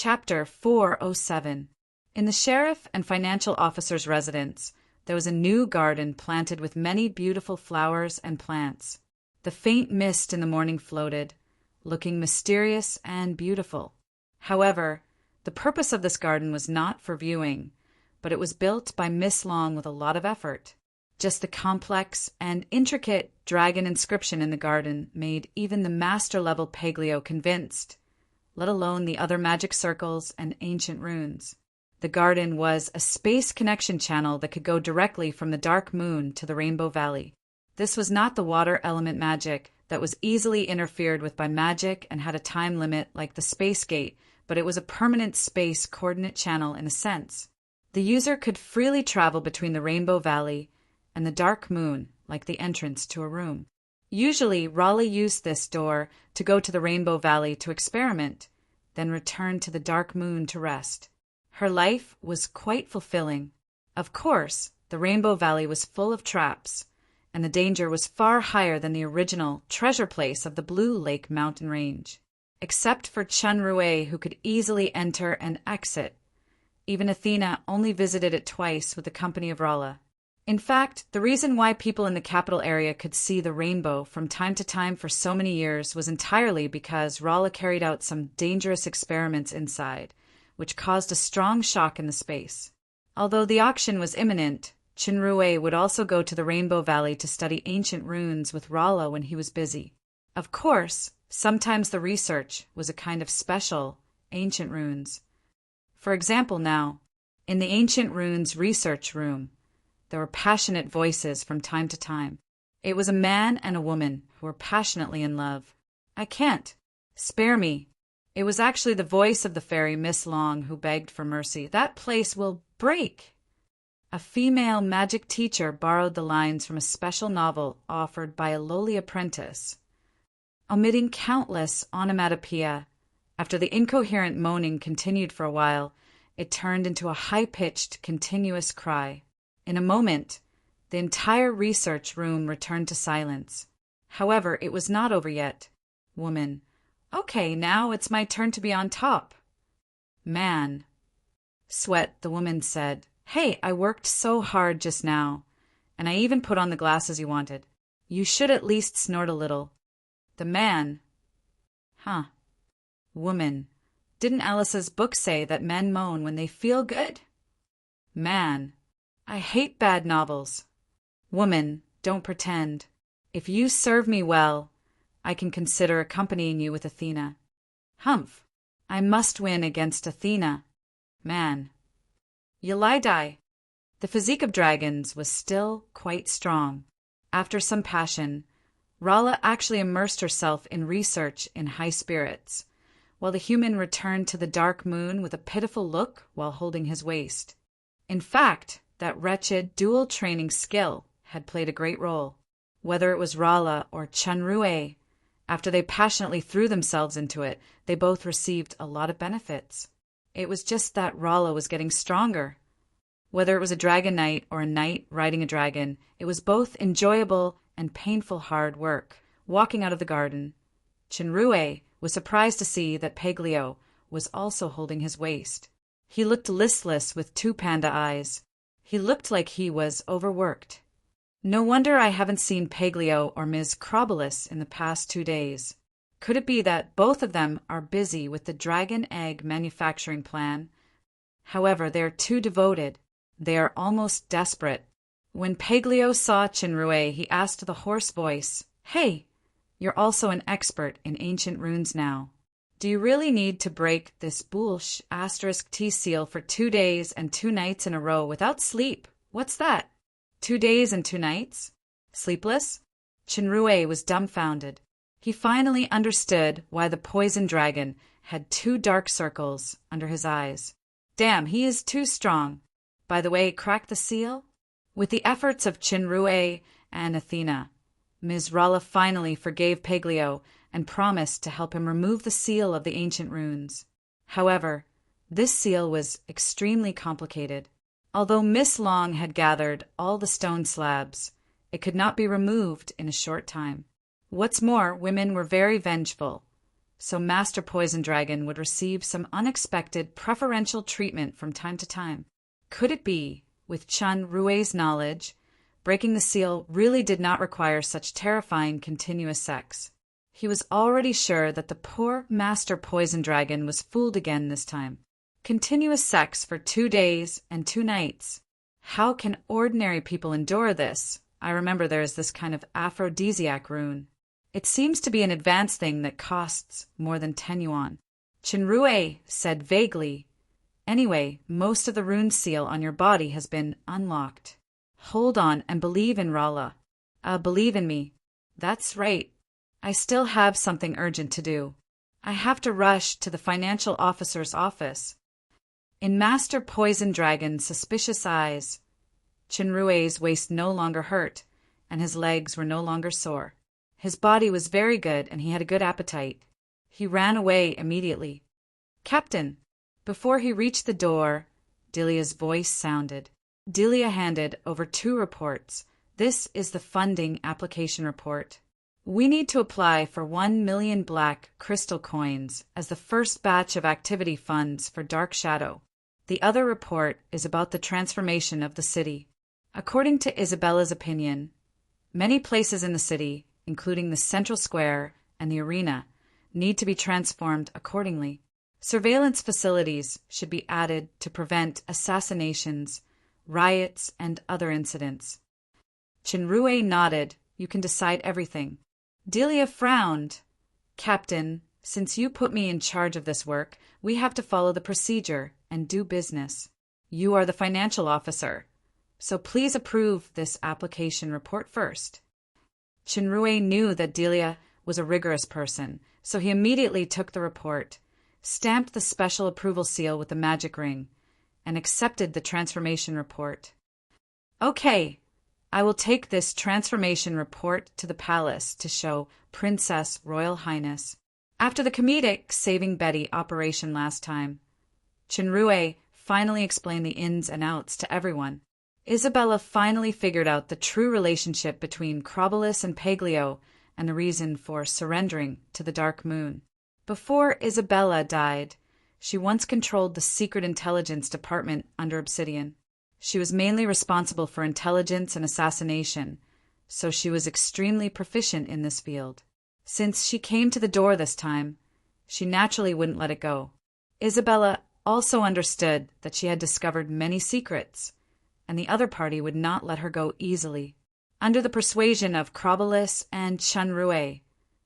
Chapter 407. In the sheriff and financial officer's residence, there was a new garden planted with many beautiful flowers and plants. The faint mist in the morning floated, looking mysterious and beautiful. However, the purpose of this garden was not for viewing, but it was built by Miss Long with a lot of effort. Just the complex and intricate dragon inscription in the garden made even the master-level Paglio convinced, let alone the other magic circles and ancient runes. The garden was a space connection channel that could go directly from the Dark Moon to the Rainbow Valley. This was not the water element magic that was easily interfered with by magic and had a time limit like the Space Gate, but it was a permanent space coordinate channel in a sense. The user could freely travel between the Rainbow Valley and the Dark Moon like the entrance to a room. Usually, Raleigh used this door to go to the Rainbow Valley to experiment, then return to the Dark Moon to rest. Her life was quite fulfilling. Of course, the Rainbow Valley was full of traps, and the danger was far higher than the original treasure place of the Blue Lake mountain range. Except for Chun-Rui, who could easily enter and exit. Even Athena only visited it twice with the company of Rala. In fact, the reason why people in the capital area could see the rainbow from time to time for so many years was entirely because Rala carried out some dangerous experiments inside, which caused a strong shock in the space. Although the auction was imminent, Chun-Rui would also go to the Rainbow Valley to study ancient runes with Rala when he was busy. Of course, sometimes the research was a kind of special, ancient runes. For example now, in the Ancient Runes research room, there were passionate voices from time to time. It was a man and a woman who were passionately in love. I can't. Spare me. It was actually the voice of the fairy Miss Long who begged for mercy. That place will break. A female magic teacher borrowed the lines from a special novel offered by a lowly apprentice. Omitting countless onomatopoeia, after the incoherent moaning continued for a while, it turned into a high-pitched, continuous cry. In a moment, the entire research room returned to silence. However, it was not over yet. Woman. Okay, now it's my turn to be on top. Man. Sweat, the woman said. Hey, I worked so hard just now, and I even put on the glasses you wanted. You should at least snort a little. The man. Huh. Woman. Didn't Alice's book say that men moan when they feel good? Man. I hate bad novels. Woman, don't pretend. If you serve me well, I can consider accompanying you with Athena. Humph. I must win against Athena. Man. You lie-die. The physique of dragons was still quite strong. After some passion, Rala actually immersed herself in research in high spirits, while the human returned to the Dark Moon with a pitiful look while holding his waist. In fact, that wretched dual training skill had played a great role. Whether it was Rala or Chun-Rui, after they passionately threw themselves into it, they both received a lot of benefits. It was just that Rala was getting stronger. Whether it was a dragon knight or a knight riding a dragon, it was both enjoyable and painful hard work. Walking out of the garden, Chun-Rui was surprised to see that Paglio was also holding his waist. He looked listless with two panda eyes. He looked like he was overworked. No wonder I haven't seen Paglio or Ms. Crobolus in the past 2 days. Could it be that both of them are busy with the dragon egg manufacturing plan? However, they are too devoted. They are almost desperate. When Paglio saw Chun-Rui, he asked the hoarse voice, Hey, you're also an expert in ancient runes now. Do you really need to break this Boolsh *T seal for 2 days and 2 nights in a row without sleep? What's that? 2 days and 2 nights? Sleepless? Chun-Rui was dumbfounded. He finally understood why the poison dragon had 2 dark circles under his eyes. Damn, he is too strong. By the way, crack the seal? With the efforts of Chun-Rui and Athena, Ms. Rala finally forgave Paglio and promised to help him remove the seal of the ancient runes. However, this seal was extremely complicated. Although Miss Long had gathered all the stone slabs, it could not be removed in a short time. What's more, women were very vengeful. so Master Poison Dragon would receive some unexpected preferential treatment from time to time. Could it be, with Chun Rue's knowledge, breaking the seal really did not require such terrifying continuous sex? He was already sure that the poor Master Poison Dragon was fooled again this time. Continuous sex for 2 days and 2 nights. How can ordinary people endure this? I remember there is this kind of aphrodisiac rune. It seems to be an advanced thing that costs more than 10 yuan. Chenrue said vaguely, "Anyway, most of the rune seal on your body has been unlocked. Hold on and believe in Rala. Believe in me." "That's right. I still have something urgent to do. I have to rush to the financial officer's office." In Master Poison Dragon's suspicious eyes, Chenrue's waist no longer hurt, and his legs were no longer sore. His body was very good, and he had a good appetite. He ran away immediately. "Captain!" Before he reached the door, Delia's voice sounded. Delia handed over 2 reports. "This is the funding application report. We need to apply for 1 million black crystal coins as the first batch of activity funds for Dark Shadow. The other report is about the transformation of the city. According to Isabella's opinion, many places in the city, including the central square and the arena, need to be transformed accordingly. Surveillance facilities should be added to prevent assassinations, riots, and other incidents." Chenrue nodded. "You can decide everything." Delia frowned. "Captain, since you put me in charge of this work, we have to follow the procedure and do business. You are the financial officer, so please approve this application report first." Chenrue knew that Delia was a rigorous person, so he immediately took the report, stamped the special approval seal with the magic ring, and accepted the transformation report. "Okay, I will take this transformation report to the palace to show Princess Royal Highness." After the comedic Saving Betty operation last time, Chenrue finally explained the ins and outs to everyone. Isabella finally figured out the true relationship between Crobolus and Paglio and the reason for surrendering to the Dark Moon. Before Isabella died, she once controlled the secret intelligence department under Obsidian. She was mainly responsible for intelligence and assassination, so she was extremely proficient in this field. Since she came to the door this time, she naturally wouldn't let it go. Isabella also understood that she had discovered many secrets, and the other party would not let her go easily. Under the persuasion of Crobolus and Chenrue,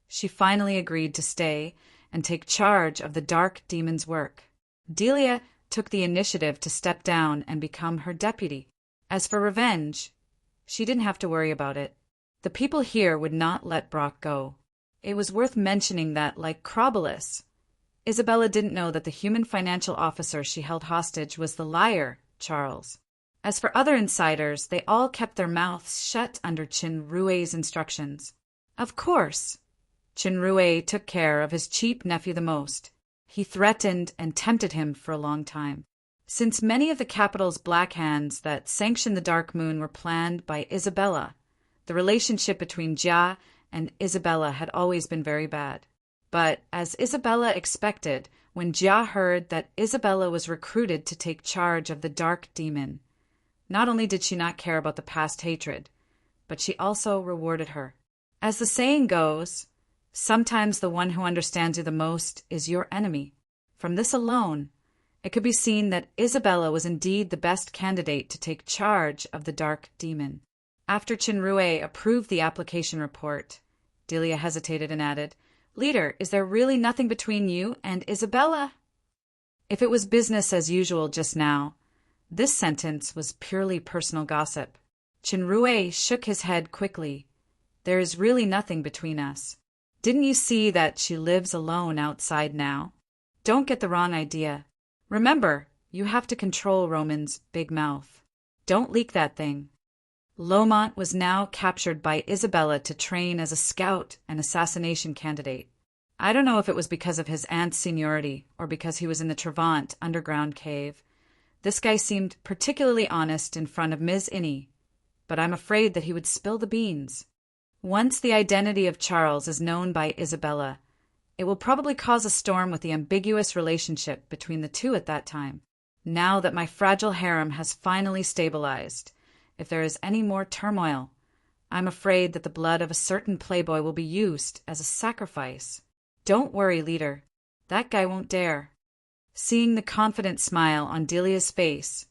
she finally agreed to stay and take charge of the Dark Demon's work. Delia took the initiative to step down and become her deputy. As for revenge, she didn't have to worry about it. The people here would not let Brock go. It was worth mentioning that, like Crobolus, Isabella didn't know that the human financial officer she held hostage was the liar, Charles. As for other insiders, they all kept their mouths shut under Chenrue's instructions. Of course, Chenrue took care of his cheap nephew the most. He threatened and tempted him for a long time. Since many of the capital's black hands that sanctioned the Dark Moon were planned by Isabella, the relationship between Jia and Isabella had always been very bad. But, as Isabella expected, when Jia heard that Isabella was recruited to take charge of the Dark Demon, not only did she not care about the past hatred, but she also rewarded her. As the saying goes, sometimes the one who understands you the most is your enemy. From this alone, it could be seen that Isabella was indeed the best candidate to take charge of the Dark Demon. After Chenrue approved the application report, Delia hesitated and added, "Leader, is there really nothing between you and Isabella?" If it was business as usual just now, this sentence was purely personal gossip. Chenrue shook his head quickly. "There is really nothing between us. Didn't you see that she lives alone outside now? Don't get the wrong idea. Remember, you have to control Roman's big mouth. Don't leak that thing." Lomont was now captured by Isabella to train as a scout and assassination candidate. I don't know if it was because of his aunt's seniority or because he was in the Trevant underground cave. This guy seemed particularly honest in front of Ms. Innie, but I'm afraid that he would spill the beans. Once the identity of Charles is known by Isabella, It will probably cause a storm with the ambiguous relationship between the two at that time. Now that my fragile harem has finally stabilized, if there is any more turmoil, I'm afraid that the blood of a certain playboy will be used as a sacrifice. Don't worry, leader. That guy won't dare. Seeing the confident smile on Delia's face,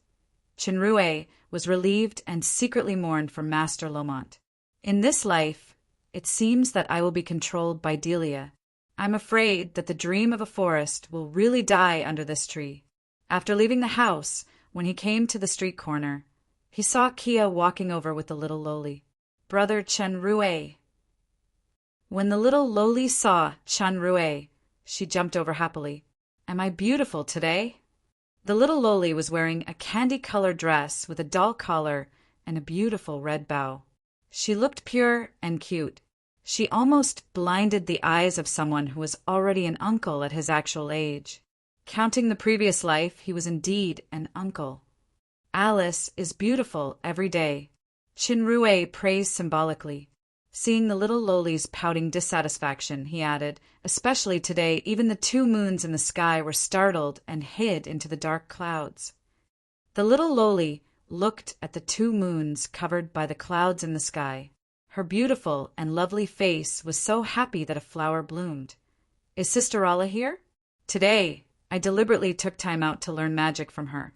Chinrue was relieved and secretly mourned for Master Lomont. In this life, it seems that I will be controlled by Delia. I'm afraid that the dream of a forest will really die under this tree. After leaving the house, when he came to the street corner, he saw Kia walking over with the little Loli. Brother Chenrue. When the little Loli saw Chenrue, she jumped over happily. Am I beautiful today? The little Loli was wearing a candy-colored dress with a doll collar and a beautiful red bow. She looked pure and cute. She almost blinded the eyes of someone who was already an uncle at his actual age. Counting the previous life, he was indeed an uncle. Alice is beautiful every day, Chinrue praised symbolically. Seeing the little Loli's pouting dissatisfaction, he added, especially today, even the 2 moons in the sky were startled and hid into the dark clouds. The little Loli looked at the 2 moons covered by the clouds in the sky. Her beautiful and lovely face was so happy that a flower bloomed. Is Sister Rala here? Today, I deliberately took time out to learn magic from her.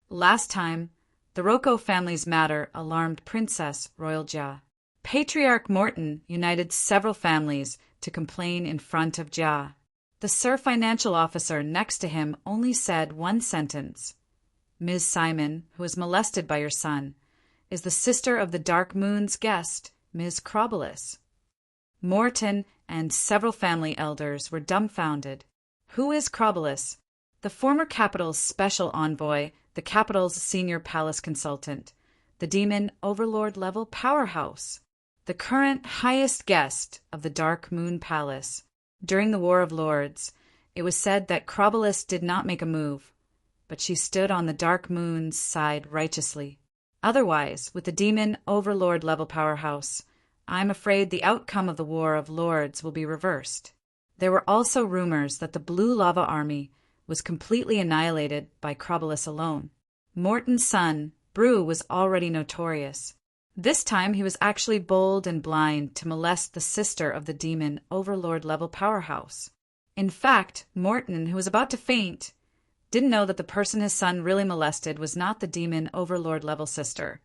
Last time, the Rocco family's matter alarmed Princess Royal Jia. Patriarch Morton united several families to complain in front of Jia. The Sir Financial Officer next to him only said one sentence. Ms. Simon, who was molested by your son, is the sister of the Dark Moon's guest, Ms. Crobolus. Morton and several family elders were dumbfounded. Who is Crobolus? The former capital's special envoy, the capital's senior palace consultant, the demon overlord-level powerhouse, the current highest guest of the Dark Moon Palace. During the War of Lords, it was said that Crobolus did not make a move, but she stood on the Dark Moon's side righteously. Otherwise, with the demon overlord-level powerhouse, I'm afraid the outcome of the War of Lords will be reversed. There were also rumors that the Blue Lava Army was completely annihilated by Crobolus alone. Morton's son, Brew, was already notorious. This time he was actually bold and blind to molest the sister of the demon overlord-level powerhouse. In fact, Morton, who was about to faint, didn't know that the person his son really molested was not the demon overlord-level sister,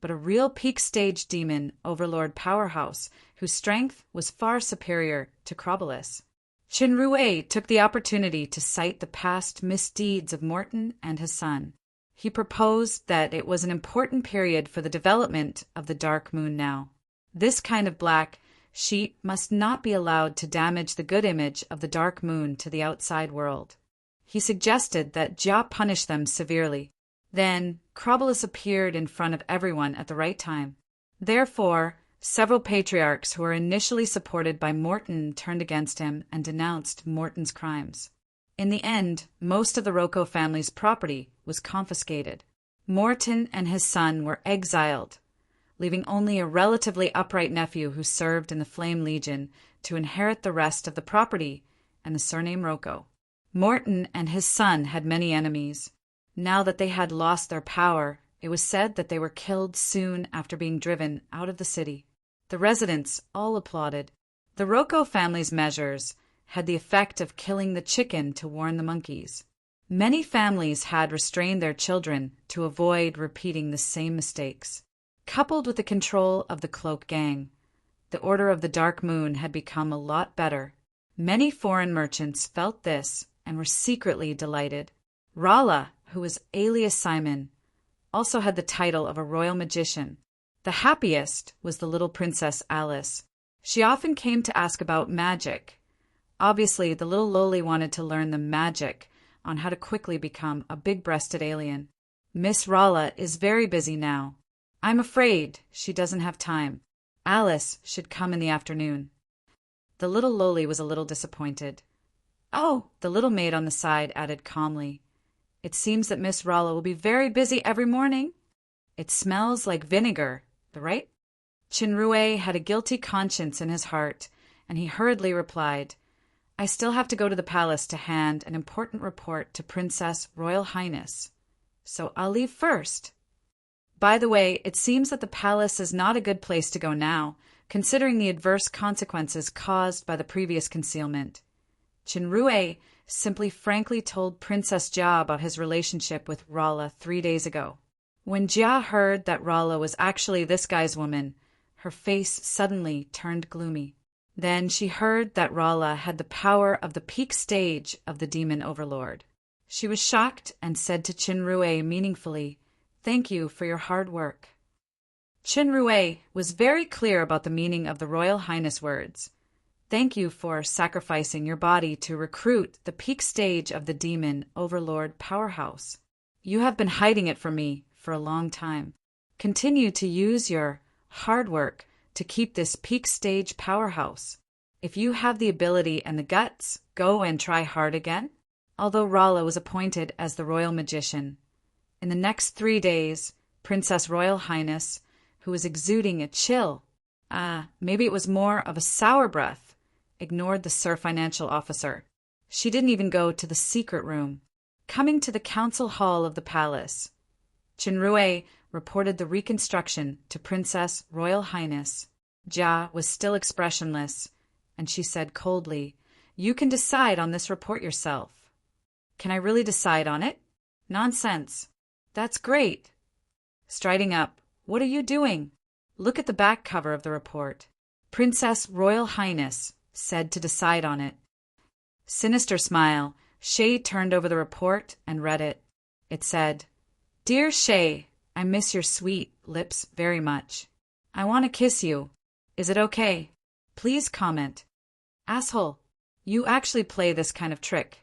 but a real peak-stage demon overlord powerhouse whose strength was far superior to Crobolus. Chinrue took the opportunity to cite the past misdeeds of Morton and his son. He proposed that it was an important period for the development of the Dark Moon now. This kind of black sheep must not be allowed to damage the good image of the Dark Moon to the outside world. He suggested that Jia punish them severely. Then Crobolus appeared in front of everyone at the right time. Therefore, several patriarchs who were initially supported by Morton turned against him and denounced Morton's crimes. In the end, most of the Rocco family's property was confiscated. Morton and his son were exiled, leaving only a relatively upright nephew who served in the Flame Legion to inherit the rest of the property and the surname Rocco. Morton and his son had many enemies. Now that they had lost their power, it was said that they were killed soon after being driven out of the city. The residents all applauded. The Rocco family's measures had the effect of killing the chicken to warn the monkeys. Many families had restrained their children to avoid repeating the same mistakes. Coupled with the control of the Cloak Gang, the Order of the Dark Moon had become a lot better. Many foreign merchants felt this and were secretly delighted. Rala, who was alias Simon, also had the title of a royal magician. The happiest was the little Princess Alice. She often came to ask about magic. Obviously, the little Loli wanted to learn the magic on how to quickly become a big-breasted alien. Miss Rala is very busy now. I'm afraid she doesn't have time. Alice should come in the afternoon. The little Loli was a little disappointed. Oh, the little maid on the side added calmly. It seems that Miss Rala will be very busy every morning. It smells like vinegar, right? Chinrue had a guilty conscience in his heart, and he hurriedly replied, I still have to go to the palace to hand an important report to Princess Royal Highness, so I'll leave first. By the way, it seems that the palace is not a good place to go now, considering the adverse consequences caused by the previous concealment. Chinrue simply frankly told Princess Jia about his relationship with Rala 3 days ago. When Jia heard that Rala was actually this guy's woman, her face suddenly turned gloomy. Then she heard that Rala had the power of the peak stage of the demon overlord. She was shocked and said to Chinrue meaningfully, "Thank you for your hard work." Chinrue was very clear about the meaning of the Royal Highness words. Thank you for sacrificing your body to recruit the peak stage of the demon overlord powerhouse. You have been hiding it from me for a long time. Continue to use your hard work to keep this peak stage powerhouse. If you have the ability and the guts, go and try hard again. Although Rala was appointed as the royal magician, in the next 3 days, Princess Royal Highness, who was exuding a chill, maybe it was more of a sour breath, ignored the Sir Financial Officer. She didn't even go to the secret room. Coming to the council hall of the palace, Chinrue reported the reconstruction to Princess Royal Highness. Jia was still expressionless, and she said coldly, "You can decide on this report yourself." "Can I really decide on it?" "Nonsense." "That's great." Striding up, "What are you doing?" "Look at the back cover of the report. Princess Royal Highness said to decide on it." Sinister smile, Shay turned over the report and read it. It said, "Dear Shay, I miss your sweet lips very much. I want to kiss you. Is it okay? Please comment." "Asshole, you actually play this kind of trick."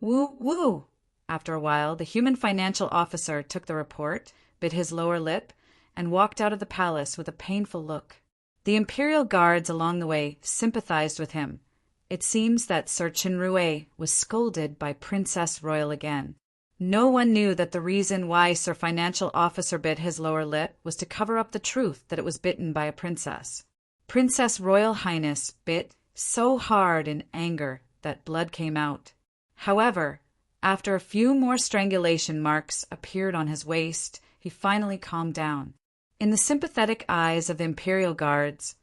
"Woo woo." After a while, the human financial officer took the report, bit his lower lip, and walked out of the palace with a painful look. The imperial guards along the way sympathized with him. It seems that Sir Chinrue was scolded by Princess Royal again. No one knew that the reason why Sir Financial Officer bit his lower lip was to cover up the truth that it was bitten by a princess. Princess Royal Highness bit so hard in anger that blood came out. However, after a few more strangulation marks appeared on his waist, he finally calmed down. In the sympathetic eyes of the imperial guards,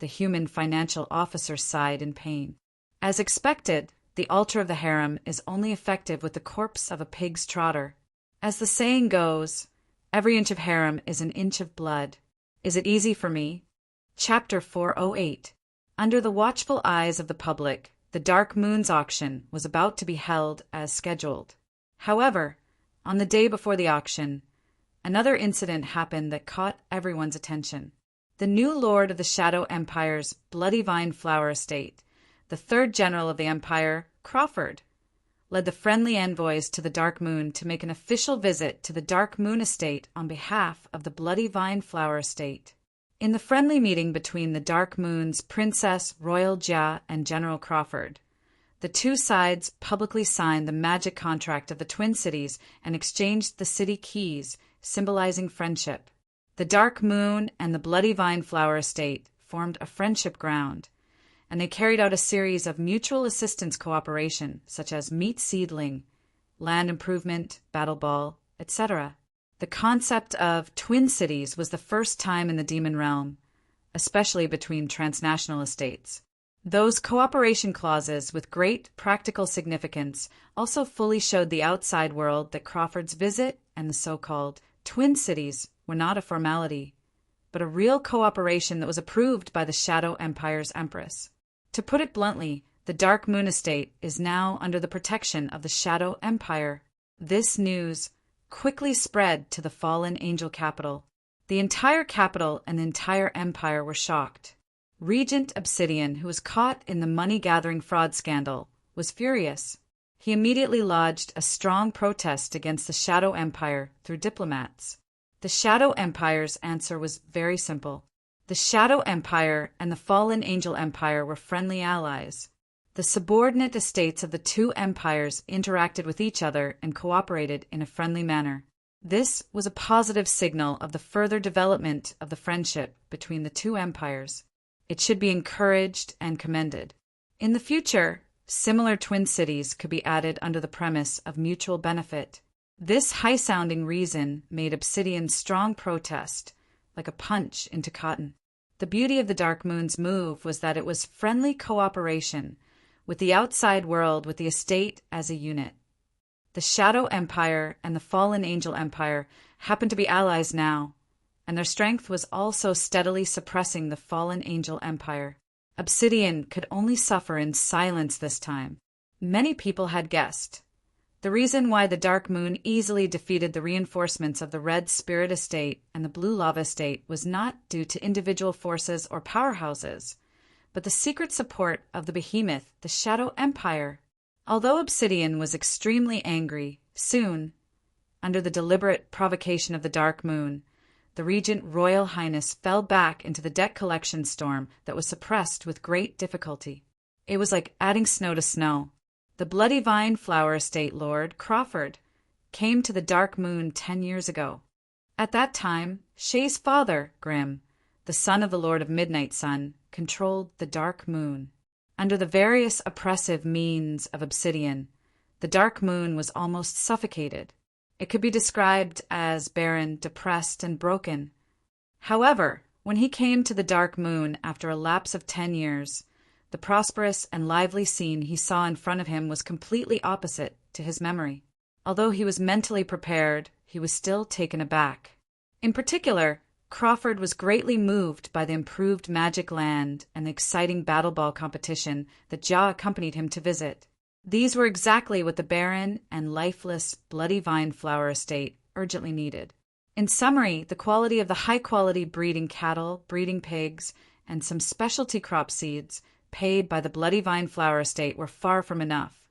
the human financial officer sighed in pain. As expected, the altar of the harem is only effective with the corpse of a pig's trotter. As the saying goes, every inch of harem is an inch of blood. Is it easy for me? Chapter 408. Under the watchful eyes of the public, the Dark Moon's auction was about to be held as scheduled. However, on the day before the auction, another incident happened that caught everyone's attention. The new lord of the Shadow Empire's Bloody Vine Flower Estate, the third general of the empire, Crawford, led the friendly envoys to the Dark Moon to make an official visit to the Dark Moon Estate on behalf of the Bloody Vine Flower Estate. In the friendly meeting between the Dark Moon's Princess Royal Jia and General Crawford, the two sides publicly signed the magic contract of the Twin Cities and exchanged the city keys, symbolizing friendship. The Dark Moon and the Bloody Vine Flower Estate formed a friendship ground, and they carried out a series of mutual assistance cooperation, such as meat seedling, land improvement, battle ball, etc. The concept of twin cities was the first time in the demon realm, especially between transnational estates. Those cooperation clauses with great practical significance also fully showed the outside world that Crawford's visit and the so-called twin cities were not a formality, but a real cooperation that was approved by the Shadow Empire's Empress. To put it bluntly, the Dark Moon Estate is now under the protection of the Shadow Empire. This news quickly spread to the fallen angel capital. The entire capital and the entire empire were shocked. Regent Obsidian, who was caught in the money-gathering fraud scandal, was furious. He immediately lodged a strong protest against the Shadow Empire through diplomats. The Shadow Empire's answer was very simple. The Shadow Empire and the fallen Angel Empire were friendly allies. The subordinate estates of the two empires interacted with each other and cooperated in a friendly manner. This was a positive signal of the further development of the friendship between the two empires. It should be encouraged and commended. In the future, Similar twin cities could be added under the premise of mutual benefit. This high-sounding reason made Obsidian strong protest, like a punch into cotton. The beauty of the Dark Moon's move was that it was friendly cooperation with the outside world, with the estate as a unit. The Shadow Empire and the Fallen Angel Empire happened to be allies now, and their strength was also steadily suppressing the Fallen Angel Empire. Obsidian could only suffer in silence this time. Many people had guessed. The reason why the Dark Moon easily defeated the reinforcements of the Red Spirit Estate and the Blue Lava Estate was not due to individual forces or powerhouses, but the secret support of the behemoth, the Shadow Empire. Although Obsidian was extremely angry, soon, under the deliberate provocation of the Dark Moon, the Regent Royal Highness fell back into the debt collection storm that was suppressed with great difficulty. It was like adding snow to snow. The Bloody Vine Flower Estate Lord, Crawford, came to the Dark Moon 10 years ago. At that time, Shay's father, Groom, the son of the Lord of Midnight Sun, controlled the Dark Moon. Under the various oppressive means of Obsidian, the Dark Moon was almost suffocated. It could be described as barren, depressed, and broken. However, when he came to the Dark Moon after a lapse of 10 years, the prosperous and lively scene he saw in front of him was completely opposite to his memory. Although he was mentally prepared, he was still taken aback. In particular, Crawford was greatly moved by the improved magic land and the exciting battle ball competition that Ja accompanied him to visit. These were exactly what the barren and lifeless Bloody Vine Flower Estate urgently needed. In summary, the quality of the high-quality breeding cattle, breeding pigs, and some specialty crop seeds paid by the Bloody Vine Flower Estate were far from enough.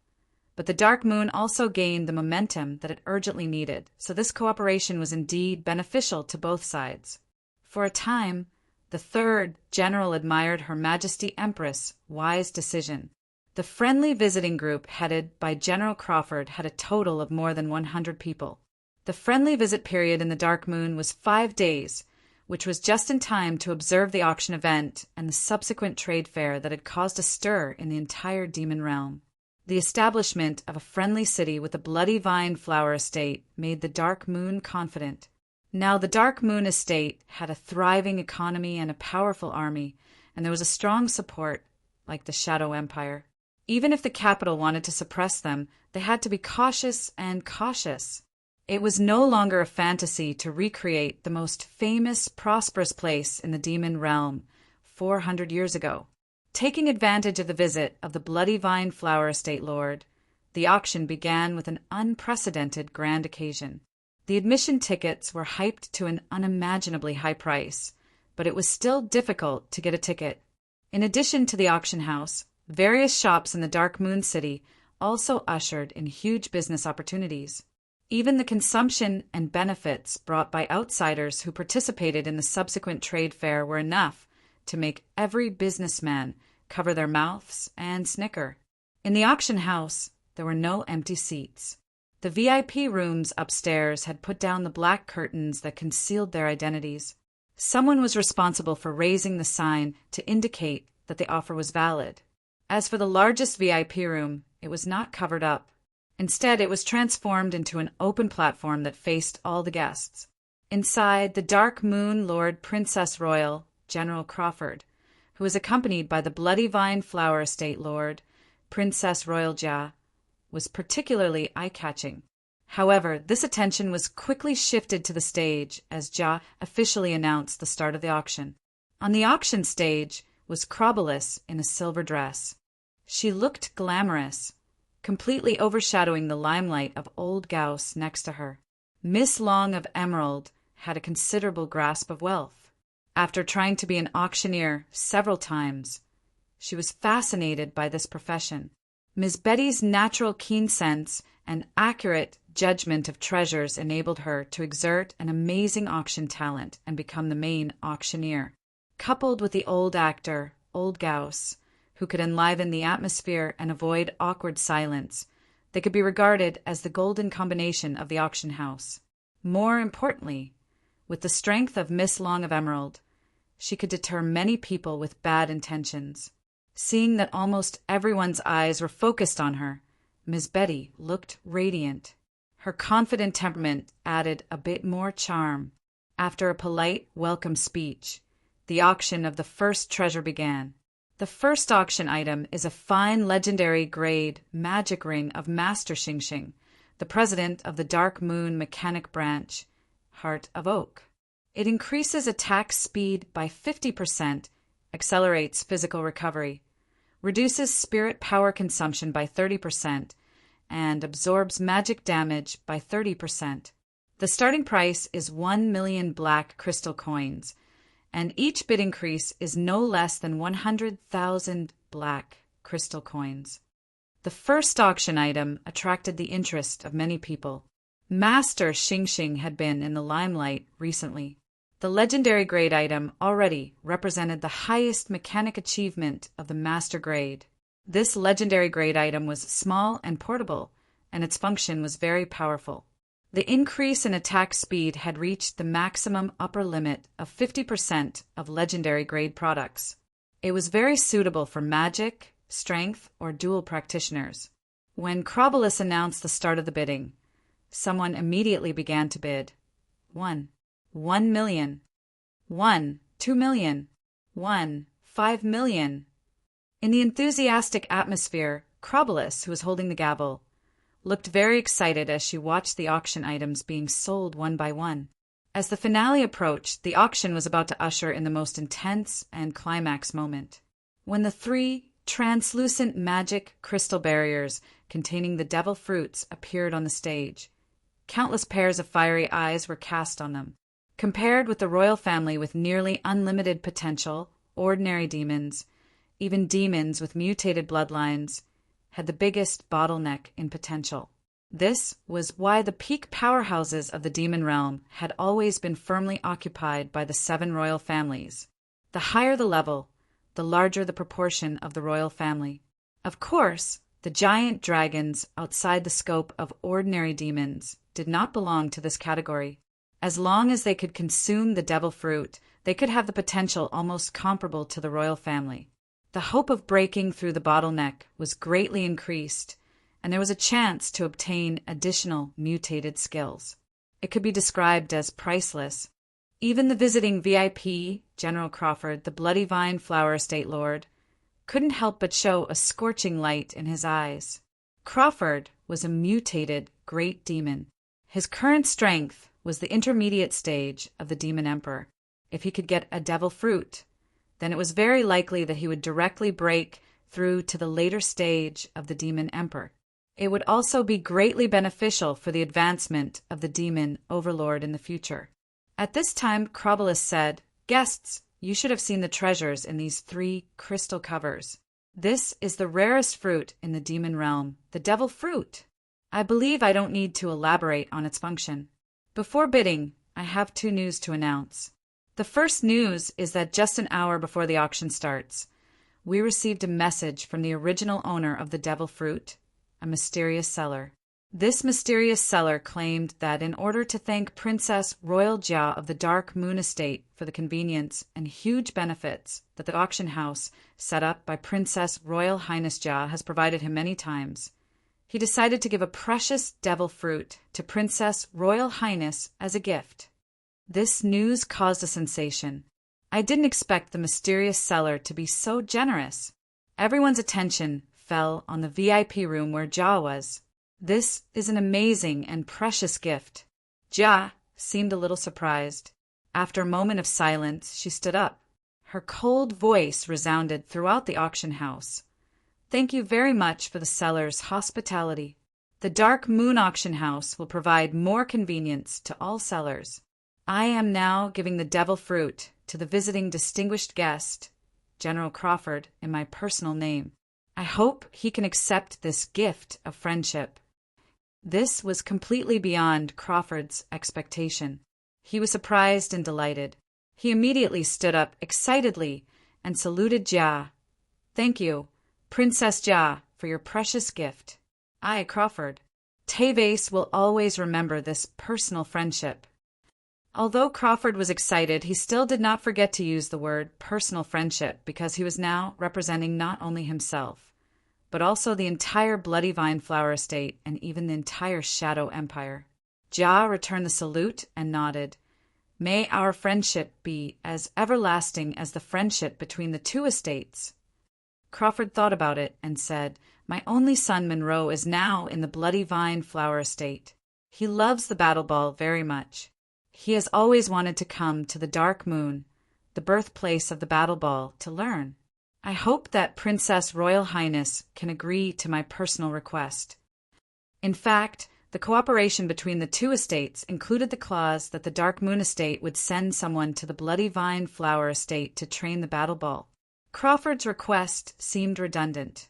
But the Dark Moon also gained the momentum that it urgently needed, so this cooperation was indeed beneficial to both sides. For a time, the third general admired Her Majesty Empress' wise decision. The friendly visiting group headed by General Crawford had a total of more than 100 people. The friendly visit period in the Dark Moon was 5 days, which was just in time to observe the auction event and the subsequent trade fair that had caused a stir in the entire demon realm. The establishment of a friendly city with a Bloody Vine Flower Estate made the Dark Moon confident. Now the Dark Moon Estate had a thriving economy and a powerful army, and there was a strong support, like the Shadow Empire. Even if the capital wanted to suppress them, they had to be cautious and cautious. It was no longer a fantasy to recreate the most famous, prosperous place in the demon realm 400 years ago. Taking advantage of the visit of the Bloody Vine Flower Estate Lord, the auction began with an unprecedented grand occasion. The admission tickets were hyped to an unimaginably high price, but it was still difficult to get a ticket. In addition to the auction house, various shops in the Dark Moon City also ushered in huge business opportunities. Even the consumption and benefits brought by outsiders who participated in the subsequent trade fair were enough to make every businessman cover their mouths and snicker. In the auction house, there were no empty seats. The VIP rooms upstairs had put down the black curtains that concealed their identities. Someone was responsible for raising the sign to indicate that the offer was valid. As for the largest VIP room, it was not covered up. Instead, it was transformed into an open platform that faced all the guests. Inside, the Dark Moon Lord Princess Royal, General Crawford, who was accompanied by the Bloody Vine Flower Estate Lord, Princess Royal Ja, was particularly eye-catching. However, this attention was quickly shifted to the stage as Ja officially announced the start of the auction. On the auction stage was Crobolus in a silver dress. She looked glamorous, completely overshadowing the limelight of old Gauss next to her. Miss Long of Emerald had a considerable grasp of wealth. After trying to be an auctioneer several times, she was fascinated by this profession. Ms. Betty's natural keen sense and accurate judgment of treasures enabled her to exert an amazing auction talent and become the main auctioneer. Coupled with the old actor, Old Gauss, who could enliven the atmosphere and avoid awkward silence, they could be regarded as the golden combination of the auction house. More importantly, with the strength of Miss Long of Emerald, she could deter many people with bad intentions. Seeing that almost everyone's eyes were focused on her, Miss Betty looked radiant. Her confident temperament added a bit more charm. After a polite welcome speech, the auction of the first treasure began. The first auction item is a fine legendary grade magic ring of Master Xing Xing, the president of the Dark Moon Mechanic Branch, Heart of Oak. It increases attack speed by 50%, accelerates physical recovery, reduces spirit power consumption by 30%, and absorbs magic damage by 30%. The starting price is 1 million black crystal coins, and each bid increase is no less than 100,000 black crystal coins. The first auction item attracted the interest of many people. Master Xing Xing had been in the limelight recently. The legendary grade item already represented the highest mechanic achievement of the master grade. This legendary grade item was small and portable, and its function was very powerful. The increase in attack speed had reached the maximum upper limit of 50% of legendary grade products. It was very suitable for magic, strength, or dual practitioners. When Crobulus announced the start of the bidding, someone immediately began to bid. 1 million. 2 million. 5 million. In the enthusiastic atmosphere, Crobulus, who was holding the gavel, looked very excited as she watched the auction items being sold one by one. As the finale approached, the auction was about to usher in the most intense and climax moment. When the 3 translucent magic crystal barriers containing the devil fruits appeared on the stage, countless pairs of fiery eyes were cast on them. Compared with the royal family with nearly unlimited potential, ordinary demons, even demons with mutated bloodlines, had the biggest bottleneck in potential. This was why the peak powerhouses of the demon realm had always been firmly occupied by the 7 royal families. The higher the level, the larger the proportion of the royal family. Of course, the giant dragons outside the scope of ordinary demons did not belong to this category. As long as they could consume the devil fruit, they could have the potential almost comparable to the royal family. The hope of breaking through the bottleneck was greatly increased, and there was a chance to obtain additional mutated skills. It could be described as priceless. Even the visiting VIP, General Crawford, the Bloody Vine Flower Estate Lord, couldn't help but show a scorching light in his eyes. Crawford was a mutated great demon. His current strength was the intermediate stage of the Demon Emperor. If he could get a devil fruit, then it was very likely that he would directly break through to the later stage of the Demon Emperor. It would also be greatly beneficial for the advancement of the Demon Overlord in the future. At this time, Crobulus said, "Guests, you should have seen the treasures in these 3 crystal covers. This is the rarest fruit in the demon realm, the devil fruit. I believe I don't need to elaborate on its function. Before bidding, I have 2 news to announce. The first news is that just an hour before the auction starts, we received a message from the original owner of the devil fruit, a mysterious seller. This mysterious seller claimed that in order to thank Princess Royal Jia of the Dark Moon Estate for the convenience and huge benefits that the auction house set up by Princess Royal Highness Jia has provided him many times, he decided to give a precious devil fruit to Princess Royal Highness as a gift. This news caused a sensation. I didn't expect the mysterious seller to be so generous. Everyone's attention fell on the VIP room where Jia was. This is an amazing and precious gift. Jia seemed a little surprised. After a moment of silence, she stood up. Her cold voice resounded throughout the auction house. Thank you very much for the seller's hospitality. The Dark Moon Auction House will provide more convenience to all sellers. I am now giving the devil fruit to the visiting distinguished guest, General Crawford, in my personal name. I hope he can accept this gift of friendship. This was completely beyond Crawford's expectation. He was surprised and delighted. He immediately stood up excitedly and saluted Jia. Thank you, Princess Jia, for your precious gift. I, Crawford. Teves will always remember this personal friendship. Although Crawford was excited, he still did not forget to use the word personal friendship because he was now representing not only himself, but also the entire Bloody Vine Flower Estate and even the entire Shadow Empire. Jia returned the salute and nodded. May our friendship be as everlasting as the friendship between the two estates. Crawford thought about it and said, My only son Monroe is now in the Bloody Vine Flower Estate. He loves the Battle Ball very much. He has always wanted to come to the Dark Moon, the birthplace of the Battle Ball, to learn. I hope that Princess Royal Highness can agree to my personal request. In fact, the cooperation between the two estates included the clause that the Dark Moon Estate would send someone to the Bloody Vine Flower Estate to train the Battle Ball. Crawford's request seemed redundant,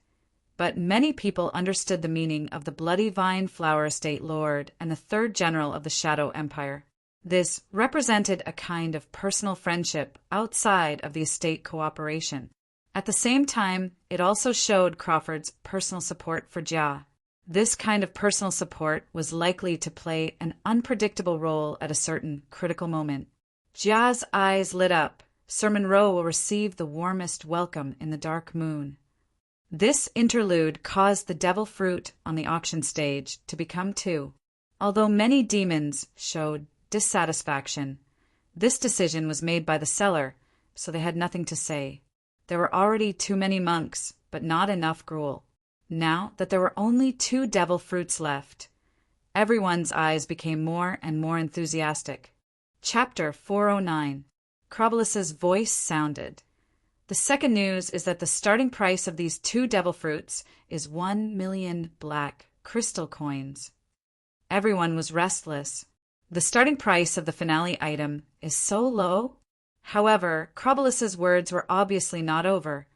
but many people understood the meaning of the Bloody Vine Flower Estate Lord and the third general of the Shadow Empire. This represented a kind of personal friendship outside of the estate cooperation. At the same time, it also showed Crawford's personal support for Jia. This kind of personal support was likely to play an unpredictable role at a certain critical moment. Jia's eyes lit up. Sir Monroe will receive the warmest welcome in the Dark Moon. This interlude caused the devil fruit on the auction stage to become 2. Although many demons showed dissatisfaction, this decision was made by the seller, so they had nothing to say. There were already too many monks, but not enough gruel. Now that there were only 2 devil fruits left, everyone's eyes became more and more enthusiastic. Chapter 409. Crawbulus's voice sounded. The second news is that the starting price of these 2 devil fruits is 1,000,000 black crystal coins. Everyone was restless. The starting price of the finale item is so low. However, Crawbulus's words were obviously not over.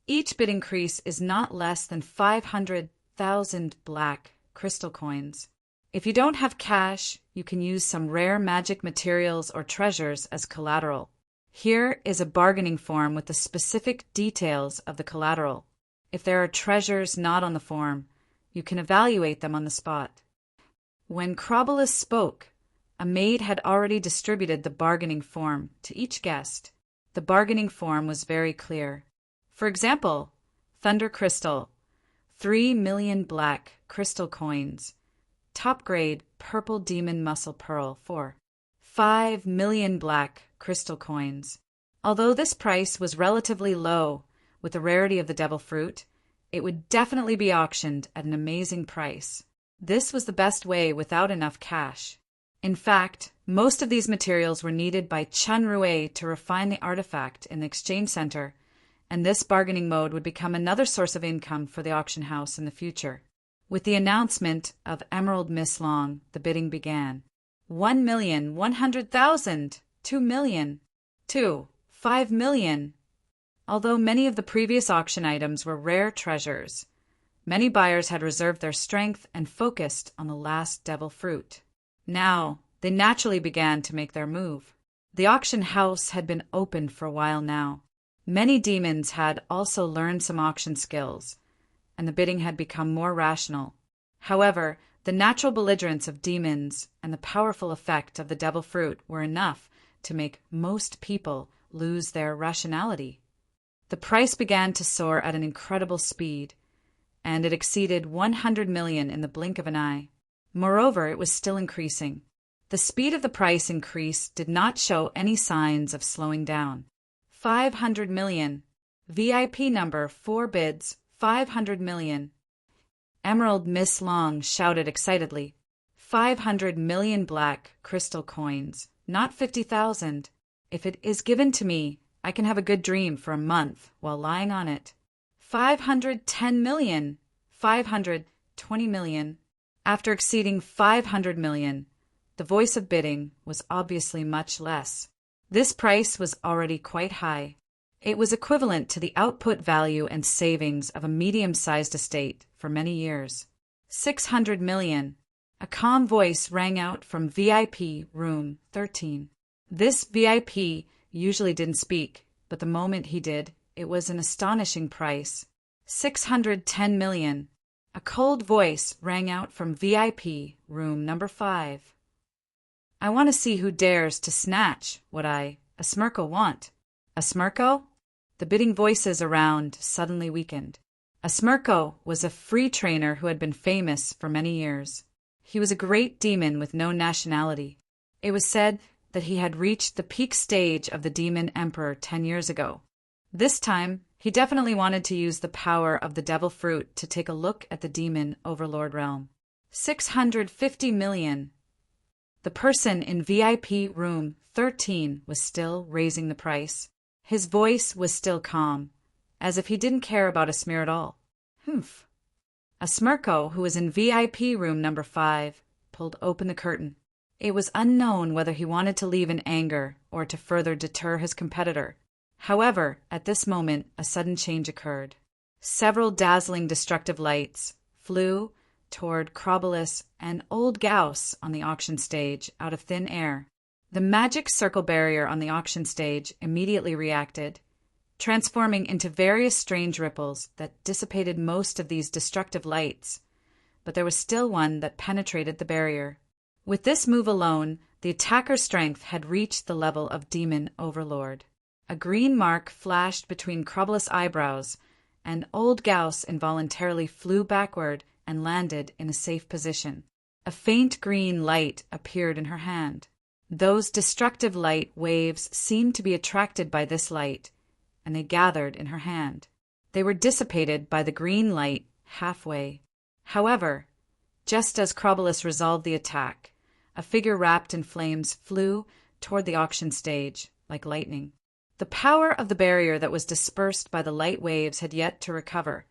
Each bid increase is not less than 500,000 black crystal coins. If you don't have cash, you can use some rare magic materials or treasures as collateral. Here is a bargaining form with the specific details of the collateral. If there are treasures not on the form, you can evaluate them on the spot. When Crawbulus spoke, a maid had already distributed the bargaining form to each guest. The bargaining form was very clear. For example, Thunder Crystal, 3,000,000 black crystal coins. Top grade Purple Demon Muscle Pearl for 5,000,000 black crystal coins. Although this price was relatively low with the rarity of the devil fruit, it would definitely be auctioned at an amazing price. This was the best way without enough cash. In fact, most of these materials were needed by Chun Rue to refine the artifact in the exchange center, and this bargaining mode would become another source of income for the auction house in the future. With the announcement of Emerald Miss Long, the bidding began. 1,100,000, 2,000,000, 5,000,000. Although many of the previous auction items were rare treasures, many buyers had reserved their strength and focused on the last devil fruit. Now, they naturally began to make their move. The auction house had been open for a while now. Many demons had also learned some auction skills, and the bidding had become more rational. However, the natural belligerence of demons and the powerful effect of the devil fruit were enough to make most people lose their rationality. The price began to soar at an incredible speed, and it exceeded 100 million in the blink of an eye. Moreover, it was still increasing. The speed of the price increase did not show any signs of slowing down. 500 million. VIP number 4 bids, 500 million. Emerald Miss Long shouted excitedly. 500 million black crystal coins, not 50,000. If it is given to me, I can have a good dream for a month while lying on it. 510 million. 520 million. After exceeding 500 million, the voice of bidding was obviously much less. This price was already quite high. It was equivalent to the output value and savings of a medium-sized estate for many years. 600 million. A calm voice rang out from VIP room 13. This VIP usually didn't speak, but the moment he did, it was an astonishing price. 610 million. A cold voice rang out from VIP room number 5. I want to see who dares to snatch what a Smirko want. A Smirko? The bidding voices around suddenly weakened. A Smirko was a free trainer who had been famous for many years. He was a great demon with no nationality. It was said that he had reached the peak stage of the demon emperor 10 years ago. This time, he definitely wanted to use the power of the devil fruit to take a look at the demon overlord realm. 650 million. The person in VIP room 13 was still raising the price. His voice was still calm, as if he didn't care about a smear at all. Humph. A Smirko, who was in VIP room number 5, pulled open the curtain. It was unknown whether he wanted to leave in anger or to further deter his competitor. However, at this moment, a sudden change occurred. Several dazzling destructive lights flew toward Crobolus and Old Gauss on the auction stage out of thin air. The magic circle barrier on the auction stage immediately reacted, transforming into various strange ripples that dissipated most of these destructive lights, but there was still one that penetrated the barrier. With this move alone, the attacker's strength had reached the level of demon overlord. A green mark flashed between Crobolus' eyebrows, and Old Gauss involuntarily flew backward and landed in a safe position. A faint green light appeared in her hand. Those destructive light waves seemed to be attracted by this light, and they gathered in her hand. They were dissipated by the green light halfway. However, just as Crobolus resolved the attack, a figure wrapped in flames flew toward the auction stage like lightning. The power of the barrier that was dispersed by the light waves had yet to recover,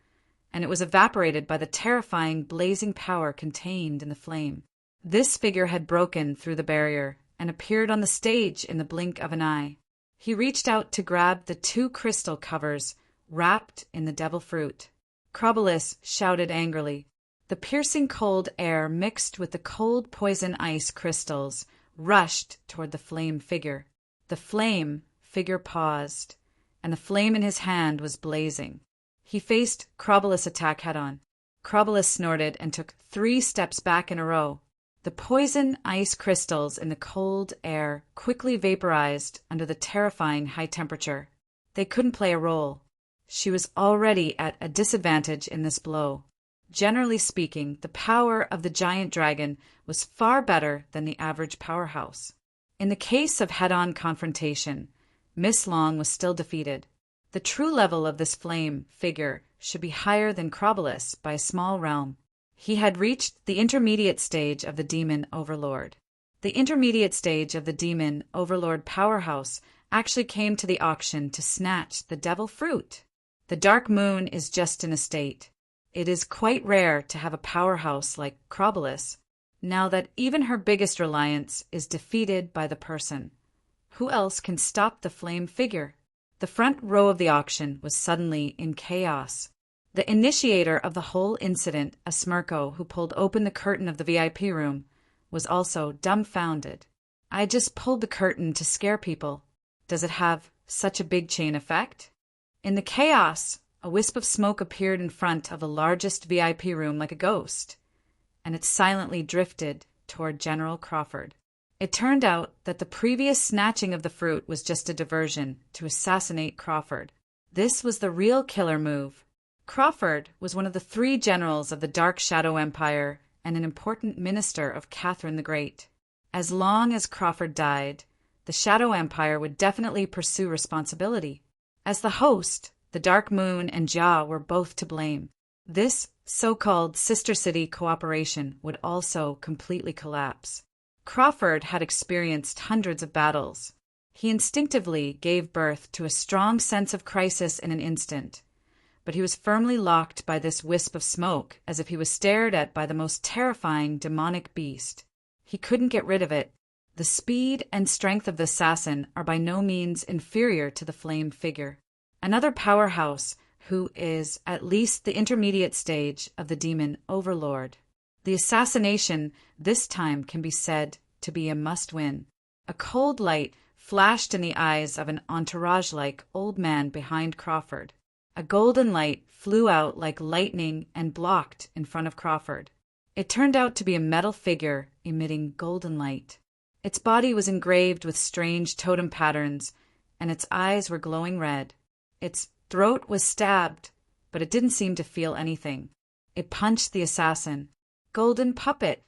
and it was evaporated by the terrifying blazing power contained in the flame. This figure had broken through the barrier and appeared on the stage in the blink of an eye. He reached out to grab the 2 crystal covers wrapped in the devil fruit. Crobolus shouted angrily. The piercing cold air mixed with the cold poison ice crystals rushed toward the flame figure. The flame figure paused, and the flame in his hand was blazing. He faced Crobolus' attack head-on. Crobolus snorted and took 3 steps back in a row. The poison ice crystals in the cold air quickly vaporized under the terrifying high temperature. They couldn't play a role. She was already at a disadvantage in this blow. Generally speaking, the power of the giant dragon was far better than the average powerhouse. In the case of head-on confrontation, Miss Long was still defeated. The true level of this flame figure should be higher than Crobolus by a small realm. He had reached the intermediate stage of the demon overlord. The intermediate stage of the demon overlord powerhouse actually came to the auction to snatch the devil fruit. The dark moon is just in a state. It is quite rare to have a powerhouse like Crobolus, now that even her biggest reliance is defeated by the person. Who else can stop the flame figure? The front row of the auction was suddenly in chaos. The initiator of the whole incident, a Smirko who pulled open the curtain of the VIP room, was also dumbfounded. I just pulled the curtain to scare people. Does it have such a big chain effect? In the chaos, a wisp of smoke appeared in front of the largest VIP room like a ghost, and it silently drifted toward General Crawford. It turned out that the previous snatching of the fruit was just a diversion to assassinate Crawford. This was the real killer move. Crawford was one of the 3 generals of the Dark Shadow Empire and an important minister of Catherine the Great. As long as Crawford died, the Shadow Empire would definitely pursue responsibility. As the host, the Dark Moon and Jia were both to blame. This so-called sister city cooperation would also completely collapse. Crawford had experienced hundreds of battles. He instinctively gave birth to a strong sense of crisis in an instant, but he was firmly locked by this wisp of smoke as if he was stared at by the most terrifying demonic beast. He couldn't get rid of it. The speed and strength of the assassin are by no means inferior to the flame figure. Another powerhouse who is at least the intermediate stage of the demon overlord. The assassination this time can be said to be a must-win. A cold light flashed in the eyes of an entourage-like old man behind Crawford. A golden light flew out like lightning and blocked in front of Crawford. It turned out to be a metal figure emitting golden light. Its body was engraved with strange totem patterns, and its eyes were glowing red. Its throat was stabbed, but it didn't seem to feel anything. It punched the assassin. "Golden puppet!"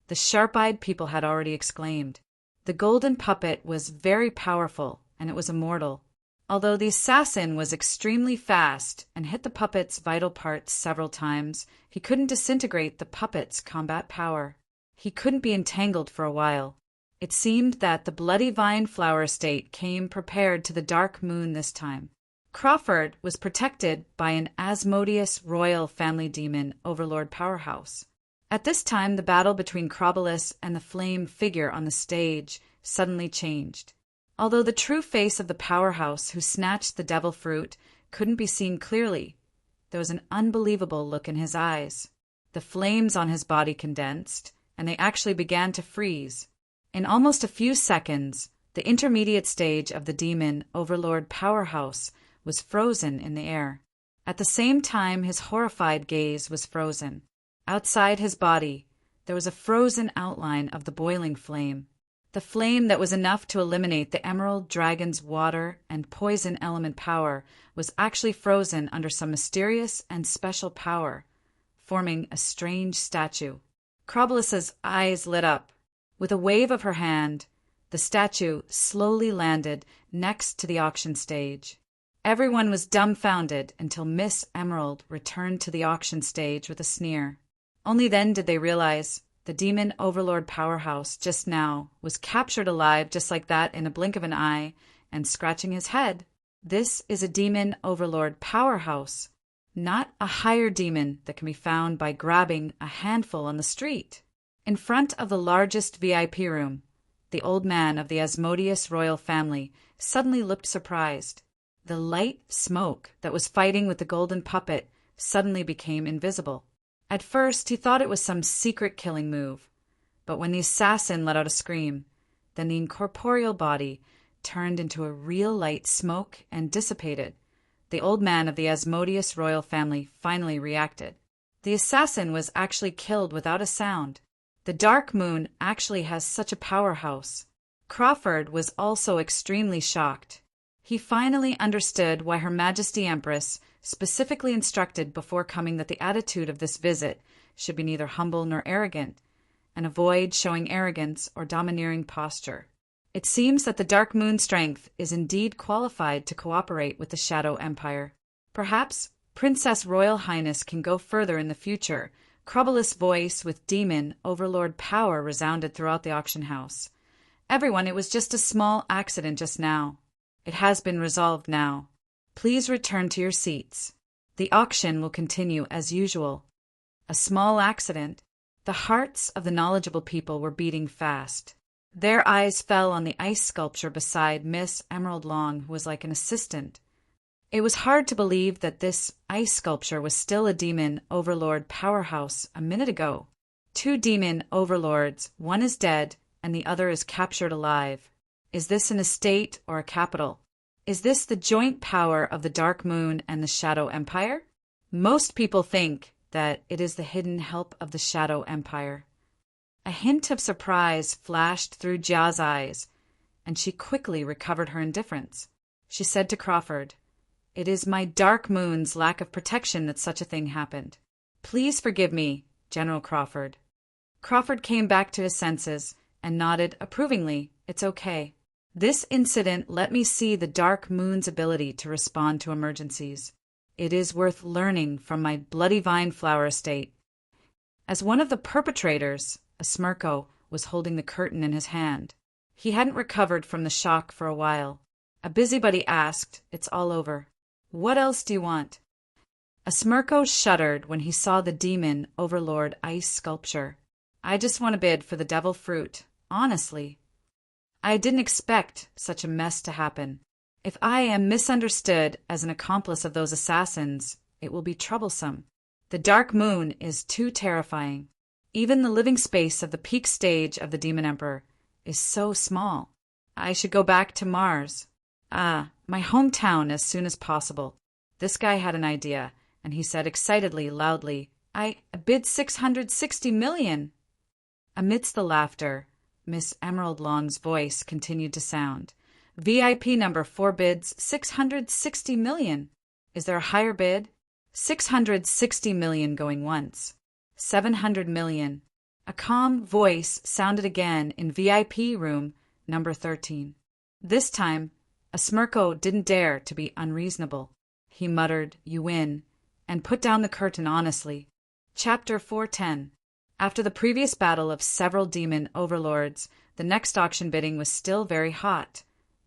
The sharp-eyed people had already exclaimed. The golden puppet was very powerful, and it was immortal. Although the assassin was extremely fast and hit the puppet's vital parts several times, he couldn't disintegrate the puppet's combat power. He couldn't be entangled for a while. It seemed that the Bloody Vine Flower Estate came prepared to the Dark Moon this time. Crawford was protected by an Asmodeus royal family demon overlord powerhouse. At this time, the battle between Crawford and the flame figure on the stage suddenly changed. Although the true face of the powerhouse who snatched the devil fruit couldn't be seen clearly, there was an unbelievable look in his eyes. The flames on his body condensed, and they actually began to freeze. In almost a few seconds, the intermediate stage of the demon overlord powerhouse was frozen in the air. At the same time, his horrified gaze was frozen. Outside his body, there was a frozen outline of the boiling flame. The flame that was enough to eliminate the Emerald Dragon's water and poison element power was actually frozen under some mysterious and special power, forming a strange statue. Crawford's eyes lit up. With a wave of her hand, the statue slowly landed next to the auction stage. Everyone was dumbfounded until Miss Emerald returned to the auction stage with a sneer. Only then did they realize the demon overlord powerhouse just now was captured alive just like that in a blink of an eye and scratching his head. This is a demon overlord powerhouse, not a higher demon that can be found by grabbing a handful on the street. In front of the largest VIP room, the old man of the Asmodeus royal family suddenly looked surprised. The light smoke that was fighting with the golden puppet suddenly became invisible. At first, he thought it was some secret killing move, but when the assassin let out a scream, then the incorporeal body turned into a real light smoke and dissipated. The old man of the Asmodeus royal family finally reacted. The assassin was actually killed without a sound. The Dark Moon actually has such a powerhouse. Crawford was also extremely shocked. He finally understood why Her Majesty Empress specifically instructed before coming that the attitude of this visit should be neither humble nor arrogant, and avoid showing arrogance or domineering posture. It seems that the Dark Moon strength is indeed qualified to cooperate with the Shadow Empire. Perhaps Princess Royal Highness can go further in the future. Crawford's voice with demon overlord power resounded throughout the auction house. Everyone, it was just a small accident just now. It has been resolved now. Please return to your seats. The auction will continue as usual. A small accident. The hearts of the knowledgeable people were beating fast. Their eyes fell on the ice sculpture beside Miss Emerald Long, who was like an assistant. It was hard to believe that this ice sculpture was still a demon overlord powerhouse a minute ago. 2 demon overlords, one is dead and the other is captured alive. Is this an estate or a capital? Is this the joint power of the Dark Moon and the Shadow Empire? Most people think that it is the hidden help of the Shadow Empire. A hint of surprise flashed through Jia's eyes, and she quickly recovered her indifference. She said to Crawford, "It is my Dark Moon's lack of protection that such a thing happened. Please forgive me, General Crawford." Crawford came back to his senses and nodded approvingly. "It's okay. This incident let me see the Dark Moon's ability to respond to emergencies. It is worth learning from my Bloody Vine Flower Estate." As one of the perpetrators, a Smirko was holding the curtain in his hand. He hadn't recovered from the shock for a while. A busybody asked, "It's all over. What else do you want?" A Smirko shuddered when he saw the demon overlord ice sculpture. "I just want to bid for the devil fruit, honestly. I didn't expect such a mess to happen. If I am misunderstood as an accomplice of those assassins, it will be troublesome. The Dark Moon is too terrifying. Even the living space of the peak stage of the Demon Emperor is so small. I should go back to Mars. My hometown as soon as possible." This guy had an idea, and he said excitedly, loudly, I bid 660 million. Amidst the laughter, Miss Emerald Long's voice continued to sound. VIP number 4 bids 660 million. Is there a higher bid? 660 million going once. 700 million. A calm voice sounded again in VIP room number 13. This time, a Smirko didn't dare to be unreasonable. He muttered, "You win," and put down the curtain honestly. Chapter 410. After the previous battle of several demon overlords, the next auction bidding was still very hot,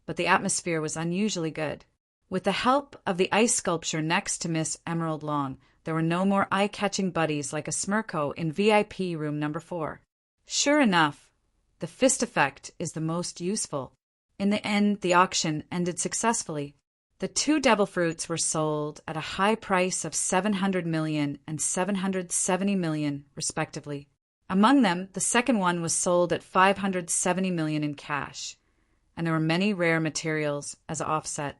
but the atmosphere was unusually good. With the help of the ice sculpture next to Miss Emerald Long, there were no more eye-catching buddies like a Smirko in VIP room number 4. Sure enough, the fist effect is the most useful. In the end, the auction ended successfully. The 2 devil fruits were sold at a high price of 700 million and 770 million, respectively. Among them, the second one was sold at 570 million in cash, and there were many rare materials as an offset.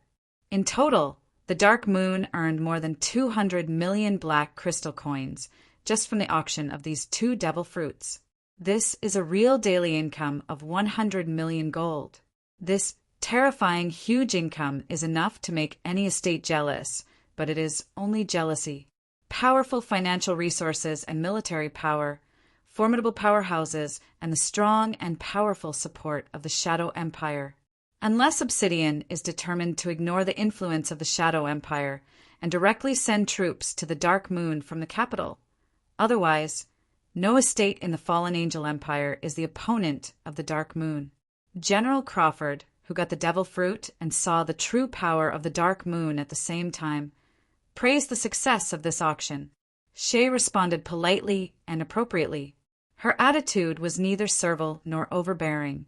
In total, the Dark Moon earned more than 200 million black crystal coins just from the auction of these 2 devil fruits. This is a real daily income of 100 million gold. This terrifying huge income is enough to make any estate jealous, but it is only jealousy. Powerful financial resources and military power, formidable powerhouses, and the strong and powerful support of the Shadow Empire. Unless Obsidian is determined to ignore the influence of the Shadow Empire and directly send troops to the Dark Moon from the capital. Otherwise, no estate in the Fallen Angel Empire is the opponent of the Dark Moon. General Crawford, who got the devil fruit and saw the true power of the Dark Moon at the same time, praised the success of this auction. Shay responded politely and appropriately. Her attitude was neither servile nor overbearing,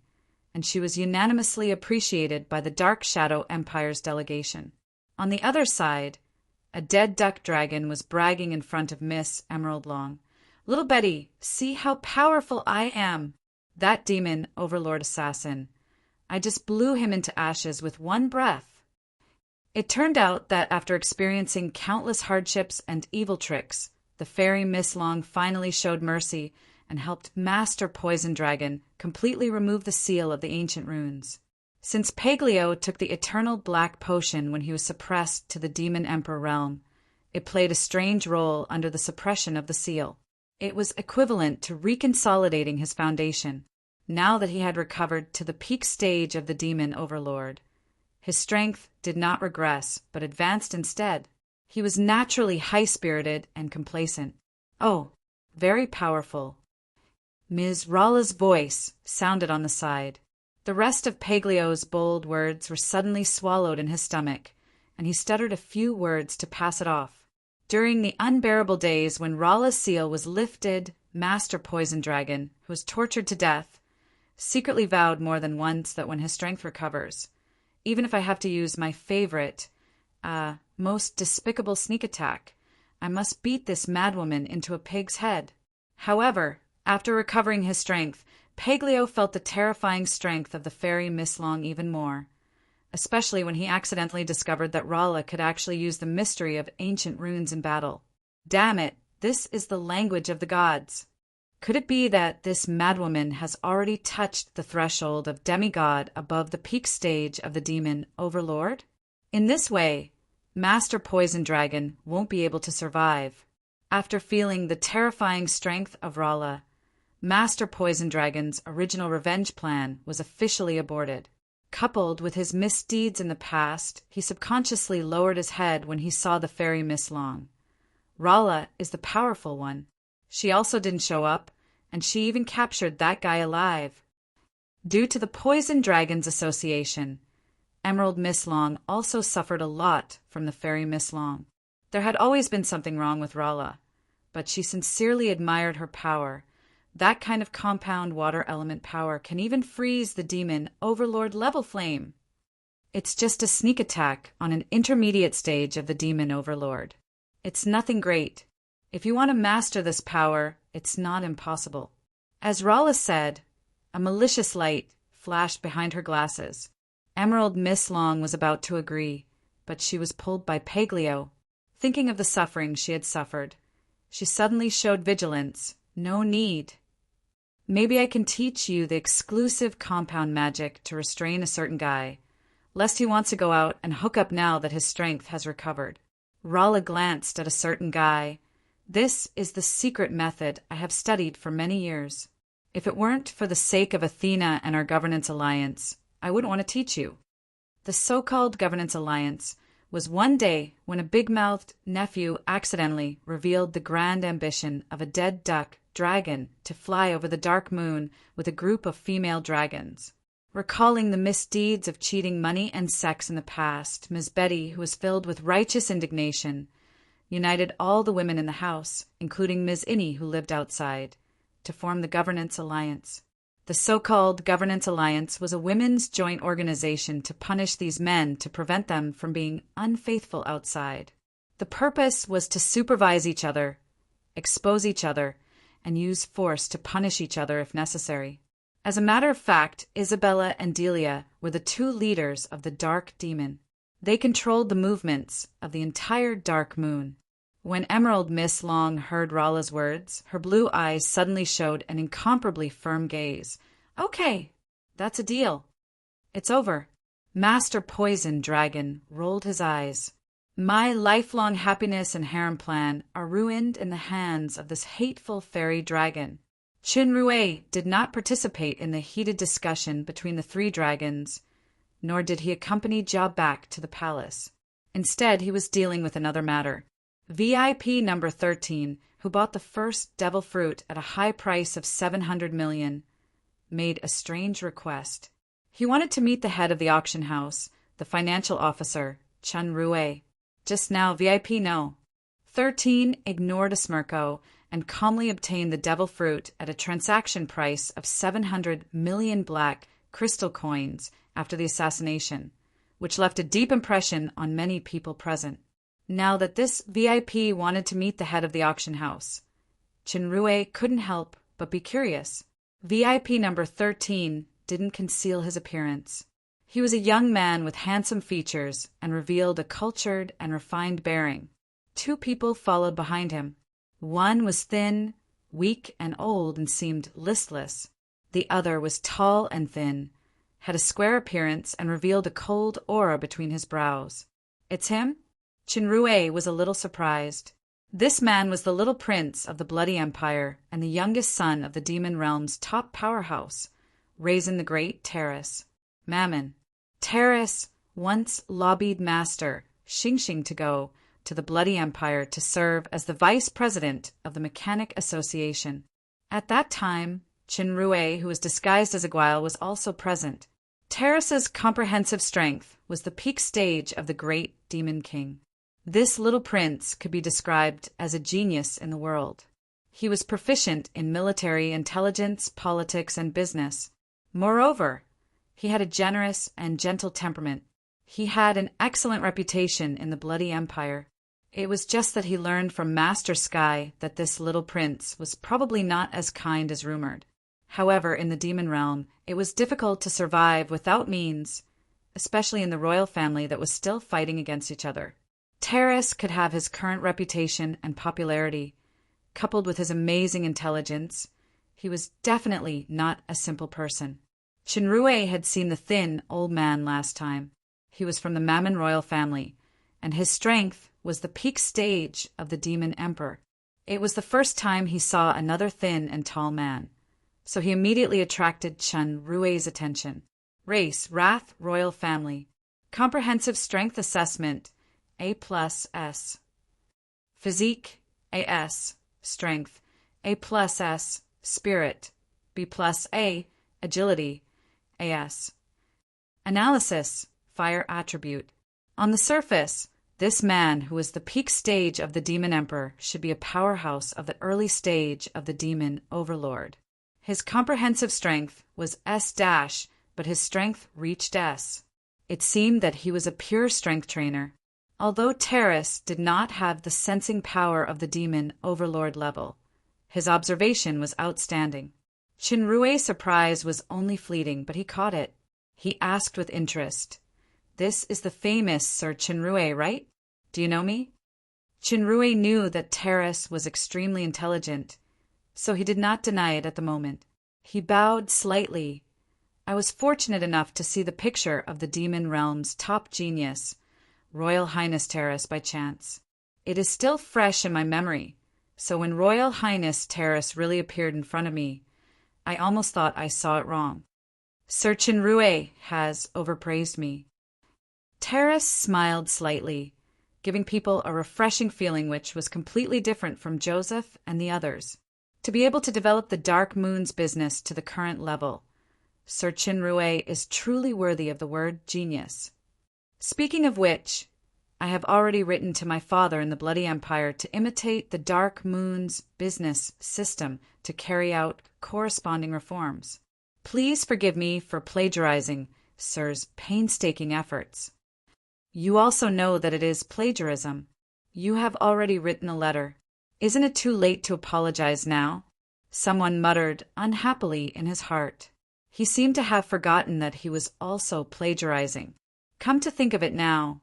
and she was unanimously appreciated by the Dark Shadow Empire's delegation. On the other side, a dead duck dragon was bragging in front of Miss Emerald Long. "Little Betty, see how powerful I am. That demon overlord assassin. I just blew him into ashes with one breath." It turned out that after experiencing countless hardships and evil tricks, the fairy Miss Long finally showed mercy and helped Master Poison Dragon completely remove the seal of the ancient runes. Since Paglio took the eternal black potion when he was suppressed to the Demon Emperor realm, it played a strange role under the suppression of the seal. It was equivalent to reconsolidating his foundation. Now that he had recovered to the peak stage of the demon overlord, his strength did not regress, but advanced instead. He was naturally high-spirited and complacent. "Oh, very powerful." Ms. Rolla's voice sounded on the side. The rest of Paglio's bold words were suddenly swallowed in his stomach, and he stuttered a few words to pass it off. During the unbearable days when Rolla's seal was lifted, Master Poison Dragon, who was tortured to death, secretly vowed more than once that when his strength recovers, even if I have to use my favorite, most despicable sneak attack, I must beat this madwoman into a pig's head. However, after recovering his strength, Paglio felt the terrifying strength of the fairy Miss Long even more, especially when he accidentally discovered that Rolla could actually use the mystery of ancient runes in battle. Damn it, this is the language of the gods. Could it be that this madwoman has already touched the threshold of demigod above the peak stage of the demon overlord? In this way, Master Poison Dragon won't be able to survive. After feeling the terrifying strength of Rolla, Master Poison Dragon's original revenge plan was officially aborted. Coupled with his misdeeds in the past, he subconsciously lowered his head when he saw the fairy Miss Long. Rolla is the powerful one. She also didn't show up, and she even captured that guy alive. Due to the Poison Dragons Association, Emerald Miss Long also suffered a lot from the fairy Miss Long. There had always been something wrong with Rolla, but she sincerely admired her power. That kind of compound water element power can even freeze the demon overlord level flame. It's just a sneak attack on an intermediate stage of the demon overlord. It's nothing great. If you want to master this power, it's not impossible. As Rolla said, a malicious light flashed behind her glasses. Emerald Miss Long was about to agree, but she was pulled by Paglio. Thinking of the suffering she had suffered, she suddenly showed vigilance. No need. Maybe I can teach you the exclusive compound magic to restrain a certain guy, lest he wants to go out and hook up now that his strength has recovered. Rolla glanced at a certain guy. This is the secret method I have studied for many years. If it weren't for the sake of Athena and our governance alliance, I wouldn't want to teach you. The so-called governance alliance was one day when a big-mouthed nephew accidentally revealed the grand ambition of a dead duck dragon to fly over the dark moon with a group of female dragons. Recalling the misdeeds of cheating money and sex in the past, Ms. Betty, who was filled with righteous indignation, united all the women in the house, including Ms. Innie, who lived outside, to form the Governance Alliance. The so-called Governance Alliance was a women's joint organization to punish these men to prevent them from being unfaithful outside. The purpose was to supervise each other, expose each other, and use force to punish each other if necessary. As a matter of fact, Isabella and Delia were the two leaders of the Dark Demon. They controlled the movements of the entire Dark Moon. When Emerald Miss Long heard Rolla's words, her blue eyes suddenly showed an incomparably firm gaze. "Okay, that's a deal. It's over." Master Poison Dragon rolled his eyes. "My lifelong happiness and harem plan are ruined in the hands of this hateful fairy dragon." Chinrue did not participate in the heated discussion between the three dragons, nor did he accompany Jia back to the palace. Instead, he was dealing with another matter. VIP number 13, who bought the first devil fruit at a high price of 700 million, made a strange request. He wanted to meet the head of the auction house, the financial officer, Chinrue. Just now, VIP no. 13 ignored a smirko and calmly obtained the devil fruit at a transaction price of 700 million black crystal coins after the assassination, which left a deep impression on many people present. Now that this VIP wanted to meet the head of the auction house, Chinrue couldn't help but be curious. VIP number 13 didn't conceal his appearance. He was a young man with handsome features and revealed a cultured and refined bearing. Two people followed behind him. One was thin, weak, and old and seemed listless. The other was tall and thin, had a square appearance, and revealed a cold aura between his brows. "It's him?" Chinrue was a little surprised. This man was the little prince of the Bloody Empire and the youngest son of the Demon Realm's top powerhouse, Raisin the Great Terrace. Mammon. Terrace once lobbied Master Xingxing to go to the Bloody Empire to serve as the vice president of the Mechanic Association. At that time, Chinrue, who was disguised as a guile, was also present. Terrace's comprehensive strength was the peak stage of the Great Demon King. This little prince could be described as a genius in the world. He was proficient in military intelligence, politics, and business. Moreover, he had a generous and gentle temperament. He had an excellent reputation in the Bloody Empire. It was just that he learned from Master Sky that this little prince was probably not as kind as rumored. However, in the demon realm, it was difficult to survive without means, especially in the royal family that was still fighting against each other. Terrace could have his current reputation and popularity, coupled with his amazing intelligence. He was definitely not a simple person. Chinrue had seen the thin, old man last time. He was from the Mammon royal family, and his strength was the peak stage of the Demon Emperor. It was the first time he saw another thin and tall man, so he immediately attracted Chinrue's attention. Race, Wrath royal family. Comprehensive strength assessment, A+S. Physique, AS. Strength, A+S. Spirit, B+A. Agility, AS. Analysis, Fire attribute. On the surface, this man, who was the peak stage of the Demon Emperor, should be a powerhouse of the early stage of the Demon Overlord. His comprehensive strength was S-, but his strength reached S. It seemed that he was a pure strength trainer. Although Terrace did not have the sensing power of the Demon Overlord level, his observation was outstanding. Chinrue's surprise was only fleeting, but he caught it. He asked with interest, "This is the famous Sir Chinrue, right? Do you know me?" Chinrue knew that Terrace was extremely intelligent, so he did not deny it at the moment. He bowed slightly. I was fortunate enough to see the picture of the demon realm's top genius, Royal Highness Terrace, by chance. It is still fresh in my memory, so when Royal Highness Terrace really appeared in front of me, I almost thought I saw it wrong. Sir Chinrue has overpraised me. Terrace smiled slightly, giving people a refreshing feeling which was completely different from Joseph and the others. To be able to develop the Dark Moon's business to the current level, Sir Chinrue is truly worthy of the word genius. Speaking of which, I have already written to my father in the Bloody Empire to imitate the Dark Moon's business system to carry out corresponding reforms. Please forgive me for plagiarizing Sir's painstaking efforts. You also know that it is plagiarism. You have already written a letter. Isn't it too late to apologize now? Someone muttered unhappily in his heart. He seemed to have forgotten that he was also plagiarizing. Come to think of it now,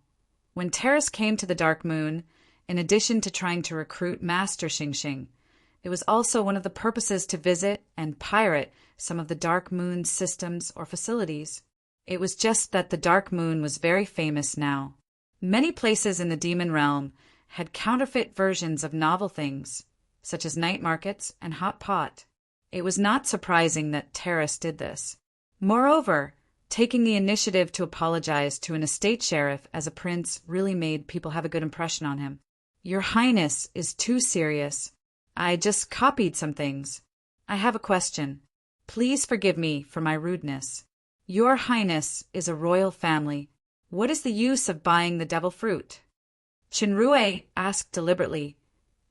when Terrace came to the Dark Moon, in addition to trying to recruit Master Xingxing, it was also one of the purposes to visit and pirate some of the Dark Moon's systems or facilities. It was just that the Dark Moon was very famous now. Many places in the demon realm had counterfeit versions of novel things, such as night markets and hot pot. It was not surprising that Terrace did this. Moreover, taking the initiative to apologize to an estate sheriff as a prince really made people have a good impression on him. Your Highness is too serious. I just copied some things. I have a question. Please forgive me for my rudeness. Your Highness is a royal family. What is the use of buying the devil fruit? Chinrue asked deliberately,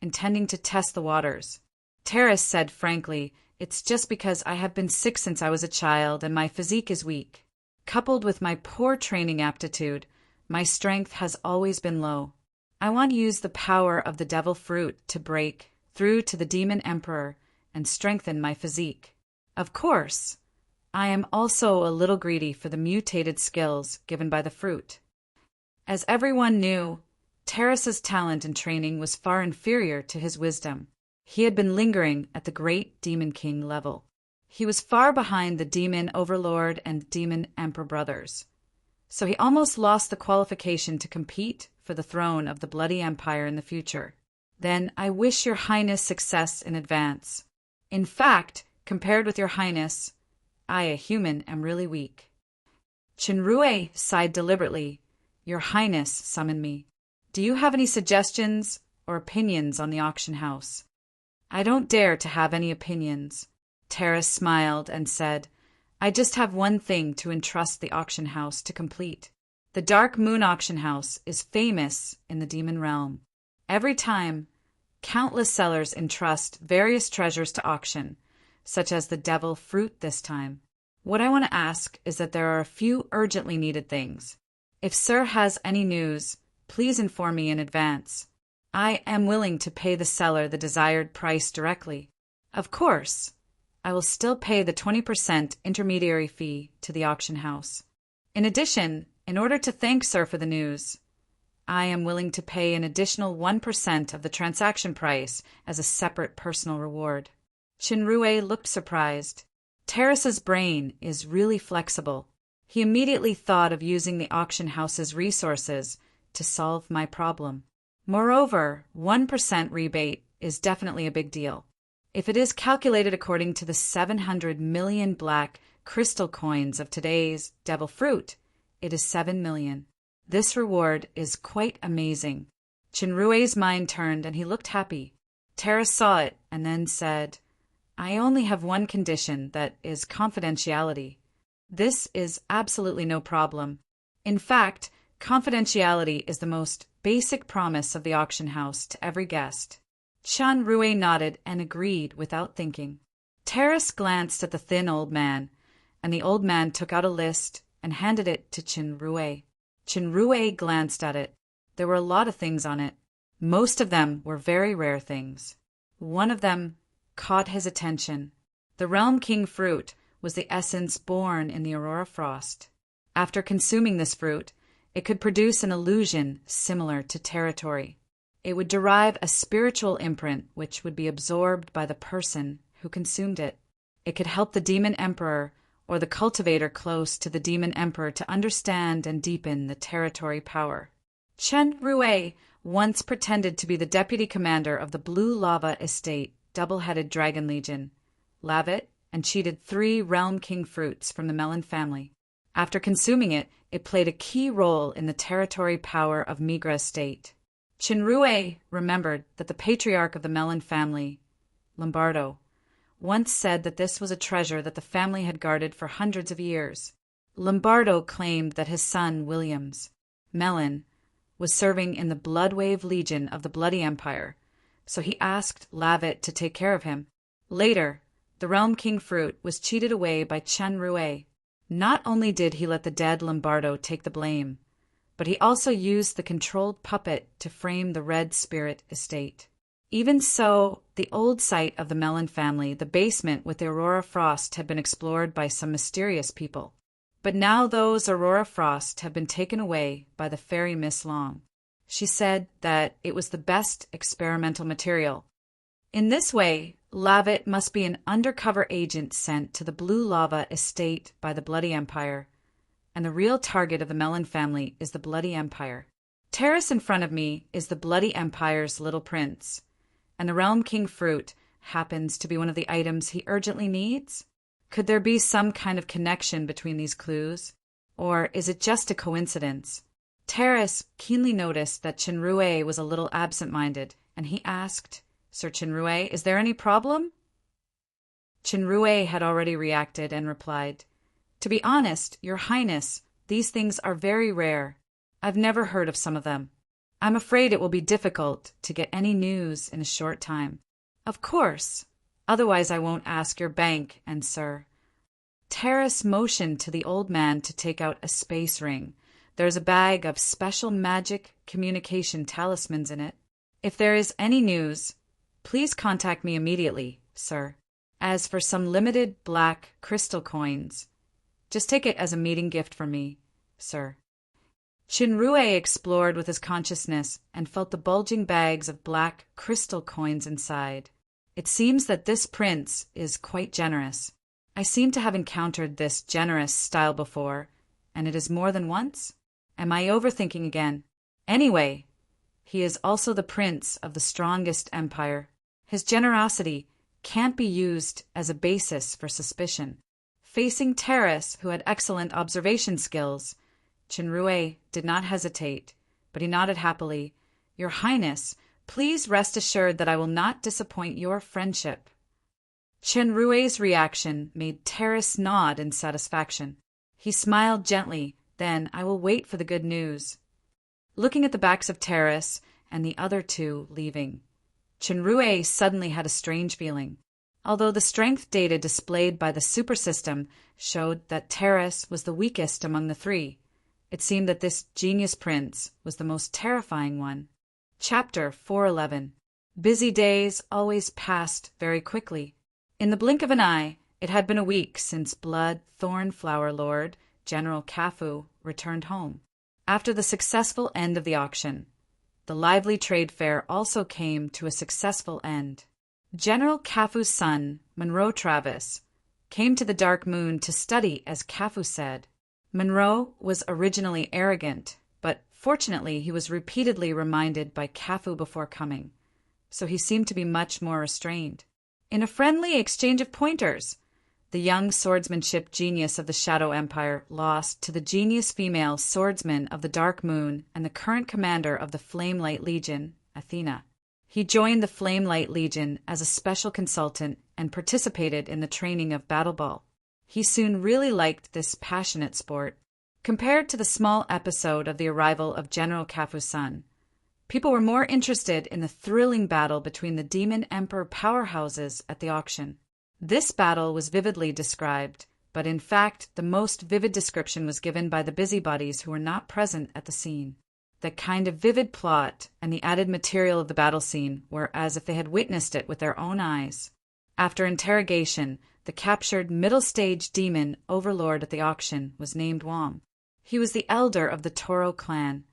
intending to test the waters. Terrace said frankly, it's just because I have been sick since I was a child and my physique is weak. Coupled with my poor training aptitude, my strength has always been low. I want to use the power of the devil fruit to break through to the demon emperor and strengthen my physique. Of course, I am also a little greedy for the mutated skills given by the fruit. As everyone knew, Terrace's talent and training was far inferior to his wisdom. He had been lingering at the great Demon King level. He was far behind the Demon Overlord and Demon Emperor brothers, so he almost lost the qualification to compete for the throne of the Bloody Empire in the future. Then I wish your Highness success in advance. In fact, compared with your Highness, I, a human, am really weak. Chinrue sighed deliberately. Your Highness summoned me. Do you have any suggestions or opinions on the auction house? I don't dare to have any opinions. Terrace smiled and said, I just have one thing to entrust the auction house to complete. The Dark Moon auction house is famous in the demon realm. Every time, countless sellers entrust various treasures to auction, such as the devil fruit this time. What I want to ask is that there are a few urgently needed things. If Sir has any news, please inform me in advance. I am willing to pay the seller the desired price directly. Of course, I will still pay the 20% intermediary fee to the auction house. In addition, in order to thank Sir for the news, I am willing to pay an additional 1% of the transaction price as a separate personal reward. Chinrue looked surprised. Terrace's brain is really flexible. He immediately thought of using the auction house's resources to solve my problem. Moreover, 1% rebate is definitely a big deal. If it is calculated according to the 700 million black crystal coins of today's devil fruit, it is 7 million. This reward is quite amazing. Chinrue's mind turned and he looked happy. Terrace saw it and then said, I only have one condition, that is confidentiality. This is absolutely no problem. In fact, confidentiality is the most basic promise of the auction house to every guest. Chinrue nodded and agreed without thinking. Terrace glanced at the thin old man, and the old man took out a list and handed it to Chinrue. Chinrue glanced at it. There were a lot of things on it. Most of them were very rare things. One of them caught his attention. The Realm King fruit was the essence born in the Aurora Frost. After consuming this fruit, it could produce an illusion similar to territory. It would derive a spiritual imprint which would be absorbed by the person who consumed it. It could help the demon emperor or the cultivator close to the demon emperor to understand and deepen the territory power. Chen Rui once pretended to be the deputy commander of the Blue Lava Estate Double-Headed Dragon Legion, Lavit, and cheated 3 Realm King fruits from the Melon family. After consuming it, it played a key role in the territory power of Migra Estate. Chinrue remembered that the patriarch of the Melon family, Lombardo, once said that this was a treasure that the family had guarded for hundreds of years. Lombardo claimed that his son, Williams, Melon, was serving in the Bloodwave Legion of the Bloody Empire, so he asked Lavit to take care of him. Later, the Realm King fruit was cheated away by Chen Rui. Not only did he let the dead Lombardo take the blame, but he also used the controlled puppet to frame the Red Spirit Estate. Even so, the old site of the Melon family, the basement with the Aurora Frost, had been explored by some mysterious people. But now those Aurora Frost have been taken away by the fairy Miss Long. She said that it was the best experimental material. In this way, Lavit must be an undercover agent sent to the Blue Lava Estate by the Bloody Empire, and the real target of the Melon family is the Bloody Empire. Terrace in front of me is the Bloody Empire's little prince, and the Realm King fruit happens to be one of the items he urgently needs? Could there be some kind of connection between these clues, or is it just a coincidence? Terrace keenly noticed that Chinrue was a little absent-minded, and he asked, "Sir Chinrue, is there any problem?" Chinrue had already reacted and replied, "To be honest, Your Highness, these things are very rare. I've never heard of some of them. I'm afraid it will be difficult to get any news in a short time." "Of course. Otherwise I won't ask your bank, and sir." Terrace motioned to the old man to take out a space ring. There's a bag of special magic communication talismans in it. "If there is any news, please contact me immediately, sir. As for some limited black crystal coins, just take it as a meeting gift from me, sir." Chinrue explored with his consciousness and felt the bulging bags of black crystal coins inside. It seems that this prince is quite generous. I seem to have encountered this generous style before, and it is more than once? Am I overthinking again? Anyway, he is also the prince of the strongest empire. His generosity can't be used as a basis for suspicion. Facing Terrace, who had excellent observation skills, Chinrue did not hesitate, but he nodded happily. "Your Highness, please rest assured that I will not disappoint your friendship." Chinrue's reaction made Terrace nod in satisfaction. He smiled gently, then, "I will wait for the good news." Looking at the backs of Terrace and the other two leaving, Chinrue suddenly had a strange feeling. Although the strength data displayed by the super system showed that Terrace was the weakest among the 3, it seemed that this genius prince was the most terrifying one. Chapter 411. Busy days always passed very quickly. In the blink of an eye, it had been a week since Blood Thornflower Lord General Cafu returned home. After the successful end of the auction, the lively trade fair also came to a successful end. General Cafu's son, Monroe Travis, came to the Dark Moon to study, as Cafu said. Monroe was originally arrogant, but fortunately he was repeatedly reminded by Cafu before coming, so he seemed to be much more restrained. In a friendly exchange of pointers, the young swordsmanship genius of the Shadow Empire lost to the genius female swordsman of the Dark Moon and the current commander of the Flamelight Legion, Athena. He joined the Flamelight Legion as a special consultant and participated in the training of Battle Ball. He soon really liked this passionate sport. Compared to the small episode of the arrival of General Cafu's son, people were more interested in the thrilling battle between the Demon Emperor powerhouses at the auction. This battle was vividly described, but in fact the most vivid description was given by the busybodies who were not present at the scene. The kind of vivid plot and the added material of the battle scene were as if they had witnessed it with their own eyes. After interrogation, the captured middle-stage demon overlord at the auction was named Wom. He was the elder of the Toro clan,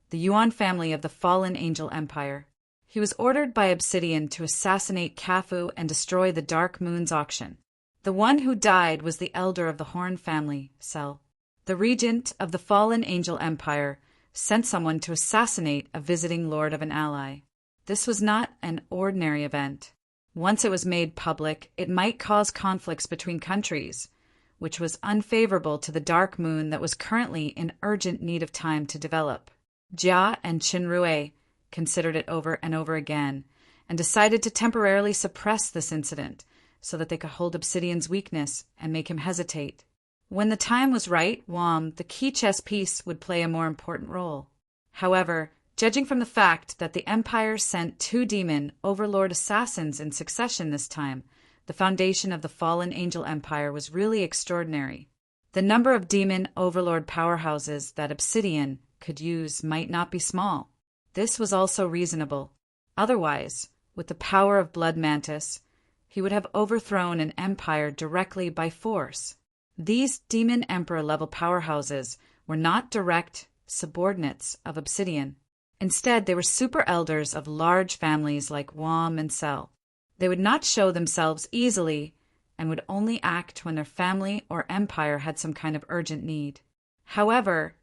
the Yuan family of the fallen Angel Empire. He was ordered by Obsidian to assassinate Cafu and destroy the Dark Moon's auction. The one who died was the elder of the Horn family, Sel. The regent of the fallen angel empire sent someone to assassinate a visiting lord of an ally. This was not an ordinary event. Once it was made public, it might cause conflicts between countries, which was unfavorable to the Dark Moon that was currently in urgent need of time to develop. Jia and Qinrui considered it over and over again, and decided to temporarily suppress this incident so that they could hold Obsidian's weakness and make him hesitate. When the time was right, the key chess piece, would play a more important role. However, judging from the fact that the Empire sent 2 demon overlord assassins in succession this time, the foundation of the fallen angel empire was really extraordinary. The number of demon overlord powerhouses that Obsidian could use might not be small. This was also reasonable. Otherwise, with the power of Blood Mantis, he would have overthrown an empire directly by force. These demon emperor-level powerhouses were not direct subordinates of Obsidian. Instead, they were super elders of large families like Wam and Sel. They would not show themselves easily and would only act when their family or empire had some kind of urgent need. However,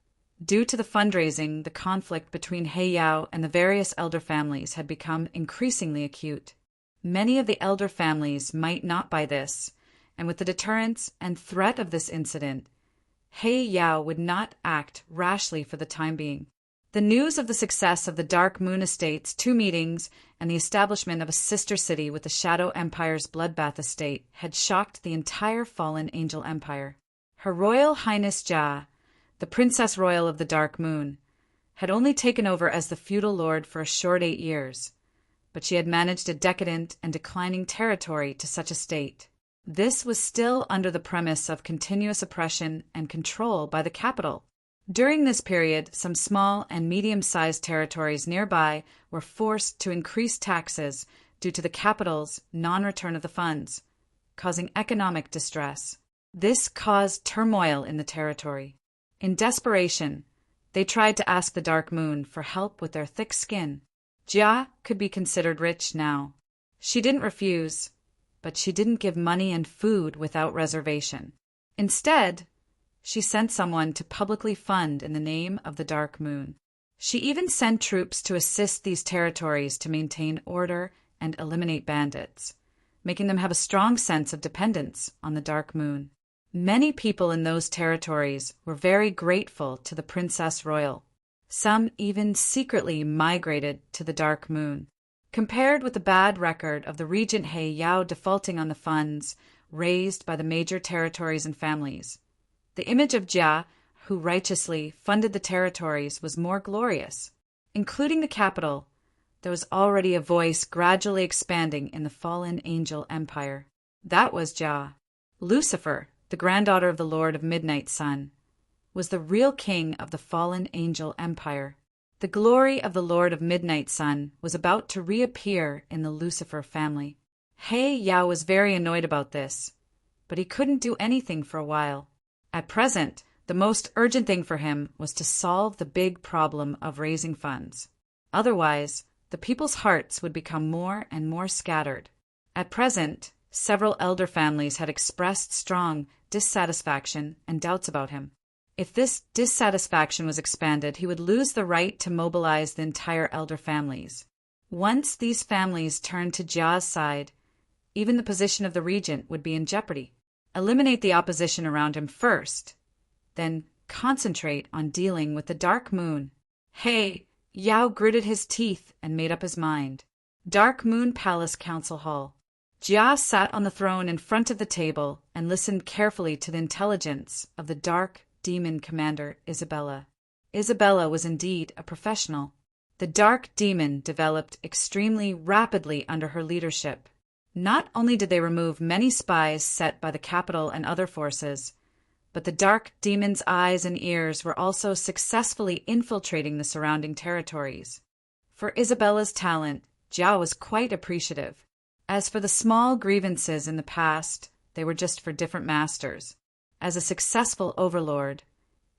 due to the fundraising, the conflict between He Yao and the various elder families had become increasingly acute. Many of the elder families might not buy this, and with the deterrence and threat of this incident, He Yao would not act rashly for the time being. The news of the success of the Dark Moon Estate's 2 meetings and the establishment of a sister city with the Shadow Empire's Bloodbath Estate had shocked the entire fallen angel empire. Her Royal Highness Jia, the Princess Royal of the Dark Moon, had only taken over as the feudal lord for a short 8 years, but she had managed a decadent and declining territory to such a state. This was still under the premise of continuous oppression and control by the capital. During this period, some small and medium-sized territories nearby were forced to increase taxes due to the capital's non-return of the funds, causing economic distress. This caused turmoil in the territory. In desperation, they tried to ask the Dark Moon for help with their thick skin. Jia could be considered rich now. She didn't refuse, but she didn't give money and food without reservation. Instead, she sent someone to publicly fund in the name of the Dark Moon. She even sent troops to assist these territories to maintain order and eliminate bandits, making them have a strong sense of dependence on the Dark Moon. Many people in those territories were very grateful to the Princess Royal. Some even secretly migrated to the Dark Moon. Compared with the bad record of the Regent He Yao defaulting on the funds raised by the major territories and families, the image of Jia, who righteously funded the territories, was more glorious. Including the capital, there was already a voice gradually expanding in the fallen angel empire. That was Jia. Lucifer, the granddaughter of the Lord of Midnight Sun, was the real king of the fallen angel empire. The glory of the Lord of Midnight Sun was about to reappear in the Lucifer family. He Yao was very annoyed about this, but he couldn't do anything for a while. At present, the most urgent thing for him was to solve the big problem of raising funds. Otherwise, the people's hearts would become more and more scattered. At present, several elder families had expressed strong dissatisfaction and doubts about him. If this dissatisfaction was expanded, he would lose the right to mobilize the entire elder families. Once these families turned to Jia's side, even the position of the regent would be in jeopardy. Eliminate the opposition around him first, then concentrate on dealing with the Dark Moon. He Yao gritted his teeth and made up his mind. Dark Moon Palace Council Hall. Jia sat on the throne in front of the table and listened carefully to the intelligence of the Dark Demon Commander Isabella. Isabella was indeed a professional. The Dark Demon developed extremely rapidly under her leadership. Not only did they remove many spies set by the capital and other forces, but the Dark Demon's eyes and ears were also successfully infiltrating the surrounding territories. For Isabella's talent, Jia was quite appreciative. As for the small grievances in the past, they were just for different masters. As a successful overlord,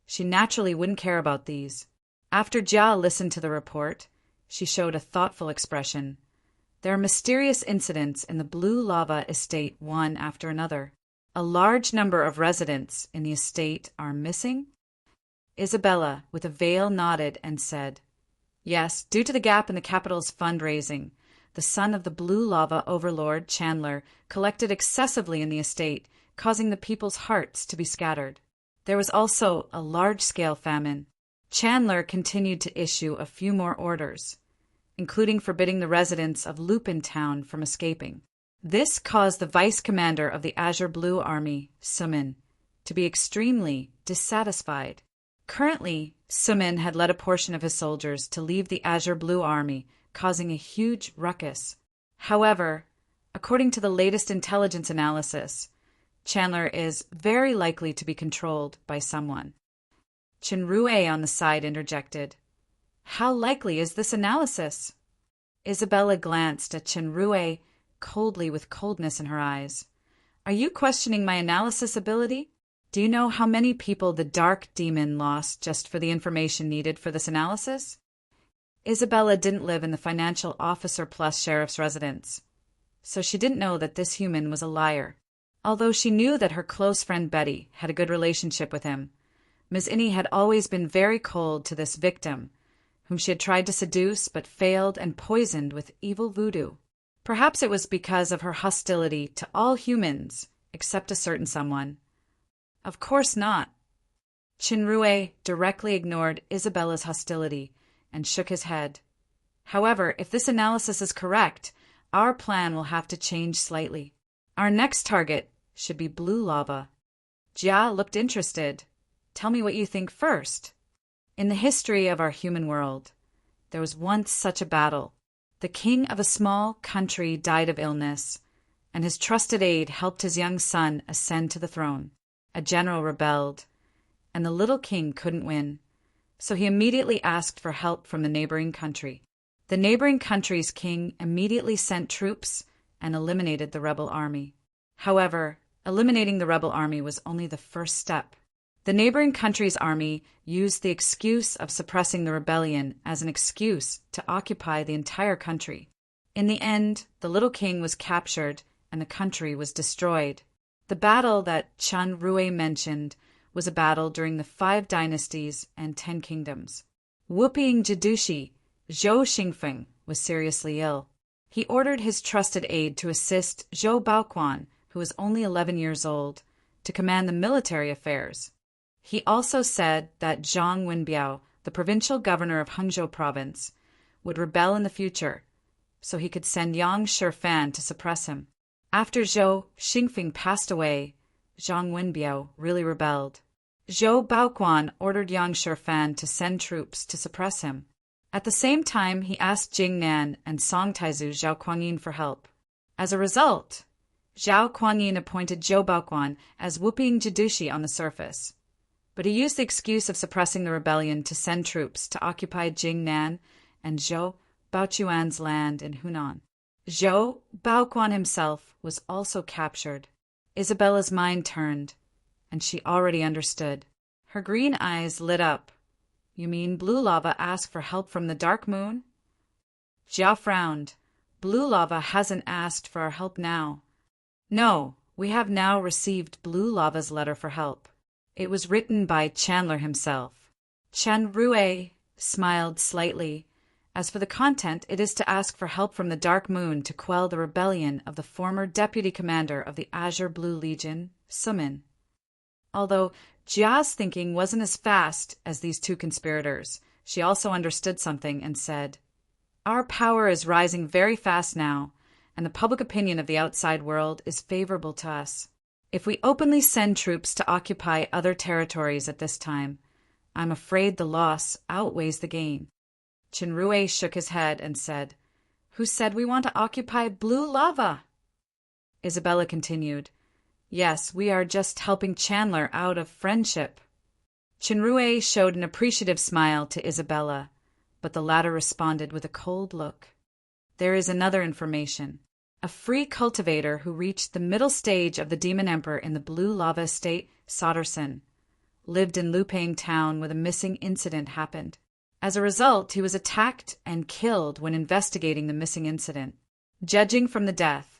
she naturally wouldn't care about these. After Jia listened to the report, she showed a thoughtful expression. There are mysterious incidents in the Blue Lava Estate one after another. A large number of residents in the estate are missing? Isabella, with a veil, nodded and said, Yes, due to the gap in the capital's fundraising. The son of the blue lava overlord, Chandler, collected excessively in the estate, causing the people's hearts to be scattered. There was also a large-scale famine. Chandler continued to issue a few more orders, including forbidding the residents of Lupin Town from escaping. This caused the vice commander of the Azure Blue Army, Sumin, to be extremely dissatisfied. Currently, Sumin had led a portion of his soldiers to leave the Azure Blue Army, causing a huge ruckus. However, according to the latest intelligence analysis, Chandler is very likely to be controlled by someone. Chinrue on the side interjected, How likely is this analysis? Isabella glanced at Chinrue coldly with coldness in her eyes. Are you questioning my analysis ability? Do you know how many people the Dark Demon lost just for the information needed for this analysis? Isabella didn't live in the financial officer plus sheriff's residence, so she didn't know that this human was a liar. Although she knew that her close friend Betty had a good relationship with him, Ms. Innie had always been very cold to this victim, whom she had tried to seduce but failed and poisoned with evil voodoo. Perhaps it was because of her hostility to all humans, except a certain someone. Of course not. Chinrue directly ignored Isabella's hostility and shook his head. However, if this analysis is correct, our plan will have to change slightly. Our next target should be blue lava. Jia looked interested. Tell me what you think first. In the history of our human world, there was once such a battle. The king of a small country died of illness, and his trusted aide helped his young son ascend to the throne. A general rebelled, and the little king couldn't win, so he immediately asked for help from the neighboring country. The neighboring country's king immediately sent troops and eliminated the rebel army. However, eliminating the rebel army was only the first step. The neighboring country's army used the excuse of suppressing the rebellion as an excuse to occupy the entire country. In the end, the little king was captured and the country was destroyed. The battle that Chinrue mentioned was a battle during the 5 dynasties and 10 kingdoms. Whooping Jidushi, Zhou Xingfeng, was seriously ill. He ordered his trusted aide to assist Zhou Baoquan, who was only 11 years old, to command the military affairs. He also said that Zhang Wenbiao, the provincial governor of Hangzhou province, would rebel in the future, so he could send Yang Shifan to suppress him. After Zhou Xingfeng passed away, Zhang Wenbiao really rebelled. Zhou Baoquan ordered Yang Shifan to send troops to suppress him. At the same time, he asked Jing Nan and Song Taizu Zhao Kuangyin for help. As a result, Zhao Kuangyin appointed Zhou Baoquan as Whooping Jidushi on the surface. But he used the excuse of suppressing the rebellion to send troops to occupy Jing Nan and Zhou Baochuan's land in Hunan. Zhou Baoquan himself was also captured. Isabella's mind turned, and she already understood. Her green eyes lit up. You mean Blue Lava asked for help from the Dark Moon? Jia frowned. Blue Lava hasn't asked for our help now. No, we have now received Blue Lava's letter for help. It was written by Chandler himself. Chinrue smiled slightly. As for the content, it is to ask for help from the Dark Moon to quell the rebellion of the former deputy commander of the Azure Blue Legion, Sumin. Although Jia's thinking wasn't as fast as these 2 conspirators, she also understood something and said, Our power is rising very fast now, and the public opinion of the outside world is favorable to us. If we openly send troops to occupy other territories at this time, I'm afraid the loss outweighs the gain. Chinrue shook his head and said, Who said we want to occupy Blue Lava? Isabella continued, Yes, we are just helping Chandler out of friendship. Chinrue showed an appreciative smile to Isabella, but the latter responded with a cold look. There is another information. A free cultivator who reached the middle stage of the Demon Emperor in the Blue Lava Estate, Soderson, lived in Lupang town when a missing incident happened. As a result, he was attacked and killed when investigating the missing incident. Judging from the death,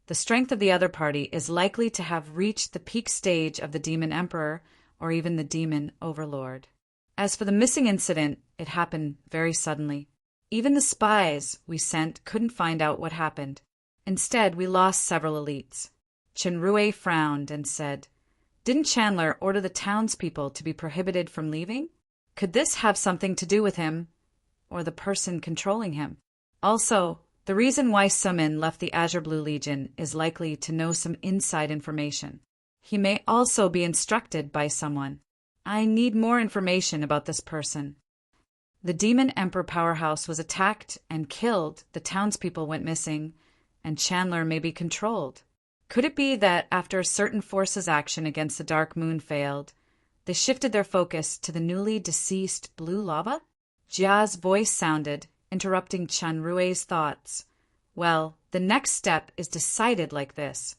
The strength of the other party is likely to have reached the peak stage of the demon emperor or even the demon overlord. As for the missing incident, it happened very suddenly. Even the spies we sent couldn't find out what happened. Instead, we lost several elites. Chenrue frowned and said, "Didn't Chandler order the townspeople to be prohibited from leaving? Could this have something to do with him, or the person controlling him? Also, the reason why Sumin left the Azure Blue Legion is likely to know some inside information. He may also be instructed by someone. I need more information about this person." The Demon Emperor powerhouse was attacked and killed, the townspeople went missing, and Chandler may be controlled. Could it be that after a certain force's action against the Dark Moon failed, they shifted their focus to the newly deceased blue lava? Jia's voice sounded, interrupting Chenrue's thoughts. Well, the next step is decided like this.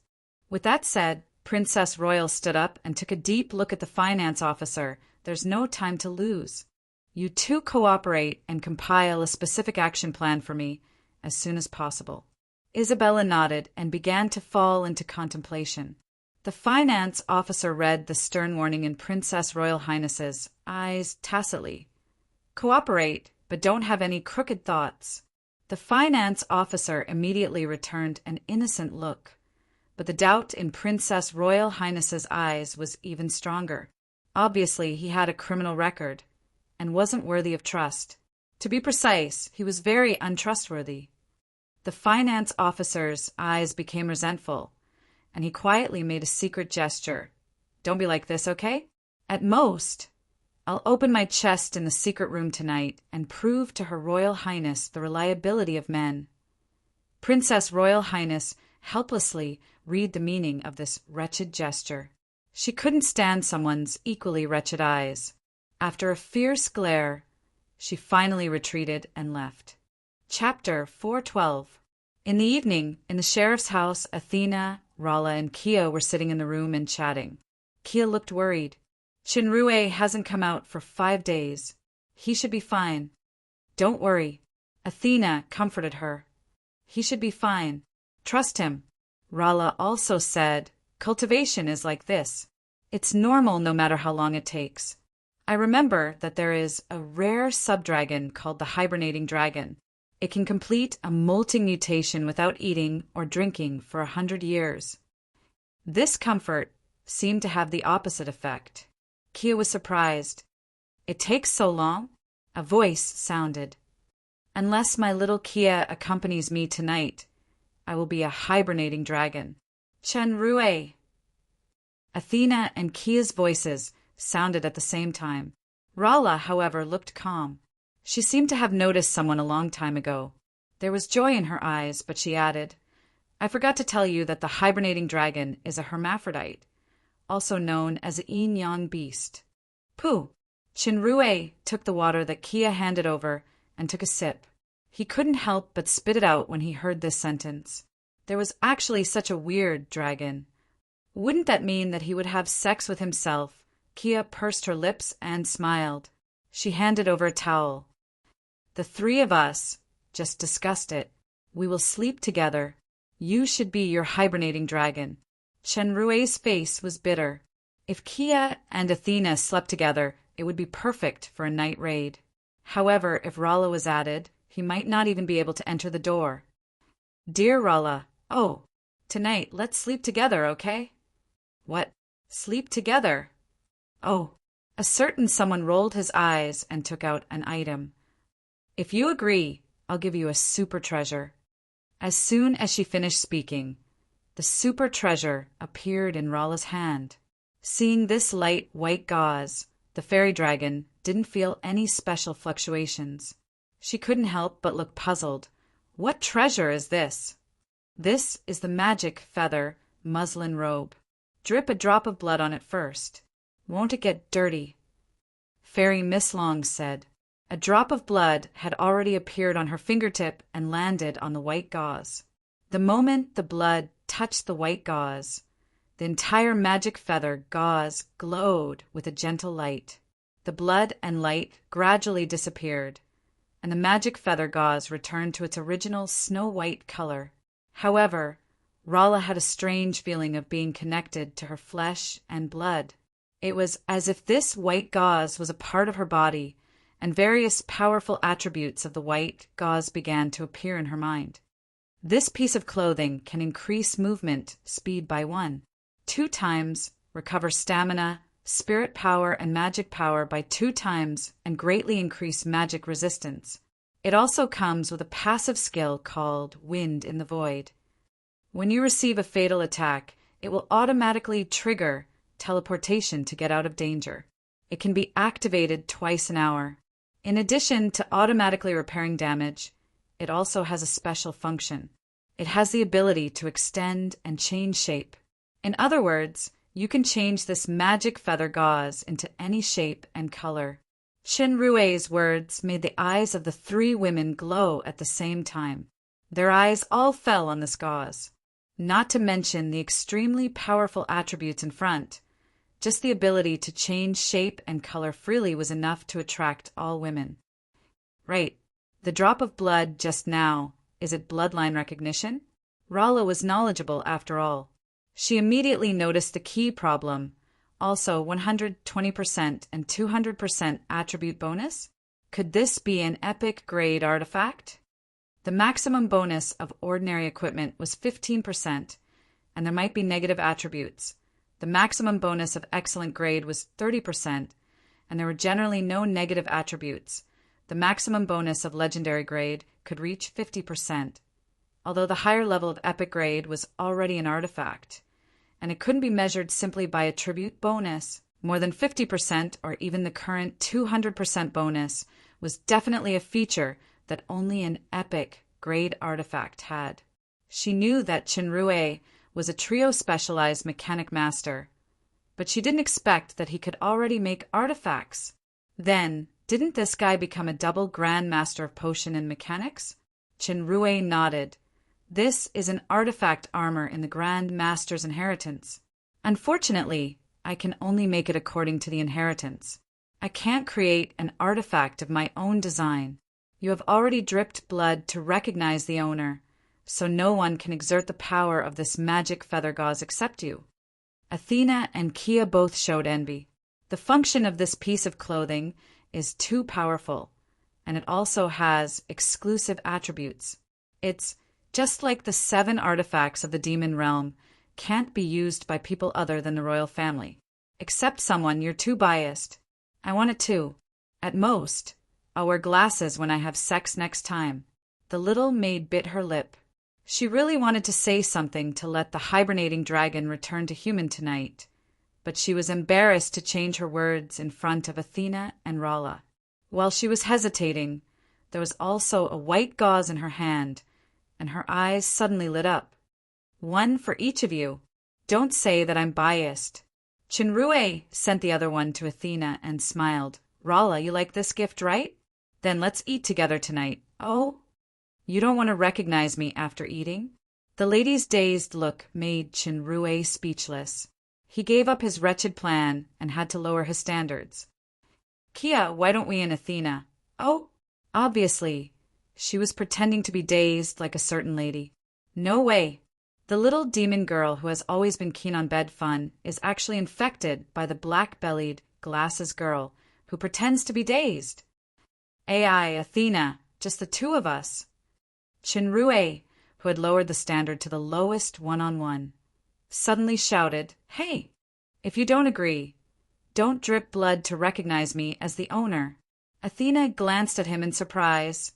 With that said, Princess Royal stood up and took a deep look at the finance officer. There's no time to lose. You two cooperate and compile a specific action plan for me as soon as possible. Isabella nodded and began to fall into contemplation. The finance officer read the stern warning in Princess Royal Highness's eyes tacitly. Cooperate, but don't have any crooked thoughts. The finance officer immediately returned an innocent look, but the doubt in Princess Royal Highness's eyes was even stronger. Obviously, he had a criminal record and wasn't worthy of trust. To be precise, he was very untrustworthy. The finance officer's eyes became resentful, and he quietly made a secret gesture. Don't be like this, okay? At most, I'll open my chest in the secret room tonight and prove to Her Royal Highness the reliability of men. Princess Royal Highness helplessly read the meaning of this wretched gesture. She couldn't stand someone's equally wretched eyes. After a fierce glare, she finally retreated and left. Chapter 412. In the evening, in the sheriff's house, Athena, Rala, and Kia were sitting in the room and chatting. Kia looked worried. Chenrue hasn't come out for 5 days. He should be fine. Don't worry. Athena comforted her. He should be fine. Trust him. Rala also said, cultivation is like this. It's normal no matter how long it takes. I remember that there is a rare subdragon called the hibernating dragon. It can complete a molting mutation without eating or drinking for 100 years. This comfort seemed to have the opposite effect. Kia was surprised. It takes so long? A voice sounded. Unless my little Kia accompanies me tonight, I will be a hibernating dragon. Chenrue. Athena and Kia's voices sounded at the same time. Rala, however, looked calm. She seemed to have noticed someone a long time ago. There was joy in her eyes, but she added, I forgot to tell you that the hibernating dragon is a hermaphrodite, also known as a yin-yang beast. Pooh! Chenrue took the water that Kia handed over and took a sip. He couldn't help but spit it out when he heard this sentence. There was actually such a weird dragon. Wouldn't that mean that he would have sex with himself? Kia pursed her lips and smiled. She handed over a towel. The 3 of us just discussed it. We will sleep together. You should be your hibernating dragon. Chenrue's face was bitter. If Kia and Athena slept together, it would be perfect for a night raid. However, if Rala was added, he might not even be able to enter the door. Dear Rala, oh, tonight let's sleep together, okay? What? Sleep together? Oh. A certain someone rolled his eyes and took out an item. If you agree, I'll give you a super treasure. As soon as she finished speaking, the super treasure appeared in Rala's hand. Seeing this light white gauze, the fairy dragon didn't feel any special fluctuations. She couldn't help but look puzzled. What treasure is this? This is the magic feather muslin robe. Drip a drop of blood on it first. Won't it get dirty? Fairy Miss Long said. A drop of blood had already appeared on her fingertip and landed on the white gauze. The moment the blood touched the white gauze, the entire magic feather gauze glowed with a gentle light. The blood and light gradually disappeared, and the magic feather gauze returned to its original snow-white color. However, Rala had a strange feeling of being connected to her flesh and blood. It was as if this white gauze was a part of her body, and various powerful attributes of the white gauze began to appear in her mind. This piece of clothing can increase movement speed by 1, 2 times, recover stamina, spirit power, and magic power by 2 times, and greatly increase magic resistance. It also comes with a passive skill called Wind in the Void. When you receive a fatal attack, it will automatically trigger teleportation to get out of danger. It can be activated twice an hour. In addition to automatically repairing damage, it also has a special function. It has the ability to extend and change shape. In other words, you can change this magic feather gauze into any shape and color. Qinrui's words made the eyes of the 3 women glow at the same time. Their eyes all fell on this gauze. Not to mention the extremely powerful attributes in front. Just the ability to change shape and color freely was enough to attract all women. Right. The drop of blood just now, is it bloodline recognition? Rala was knowledgeable after all. She immediately noticed the key problem. Also, 120% and 200% attribute bonus? Could this be an epic grade artifact? The maximum bonus of ordinary equipment was 15%, and there might be negative attributes. The maximum bonus of excellent grade was 30%, and there were generally no negative attributes. The maximum bonus of legendary grade could reach 50%, although the higher level of epic grade was already an artifact, and it couldn't be measured simply by attribute bonus. More than 50%, or even the current 200% bonus, was definitely a feature that only an epic grade artifact had. She knew that Qinrui was a trio-specialized mechanic master, but she didn't expect that he could already make artifacts. Then, didn't this guy become a double Grand Master of Potion and Mechanics? Qinrui nodded. This is an artifact armor in the Grand Master's inheritance. Unfortunately, I can only make it according to the inheritance. I can't create an artifact of my own design. You have already dripped blood to recognize the owner, so no one can exert the power of this magic feather gauze except you. Athena and Kia both showed envy. The function of this piece of clothing is too powerful, and it also has exclusive attributes. It's just like the 7 artifacts of the demon realm can't be used by people other than the royal family. Except someone you're too biased. I want it too. At most, I'll wear glasses when I have sex next time. The little maid bit her lip. She really wanted to say something to let the hibernating dragon return to human tonight, but she was embarrassed to change her words in front of Athena and Rala. While she was hesitating, there was also a white gauze in her hand, and her eyes suddenly lit up. 1 for each of you. Don't say that I'm biased. Qinrui sent the other one to Athena and smiled. Rala, you like this gift, right? Then let's eat together tonight. Oh? You don't want to recognize me after eating? The lady's dazed look made Qinrui speechless. He gave up his wretched plan and had to lower his standards. Kia, why don't we and Athena? Oh, obviously. She was pretending to be dazed like a certain lady. No way. The little demon girl who has always been keen on bed fun is actually infected by the black-bellied glasses girl who pretends to be dazed. AI, Athena, just the 2 of us. Qinrui, who had lowered the standard to the lowest one-on-one, suddenly shouted, Hey, if you don't agree, don't drip blood to recognize me as the owner. Athena glanced at him in surprise,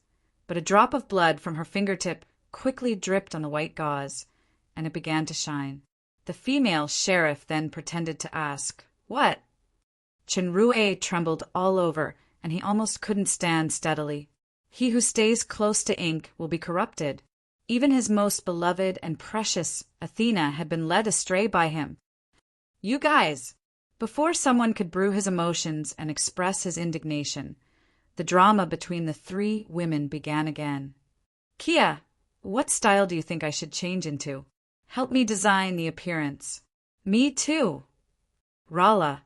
but a drop of blood from her fingertip quickly dripped on the white gauze, and it began to shine. The female sheriff then pretended to ask, What? Qinrui trembled all over, and he almost couldn't stand steadily. He who stays close to ink will be corrupted. Even his most beloved and precious Athena had been led astray by him. You guys! Before someone could brew his emotions and express his indignation, the drama between the 3 women began again. Kia, what style do you think I should change into? Help me design the appearance. Me too. Rala,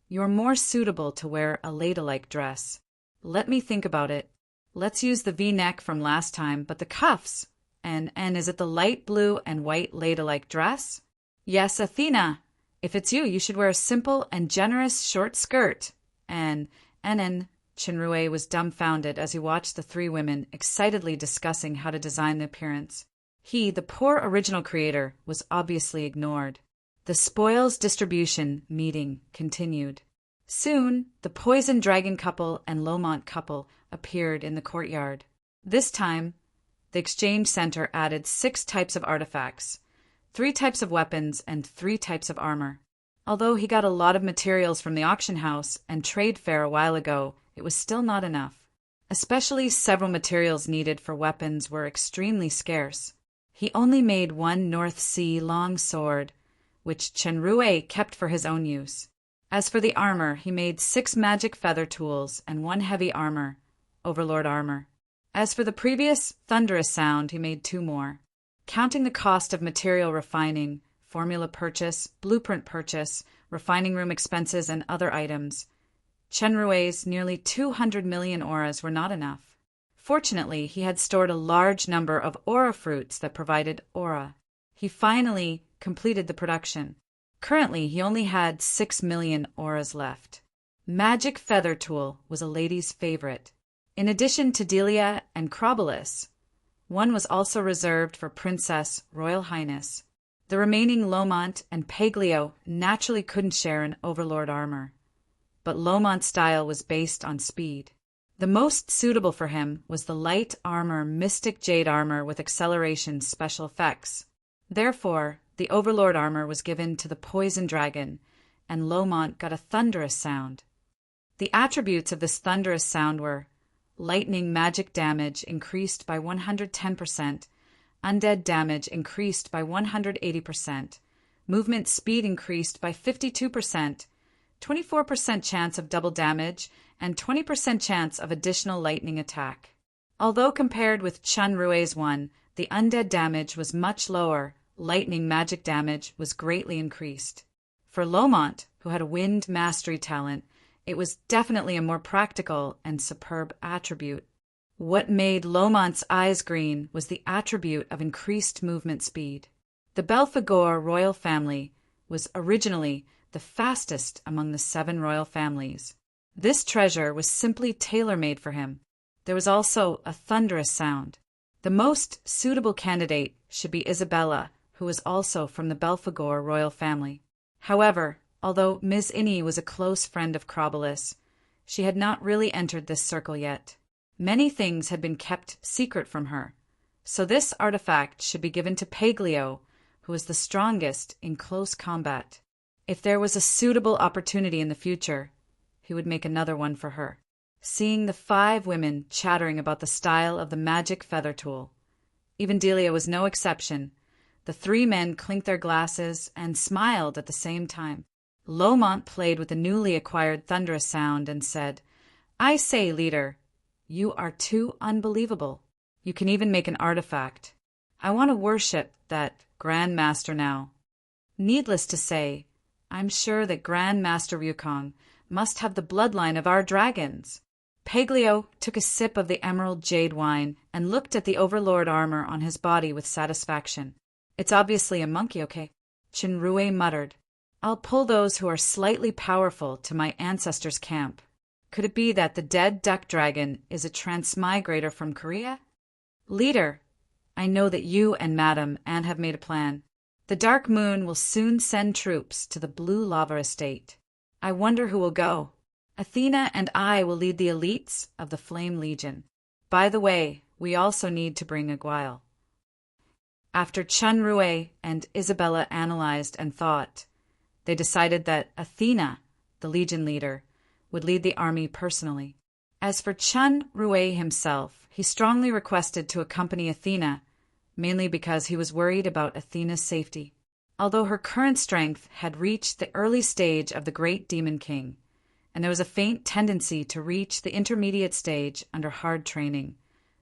you're more suitable to wear a ladylike dress. Let me think about it. Let's use the V-neck from last time, but the cuffs. And is it the light blue and white laid-alike dress? Yes, Athena. If it's you should wear a simple and generous short skirt. And Chinrue was dumbfounded as he watched the three women excitedly discussing how to design the appearance. He, the poor original creator, was obviously ignored. The spoils distribution meeting continued. Soon, the poison dragon couple and Lomont couple appeared in the courtyard. This time, the exchange center added 6 types of artifacts, 3 types of weapons, and 3 types of armor. Although he got a lot of materials from the auction house and trade fair a while ago, it was still not enough. Especially several materials needed for weapons were extremely scarce. He only made 1 North Sea long sword, which Chenrue kept for his own use. As for the armor, he made 6 magic feather tools and 1 heavy armor, Overlord armor. As for the previous thunderous sound, he made 2 more. Counting the cost of material refining, formula purchase, blueprint purchase, refining room expenses, and other items, Chenrue's nearly 200 million auras were not enough. Fortunately, he had stored a large number of aura fruits that provided aura. He finally completed the production. Currently, he only had 6 million auras left. Magic Feather Tool was a lady's favorite. In addition to Delia and Crobolus, one was also reserved for Princess Royal Highness. The remaining Lomont and Paglio naturally couldn't share an Overlord armor, but Lomont's style was based on speed. The most suitable for him was the light armor Mystic Jade armor with acceleration special effects. Therefore, the Overlord armor was given to the Poison Dragon, and Lomont got a thunderous sound. The attributes of this thunderous sound were lightning magic damage increased by 110%, undead damage increased by 180%, movement speed increased by 52%, 24% chance of double damage, and 20% chance of additional lightning attack. Although compared with Chenrue's one, the undead damage was much lower, lightning magic damage was greatly increased. For Lomont, who had a wind mastery talent, it was definitely a more practical and superb attribute. What made Lomont's eyes green was the attribute of increased movement speed. The Belphegor royal family was originally the fastest among the 7 royal families. This treasure was simply tailor-made for him. There was also a thunderous sound. The most suitable candidate should be Isabella, who was also from the Belphegor royal family. However, although Ms. Inni was a close friend of Crobolus, she had not really entered this circle yet. Many things had been kept secret from her, so this artifact should be given to Paglio, who was the strongest in close combat. If there was a suitable opportunity in the future, he would make another one for her. Seeing the 5 women chattering about the style of the magic feather tool, even Delia was no exception, the 3 men clinked their glasses and smiled at the same time. Lomont played with the newly acquired thunderous sound and said, "I say, leader, you are too unbelievable. You can even make an artifact. I want to worship that Grand Master now. Needless to say, I'm sure that Grand Master Ryukong must have the bloodline of our dragons." Paglio took a sip of the emerald jade wine and looked at the Overlord armor on his body with satisfaction. "It's obviously a monkey, okay?" Chinrue muttered. "I'll pull those who are slightly powerful to my ancestors' camp. Could it be that the dead duck dragon is a transmigrator from Korea? Leader, I know that you and Madame Anne have made a plan. The Dark Moon will soon send troops to the Blue Lava Estate. I wonder who will go. Athena and I will lead the elites of the Flame Legion. By the way, we also need to bring Aguile." After Chenrue and Isabella analyzed and thought, they decided that Athena, the Legion leader, would lead the army personally. As for Chenrue himself, he strongly requested to accompany Athena, mainly because he was worried about Athena's safety. Although her current strength had reached the early stage of the Great Demon King, and there was a faint tendency to reach the intermediate stage under hard training,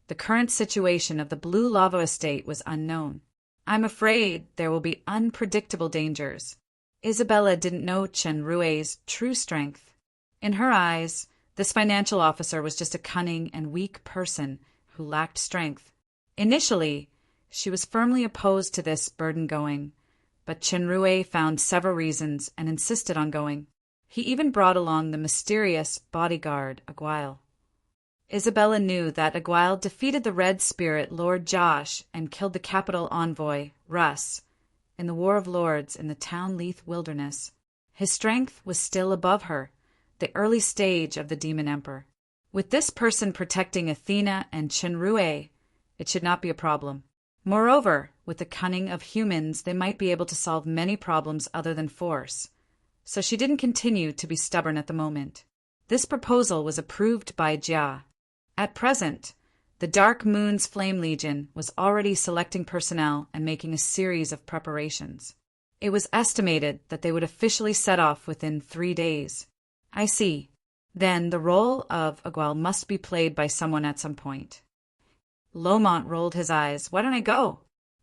the current situation of the Blue Lava Estate was unknown. "I'm afraid there will be unpredictable dangers." Isabella didn't know Chenrue's true strength. In her eyes, this financial officer was just a cunning and weak person who lacked strength. Initially, She was firmly opposed to this burden going, but Chenrue found several reasons and insisted on going. He even brought along the mysterious bodyguard, Aguile. Isabella knew that Aguile defeated the Red Spirit Lord Josh and killed the capital envoy, Russ, in the War of Lords in the Townleith wilderness. His strength was still above her, the early stage of the Demon Emperor. With this person protecting Athena and Chenrue, it should not be a problem. Moreover, with the cunning of humans, they might be able to solve many problems other than force. So she didn't continue to be stubborn at the moment. This proposal was approved by Jia. At present, the Dark Moon's Flame Legion was already selecting personnel and making a series of preparations. It was estimated that they would officially set off within 3 days. I see. Then the role of Aguile must be played by someone at some point. Lomont rolled his eyes. Why don't I go?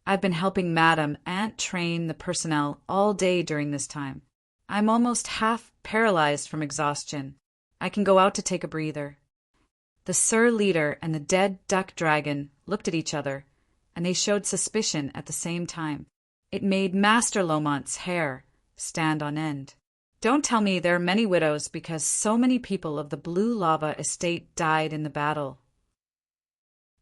I've been helping Madame Ant train the personnel all day during this time. I'm almost half paralyzed from exhaustion. I can go out to take a breather. The Sir Leader and the dead duck dragon looked at each other, and they showed suspicion at the same time. It made Master Lomont's hair stand on end. Don't tell me there are many widows because so many people of the Blue Lava Estate died in the battle.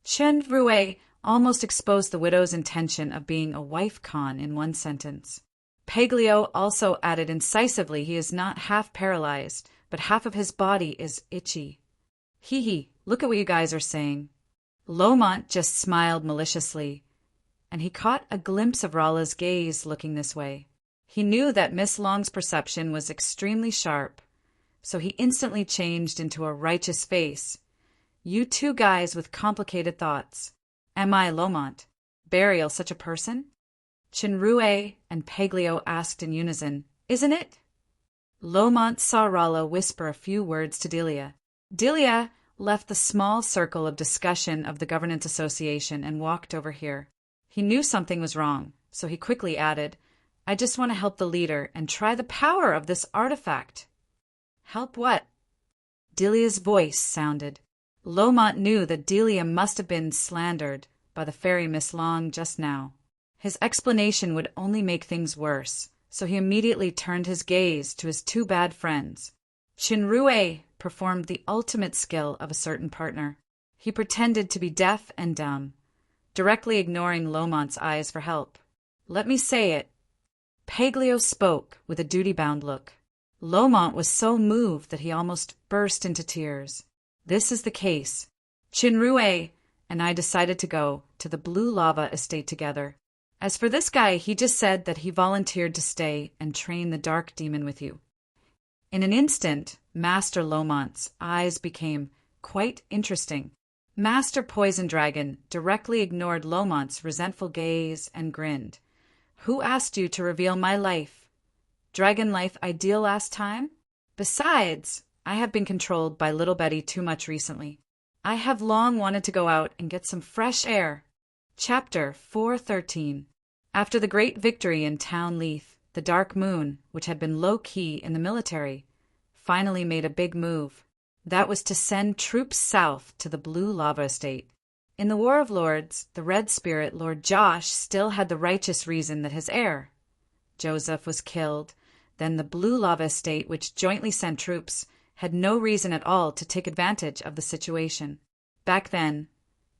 Chenrue almost exposed the widow's intention of being a wife-con in one sentence. Paglio also added incisively he is not half paralyzed, but half of his body is itchy. Hee, look at what you guys are saying. Lomont just smiled maliciously, and he caught a glimpse of Rolla's gaze looking this way. He knew that Miss Long's perception was extremely sharp, so he instantly changed into a righteous face. You two guys with complicated thoughts. Am I, Lomont, burial such a person? Chenrue and Paglio asked in unison, Isn't it? Lomont saw Rolla whisper a few words to Delia. Delia left the small circle of discussion of the Governance Association and walked over here. He knew something was wrong, so he quickly added, I just want to help the leader and try the power of this artifact. Help what? Delia's voice sounded. Lomont knew that Delia must have been slandered by the fairy Miss Long just now. His explanation would only make things worse, so he immediately turned his gaze to his two bad friends. Chenrue performed the ultimate skill of a certain partner. He pretended to be deaf and dumb, directly ignoring Lomont's eyes for help. Let me say it. Paglio spoke with a duty-bound look. Lomont was so moved that he almost burst into tears. This is the case. Chenrue and I decided to go to the Blue Lava Estate together. As for this guy, he just said that he volunteered to stay and train the dark demon with you. In an instant, Master Lomont's eyes became quite interesting. Master Poison Dragon directly ignored Lomont's resentful gaze and grinned. Who asked you to reveal my life? Dragon life ideal last time? Besides, I have been controlled by Little Betty too much recently. I have long wanted to go out and get some fresh air. Chapter 413. After the great victory in Townleith, the Dark Moon, which had been low-key in the military, finally made a big move. That was to send troops south to the Blue Lava Estate. In the War of Lords, the Red Spirit Lord Josh still had the righteous reason that his heir, Joseph, was killed. Then the Blue Lava Estate, which jointly sent troops, had no reason at all to take advantage of the situation. Back then,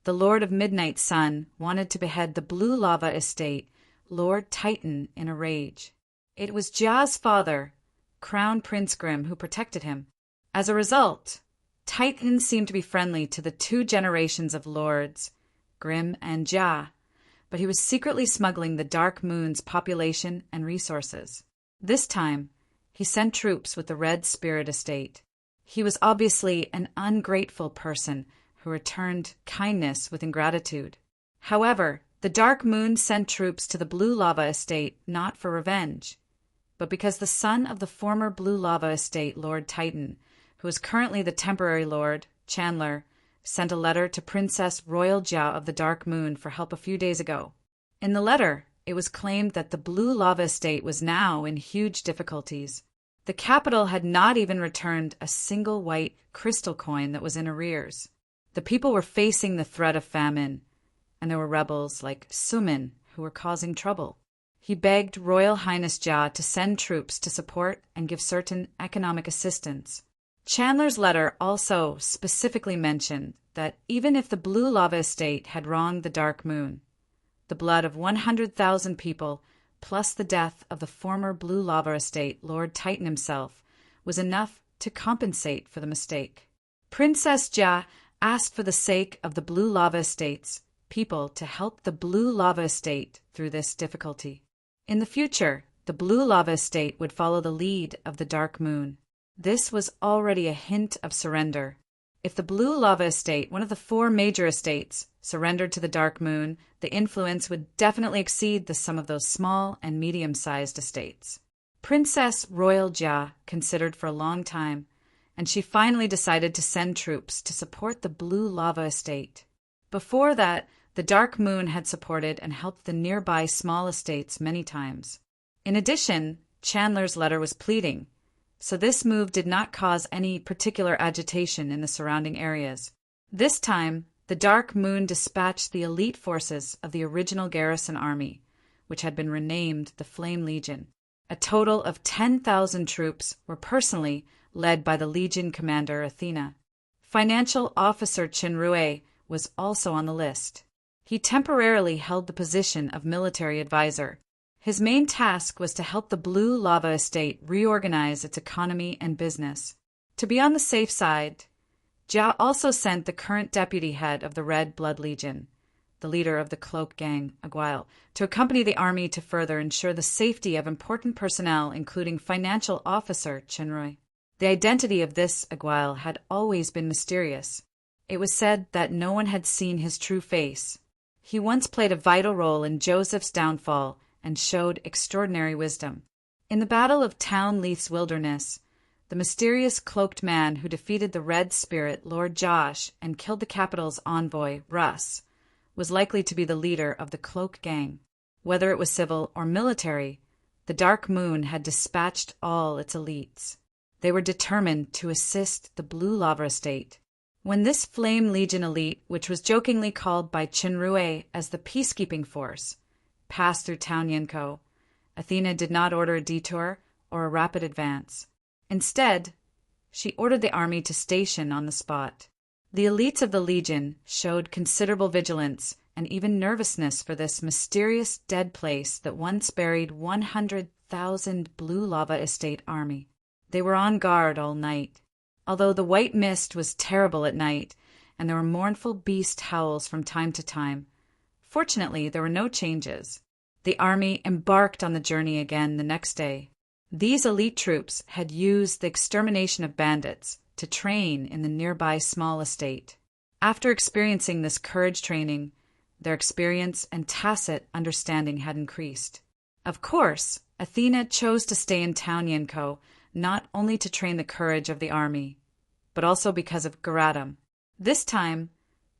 the Lord of Midnight's son wanted to behead the Blue Lava Estate, Lord Titan, in a rage. It was Jia's father, Crown Prince Grimm, who protected him. As a result, Titan seemed to be friendly to the two generations of lords, Grimm and Jia, but he was secretly smuggling the Dark Moon's population and resources. This time, he sent troops with the Red Spirit Estate. He was obviously an ungrateful person who returned kindness with ingratitude. However, the Dark Moon sent troops to the Blue Lava Estate not for revenge, but because the son of the former Blue Lava Estate, Lord Titan, who is currently the temporary lord, Chandler, sent a letter to Princess Royal Jia of the Dark Moon for help a few days ago. In the letter, it was claimed that the Blue Lava Estate was now in huge difficulties. The capital had not even returned a single white crystal coin that was in arrears. The people were facing the threat of famine, and there were rebels like Sumin who were causing trouble. He begged Royal Highness Jia to send troops to support and give certain economic assistance. Chandler's letter also specifically mentioned that even if the Blue Lava Estate had wronged the Dark Moon, the blood of 100,000 people, plus the death of the former Blue Lava Estate Lord Titan himself, was enough to compensate for the mistake. Princess Jia asked for the sake of the Blue Lava Estate's people to help the Blue Lava Estate through this difficulty. In the future, the Blue Lava Estate would follow the lead of the Dark Moon. This was already a hint of surrender. If the Blue Lava Estate, one of the 4 major estates, surrendered to the Dark Moon, the influence would definitely exceed the sum of those small and medium-sized estates. Princess Royal Jia considered for a long time, and she finally decided to send troops to support the Blue Lava Estate. Before that, the Dark Moon had supported and helped the nearby small estates many times. In addition, Chandler's letter was pleading, so this move did not cause any particular agitation in the surrounding areas. This time, the Dark Moon dispatched the elite forces of the original garrison army, which had been renamed the Flame Legion. A total of 10,000 troops were personally led by the Legion commander Athena. Financial officer Chinrue was also on the list. He temporarily held the position of military advisor. His main task was to help the Blue Lava Estate reorganize its economy and business. To be on the safe side, Jia also sent the current deputy head of the Red Blood Legion, the leader of the Cloak Gang, Aguile, to accompany the army to further ensure the safety of important personnel, including financial officer Chinrui. The identity of this Aguile had always been mysterious. It was said that no one had seen his true face. He once played a vital role in Joseph's downfall and showed extraordinary wisdom. In the Battle of Town Leith's Wilderness, the mysterious cloaked man who defeated the Red Spirit, Lord Josh, and killed the capital's envoy, Russ, was likely to be the leader of the Cloak Gang. Whether it was civil or military, the Dark Moon had dispatched all its elites. They were determined to assist the Blue Lava Estate. When this Flame Legion elite, which was jokingly called by Chinrue as the peacekeeping force, passed through Town Yenko, Athena did not order a detour or a rapid advance. Instead, she ordered the army to station on the spot. The elites of the Legion showed considerable vigilance and even nervousness for this mysterious dead place that once buried 100,000 Blue Lava Estate army. They were on guard all night. Although the white mist was terrible at night, and there were mournful beast howls from time to time, fortunately there were no changes. The army embarked on the journey again the next day. These elite troops had used the extermination of bandits to train in the nearby small estate. After experiencing this courage training, their experience and tacit understanding had increased. Of course, Athena chose to stay in Town Yenko, not only to train the courage of the army, but also because of Garadam. This time,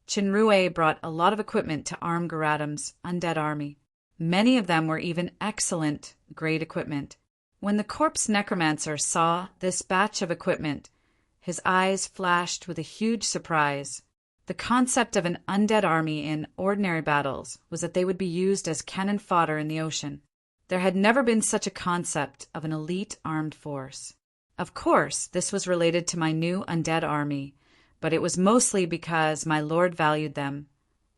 Chinrue brought a lot of equipment to arm Garadam's undead army. Many of them were even excellent, great equipment. When the corpse necromancer saw this batch of equipment, his eyes flashed with a huge surprise. The concept of an undead army in ordinary battles was that they would be used as cannon fodder in the ocean. There had never been such a concept of an elite armed force. Of course, this was related to my new undead army, but it was mostly because my lord valued them,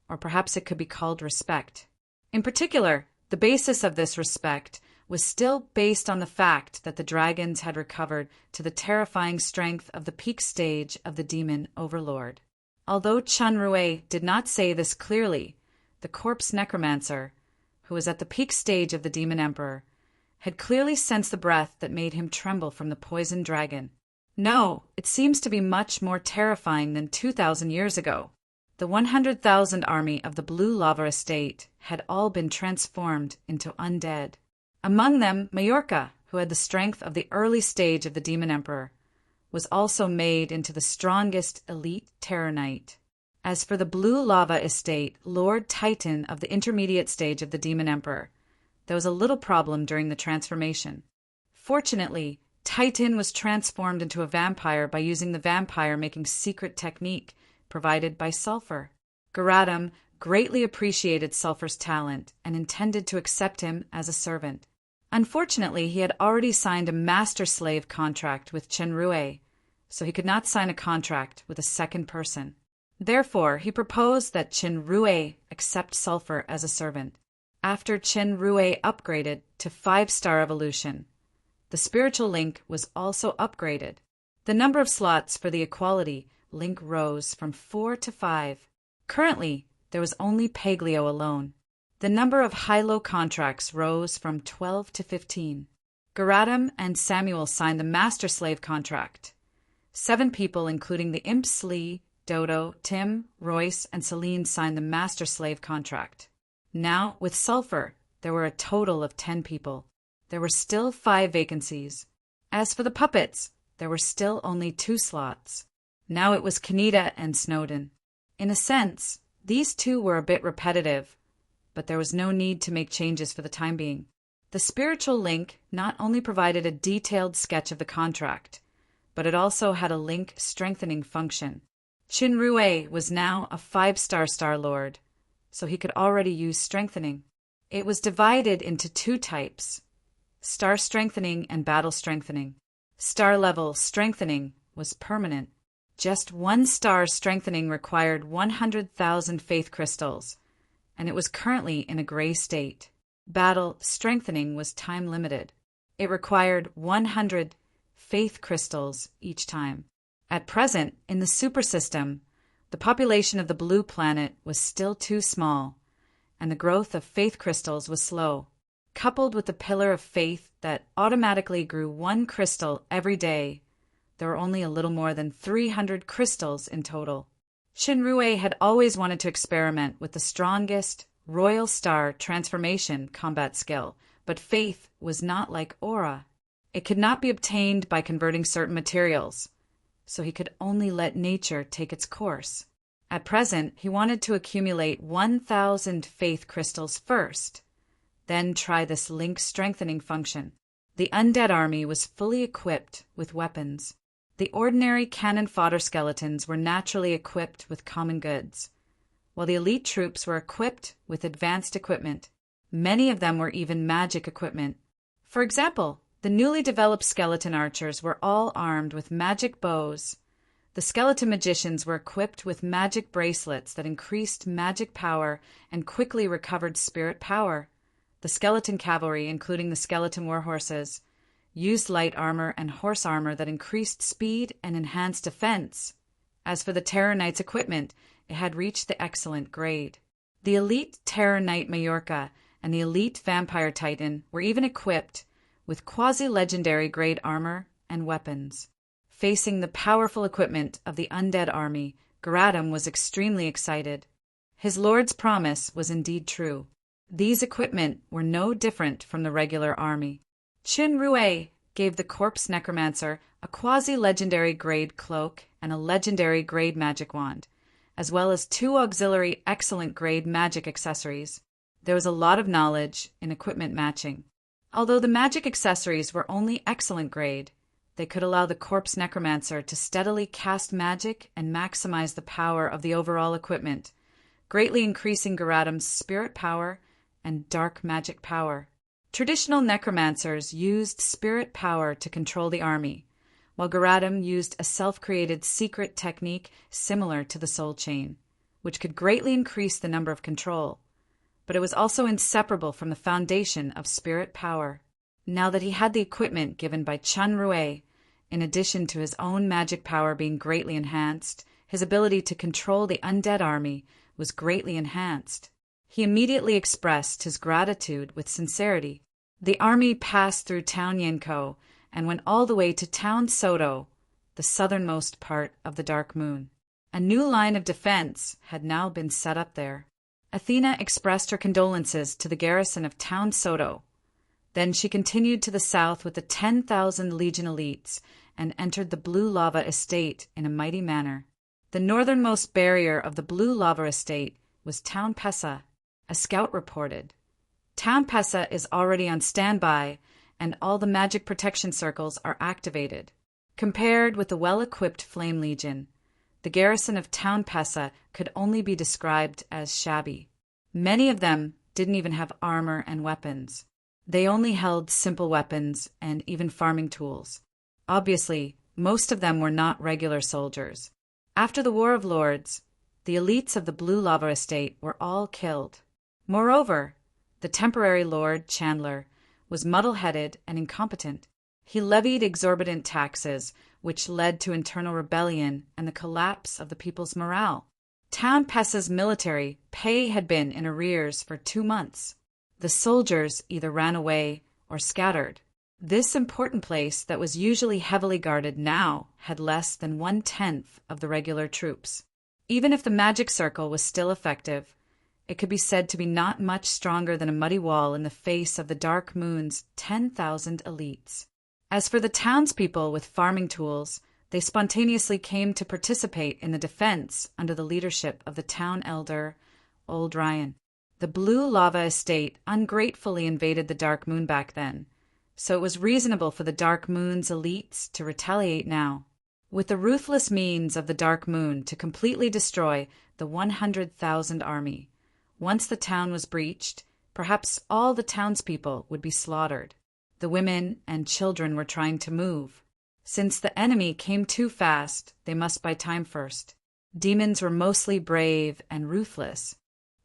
or perhaps it could be called respect. In particular, the basis of this respect was still based on the fact that the dragons had recovered to the terrifying strength of the peak stage of the demon overlord. Although Chinrue did not say this clearly, the corpse necromancer, who was at the peak stage of the demon emperor, had clearly sensed the breath that made him tremble from the poisoned dragon. No, it seems to be much more terrifying than 2,000 years ago. The 100,000 army of the Blue Lava Estate had all been transformed into undead. Among them, Majorca, who had the strength of the early stage of the demon emperor, was also made into the strongest elite terror knight. As for the Blue Lava Estate, Lord Titan of the intermediate stage of the demon emperor, there was a little problem during the transformation. Fortunately, Titan was transformed into a vampire by using the vampire-making secret technique provided by sulfur. Garadam greatly appreciated Sulfur's talent and intended to accept him as a servant. Unfortunately, he had already signed a master-slave contract with Chenrue, so he could not sign a contract with a second person. Therefore, he proposed that Chenrue accept Sulfur as a servant. After Chenrue upgraded to 5-star evolution, the spiritual link was also upgraded. The number of slots for the equality link rose from 4 to 5. Currently, there was only Paglio alone. The number of high-low contracts rose from 12 to 15. Garatum and Samuel signed the master-slave contract. 7 people, including the imps Lee, Dodo, Tim, Royce, and Celine, signed the master-slave contract. Now, with Sulfur, there were a total of 10 people. There were still 5 vacancies. As for the puppets, there were still only 2 slots. Now it was Kaneda and Snowden. In a sense, these 2 were a bit repetitive, but there was no need to make changes for the time being. The spiritual link not only provided a detailed sketch of the contract, but it also had a link strengthening function. Chenrue was now a 5-star Star Lord, so he could already use strengthening. It was divided into 2 types: star strengthening and battle strengthening. Star level strengthening was permanent. Just 1 star strengthening required 100,000 faith crystals, and it was currently in a gray state. Battle strengthening was time limited. It required 100 faith crystals each time. At present, in the super system, the population of the blue planet was still too small, and the growth of faith crystals was slow. Coupled with the pillar of faith that automatically grew 1 crystal every day, there were only a little more than 300 crystals in total. Chenrue had always wanted to experiment with the strongest Royal Star transformation combat skill, but faith was not like aura. It could not be obtained by converting certain materials, so he could only let nature take its course. At present, he wanted to accumulate 1,000 faith crystals first, then try this link strengthening function. The undead army was fully equipped with weapons. The ordinary cannon fodder skeletons were naturally equipped with common goods, while the elite troops were equipped with advanced equipment. Many of them were even magic equipment. For example, the newly developed skeleton archers were all armed with magic bows. The skeleton magicians were equipped with magic bracelets that increased magic power and quickly recovered spirit power. The skeleton cavalry, including the skeleton warhorses, used light armor and horse armor that increased speed and enhanced defense. As for the Terror Knight's equipment, it had reached the excellent grade. The elite Terror Knight Majorca and the elite Vampire Titan were even equipped with quasi-legendary grade armor and weapons. Facing the powerful equipment of the undead army, Garatum was extremely excited. His lord's promise was indeed true. These equipment were no different from the regular army. Chenrue gave the corpse necromancer a quasi-legendary grade cloak and a legendary grade magic wand, as well as 2 auxiliary excellent grade magic accessories. There was a lot of knowledge in equipment matching. Although the magic accessories were only excellent grade, they could allow the corpse necromancer to steadily cast magic and maximize the power of the overall equipment, greatly increasing Garatum's spirit power and dark magic power. Traditional necromancers used spirit power to control the army, while Garatum used a self-created secret technique similar to the soul chain, which could greatly increase the number of control. But it was also inseparable from the foundation of spirit power. Now that he had the equipment given by Chenrue, in addition to his own magic power being greatly enhanced, his ability to control the undead army was greatly enhanced. He immediately expressed his gratitude with sincerity. The army passed through Town Yenko and went all the way to Town Soto, the southernmost part of the Dark Moon. A new line of defense had now been set up there. Athena expressed her condolences to the garrison of Town Soto. Then she continued to the south with the 10,000 Legion elites and entered the Blue Lava Estate in a mighty manner. The northernmost barrier of the Blue Lava Estate was Town Pessa. A scout reported, "Town Pessa is already on standby, and all the magic protection circles are activated." Compared with the well-equipped Flame Legion, the garrison of Town Pesa could only be described as shabby. Many of them didn't even have armor and weapons. They only held simple weapons and even farming tools. Obviously, most of them were not regular soldiers. After the War of Lords, the elites of the Blue Lava Estate were all killed. Moreover, the temporary Lord Chandler was muddle-headed and incompetent. He levied exorbitant taxes, which led to internal rebellion and the collapse of the people's morale. Town Pesa's military pay had been in arrears for 2 months. The soldiers either ran away or scattered. This important place that was usually heavily guarded now had less than 1/10 of the regular troops. Even if the magic circle was still effective, it could be said to be not much stronger than a muddy wall in the face of the Dark Moon's 10,000 elites. As for the townspeople with farming tools, they spontaneously came to participate in the defense under the leadership of the town elder, Old Ryan. The Blue Lava Estate ungratefully invaded the Dark Moon back then, so it was reasonable for the Dark Moon's elites to retaliate now, with the ruthless means of the Dark Moon to completely destroy the 100,000 army. Once the town was breached, perhaps all the townspeople would be slaughtered. The women and children were trying to move. Since the enemy came too fast, they must buy time first. Demons were mostly brave and ruthless.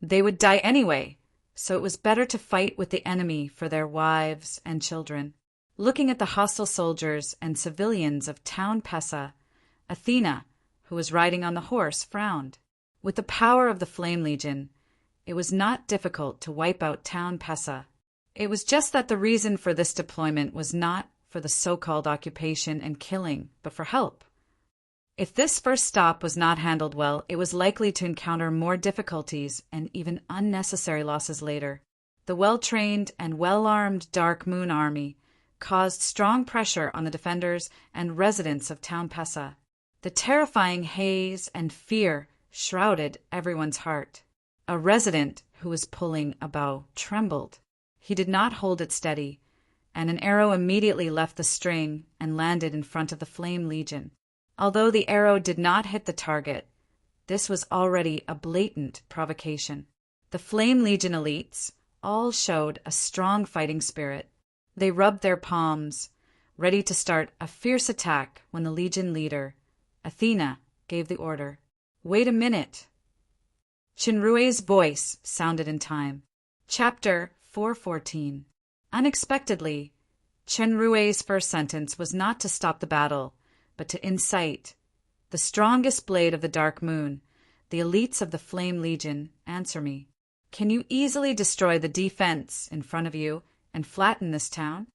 They would die anyway, so it was better to fight with the enemy for their wives and children. Looking at the hostile soldiers and civilians of Town Pesa, Athena, who was riding on the horse, frowned. With the power of the Flame Legion, it was not difficult to wipe out Town Pesa. It was just that the reason for this deployment was not for the so-called occupation and killing, but for help. If this first stop was not handled well, it was likely to encounter more difficulties and even unnecessary losses later. The well-trained and well-armed Dark Moon army caused strong pressure on the defenders and residents of Town Pesa. The terrifying haze and fear shrouded everyone's heart. A resident who was pulling a bow trembled. He did not hold it steady, and an arrow immediately left the string and landed in front of the Flame Legion. Although the arrow did not hit the target, this was already a blatant provocation. The Flame Legion elites all showed a strong fighting spirit. They rubbed their palms, ready to start a fierce attack when the Legion leader, Athena, gave the order. "Wait a minute." Chinrue's voice sounded in time. Chapter 414. Unexpectedly, Chenrue's first sentence was not to stop the battle, but to incite. "The strongest blade of the Dark Moon, the elites of the Flame Legion, answer me. Can you easily destroy the defense in front of you and flatten this town?"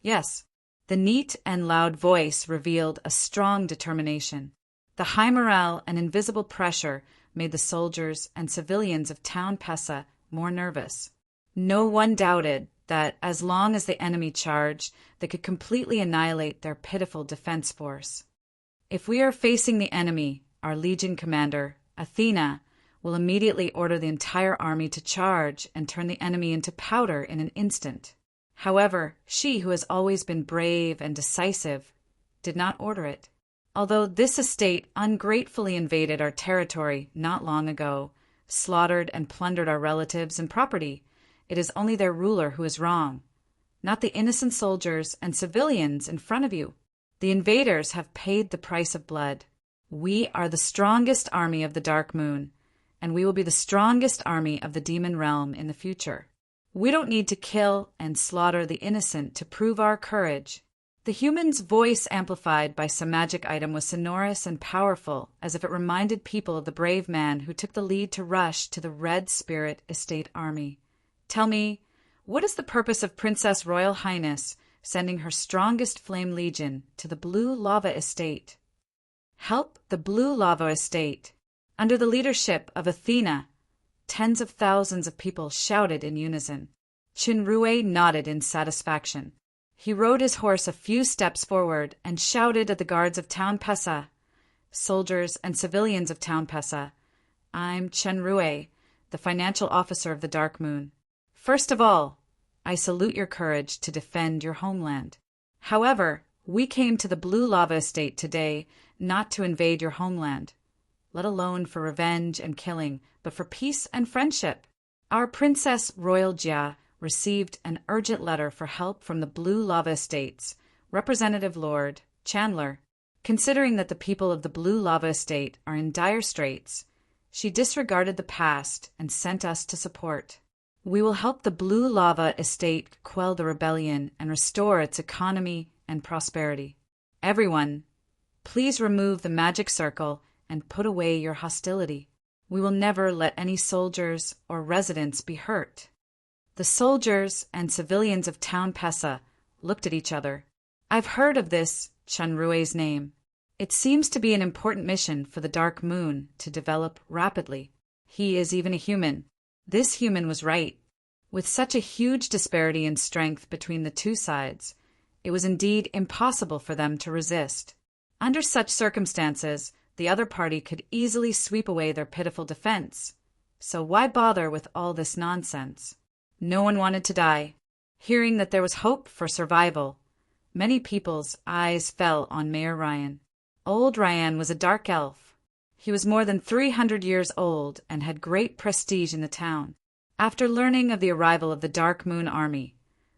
Yes. The neat and loud voice revealed a strong determination. The high morale and invisible pressure made the soldiers and civilians of Town Pesa more nervous. No one doubted that as long as the enemy charged, they could completely annihilate their pitiful defense force. If we are facing the enemy, our Legion commander, Athena, will immediately order the entire army to charge and turn the enemy into powder in an instant. However, she, who has always been brave and decisive, did not order it. Although this estate ungratefully invaded our territory not long ago, slaughtered and plundered our relatives and property, it is only their ruler who is wrong, not the innocent soldiers and civilians in front of you. The invaders have paid the price of blood. We are the strongest army of the Dark Moon, and we will be the strongest army of the demon realm in the future. We don't need to kill and slaughter the innocent to prove our courage. The human's voice, amplified by some magic item, was sonorous and powerful, as if it reminded people of the brave man who took the lead to rush to the Red Spirit Estate army. "Tell me, what is the purpose of Princess Royal Highness sending her strongest Flame Legion to the Blue Lava Estate?" "Help the Blue Lava Estate." Under the leadership of Athena, tens of thousands of people shouted in unison. Chinrue nodded in satisfaction. He rode his horse a few steps forward and shouted at the guards of Town Pesa. "Soldiers and civilians of Town Pesa, I'm Chenrue, the financial officer of the Dark Moon. First of all, I salute your courage to defend your homeland. However, we came to the Blue Lava Estate today not to invade your homeland. let alone for revenge and killing, but for peace and friendship. Our Princess Royal Jia received an urgent letter for help from the Blue Lava Estates, Representative Lord Chandler. Considering that the people of the Blue Lava Estate are in dire straits, she disregarded the past and sent us to support. We will help the Blue Lava Estate quell the rebellion and restore its economy and prosperity. Everyone, please remove the magic circle and put away your hostility. We will never let any soldiers or residents be hurt. The soldiers and civilians of Town Pesa looked at each other. I've heard of this Chunrue's name. It seems to be an important mission for the Dark Moon to develop rapidly. He is even a human. This human was right. With such a huge disparity in strength between the two sides, it was indeed impossible for them to resist. Under such circumstances, the other party could easily sweep away their pitiful defense. So why bother with all this nonsense? No one wanted to die. Hearing that there was hope for survival, many people's eyes fell on Mayor Ryan. Old Ryan was a dark elf. He was more than 300 years old and had great prestige in the town. After learning of the arrival of the Dark Moon Army,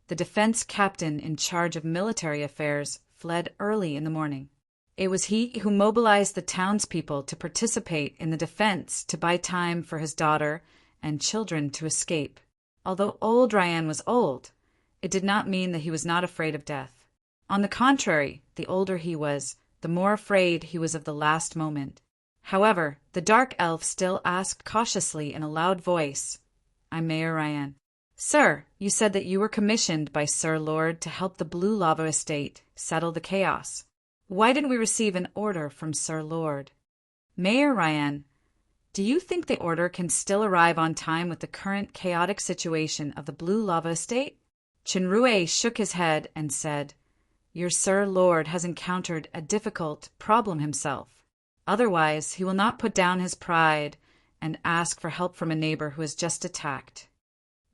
the defense captain in charge of military affairs fled early in the morning. It was he who mobilized the townspeople to participate in the defense to buy time for his daughter and children to escape. Although old Ryan was old, it did not mean that he was not afraid of death. On the contrary, the older he was, the more afraid he was of the last moment. However, the dark elf still asked cautiously in a loud voice, I'm Mayor Ryan. Sir, you said that you were commissioned by Sir Lord to help the Blue Lava Estate settle the chaos. Why didn't we receive an order from Sir Lord? Mayor Ryan, do you think the order can still arrive on time with the current chaotic situation of the Blue Lava Estate? Chinrue shook his head and said, Your Sir Lord has encountered a difficult problem himself. Otherwise, he will not put down his pride and ask for help from a neighbor who has just attacked.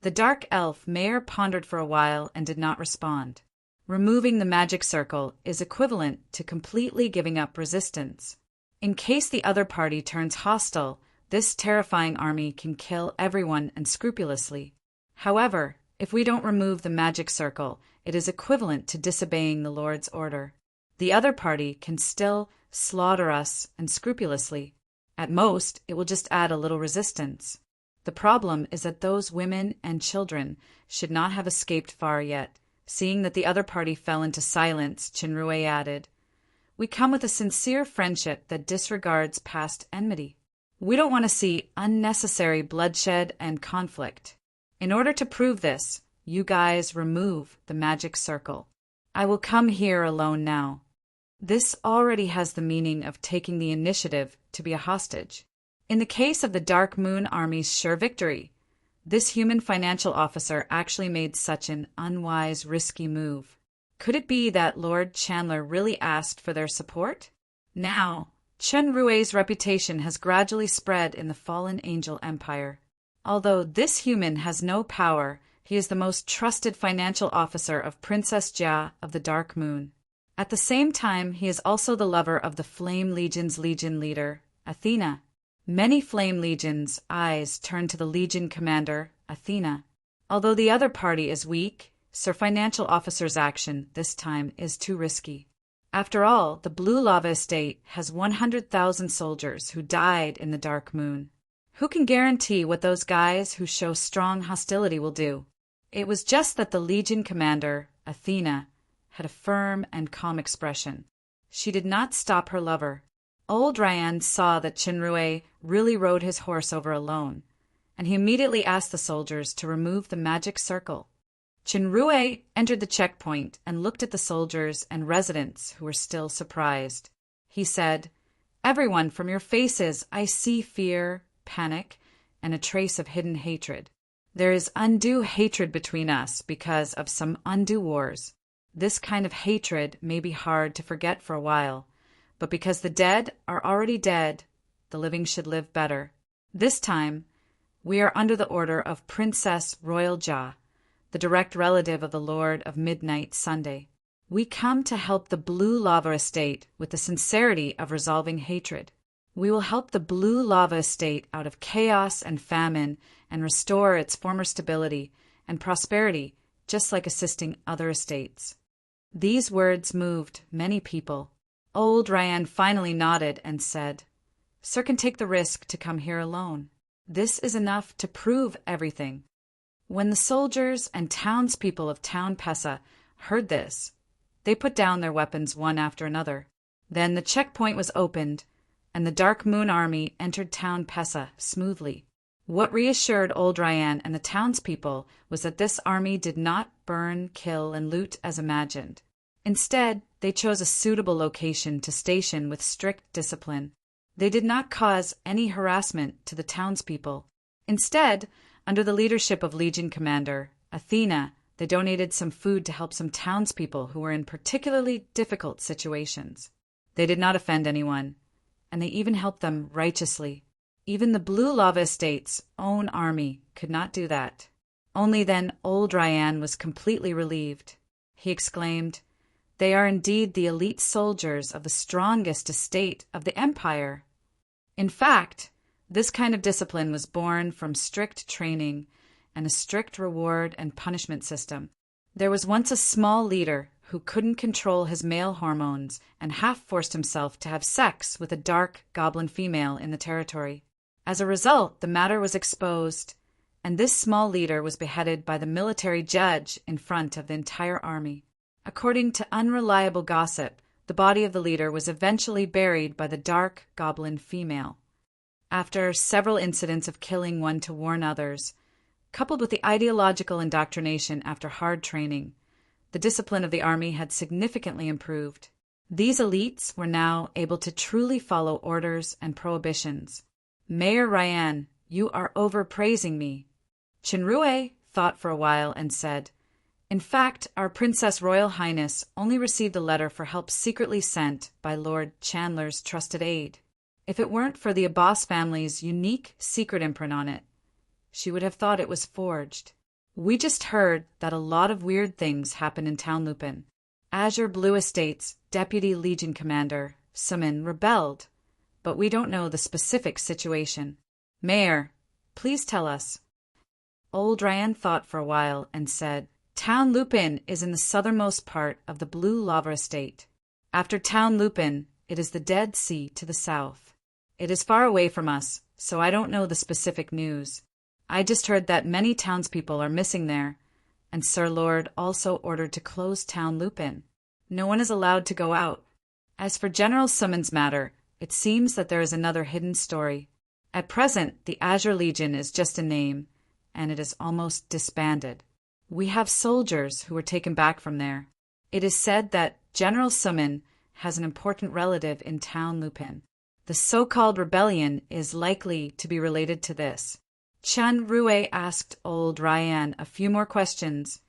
The dark elf mayor pondered for a while and did not respond. Removing the magic circle is equivalent to completely giving up resistance. In case the other party turns hostile, this terrifying army can kill everyone unscrupulously. However, if we don't remove the magic circle, it is equivalent to disobeying the Lord's order. The other party can still slaughter us unscrupulously. At most, it will just add a little resistance. The problem is that those women and children should not have escaped far yet. Seeing that the other party fell into silence, Chinrue added, We come with a sincere friendship that disregards past enmity. We don't want to see unnecessary bloodshed and conflict. In order to prove this, you guys remove the magic circle. I will come here alone now. This already has the meaning of taking the initiative to be a hostage. In the case of the Dark Moon Army's sure victory, this human financial officer actually made such an unwise, risky move. Could it be that Lord Chandler really asked for their support? Now, Chen Rui's reputation has gradually spread in the fallen angel empire. Although this human has no power, he is the most trusted financial officer of Princess Jia of the Dark Moon. At the same time, he is also the lover of the Flame Legion's Legion leader, Athena. Many Flame Legion's eyes turn to the Legion commander, Athena. Although the other party is weak, Sir Financial Officer's action this time is too risky. After all, the Blue Lava Estate has 100,000 soldiers who died in the Dark Moon. Who can guarantee what those guys who show strong hostility will do? It was just that the Legion commander, Athena, had a firm and calm expression. She did not stop her lover. Old Ryan saw that Chinrue really rode his horse over alone, and he immediately asked the soldiers to remove the magic circle. Chinrue entered the checkpoint and looked at the soldiers and residents who were still surprised. He said, Everyone, from your faces I see fear, panic, and a trace of hidden hatred. There is undue hatred between us because of some undue wars. This kind of hatred may be hard to forget for a while, but because the dead are already dead, the living should live better. This time, we are under the order of Princess Royal Jia, the direct relative of the Lord of Midnight Sunday. We come to help the Blue Lava Estate with the sincerity of resolving hatred. We will help the Blue Lava Estate out of chaos and famine and restore its former stability and prosperity, just like assisting other estates." These words moved many people. Old Ryan finally nodded and said, "Sir can take the risk to come here alone. This is enough to prove everything." When the soldiers and townspeople of Town Pesa heard this, they put down their weapons one after another. Then the checkpoint was opened, and the Dark Moon Army entered Town Pesa smoothly. What reassured Old Ryan and the townspeople was that this army did not burn, kill, and loot as imagined. Instead, they chose a suitable location to station with strict discipline. They did not cause any harassment to the townspeople. Instead, under the leadership of Legion Commander Athena, they donated some food to help some townspeople who were in particularly difficult situations. They did not offend anyone, and they even helped them righteously. Even the Blue Lava Estate's own army could not do that. Only then Old Ryan was completely relieved. He exclaimed, "They are indeed the elite soldiers of the strongest estate of the empire." In fact, this kind of discipline was born from strict training and a strict reward and punishment system. There was once a small leader who couldn't control his male hormones and half forced himself to have sex with a dark goblin female in the territory. As a result, the matter was exposed, and this small leader was beheaded by the military judge in front of the entire army. According to unreliable gossip, the body of the leader was eventually buried by the dark goblin female. After several incidents of killing one to warn others, coupled with the ideological indoctrination after hard training, the discipline of the army had significantly improved. These elites were now able to truly follow orders and prohibitions. "Mayor Ryan, you are overpraising me." Chinrue thought for a while and said, "In fact, our Princess Royal Highness only received a letter for help secretly sent by Lord Chandler's trusted aide. If it weren't for the Abbas family's unique secret imprint on it, she would have thought it was forged. We just heard that a lot of weird things happen in Town Lupin. Azure Blue Estate's Deputy Legion Commander, Sumin, rebelled, but we don't know the specific situation. Mayor, please tell us." Old Ryan thought for a while and said, "Town Lupin is in the southernmost part of the Blue Lava Estate. After Town Lupin, it is the Dead Sea to the south. It is far away from us, so I don't know the specific news. I just heard that many townspeople are missing there, and Sir Lord also ordered to close Town Lupin. No one is allowed to go out. As for General Summon's matter, it seems that there is another hidden story. At present, the Azure Legion is just a name, and it is almost disbanded. We have soldiers who were taken back from there. It is said that General Summon has an important relative in Town Lupin. The so-called rebellion is likely to be related to this." Chinrue asked Old Ryan a few more questions,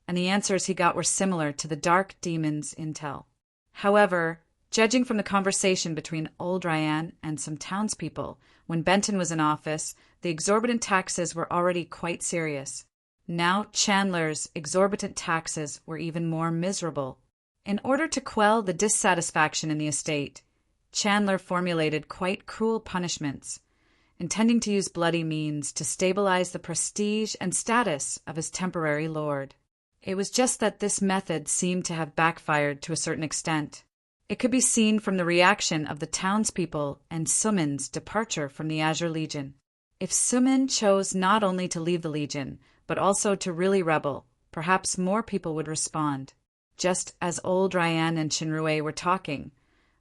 and the answers he got were similar to the Dark Demon's intel. However, judging from the conversation between Old Ryan and some townspeople, when Benton was in office, the exorbitant taxes were already quite serious. Now Chandler's exorbitant taxes were even more miserable. In order to quell the dissatisfaction in the estate, Chandler formulated quite cruel punishments, intending to use bloody means to stabilize the prestige and status of his temporary lord. It was just that this method seemed to have backfired to a certain extent. It could be seen from the reaction of the townspeople and Sumin's departure from the Azure Legion. If Sumin chose not only to leave the Legion, but also to really rebel, perhaps more people would respond. Just as Old Ryan and Chinrue were talking,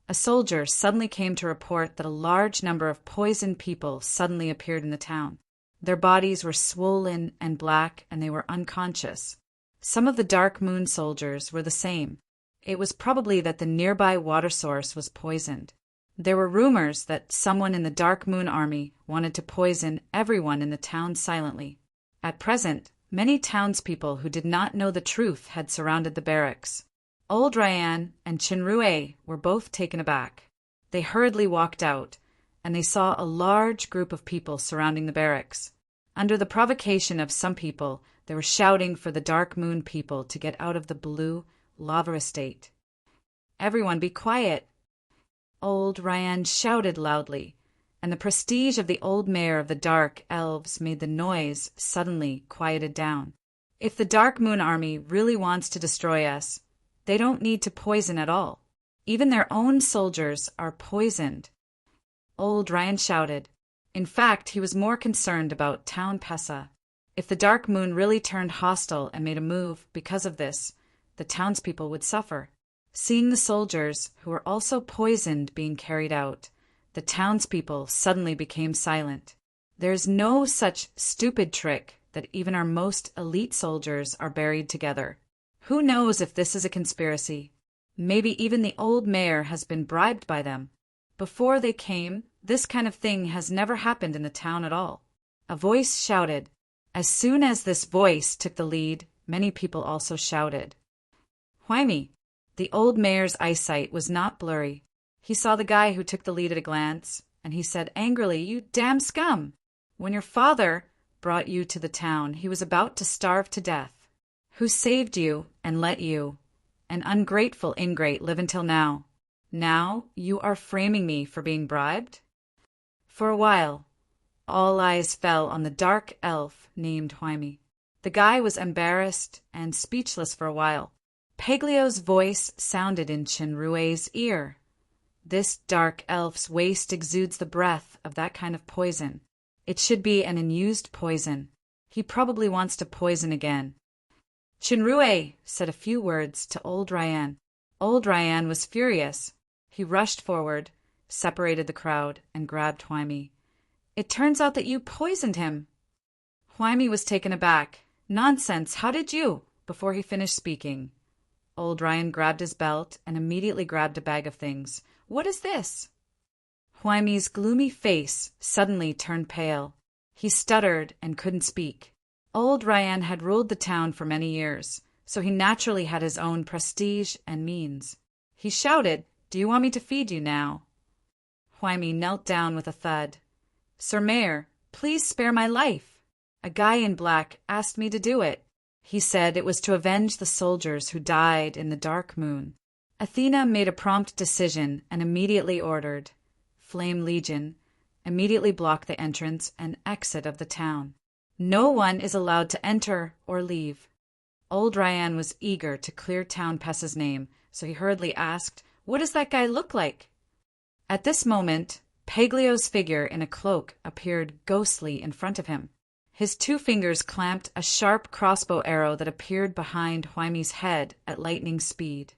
a soldier suddenly came to report that a large number of poisoned people suddenly appeared in the town. Their bodies were swollen and black, and they were unconscious. Some of the Dark Moon soldiers were the same. It was probably that the nearby water source was poisoned. There were rumors that someone in the Dark Moon Army wanted to poison everyone in the town silently. At present, many townspeople who did not know the truth had surrounded the barracks. Old Ryan and Chinrue were both taken aback. They hurriedly walked out, and they saw a large group of people surrounding the barracks. Under the provocation of some people, they were shouting for the Dark Moon people to get out of the Blue Lava Estate. "Everyone be quiet." Old Ryan shouted loudly, and the prestige of the old mayor of the Dark Elves made the noise suddenly quieted down. If the Dark Moon Army really wants to destroy us, they don't need to poison at all. Even their own soldiers are poisoned. Old Ryan shouted. In fact, he was more concerned about Town Pessa. If the Dark Moon really turned hostile and made a move because of this, the townspeople would suffer. Seeing the soldiers, who were also poisoned, being carried out, the townspeople suddenly became silent. There's no such stupid trick that even our most elite soldiers are buried together. Who knows if this is a conspiracy? Maybe even the old mayor has been bribed by them. Before they came, this kind of thing has never happened in the town at all. A voice shouted. As soon as this voice took the lead, many people also shouted. Whymie! The old mayor's eyesight was not blurry. He saw the guy who took the lead at a glance, and he said angrily, You damn scum! When your father brought you to the town, he was about to starve to death. Who saved you and let you, an ungrateful ingrate, live until now? Now you are framing me for being bribed? For a while, all eyes fell on the dark elf named Whymie. The guy was embarrassed and speechless for a while. Peglio's voice sounded in Chinrue's ear. This dark elf's waste exudes the breath of that kind of poison. It should be an unused poison. He probably wants to poison again. Chinrue said a few words to Old Ryan. Old Ryan was furious. He rushed forward, separated the crowd, and grabbed Whymie. It turns out that you poisoned him. Whymie was taken aback. Nonsense, how did you? Before he finished speaking, Old Ryan grabbed his belt and immediately grabbed a bag of things. What is this? Whymie's gloomy face suddenly turned pale. He stuttered and couldn't speak. Old Ryan had ruled the town for many years, so he naturally had his own prestige and means. He shouted, Do you want me to feed you now? Whymie knelt down with a thud. Sir Mayor, please spare my life. A guy in black asked me to do it. He said it was to avenge the soldiers who died in the Dark Moon. Athena made a prompt decision and immediately ordered, Flame Legion, immediately block the entrance and exit of the town. No one is allowed to enter or leave. Old Ryan was eager to clear Town Pessa's name, so he hurriedly asked, What does that guy look like? At this moment, Peglio's figure in a cloak appeared ghostly in front of him. His 2 fingers clamped a sharp crossbow arrow that appeared behind Whymie's head at lightning speed.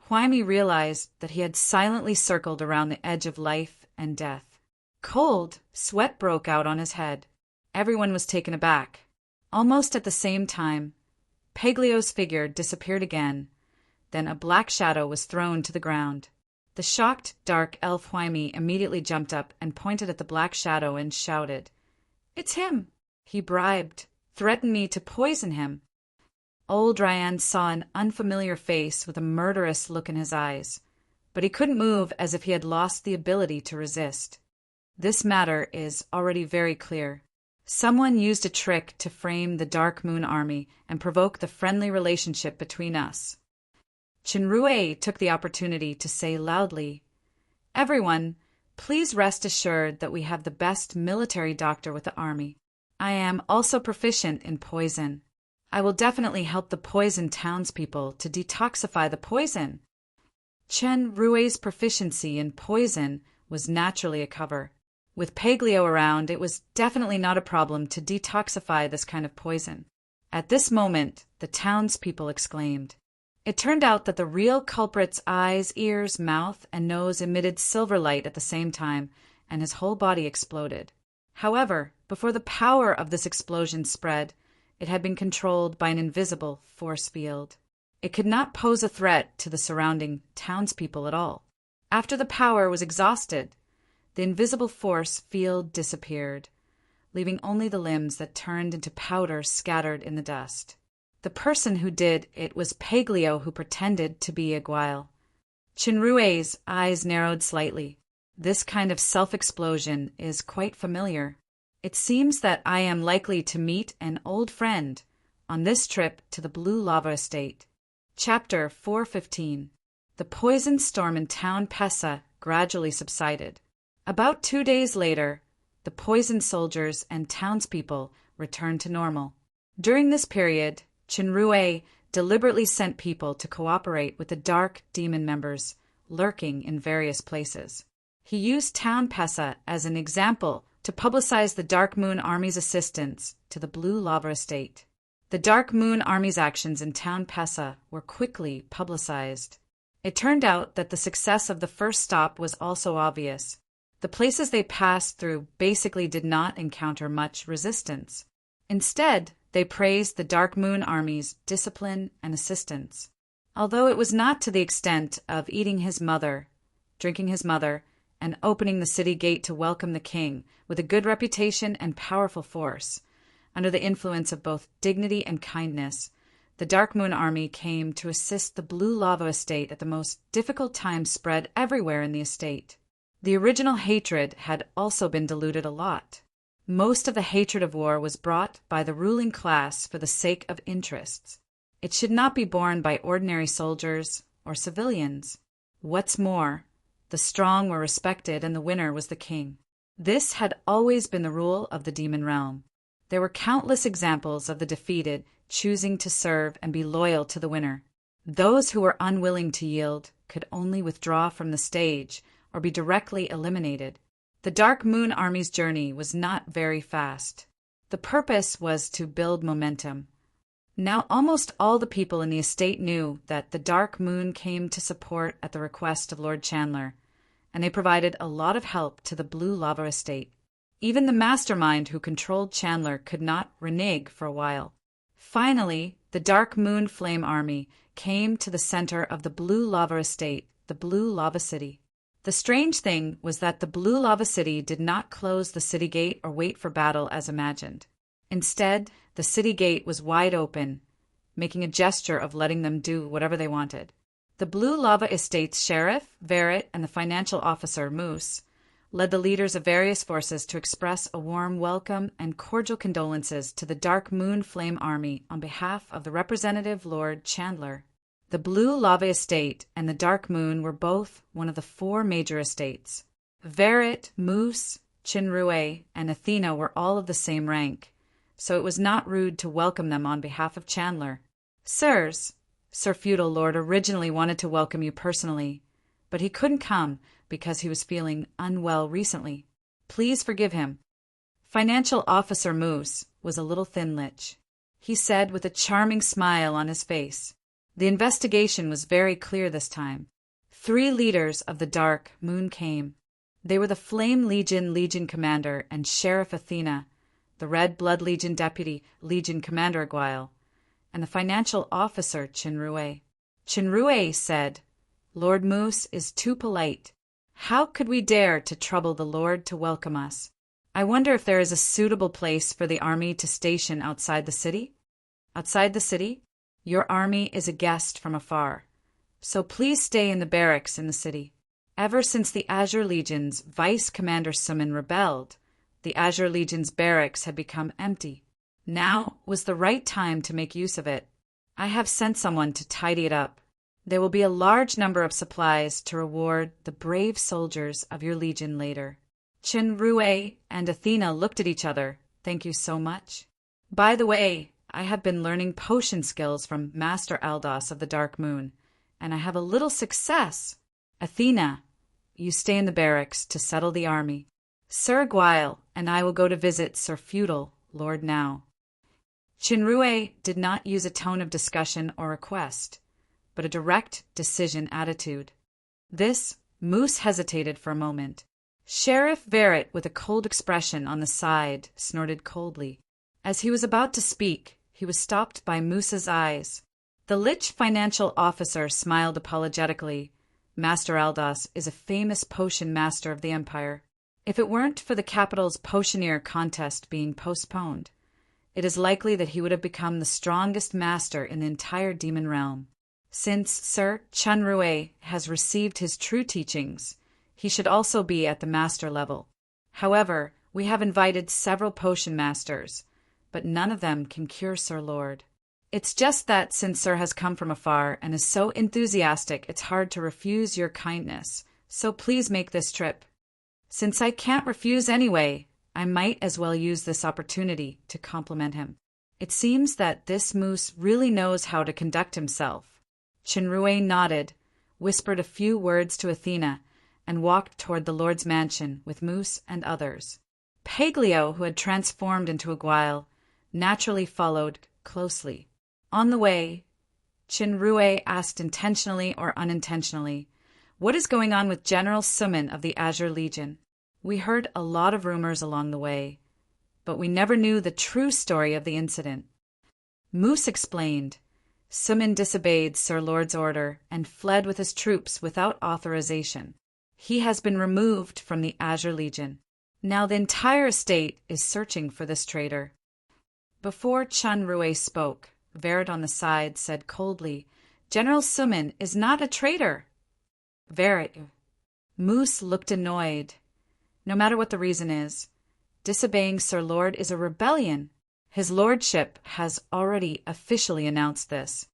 Whymie realized that he had silently circled around the edge of life and death. Cold sweat broke out on his head. Everyone was taken aback. Almost at the same time, Peglio's figure disappeared again. Then a black shadow was thrown to the ground. The shocked dark elf Whymie immediately jumped up and pointed at the black shadow and shouted, It's him! He bribed, threatened me to poison him. Old Ryan saw an unfamiliar face with a murderous look in his eyes, but he couldn't move, as if he had lost the ability to resist. This matter is already very clear. Someone used a trick to frame the Dark Moon Army and provoke the friendly relationship between us. Chinrue took the opportunity to say loudly, Everyone, please rest assured that we have the best military doctor with the army. I am also proficient in poison. I will definitely help the poisoned townspeople to detoxify the poison. Chinrue's proficiency in poison was naturally a cover. With Peglio around, it was definitely not a problem to detoxify this kind of poison. At this moment, the townspeople exclaimed. It turned out that the real culprit's eyes, ears, mouth, and nose emitted silver light at the same time, and his whole body exploded. However, before the power of this explosion spread, it had been controlled by an invisible force field. It could not pose a threat to the surrounding townspeople at all. After the power was exhausted, the invisible force field disappeared, leaving only the limbs that turned into powder scattered in the dust. The person who did it was Peglio, who pretended to be Aguile. Chinrue's eyes narrowed slightly. This kind of self-explosion is quite familiar. It seems that I am likely to meet an old friend on this trip to the Blue Lava Estate. Chapter 415. the poison storm in town Pesa gradually subsided. About 2 days later, the poisoned soldiers and townspeople returned to normal. During this period, Chinrue deliberately sent people to cooperate with the dark demon members lurking in various places. He used town Pesa as an example to publicize the Dark Moon Army's assistance to the Blue Lava Estate. The Dark Moon Army's actions in town Pesa were quickly publicized. It turned out that the success of the first stop was also obvious. The places they passed through basically did not encounter much resistance. Instead, they praised the Dark Moon Army's discipline and assistance. Although it was not to the extent of eating his mother, drinking his mother, and opening the city gate to welcome the king with a good reputation and powerful force, under the influence of both dignity and kindness, the Dark Moon Army came to assist the Blue Lava Estate at the most difficult time spread everywhere in the estate. The original hatred had also been diluted a lot. Most of the hatred of war was brought by the ruling class for the sake of interests. It should not be borne by ordinary soldiers or civilians. What's more, the strong were respected and the winner was the king. This had always been the rule of the demon realm. There were countless examples of the defeated choosing to serve and be loyal to the winner. Those who were unwilling to yield could only withdraw from the stage or be directly eliminated. The Dark Moon Army's journey was not very fast. The purpose was to build momentum. Now almost all the people in the estate knew that the Dark Moon came to support at the request of Lord Chandler, and they provided a lot of help to the Blue Lava Estate. Even the mastermind who controlled Chandler could not renege for a while. Finally, the Dark Moon Flame Army came to the center of the Blue Lava Estate, the Blue Lava City. The strange thing was that the Blue Lava City did not close the city gate or wait for battle as imagined. Instead, the city gate was wide open, making a gesture of letting them do whatever they wanted. The Blue Lava Estate's sheriff, Verret, and the financial officer, Moose, led the leaders of various forces to express a warm welcome and cordial condolences to the Dark Moon Flame Army on behalf of the representative Lord Chandler. The Blue Lava Estate and the Dark Moon were both one of the 4 major estates. Verret, Moose, Chinrue, and Athena were all of the same rank, so it was not rude to welcome them on behalf of Chandler. Sirs, Sir Feudal Lord originally wanted to welcome you personally, but he couldn't come because he was feeling unwell recently. Please forgive him. Financial Officer Moose was a little thin-lipped. He said with a charming smile on his face. The investigation was very clear this time. 3 leaders of the Dark Moon came. They were the Flame Legion Commander and Sheriff Athena, the Red Blood Legion Deputy Legion Commander Aguile, and the financial officer Chinrue. Chinrue said, "Lord Moose is too polite. How could we dare to trouble the Lord to welcome us? I wonder if there is a suitable place for the army to station outside the city?" "Outside the city? Your army is a guest from afar, so please stay in the barracks in the city." Ever since the Azure Legion's Vice Commander Summon rebelled, the Azure Legion's barracks had become empty. Now was the right time to make use of it. I have sent someone to tidy it up. There will be a large number of supplies to reward the brave soldiers of your legion later. Chinrue and Athena looked at each other. "Thank you so much. By the way, I have been learning potion skills from Master Aldos of the Dark Moon, and I have a little success. Athena, you stay in the barracks to settle the army. Sir Aguile and I will go to visit Sir Feudal Lord now." Chinrue did not use a tone of discussion or request, but a direct decision attitude. This, Moose hesitated for a moment. Sheriff Verret, with a cold expression on the side, snorted coldly. As he was about to speak, he was stopped by Moose's eyes. The Lich financial officer smiled apologetically. Master Aldos is a famous potion master of the Empire. If it weren't for the capital's potioneer contest being postponed, it is likely that he would have become the strongest master in the entire demon realm. Since Sir Chinrue has received his true teachings, he should also be at the master level. However, we have invited several potion masters, but none of them can cure Sir Lord. It's just that since Sir has come from afar and is so enthusiastic, it's hard to refuse your kindness. So please make this trip. Since I can't refuse anyway, I might as well use this opportunity to compliment him. It seems that this moose really knows how to conduct himself. Chinrue nodded, whispered a few words to Athena, and walked toward the Lord's mansion with Moose and others. Paglio, who had transformed into a guile, naturally followed closely. On the way, Chinrue asked intentionally or unintentionally, "What is going on with General Suman of the Azure Legion? We heard a lot of rumors along the way, but we never knew the true story of the incident." Moose explained. Suman disobeyed Sir Lord's order and fled with his troops without authorization. He has been removed from the Azure Legion. Now the entire estate is searching for this traitor. Before Chinrue spoke, Verit on the side said coldly, "General Suman is not a traitor." Verit. Moose looked annoyed. No matter what the reason is, disobeying Sir Lord is a rebellion. His lordship has already officially announced this.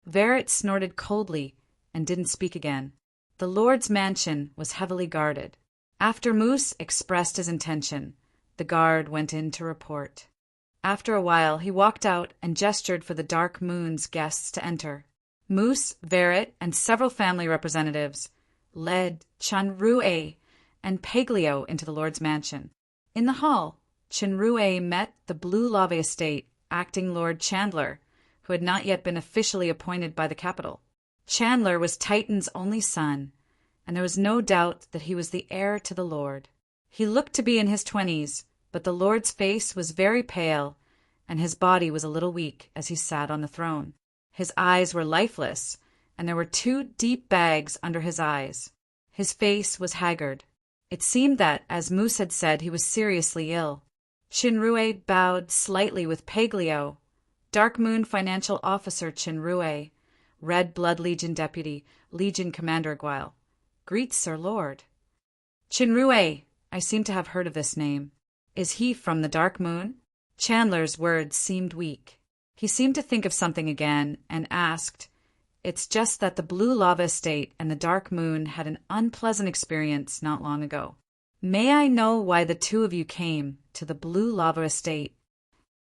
Verit snorted coldly and didn't speak again. The Lord's mansion was heavily guarded. After Moose expressed his intention, the guard went in to report. After a while, he walked out and gestured for the Dark Moon's guests to enter. Moose, Verit, and several family representatives led Chinrue and Paglio into the Lord's mansion. In the hall, Chinrue met the Blue Lava Estate acting Lord Chandler, who had not yet been officially appointed by the capital. Chandler was Titan's only son, and there was no doubt that he was the heir to the Lord. He looked to be in his 20s, but the Lord's face was very pale, and his body was a little weak as he sat on the throne. His eyes were lifeless, and there were 2 deep bags under his eyes. His face was haggard. It seemed that, as Moose had said, he was seriously ill. Chinrue bowed slightly with Paglio. Dark Moon Financial Officer Chinrue, Red Blood Legion Deputy, Legion Commander Guile. Greet Sir Lord. Chinrue, I seem to have heard of this name. Is he from the Dark Moon? Chandler's words seemed weak. He seemed to think of something again and asked, "It's just that the Blue Lava Estate and the Dark Moon had an unpleasant experience not long ago. May I know why the 2 of you came to the Blue Lava Estate?"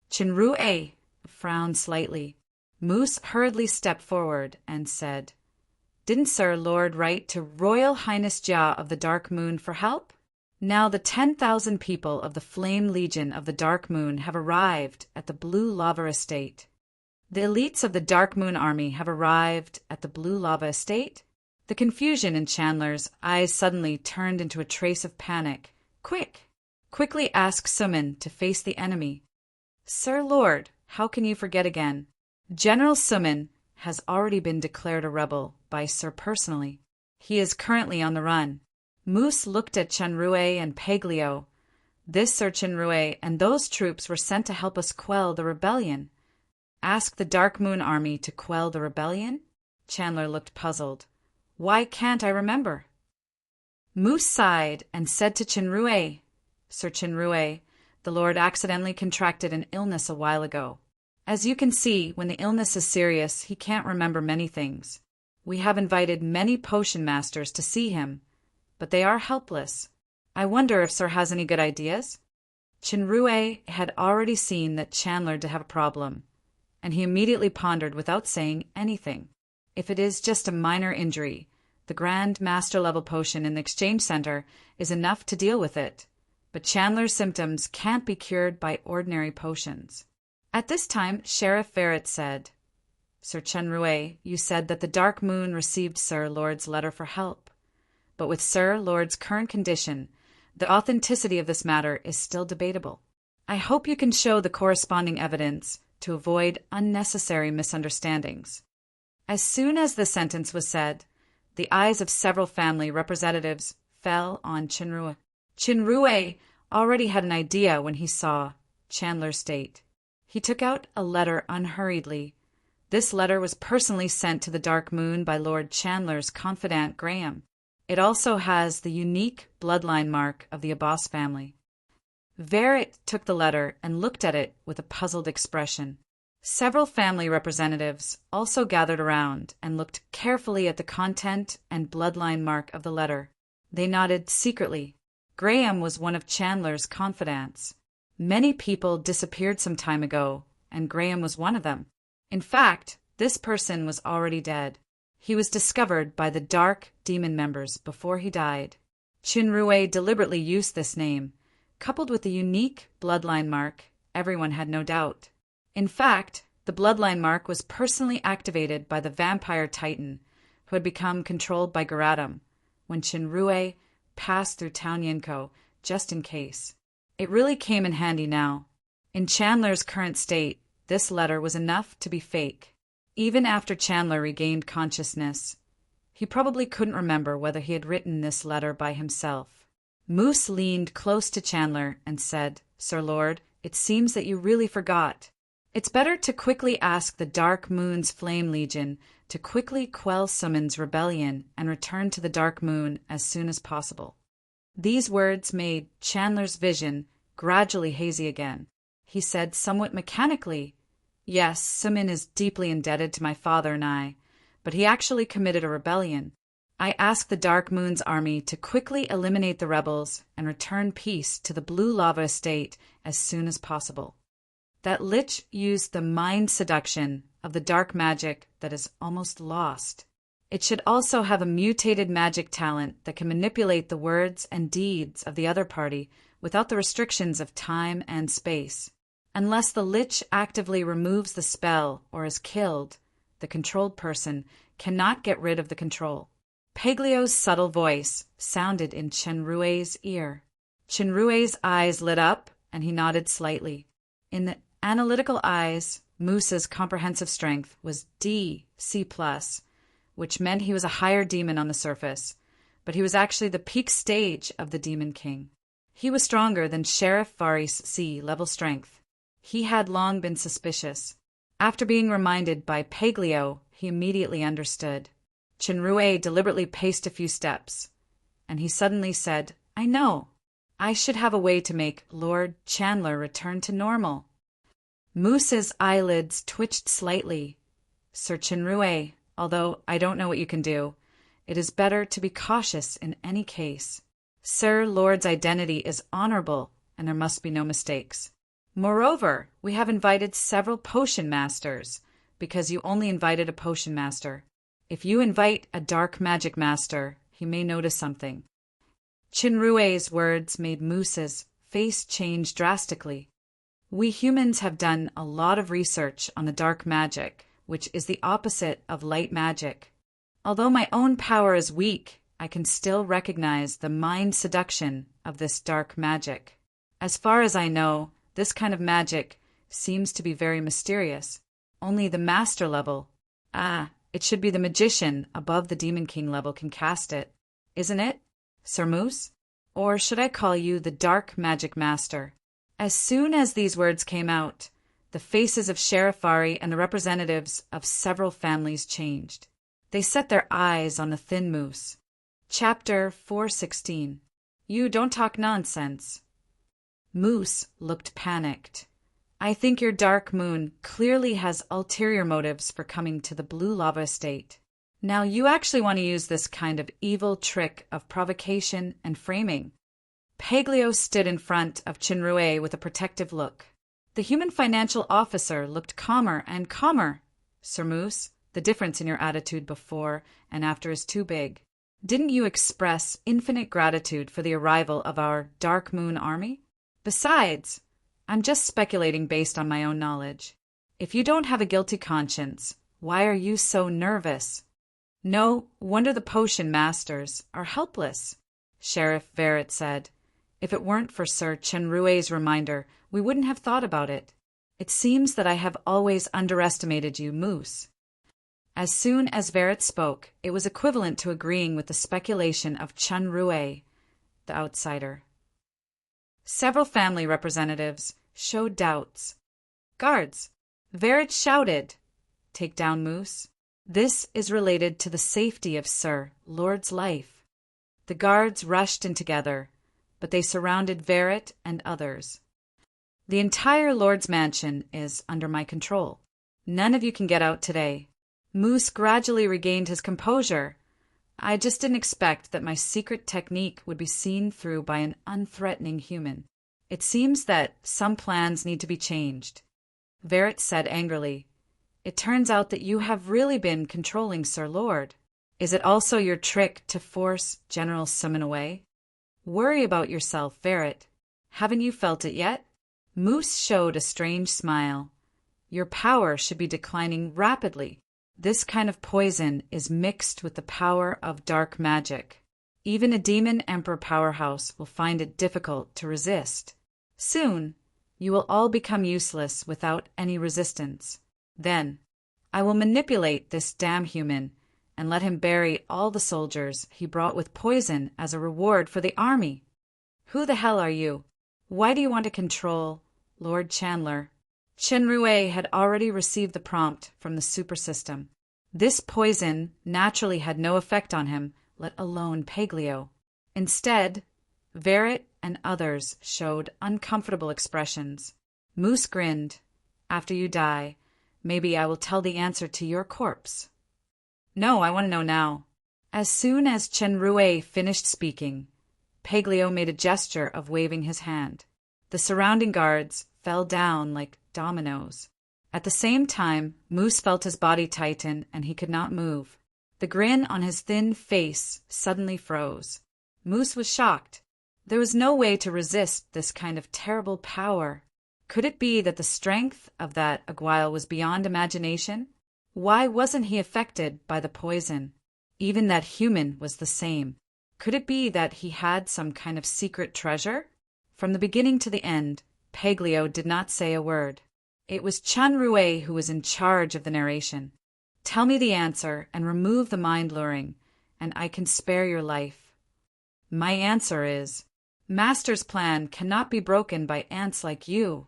Chinrue frowned slightly. Moose hurriedly stepped forward and said, "Didn't Sir Lord write to Royal Highness Jia of the Dark Moon for help? Now the 10,000 people of the Flame Legion of the Dark Moon have arrived at the Blue Lava Estate. The elites of the Dark Moon Army have arrived at the Blue Lava Estate." The confusion in Chandler's eyes suddenly turned into a trace of panic. Quickly ask Suman to face the enemy." "Sir Lord, how can you forget again? General Suman has already been declared a rebel by Sir personally. He is currently on the run." Moose looked at Chinrue and Paglio. "This Sir Chinrue and those troops were sent to help us quell the rebellion." "Ask the Dark Moon Army to quell the rebellion?" Chandler looked puzzled. "Why can't I remember?" Moose sighed and said to Chinrue, "Sir Chinrue, the Lord accidentally contracted an illness a while ago. As you can see, when the illness is serious, he can't remember many things. We have invited many potion masters to see him, but they are helpless. I wonder if Sir has any good ideas?" Chinrue had already seen that Chandler did have a problem, and he immediately pondered without saying anything. If it is just a minor injury, the Grand Master level potion in the Exchange Center is enough to deal with it, but Chandler's symptoms can't be cured by ordinary potions. At this time, Sheriff Verit said, "Sir Chinrue, you said that the Dark Moon received Sir Lord's letter for help. But with Sir Lord's current condition, the authenticity of this matter is still debatable. I hope you can show the corresponding evidence to avoid unnecessary misunderstandings." As soon as the sentence was said, the eyes of several family representatives fell on Chinrue. Chinrue already had an idea when he saw Chandler's state. He took out a letter unhurriedly. This letter was personally sent to the Dark Moon by Lord Chandler's confidant Graham. It also has the unique bloodline mark of the Abbas family. Verit took the letter and looked at it with a puzzled expression. Several family representatives also gathered around and looked carefully at the content and bloodline mark of the letter. They nodded secretly. Graham was one of Chandler's confidants. Many people disappeared some time ago, and Graham was one of them. In fact, this person was already dead. He was discovered by the dark demon members before he died. Chinrue deliberately used this name. Coupled with the unique bloodline mark, everyone had no doubt. In fact, the bloodline mark was personally activated by the vampire titan, who had become controlled by Garatum, when Chinrue passed through Town Yinko, just in case. It really came in handy now. In Chandler's current state, this letter was enough to be fake. Even after Chandler regained consciousness, he probably couldn't remember whether he had written this letter by himself. Moose leaned close to Chandler and said, "Sir Lord, it seems that you really forgot. It's better to quickly ask the Dark Moon's Flame Legion to quickly quell Summon's rebellion and return to the Dark Moon as soon as possible." These words made Chandler's vision gradually hazy again. He said somewhat mechanically, "Yes, Summon is deeply indebted to my father and I, but he actually committed a rebellion. I ask the Dark Moon's army to quickly eliminate the rebels and return peace to the Blue Lava Estate as soon as possible." That Lich used the mind seduction of the dark magic that is almost lost. It should also have a mutated magic talent that can manipulate the words and deeds of the other party without the restrictions of time and space. Unless the Lich actively removes the spell or is killed, the controlled person cannot get rid of the control. Peglio's subtle voice sounded in Chinrue's ear. Chinrue's eyes lit up, and he nodded slightly. In the analytical eyes, Moose's comprehensive strength was DC+, which meant he was a higher demon on the surface, but he was actually the peak stage of the Demon King. He was stronger than Sheriff Vari's C level strength. He had long been suspicious. After being reminded by Peglio, he immediately understood. Chinrue deliberately paced a few steps, and he suddenly said, "I know. I should have a way to make Lord Chandler return to normal." Moose's eyelids twitched slightly. "Sir Chinrue, although I don't know what you can do, it is better to be cautious in any case. Sir Lord's identity is honorable, and there must be no mistakes. Moreover, we have invited several potion masters, because you only invited a potion master. If you invite a dark magic master, he may notice something." Chinrue's words made Moose's face change drastically. "We humans have done a lot of research on the dark magic, which is the opposite of light magic. Although my own power is weak, I can still recognize the mind seduction of this dark magic. As far as I know, this kind of magic seems to be very mysterious. Only the master level, it should be the magician above the Demon King level, can cast it. Isn't it, Sir Moose? Or should I call you the Dark Magic Master?" As soon as these words came out, the faces of Sheriff Vari and the representatives of several families changed. They set their eyes on the thin Moose. Chapter 416. You don't talk nonsense. Moose looked panicked. "I think your Dark Moon clearly has ulterior motives for coming to the Blue Lava Estate. Now you actually want to use this kind of evil trick of provocation and framing." Peglio stood in front of Chinrue with a protective look. The human financial officer looked calmer and calmer. "Sir Moose, the difference in your attitude before and after is too big. Didn't you express infinite gratitude for the arrival of our Dark Moon army? Besides, I'm just speculating based on my own knowledge. If you don't have a guilty conscience, why are you so nervous? No wonder the potion masters are helpless," Sheriff Verrett said. "If it weren't for Sir Chenrue's reminder, we wouldn't have thought about it. It seems that I have always underestimated you, Moose." As soon as Verrett spoke, it was equivalent to agreeing with the speculation of Chenrue, the outsider. Several family representatives showed doubts. "Guards!" Verrett shouted. "Take down Moose. This is related to the safety of Sir Lord's life." The guards rushed in together, but they surrounded Verrett and others. "The entire Lord's mansion is under my control. None of you can get out today. Moose gradually regained his composure. I just didn't expect that my secret technique would be seen through by an unthreatening human. It seems that some plans need to be changed. Verret said angrily, "It turns out that you have really been controlling Sir Lord. Is it also your trick to force General Summon away? Worry about yourself, Verret. Haven't you felt it yet?" Moose showed a strange smile. "Your power should be declining rapidly. This kind of poison is mixed with the power of dark magic. Even a demon emperor powerhouse will find it difficult to resist. Soon, you will all become useless without any resistance. Then, I will manipulate this damn human and let him bury all the soldiers he brought with poison as a reward for the army. Who the hell are you? Why do you want to control Lord Chandler?" Chenrue had already received the prompt from the super system. This poison naturally had no effect on him, let alone Paglio. Instead, Verret and others showed uncomfortable expressions. Moose grinned. "After you die, maybe I will tell the answer to your corpse." "No, I want to know now." As soon as Chenrue finished speaking, Paglio made a gesture of waving his hand. The surrounding guards fell down like dominoes. At the same time, Moose felt his body tighten and he could not move. The grin on his thin face suddenly froze. Moose was shocked. There was no way to resist this kind of terrible power. Could it be that the strength of that Aguile was beyond imagination? Why wasn't he affected by the poison? Even that human was the same. Could it be that he had some kind of secret treasure? From the beginning to the end, Paglio did not say a word. It was Chenrue who was in charge of the narration. "Tell me the answer and remove the mind luring, and I can spare your life." "My answer is, Master's plan cannot be broken by ants like you."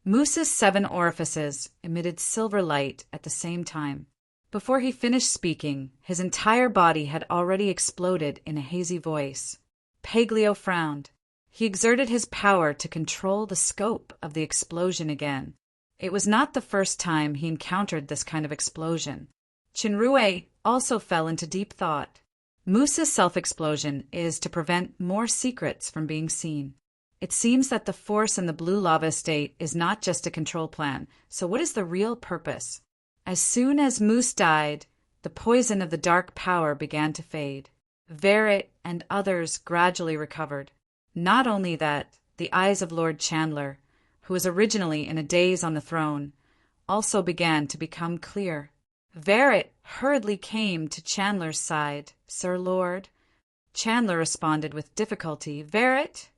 Moose's 7 orifices emitted silver light at the same time. Before he finished speaking, his entire body had already exploded in a hazy voice. Paglio frowned. He exerted his power to control the scope of the explosion again. It was not the first time he encountered this kind of explosion. Chenrue also fell into deep thought. Moose's self-explosion is to prevent more secrets from being seen. It seems that the force in the blue lava estate is not just a control plan, so what is the real purpose? As soon as Moose died, the poison of the dark power began to fade. Verret and others gradually recovered. Not only that, the eyes of Lord Chandler, who was originally in a daze on the throne, also began to become clear. Verret hurriedly came to Chandler's side. "Sir Lord." Chandler responded with difficulty, "Verret?"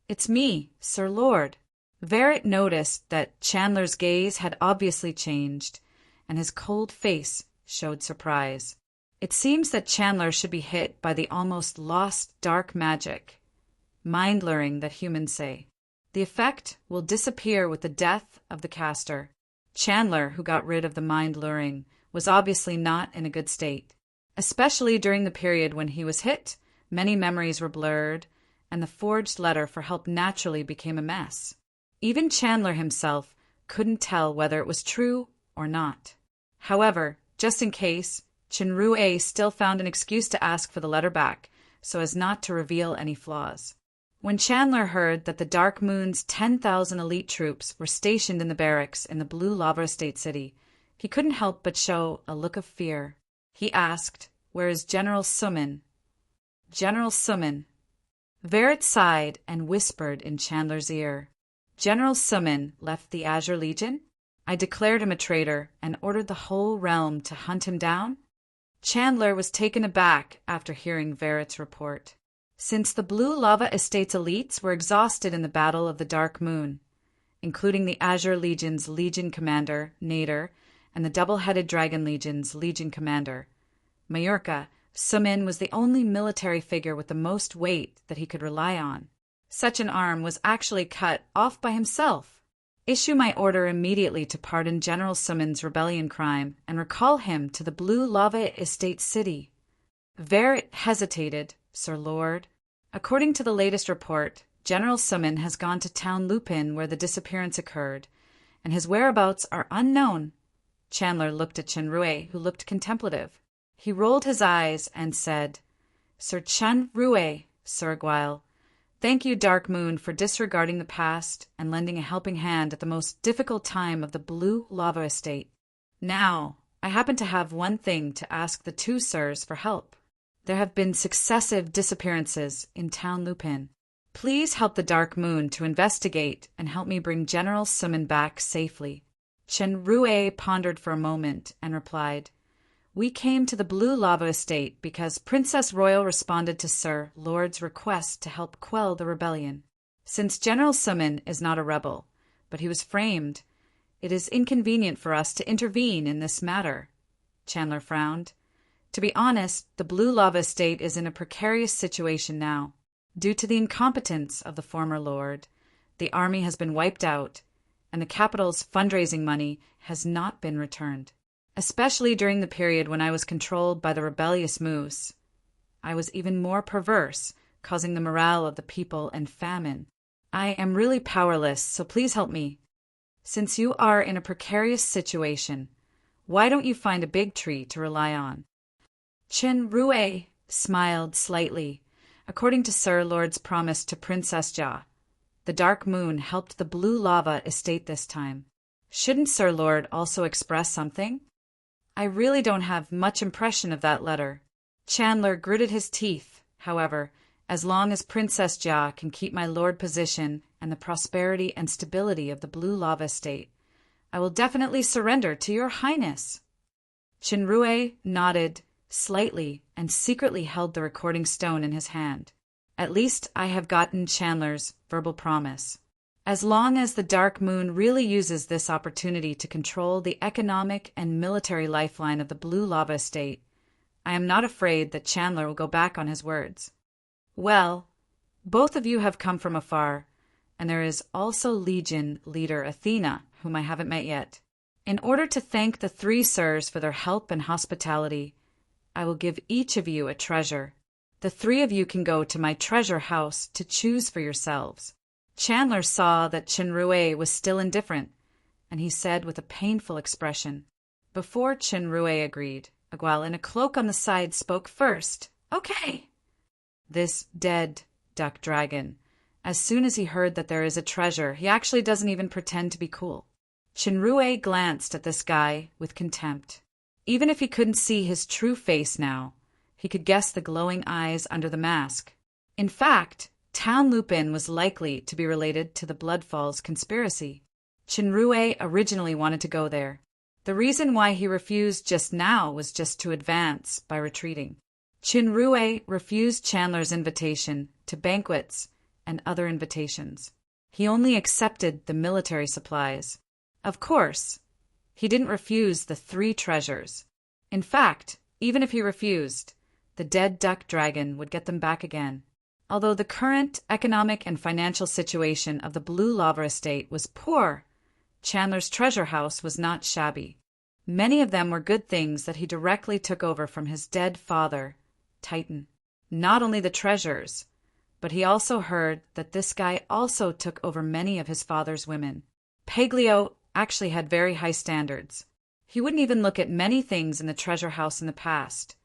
"It's me, Sir Lord." Verret noticed that Chandler's gaze had obviously changed, and his cold face showed surprise. It seems that Chandler should be hit by the almost lost dark magic, mind-luring that humans say. The effect will disappear with the death of the caster. Chandler, who got rid of the mind-luring, was obviously not in a good state. Especially during the period when he was hit, many memories were blurred, and the forged letter for help naturally became a mess. Even Chandler himself couldn't tell whether it was true or not. However, just in case, Chenrue still found an excuse to ask for the letter back, so as not to reveal any flaws. When Chandler heard that the Dark Moon's 10,000 elite troops were stationed in the barracks in the Blue Lava Estate City, he couldn't help but show a look of fear. He asked, "Where is General Summon?" "General Summon." Verret sighed and whispered in Chandler's ear. "General Summon left the Azure Legion? I declared him a traitor and ordered the whole realm to hunt him down?" Chandler was taken aback after hearing Verret's report. Since the Blue Lava Estate's elites were exhausted in the Battle of the Dark Moon, including the Azure Legion's Legion Commander, Nader, and the Double-Headed Dragon Legion's Legion Commander, Majorca, Summon was the only military figure with the most weight that he could rely on. Such an arm was actually cut off by himself. "Issue my order immediately to pardon General Summon's rebellion crime and recall him to the Blue Lava Estate City." Verret hesitated, "Sir Lord." According to the latest report, General Summon has gone to Town Lupin where the disappearance occurred, and his whereabouts are unknown. Chandler looked at Chenrue, who looked contemplative. He rolled his eyes and said, Sir Chenrue, Sir Aguile, thank you, Dark Moon, for disregarding the past and lending a helping hand at the most difficult time of the Blue Lava Estate. Now, I happen to have one thing to ask the two sirs for help. There have been successive disappearances in Town Lupin. Please help the Dark Moon to investigate and help me bring General Summon back safely. Chenrue pondered for a moment and replied, We came to the Blue Lava Estate because Princess Royal responded to Sir Lord's request to help quell the rebellion. Since General Summon is not a rebel, but he was framed, it is inconvenient for us to intervene in this matter. Chandler frowned. To be honest, the Blue Lava Estate is in a precarious situation now. Due to the incompetence of the former lord, the army has been wiped out, and the capital's fundraising money has not been returned. Especially during the period when I was controlled by the rebellious moose. I was even more perverse, causing the morale of the people and famine. I am really powerless, so please help me. Since you are in a precarious situation, why don't you find a big tree to rely on? Chenrue smiled slightly. According to Sir Lord's promise to Princess Jia, the Dark Moon helped the Blue Lava Estate this time. Shouldn't Sir Lord also express something? I really don't have much impression of that letter. Chandler gritted his teeth. However, as long as Princess Jia can keep my lord position and the prosperity and stability of the Blue Lava Estate, I will definitely surrender to your highness. Chenrue nodded slightly and secretly held the recording stone in his hand. At least I have gotten Chandler's verbal promise. As long as the Dark Moon really uses this opportunity to control the economic and military lifeline of the Blue Lava Estate, I am not afraid that Chandler will go back on his words. Well, both of you have come from afar, and there is also Legion leader Athena, whom I haven't met yet. In order to thank the three sirs for their help and hospitality, I will give each of you a treasure. The three of you can go to my treasure house to choose for yourselves. Chandler saw that Chenrue was still indifferent, and he said with a painful expression. Before Chenrue agreed, Aguile in a cloak on the side spoke first. Okay. This dead duck dragon. As soon as he heard that there is a treasure, he actually doesn't even pretend to be cool. Chenrue glanced at this guy with contempt. Even if he couldn't see his true face now, he could guess the glowing eyes under the mask. In fact, Town Lupin was likely to be related to the Blood Falls conspiracy. Chenrue originally wanted to go there. The reason why he refused just now was just to advance by retreating. Chenrue refused Chandler's invitation to banquets and other invitations. He only accepted the military supplies. Of course, he didn't refuse the three treasures. In fact, even if he refused, the dead duck dragon would get them back again. Although the current economic and financial situation of the Blue Lava Estate was poor, Chandler's treasure house was not shabby. Many of them were good things that he directly took over from his dead father, Titan. Not only the treasures, but he also heard that this guy also took over many of his father's women. Paglio actually had very high standards. He wouldn't even look at many things in the treasure house in the past.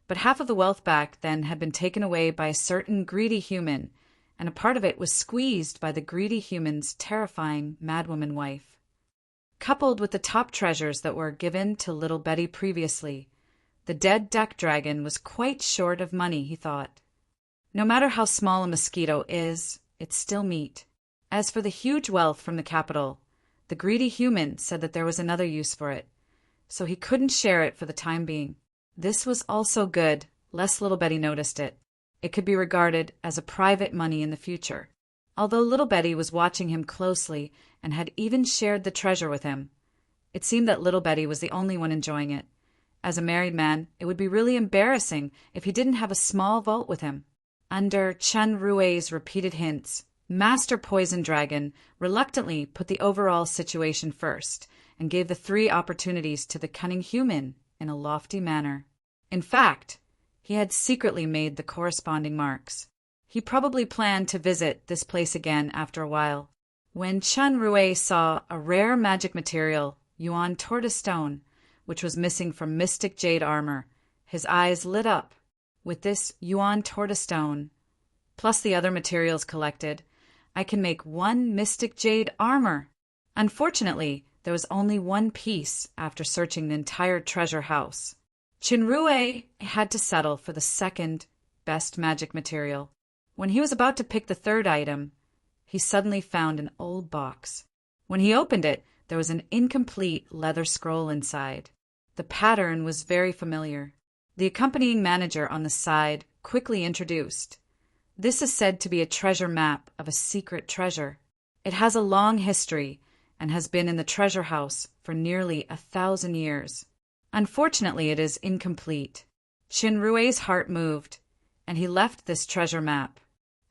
But half of the wealth back then had been taken away by a certain greedy human, and a part of it was squeezed by the greedy human's terrifying madwoman wife. Coupled with the top treasures that were given to little Betty previously, the dead duck dragon was quite short of money, he thought. No matter how small a mosquito is, it's still meat. As for the huge wealth from the capital, the greedy human said that there was another use for it, so he couldn't share it for the time being. This was also good, lest little Betty noticed it. It could be regarded as a private money in the future. Although little Betty was watching him closely and had even shared the treasure with him, it seemed that little Betty was the only one enjoying it. As a married man, it would be really embarrassing if he didn't have a small vault with him. Under Chenrue's repeated hints, Master Poison Dragon reluctantly put the overall situation first and gave the three opportunities to the cunning human in a lofty manner. In fact, he had secretly made the corresponding marks. He probably planned to visit this place again after a while. When Chen Rui saw a rare magic material, Yuan tortoise stone, which was missing from mystic jade armor, his eyes lit up. With this Yuan tortoise stone, plus the other materials collected, I can make one mystic jade armor. Unfortunately, there was only one piece after searching the entire treasure house. Qinrui had to settle for the second best magic material. When he was about to pick the third item, he suddenly found an old box. When he opened it, there was an incomplete leather scroll inside. The pattern was very familiar. The accompanying manager on the side quickly introduced, "This is said to be a treasure map of a secret treasure. It has a long history and has been in the treasure house for nearly 1,000 years. Unfortunately, it is incomplete." Qinrui's heart moved, and he left this treasure map.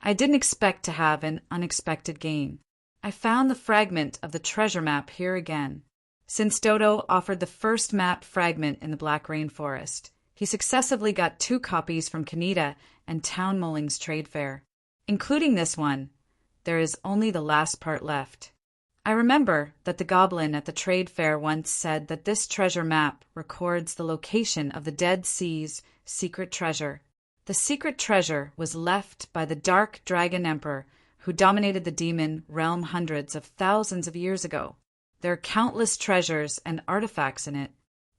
I didn't expect to have an unexpected gain. I found the fragment of the treasure map here again. Since Dodo offered the first map fragment in the Black Rainforest, he successively got 2 copies from Kaneda and Town Mulling's trade fair. Including this one, there is only the last part left. I remember that the goblin at the trade fair once said that this treasure map records the location of the Dead Sea's secret treasure. The secret treasure was left by the Dark Dragon Emperor who dominated the demon realm hundreds of thousands of years ago. There are countless treasures and artifacts in it.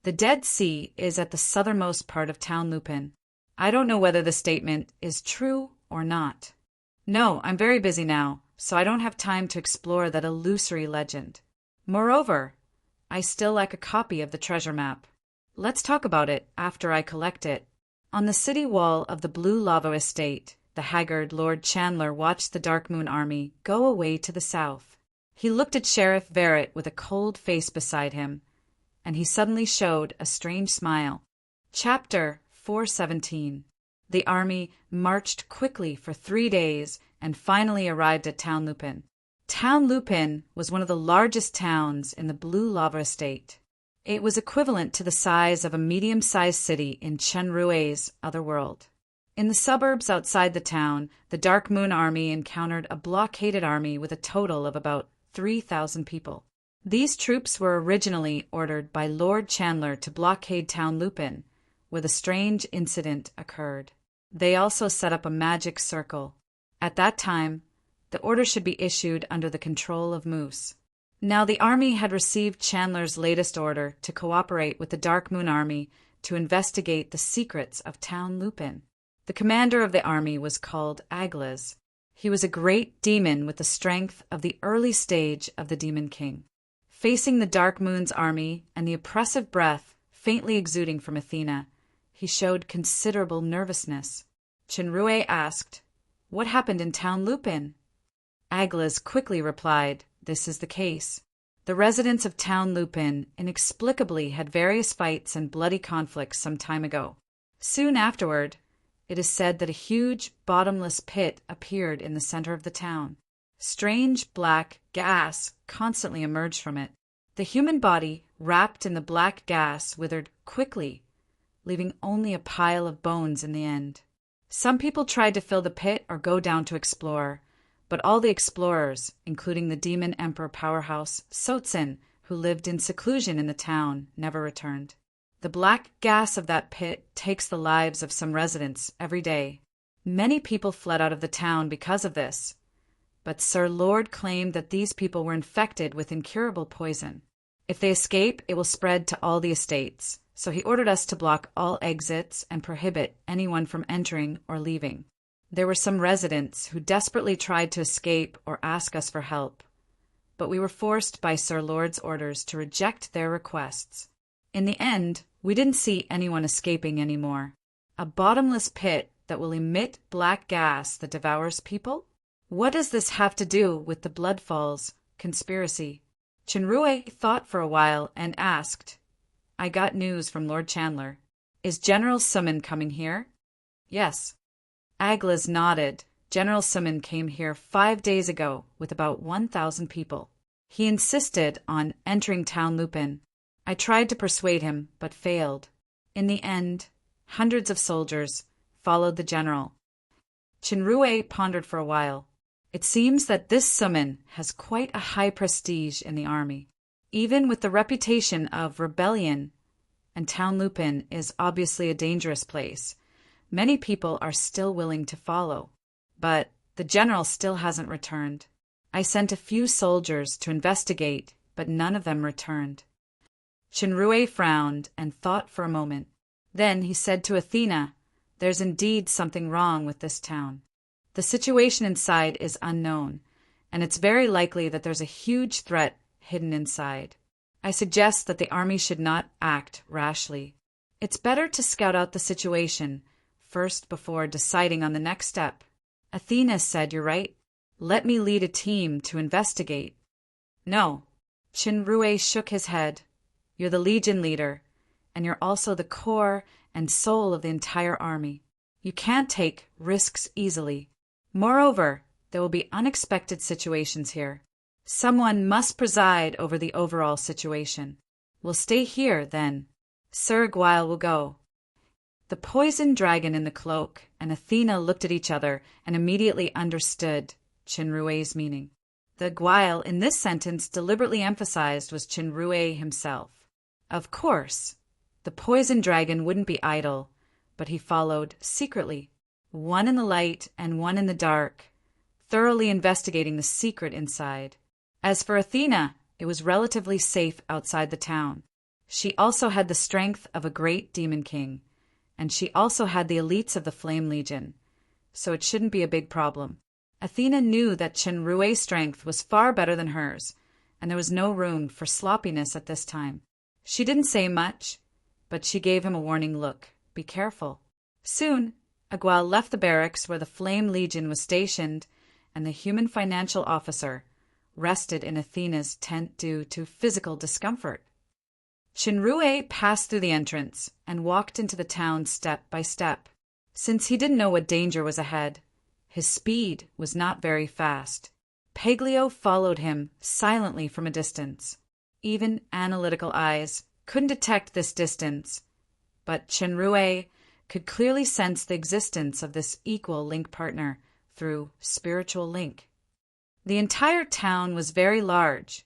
The Dead Sea is at the southernmost part of Town Lupin. I don't know whether the statement is true or not. No, I'm very busy now, so I don't have time to explore that illusory legend. Moreover, I still lack a copy of the treasure map. Let's talk about it after I collect it. On the city wall of the Blue Lava Estate, the haggard Lord Chandler watched the Dark Moon Army go away to the south. He looked at Sheriff Verrett with a cold face beside him, and he suddenly showed a strange smile. Chapter 417. The army marched quickly for 3 days and finally arrived at Town Lupin. Town Lupin was one of the largest towns in the Blue Lava Estate. It was equivalent to the size of a medium-sized city in Qinrui's otherworld. In the suburbs outside the town, the Dark Moon Army encountered a blockaded army with a total of about 3,000 people. These troops were originally ordered by Lord Chandler to blockade Town Lupin, where the strange incident occurred. They also set up a magic circle. At that time, the order should be issued under the control of Moose. Now the army had received Chandler's latest order to cooperate with the Dark Moon Army to investigate the secrets of Town Lupin. The commander of the army was called Aglas. He was a great demon with the strength of the early stage of the Demon King. Facing the Dark Moon's army and the oppressive breath faintly exuding from Athena, he showed considerable nervousness. Qinrui asked, "What happened in Town Lupin?" Aglas quickly replied, "This is the case. The residents of Town Lupin inexplicably had various fights and bloody conflicts some time ago. Soon afterward, it is said that a huge, bottomless pit appeared in the center of the town. Strange black gas constantly emerged from it. The human body, wrapped in the black gas, withered quickly, leaving only a pile of bones in the end. Some people tried to fill the pit or go down to explore, but all the explorers, including the demon emperor powerhouse Sotzin, who lived in seclusion in the town, never returned. The black gas of that pit takes the lives of some residents every day. Many people fled out of the town because of this, but Sir Lord claimed that these people were infected with incurable poison. If they escape, it will spread to all the estates, so he ordered us to block all exits and prohibit anyone from entering or leaving. There were some residents who desperately tried to escape or ask us for help, but we were forced by Sir Lord's orders to reject their requests. In the end, we didn't see anyone escaping anymore. A bottomless pit that will emit black gas that devours people? What does this have to do with the Bloodfalls conspiracy? Qinrui thought for a while and asked, "I got news from Lord Chandler. Is General Summon coming here?" "Yes." Aglas nodded. "General Summon came here 5 days ago with about 1,000 people. He insisted on entering Town Lupin. I tried to persuade him, but failed. In the end, hundreds of soldiers followed the general." Qinrui pondered for a while. It seems that this summon has quite a high prestige in the army. Even with the reputation of rebellion, and Townlupin is obviously a dangerous place, many people are still willing to follow. But the general still hasn't returned. I sent a few soldiers to investigate, but none of them returned. Shinrue frowned and thought for a moment. Then he said to Athena, "There's indeed something wrong with this town. The situation inside is unknown, and it's very likely that there's a huge threat hidden inside. I suggest that the army should not act rashly. It's better to scout out the situation first before deciding on the next step." Athena said, "You're right. Let me lead a team to investigate." "No." Shinrue shook his head. "You're the legion leader, and you're also the core and soul of the entire army. You can't take risks easily. Moreover, there will be unexpected situations here. Someone must preside over the overall situation. We'll stay here, then. Sir Gwail will go." The poisoned dragon in the cloak and Athena looked at each other and immediately understood Shinrue's meaning. The Gwail in this sentence deliberately emphasized was Shinrue himself. Of course, the poisoned dragon wouldn't be idle, but he followed secretly, one in the light and one in the dark, thoroughly investigating the secret inside. As for Athena, it was relatively safe outside the town. She also had the strength of a great demon king, and she also had the elites of the Flame Legion, so it shouldn't be a big problem. Athena knew that Shinrue's strength was far better than hers, and there was no room for sloppiness at this time. She didn't say much, but she gave him a warning look. Be careful. Soon, Agual left the barracks where the Flame Legion was stationed, and the human financial officer rested in Athena's tent due to physical discomfort. Shinrue passed through the entrance and walked into the town step by step. Since he didn't know what danger was ahead, his speed was not very fast. Peglio followed him silently from a distance. Even analytical eyes couldn't detect this distance, but Shinrue could clearly sense the existence of this equal link partner through spiritual link. The entire town was very large,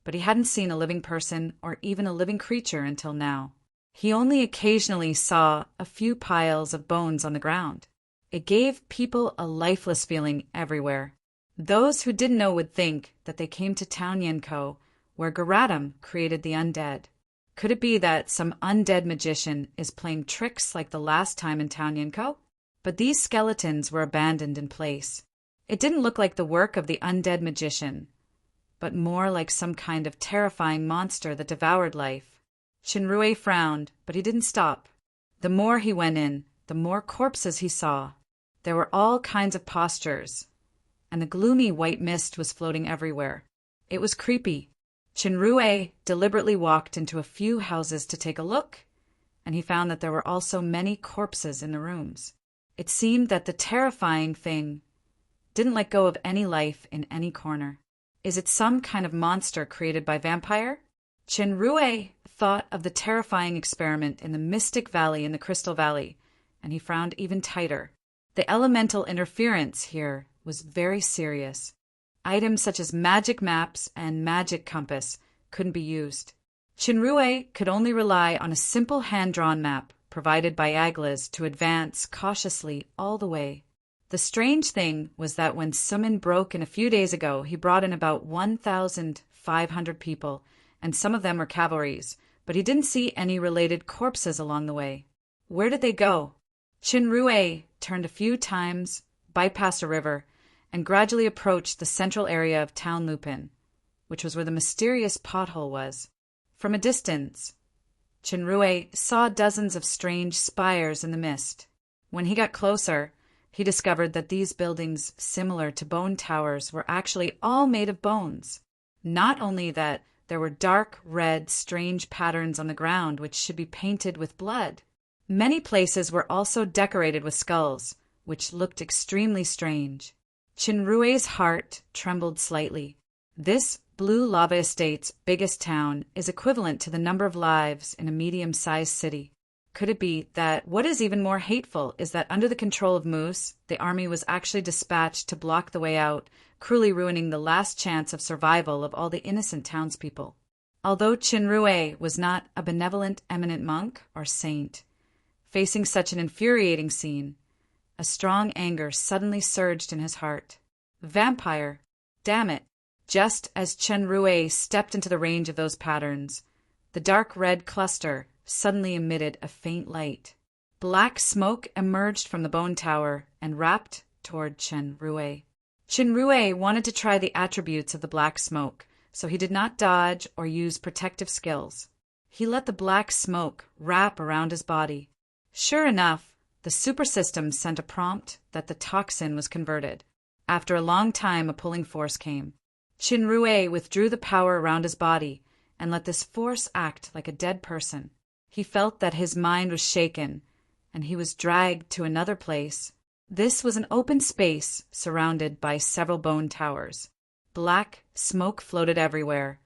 but he hadn't seen a living person or even a living creature until now. He only occasionally saw a few piles of bones on the ground. It gave people a lifeless feeling everywhere. Those who didn't know would think that they came to Town Yenko, where Garatum created the undead. Could it be that some undead magician is playing tricks like the last time in Town Yenko? But these skeletons were abandoned in place. It didn't look like the work of the undead magician, but more like some kind of terrifying monster that devoured life. Shinrue frowned, but he didn't stop. The more he went in, the more corpses he saw. There were all kinds of postures, and the gloomy white mist was floating everywhere. It was creepy. Shinrue deliberately walked into a few houses to take a look, and he found that there were also many corpses in the rooms. It seemed that the terrifying thing didn't let go of any life in any corner. Is it some kind of monster created by vampire? Shinrue thought of the terrifying experiment in the Mystic Valley in the Crystal Valley, and he frowned even tighter. The elemental interference here was very serious. Items such as magic maps and magic compass couldn't be used. Shinrue could only rely on a simple hand-drawn map provided by Aglas to advance cautiously all the way. The strange thing was that when Summon broke in a few days ago, he brought in about 1,500 people, and some of them were cavalries, but he didn't see any related corpses along the way. Where did they go? Shinrue turned a few times, bypassed a river, and gradually approached the central area of Townlupin, which was where the mysterious pothole was. From a distance, Shinrue saw dozens of strange spires in the mist. When he got closer, he discovered that these buildings, similar to bone towers, were actually all made of bones. Not only that, there were dark red, strange patterns on the ground which should be painted with blood. Many places were also decorated with skulls, which looked extremely strange. Shinrue's heart trembled slightly. This Blue Lava Estate's biggest town is equivalent to the number of lives in a medium-sized city. Could it be that what is even more hateful is that under the control of Moose, the army was actually dispatched to block the way out, cruelly ruining the last chance of survival of all the innocent townspeople? Although Chinrue was not a benevolent eminent monk or saint, facing such an infuriating scene, a strong anger suddenly surged in his heart. Vampire! Damn it! Just as Chinrue stepped into the range of those patterns, the dark red cluster suddenly emitted a faint light. Black smoke emerged from the bone tower and wrapped toward Chinrue. Chinrue wanted to try the attributes of the black smoke, so he did not dodge or use protective skills. He let the black smoke wrap around his body. Sure enough, the super system sent a prompt that the toxin was converted. After a long time, a pulling force came. Chinrue withdrew the power around his body and let this force act like a dead person. He felt that his mind was shaken, and he was dragged to another place. This was an open space surrounded by several bone towers. Black smoke floated everywhere,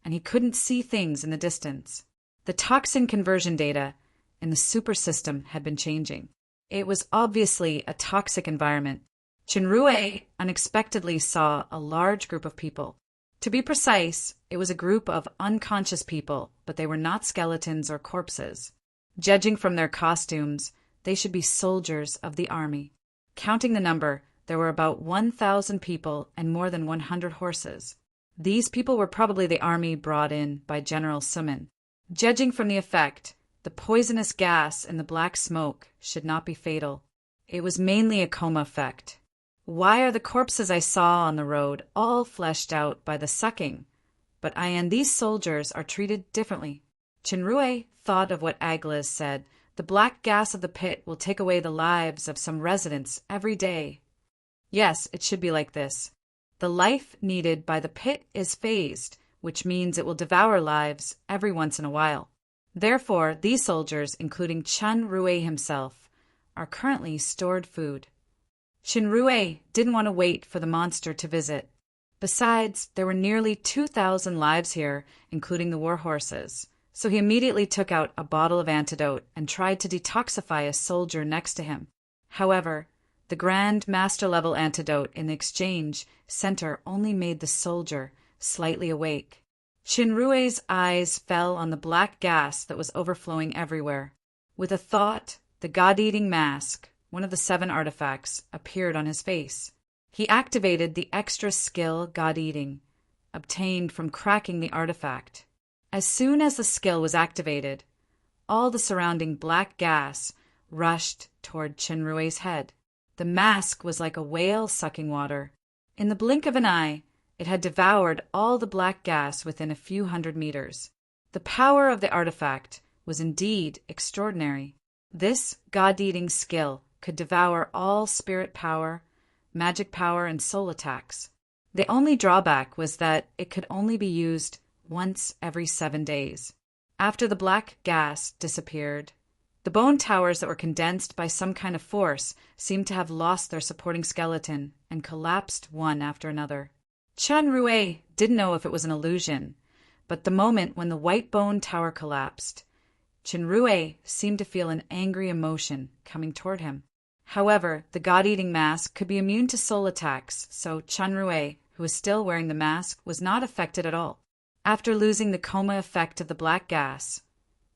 and he couldn't see things in the distance. The toxin conversion data in the super system had been changing. It was obviously a toxic environment. Chinrue unexpectedly saw a large group of people. To be precise, it was a group of unconscious people, but they were not skeletons or corpses. Judging from their costumes, they should be soldiers of the army. Counting the number, there were about 1,000 people and more than 100 horses. These people were probably the army brought in by General Sumin. Judging from the effect, the poisonous gas in the black smoke should not be fatal. It was mainly a coma effect. Why are the corpses I saw on the road all fleshed out by the sucking? But these soldiers are treated differently. Chinrue thought of what Aglas said. The black gas of the pit will take away the lives of some residents every day. Yes, it should be like this. The life needed by the pit is phased, which means it will devour lives every once in a while. Therefore, these soldiers, including Chinrue himself, are currently stored food. Chinrue didn't want to wait for the monster to visit. Besides, there were nearly 2,000 lives here, including the war horses, so he immediately took out a bottle of antidote and tried to detoxify a soldier next to him. However, the Grand Master-level antidote in the exchange center only made the soldier slightly awake. Chinrue's eyes fell on the black gas that was overflowing everywhere. With a thought, the God-eating mask, one of the 7 artifacts, appeared on his face. He activated the extra skill God-eating, obtained from cracking the artifact. As soon as the skill was activated, all the surrounding black gas rushed toward Chinrue's head. The mask was like a whale sucking water. In the blink of an eye, it had devoured all the black gas within a few hundred meters. The power of the artifact was indeed extraordinary. This God-eating skill could devour all spirit power, magic power, and soul attacks. The only drawback was that it could only be used once every 7 days. After the black gas disappeared, the bone towers that were condensed by some kind of force seemed to have lost their supporting skeleton and collapsed one after another. Chinrue didn't know if it was an illusion, but the moment when the white bone tower collapsed, Chinrue seemed to feel an angry emotion coming toward him. However, the God-eating mask could be immune to soul attacks, so Chinrue, who was still wearing the mask, was not affected at all. After losing the coma effect of the black gas,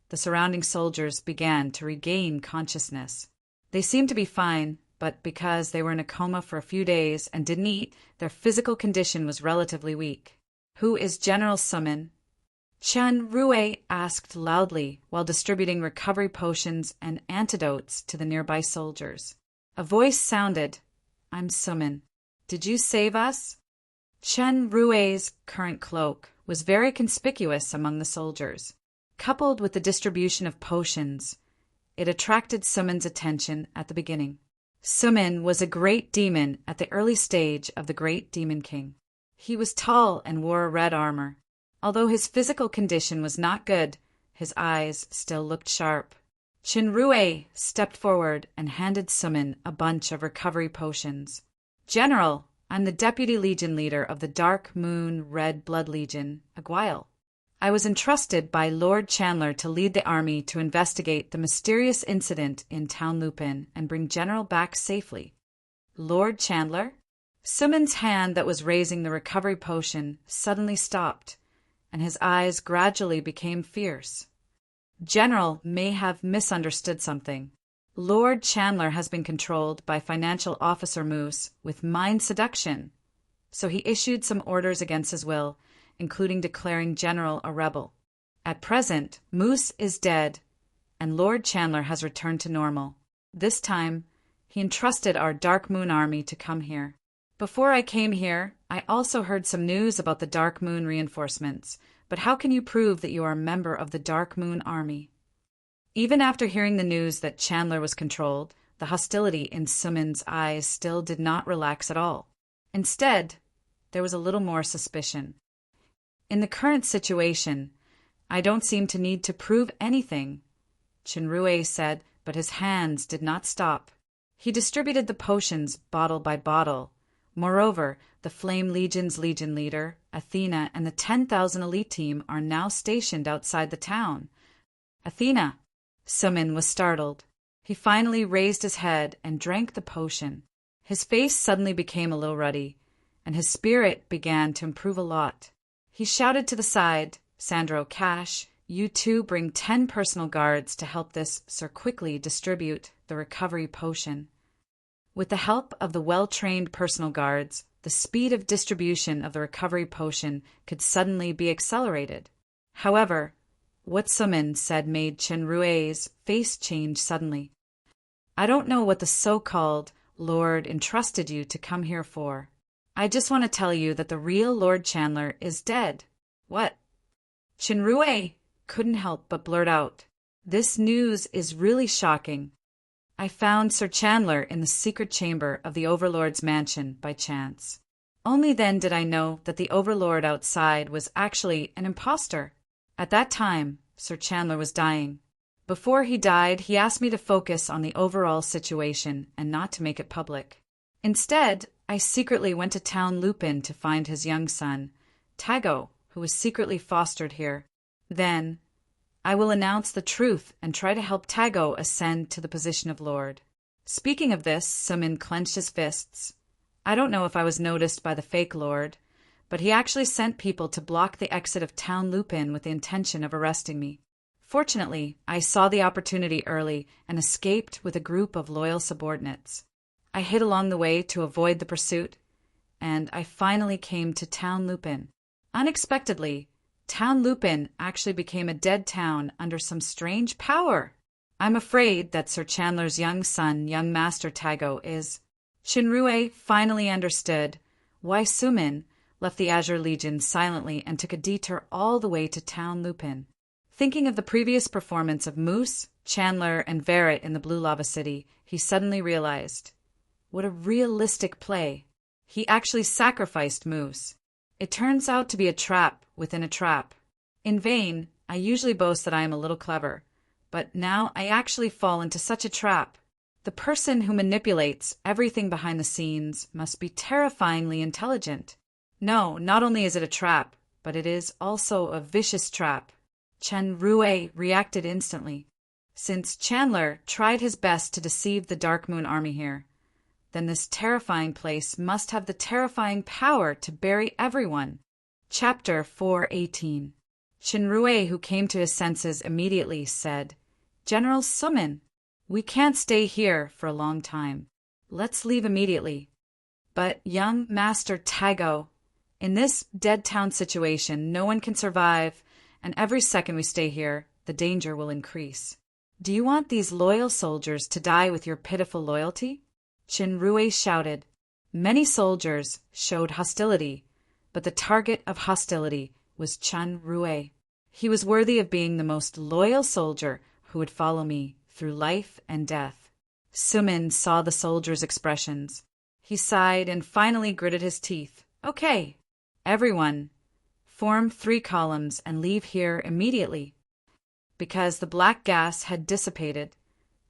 the surrounding soldiers began to regain consciousness. They seemed to be fine, but because they were in a coma for a few days and didn't eat, their physical condition was relatively weak. "Who is General Sumin?" Chinrue asked loudly while distributing recovery potions and antidotes to the nearby soldiers. A voice sounded, "I'm Sumin. Did you save us?" Chinrue's current cloak was very conspicuous among the soldiers. Coupled with the distribution of potions, it attracted Sumin's attention at the beginning. Sumin was a great demon at the early stage of the Great Demon King. He was tall and wore red armor. Although his physical condition was not good, his eyes still looked sharp. Chinrue stepped forward and handed Sumin a bunch of recovery potions. "General, I'm the Deputy Legion Leader of the Dark Moon Red Blood Legion, Aguile. I was entrusted by Lord Chandler to lead the army to investigate the mysterious incident in Town Lupin and bring General back safely. Lord Chandler? Suman's hand that was raising the recovery potion suddenly stopped, and his eyes gradually became fierce. General may have misunderstood something. Lord Chandler has been controlled by Financial Officer Moose with mind seduction, so he issued some orders against his will, including declaring General a rebel. At present, Moose is dead, and Lord Chandler has returned to normal. This time, he entrusted our Dark Moon army to come here. Before I came here, I also heard some news about the Dark Moon reinforcements, but how can you prove that you are a member of the Dark Moon army? Even after hearing the news that Chandler was controlled, the hostility in Suman's eyes still did not relax at all. Instead, there was a little more suspicion. In the current situation, I don't seem to need to prove anything, Chinrue said, but his hands did not stop. He distributed the potions bottle by bottle. Moreover, the Flame Legion's Legion leader, Athena, and the 10,000 elite team are now stationed outside the town. Athena! Suman was startled. He finally raised his head and drank the potion. His face suddenly became a little ruddy, and his spirit began to improve a lot. He shouted to the side, Sandro, Cash, you two bring 10 personal guards to help this Sir quickly distribute the recovery potion. With the help of the well-trained personal guards, the speed of distribution of the recovery potion could suddenly be accelerated. However, what Suman said made Chenrue's face change suddenly. I don't know what the so-called Lord entrusted you to come here for. I just want to tell you that the real Lord Chandler is dead. What? Chenrue couldn't help but blurt out. This news is really shocking. I found Sir Chandler in the secret chamber of the Overlord's mansion by chance. Only then did I know that the Overlord outside was actually an impostor. At that time, Sir Chandler was dying. Before he died, he asked me to focus on the overall situation and not to make it public. Instead, I secretly went to Town Lupin to find his young son, Tago, who was secretly fostered here. Then, I will announce the truth and try to help Tago ascend to the position of Lord. Speaking of this, Suman clenched his fists. I don't know if I was noticed by the fake Lord, but he actually sent people to block the exit of Town Lupin with the intention of arresting me. Fortunately, I saw the opportunity early and escaped with a group of loyal subordinates. I hid along the way to avoid the pursuit, and I finally came to Town Lupin. Unexpectedly, Town Lupin actually became a dead town under some strange power. I'm afraid that Sir Chandler's young son, young Master Tago, is... Chinrue finally understood why Suman left the Azure Legion silently and took a detour all the way to Town Lupin. Thinking of the previous performance of Moose, Chandler, and Verret in the Blue Lava City, he suddenly realized, what a realistic play. He actually sacrificed Moose. It turns out to be a trap within a trap. In vain, I usually boast that I am a little clever, but now I actually fall into such a trap. The person who manipulates everything behind the scenes must be terrifyingly intelligent. No, not only is it a trap, but it is also a vicious trap. Chenrue reacted instantly. Since Chandler tried his best to deceive the Dark Moon army here, then this terrifying place must have the terrifying power to bury everyone. Chapter 418. Chinrue, who came to his senses immediately, said, General Suman, we can't stay here for a long time. Let's leave immediately. But young Master Tago, in this dead town situation, no one can survive, and every second we stay here, the danger will increase. Do you want these loyal soldiers to die with your pitiful loyalty? Chinrue shouted. Many soldiers showed hostility, but the target of hostility was Chinrue. He was worthy of being the most loyal soldier who would follow me through life and death. Suman saw the soldiers' expressions. He sighed and finally gritted his teeth. Okay, everyone, form 3 columns and leave here immediately. Because the black gas had dissipated,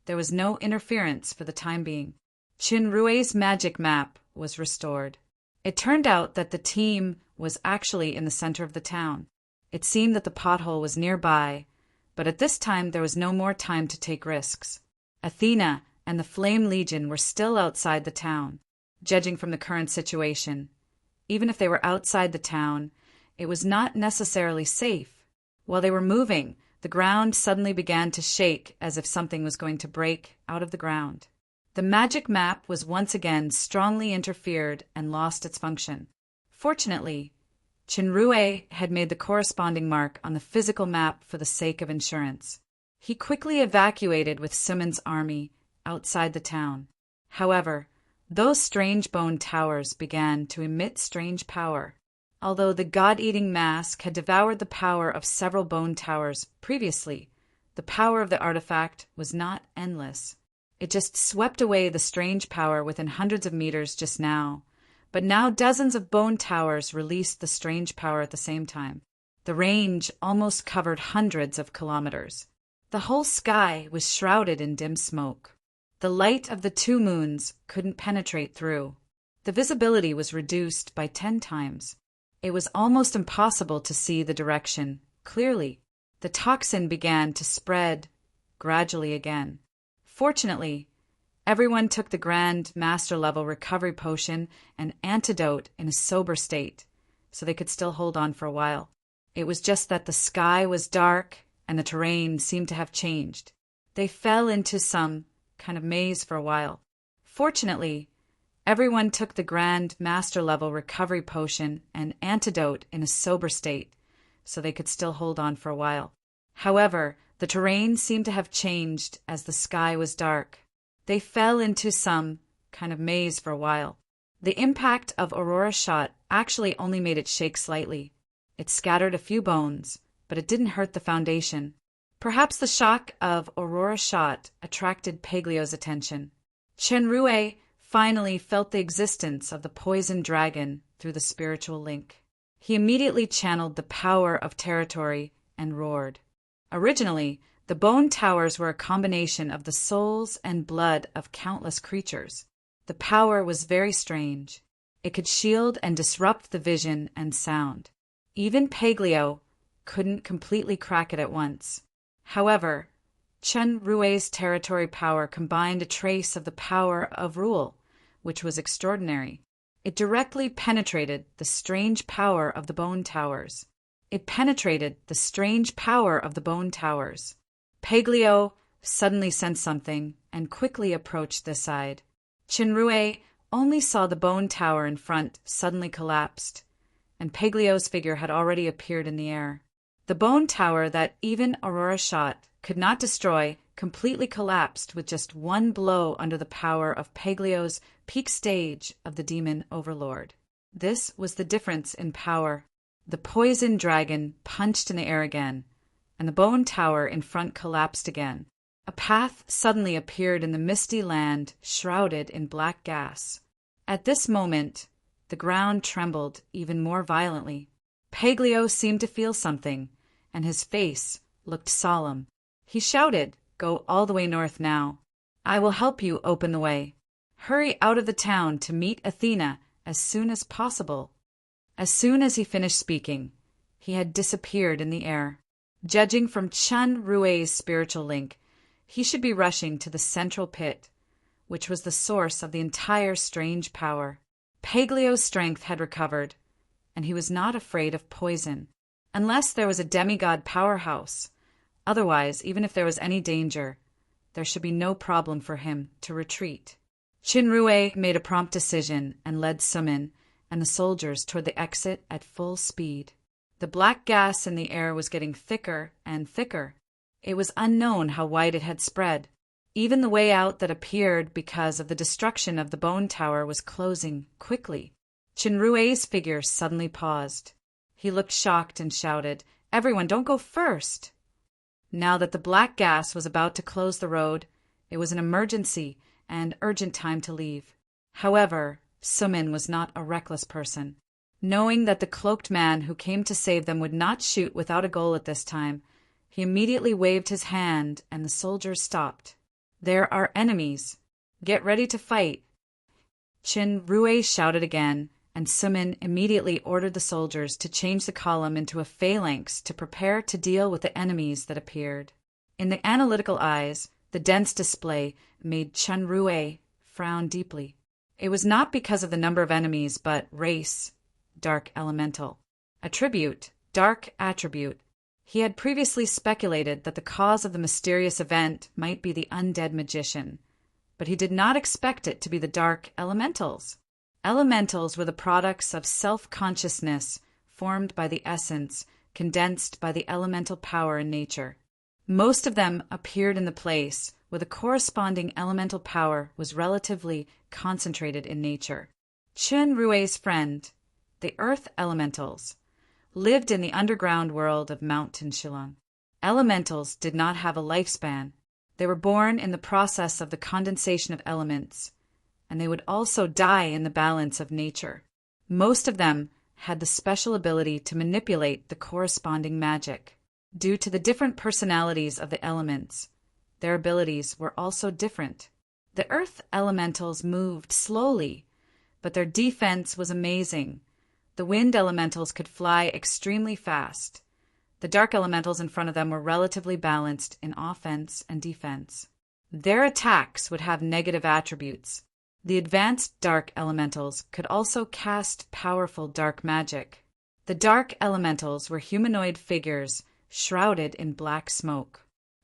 there was no interference for the time being. Chinrue's magic map was restored. It turned out that the team was actually in the center of the town. It seemed that the pothole was nearby, but at this time there was no more time to take risks. Athena and the Flame Legion were still outside the town. Judging from the current situation, even if they were outside the town, it was not necessarily safe. While they were moving, the ground suddenly began to shake as if something was going to break out of the ground. The magic map was once again strongly interfered and lost its function. Fortunately, Chinrue had made the corresponding mark on the physical map for the sake of insurance. He quickly evacuated with Sumin's army outside the town. However, those strange bone towers began to emit strange power. Although the god-eating mask had devoured the power of several bone towers previously, the power of the artifact was not endless. It just swept away the strange power within hundreds of meters just now, but now dozens of bone towers released the strange power at the same time. The range almost covered hundreds of kilometers. The whole sky was shrouded in dim smoke. The light of the 2 moons couldn't penetrate through. The visibility was reduced by 10 times. It was almost impossible to see the direction clearly. The toxin began to spread gradually again. Fortunately, everyone took the Grand Master level recovery potion and antidote in a sober state, so they could still hold on for a while. It was just that the sky was dark and the terrain seemed to have changed. They fell into some kind of maze for a while. Fortunately, everyone took the Grand Master level recovery potion and antidote in a sober state, so they could still hold on for a while. However, the terrain seemed to have changed as the sky was dark. They fell into some kind of maze for a while. The impact of Aurora's shot actually only made it shake slightly. It scattered a few bones, but it didn't hurt the foundation. Perhaps the shock of Aurora's shot attracted Paglio's attention. Chenrue finally felt the existence of the poison dragon through the spiritual link. He immediately channeled the power of territory and roared. Originally, the bone towers were a combination of the souls and blood of countless creatures. The power was very strange. It could shield and disrupt the vision and sound. Even Paglio couldn't completely crack it at once. However, Chenrue's territory power combined a trace of the power of rule, which was extraordinary. It directly penetrated the strange power of the bone towers. Paglio suddenly sensed something and quickly approached this side. Chinrue only saw the bone tower in front suddenly collapsed, and Paglio's figure had already appeared in the air. The bone tower that even Aurora's shot could not destroy completely collapsed with just one blow under the power of Paglio's peak stage of the demon overlord. This was the difference in power. The poison dragon punched in the air again, and the bone tower in front collapsed again. A path suddenly appeared in the misty land shrouded in black gas. At this moment, the ground trembled even more violently. Paglio seemed to feel something, and his face looked solemn. He shouted, "Go all the way north now. I will help you open the way. Hurry out of the town to meet Athena as soon as possible." As soon as he finished speaking, he had disappeared in the air. Judging from Chenrue's spiritual link, he should be rushing to the central pit, which was the source of the entire strange power. Paglio's strength had recovered, and he was not afraid of poison, unless there was a demigod powerhouse. Otherwise, even if there was any danger, there should be no problem for him to retreat. Chinrue made a prompt decision and led Sumin and the soldiers toward the exit at full speed. The black gas in the air was getting thicker and thicker. It was unknown how wide it had spread. Even the way out that appeared because of the destruction of the bone tower was closing quickly. Chinrue's figure suddenly paused. He looked shocked and shouted, "Everyone, don't go first!" Now that the black gas was about to close the road, it was an emergency and urgent time to leave. However, Sumin was not a reckless person. Knowing that the cloaked man who came to save them would not shoot without a goal at this time, he immediately waved his hand and the soldiers stopped. "There are enemies. Get ready to fight." Chinrue shouted again, and Sumin immediately ordered the soldiers to change the column into a phalanx to prepare to deal with the enemies that appeared. In the analytical eyes, the dense display made Chunrui frown deeply. It was not because of the number of enemies, but race, dark elemental. Attribute, dark attribute. He had previously speculated that the cause of the mysterious event might be the undead magician, but he did not expect it to be the dark elementals. Elementals were the products of self-consciousness formed by the essence, condensed by the elemental power in nature. Most of them appeared in the place where the corresponding elemental power was relatively concentrated in nature. Chunrui's friend, the earth elementals, lived in the underground world of Mount Shillong. Elementals did not have a lifespan. They were born in the process of the condensation of elements, and they would also die in the balance of nature. Most of them had the special ability to manipulate the corresponding magic. Due to the different personalities of the elements, their abilities were also different. The earth elementals moved slowly, but their defense was amazing. The wind elementals could fly extremely fast. The dark elementals in front of them were relatively balanced in offense and defense. Their attacks would have negative attributes. The advanced dark elementals could also cast powerful dark magic. The dark elementals were humanoid figures shrouded in black smoke.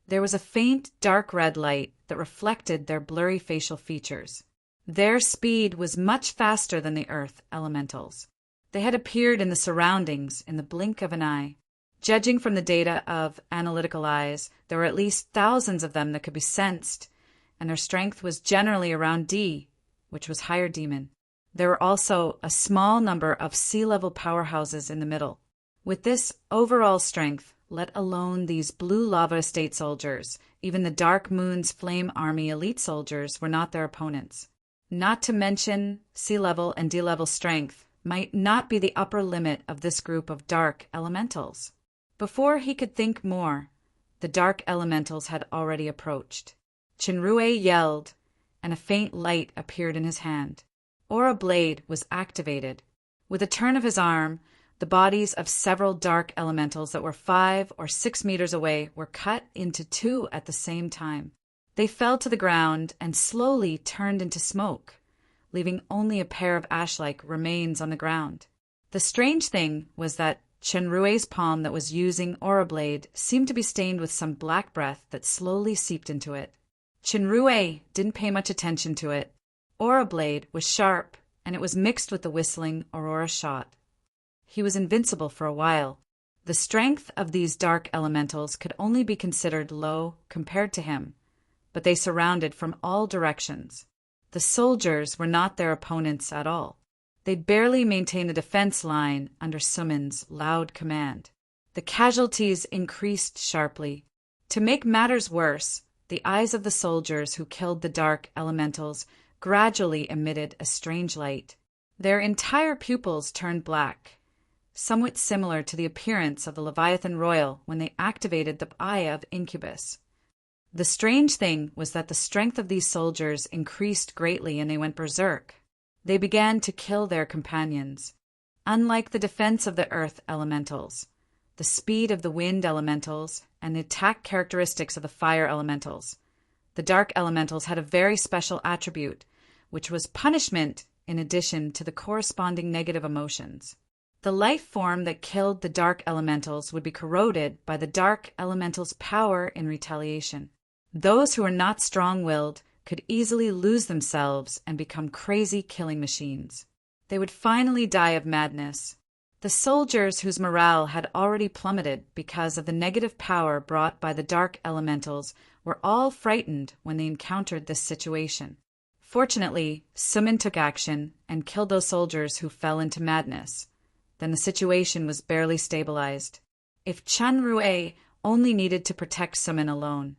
There was a faint dark red light that reflected their blurry facial features. Their speed was much faster than the earth elementals. They had appeared in the surroundings in the blink of an eye. Judging from the data of analytical eyes, there were at least thousands of them that could be sensed, and their strength was generally around D, which was higher demon. There were also a small number of sea-level powerhouses in the middle. With this overall strength, let alone these blue lava estate soldiers, even the Dark Moon's Flame Army elite soldiers were not their opponents. Not to mention sea-level and D-level strength might not be the upper limit of this group of dark elementals. Before he could think more, the dark elementals had already approached. Chunrui yelled, and a faint light appeared in his hand. Aura Blade was activated. With a turn of his arm, the bodies of several dark elementals that were 5 or 6 meters away were cut into 2 at the same time. They fell to the ground and slowly turned into smoke, leaving only a pair of ash-like remains on the ground. The strange thing was that Chunrui's palm that was using Aura Blade seemed to be stained with some black breath that slowly seeped into it. Chunrui didn't pay much attention to it. Aura Blade was sharp, and it was mixed with the whistling Aurora shot. He was invincible for a while. The strength of these dark elementals could only be considered low compared to him, but they surrounded from all directions. The soldiers were not their opponents at all. They'd barely maintain a defense line under Sumin's loud command. The casualties increased sharply. To make matters worse, the eyes of the soldiers who killed the dark elementals gradually emitted a strange light. Their entire pupils turned black, somewhat similar to the appearance of the Leviathan Royal when they activated the Eye of Incubus. The strange thing was that the strength of these soldiers increased greatly and they went berserk. They began to kill their companions. Unlike the defense of the earth elementals, the speed of the wind elementals, and the attack characteristics of the fire elementals, the dark elementals had a very special attribute, which was punishment in addition to the corresponding negative emotions. The life form that killed the dark elementals would be corroded by the dark elemental's power in retaliation. Those who were not strong-willed could easily lose themselves and become crazy killing machines. They would finally die of madness. The soldiers whose morale had already plummeted because of the negative power brought by the dark elementals were all frightened when they encountered this situation. Fortunately, Sumin took action and killed those soldiers who fell into madness. Then the situation was barely stabilized. If Chunrui only needed to protect Sumin alone,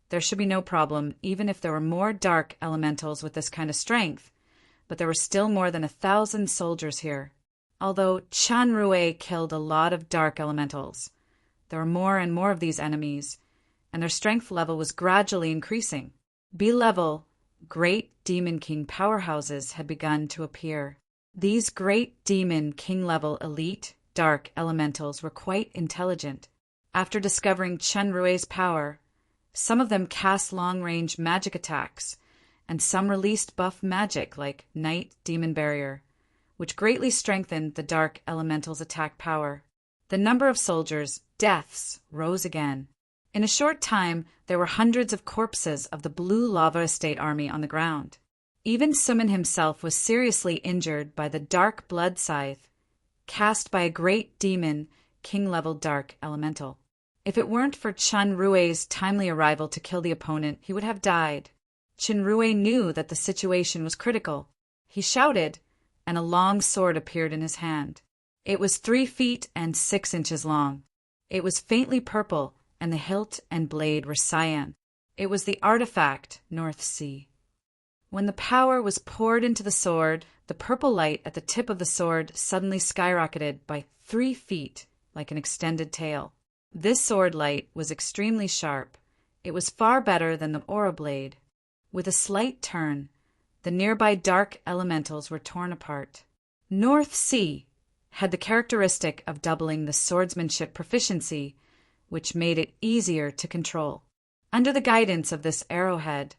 there should be no problem even if there were more dark elementals with this kind of strength, but there were still more than 1,000 soldiers here. Although Chunrui killed a lot of dark elementals, there were more and more of these enemies, and their strength level was gradually increasing. B-level, Great Demon King powerhouses had begun to appear. These great demon king-level elite dark elementals were quite intelligent. After discovering Chunrue's power, some of them cast long-range magic attacks, and some released buff magic like Night Demon Barrier, which greatly strengthened the dark elemental's attack power. The number of soldiers' deaths rose again. In a short time, there were hundreds of corpses of the Blue Lava Estate army on the ground. Even Summon himself was seriously injured by the dark blood scythe cast by a great demon, king-level dark elemental. If it weren't for Chunrue's timely arrival to kill the opponent, he would have died. Chunrue knew that the situation was critical. He shouted, and a long sword appeared in his hand. It was 3 feet and 6 inches long. It was faintly purple, and the hilt and blade were cyan. It was the artifact North Sea. When the power was poured into the sword, the purple light at the tip of the sword suddenly skyrocketed by 3 feet, like an extended tail. This sword light was extremely sharp. It was far better than the aura blade. With a slight turn, the nearby dark elementals were torn apart. North Sea had the characteristic of doubling the swordsmanship proficiency, which made it easier to control. Under the guidance of this arrowhead,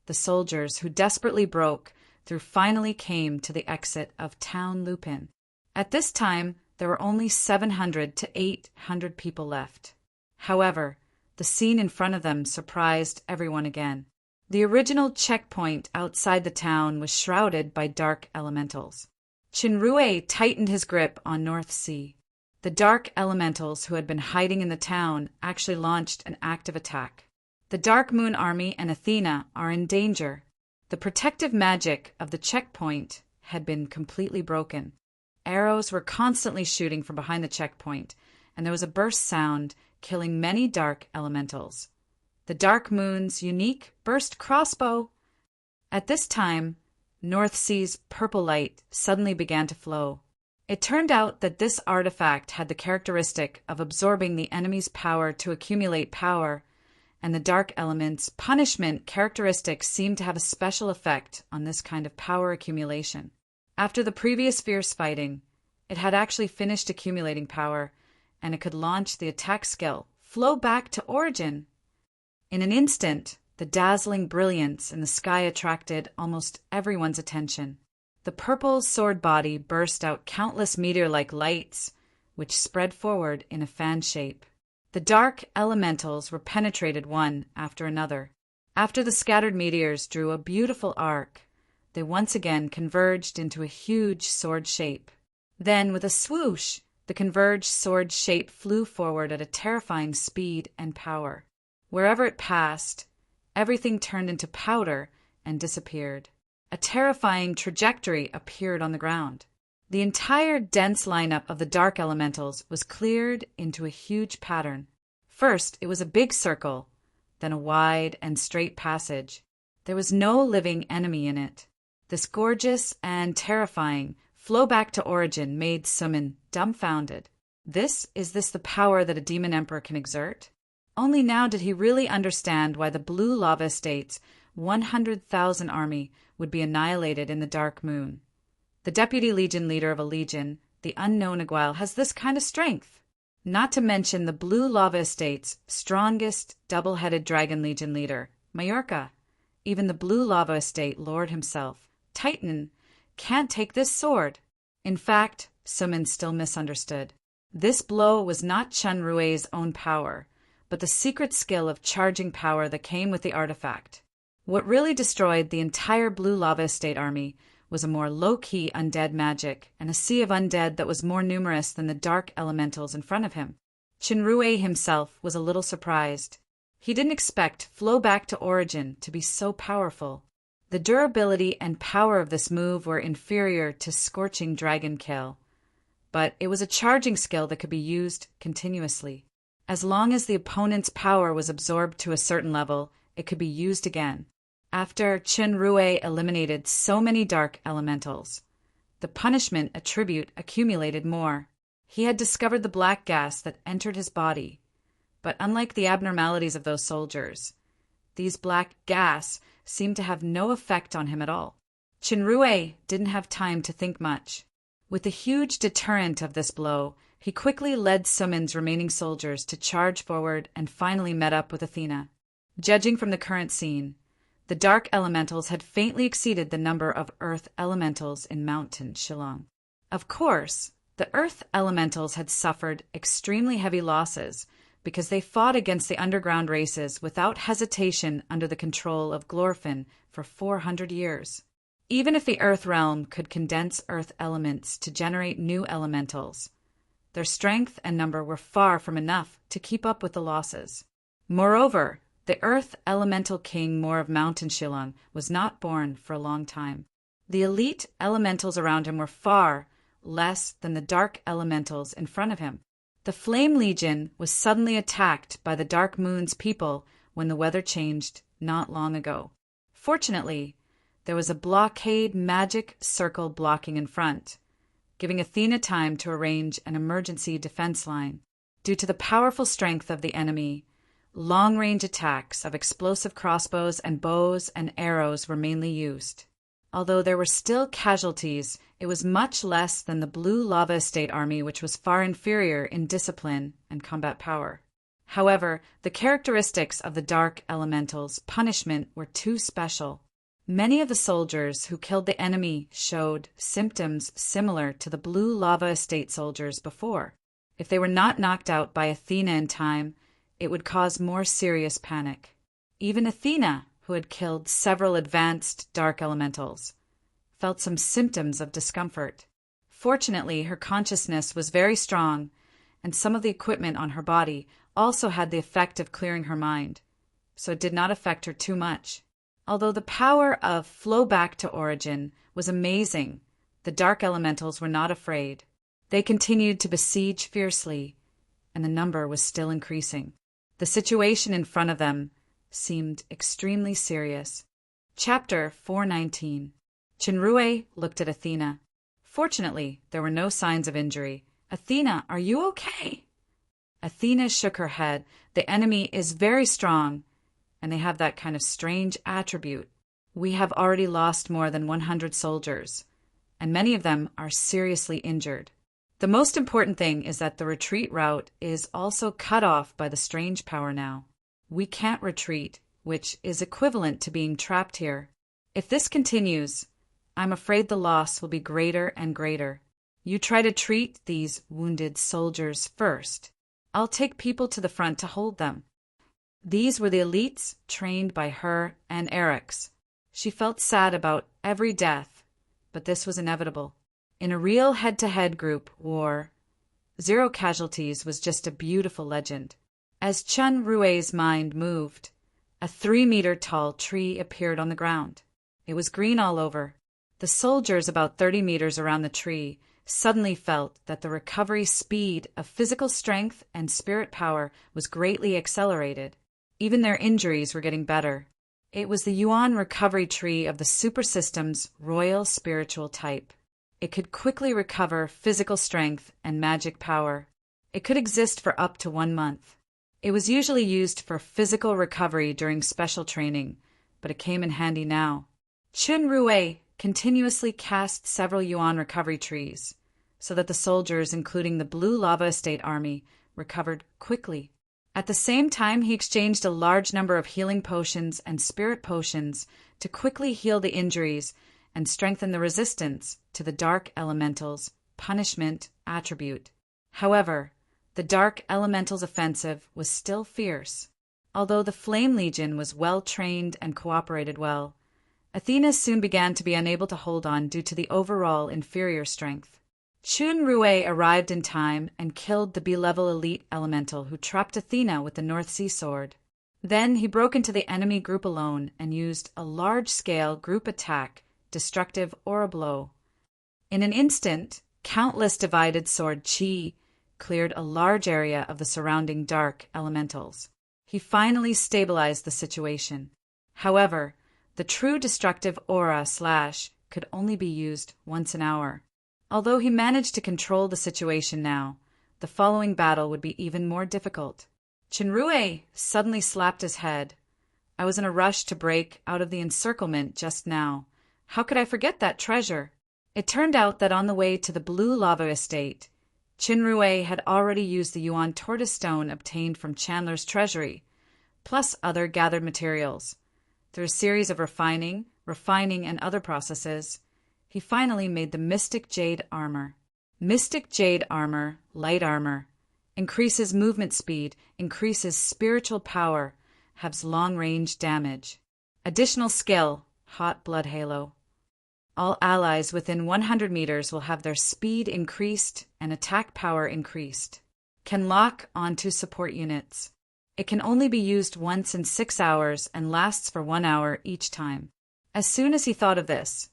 the soldiers who desperately broke through finally came to the exit of Town Lupin. At this time, there were only 700 to 800 people left. However, the scene in front of them surprised everyone again. The original checkpoint outside the town was shrouded by dark elementals. Chunrue tightened his grip on North Sea. The dark elementals who had been hiding in the town actually launched an active attack. The Dark Moon Army and Athena are in danger. The protective magic of the checkpoint had been completely broken. Arrows were constantly shooting from behind the checkpoint, and there was a burst sound, killing many dark elementals. The Dark Moon's unique burst crossbow. At this time, North Sea's purple light suddenly began to flow. It turned out that this artifact had the characteristic of absorbing the enemy's power to accumulate power, and the dark element's punishment characteristics seemed to have a special effect on this kind of power accumulation. After the previous fierce fighting, it had actually finished accumulating power, and it could launch the attack skill, Flow Back to Origin. In an instant, the dazzling brilliance in the sky attracted almost everyone's attention. The purple sword body burst out countless meteor-like lights, which spread forward in a fan shape. The dark elementals were penetrated one after another. After the scattered meteors drew a beautiful arc, they once again converged into a huge sword shape. Then, with a swoosh, the converged sword shape flew forward at a terrifying speed and power. Wherever it passed, everything turned into powder and disappeared. A terrifying trajectory appeared on the ground. The entire dense lineup of the dark elementals was cleared into a huge pattern. First, it was a big circle, then a wide and straight passage. There was no living enemy in it. This gorgeous and terrifying flow back to origin made Summon dumbfounded. Is this the power that a demon emperor can exert? Only now did he really understand why the Blue Lava Estate's 100,000 army would be annihilated in the Dark Moon. The deputy legion leader of a legion, the unknown Aguile, has this kind of strength. Not to mention the Blue Lava Estate's strongest double-headed dragon legion leader, Majorca. Even the Blue Lava Estate lord himself, Titan, can't take this sword. In fact, Summon still misunderstood. This blow was not Chunrue's own power, but the secret skill of charging power that came with the artifact. What really destroyed the entire Blue Lava Estate army was a more low-key undead magic and a sea of undead that was more numerous than the dark elementals in front of him. Chunrue himself was a little surprised. He didn't expect Flow Back to Origin to be so powerful. The durability and power of this move were inferior to Scorching Dragon Kill, but it was a charging skill that could be used continuously. As long as the opponent's power was absorbed to a certain level, it could be used again. After Chunrue eliminated so many dark elementals, the punishment attribute accumulated more. He had discovered the black gas that entered his body, but unlike the abnormalities of those soldiers, these black gas seemed to have no effect on him at all. Chinrue didn't have time to think much. With the huge deterrent of this blow, he quickly led Sumon's remaining soldiers to charge forward and finally met up with Athena. Judging from the current scene, the dark elementals had faintly exceeded the number of earth elementals in Mountain Shillong. Of course, the earth elementals had suffered extremely heavy losses because they fought against the underground races without hesitation under the control of Glorfin for 400 years. Even if the Earth realm could condense Earth elements to generate new elementals, their strength and number were far from enough to keep up with the losses. Moreover, the Earth Elemental King More of Mountain Shillong was not born for a long time. The elite elementals around him were far less than the dark elementals in front of him. The Flame Legion was suddenly attacked by the Dark Moon's people when the weather changed not long ago. Fortunately, there was a blockade magic circle blocking in front, giving Athena time to arrange an emergency defense line. Due to the powerful strength of the enemy, long-range attacks of explosive crossbows and bows and arrows were mainly used. Although there were still casualties, it was much less than the Blue Lava Estate army, which was far inferior in discipline and combat power. However, the characteristics of the Dark Elementals' punishment were too special. Many of the soldiers who killed the enemy showed symptoms similar to the Blue Lava Estate soldiers before. If they were not knocked out by Athena in time, it would cause more serious panic. Even Athena, who had killed several advanced dark elementals, felt some symptoms of discomfort. Fortunately, her consciousness was very strong, and some of the equipment on her body also had the effect of clearing her mind, so it did not affect her too much. Although the power of flow back to origin was amazing, the dark elementals were not afraid. They continued to besiege fiercely, and the number was still increasing. The situation in front of them seemed extremely serious. Chapter 419. Chinrue looked at Athena. Fortunately, there were no signs of injury. "Athena, are you okay?" Athena shook her head. "The enemy is very strong, and they have that kind of strange attribute. We have already lost more than 100 soldiers, and many of them are seriously injured. The most important thing is that the retreat route is also cut off by the strange power now. We can't retreat, which is equivalent to being trapped here. If this continues, I'm afraid the loss will be greater and greater. You try to treat these wounded soldiers first. I'll take people to the front to hold them." These were the elites trained by her and Eric's. She felt sad about every death, but this was inevitable. In a real head-to-head group war, 0 casualties was just a beautiful legend. As Chun Rue's mind moved, a 3-meter-tall tree appeared on the ground. It was green all over. The soldiers about 30 meters around the tree suddenly felt that the recovery speed of physical strength and spirit power was greatly accelerated. Even their injuries were getting better. It was the Yuan recovery tree of the super system's royal spiritual type. It could quickly recover physical strength and magic power. It could exist for up to 1 month. It was usually used for physical recovery during special training, but it came in handy now. Chun Rue continuously cast several Yuan recovery trees, so that the soldiers, including the Blue Lava Estate army, recovered quickly. At the same time, he exchanged a large number of healing potions and spirit potions to quickly heal the injuries and strengthen the resistance to the Dark Elemental's punishment attribute. However, the Dark Elemental's offensive was still fierce. Although the Flame Legion was well trained and cooperated well, Athena soon began to be unable to hold on due to the overall inferior strength. Chun Rue arrived in time and killed the B-level elite elemental who trapped Athena with the North Sea sword. Then he broke into the enemy group alone and used a large-scale group attack, destructive aura blow. In an instant, countless divided sword chi cleared a large area of the surrounding dark elementals. He finally stabilized the situation. However, the true destructive aura slash could only be used once an hour. Although he managed to control the situation now, the following battle would be even more difficult. Chinrue suddenly slapped his head. "I was in a rush to break out of the encirclement just now. How could I forget that treasure? It turned out that on the way to the Blue Lava Estate, Qinrui had already used the Yuan tortoise stone obtained from Chandler's treasury, plus other gathered materials. Through a series of refining, and other processes, he finally made the Mystic Jade Armor. Mystic Jade Armor, light armor, increases movement speed, increases spiritual power, has long-range damage. Additional skill, Hot Blood Halo. All allies within 100 meters will have their speed increased and attack power increased. Can lock onto support units. It can only be used once in 6 hours and lasts for 1 hour each time. As soon as he thought of this,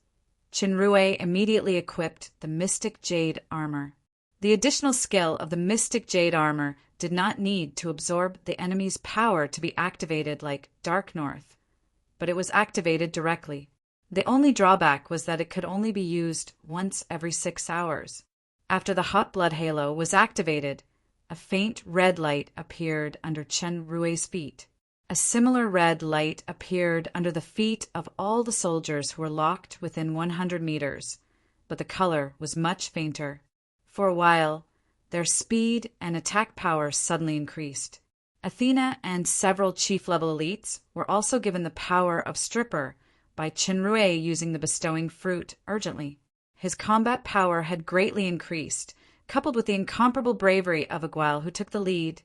Qinrui immediately equipped the Mystic Jade Armor. The additional skill of the Mystic Jade Armor did not need to absorb the enemy's power to be activated like Dark North, but it was activated directly. The only drawback was that it could only be used once every 6 hours. After the Hot Blood Halo was activated, a faint red light appeared under Qinrui's feet. A similar red light appeared under the feet of all the soldiers who were locked within 100 meters, but the color was much fainter. For a while, their speed and attack power suddenly increased. Athena and several chief-level elites were also given the power of Stripper by Qinrui using the bestowing fruit urgently. His combat power had greatly increased, coupled with the incomparable bravery of Agual who took the lead.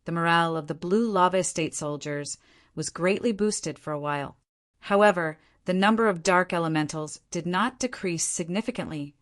The morale of the Blue Lava Estate soldiers was greatly boosted for a while. However, the number of dark elementals did not decrease significantly,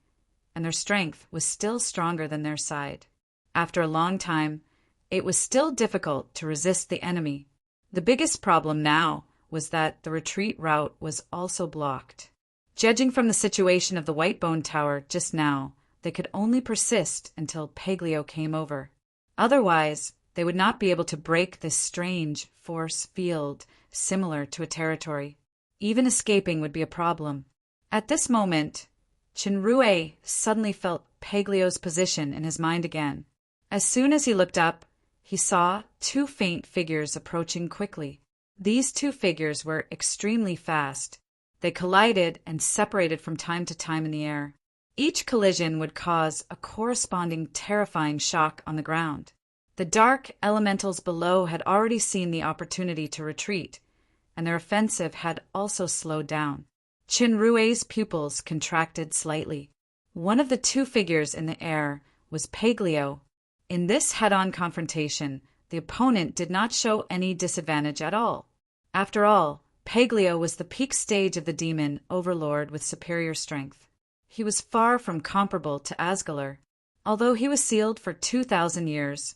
and their strength was still stronger than their side. After a long time, it was still difficult to resist the enemy. The biggest problem now was that the retreat route was also blocked. Judging from the situation of the White Bone Tower just now, they could only persist until Paglio came over. Otherwise, they would not be able to break this strange force field similar to a territory. Even escaping would be a problem. At this moment, Qinrui suddenly felt Paglio's position in his mind again. As soon as he looked up, he saw 2 faint figures approaching quickly. These 2 figures were extremely fast. They collided and separated from time to time in the air. Each collision would cause a corresponding terrifying shock on the ground. The dark elementals below had already seen the opportunity to retreat, and their offensive had also slowed down. Qinrui's pupils contracted slightly. One of the 2 figures in the air was Paglio. In this head-on confrontation, the opponent did not show any disadvantage at all. After all, Paglio was the peak stage of the demon overlord with superior strength. He was far from comparable to Asgalar. Although he was sealed for 2,000 years,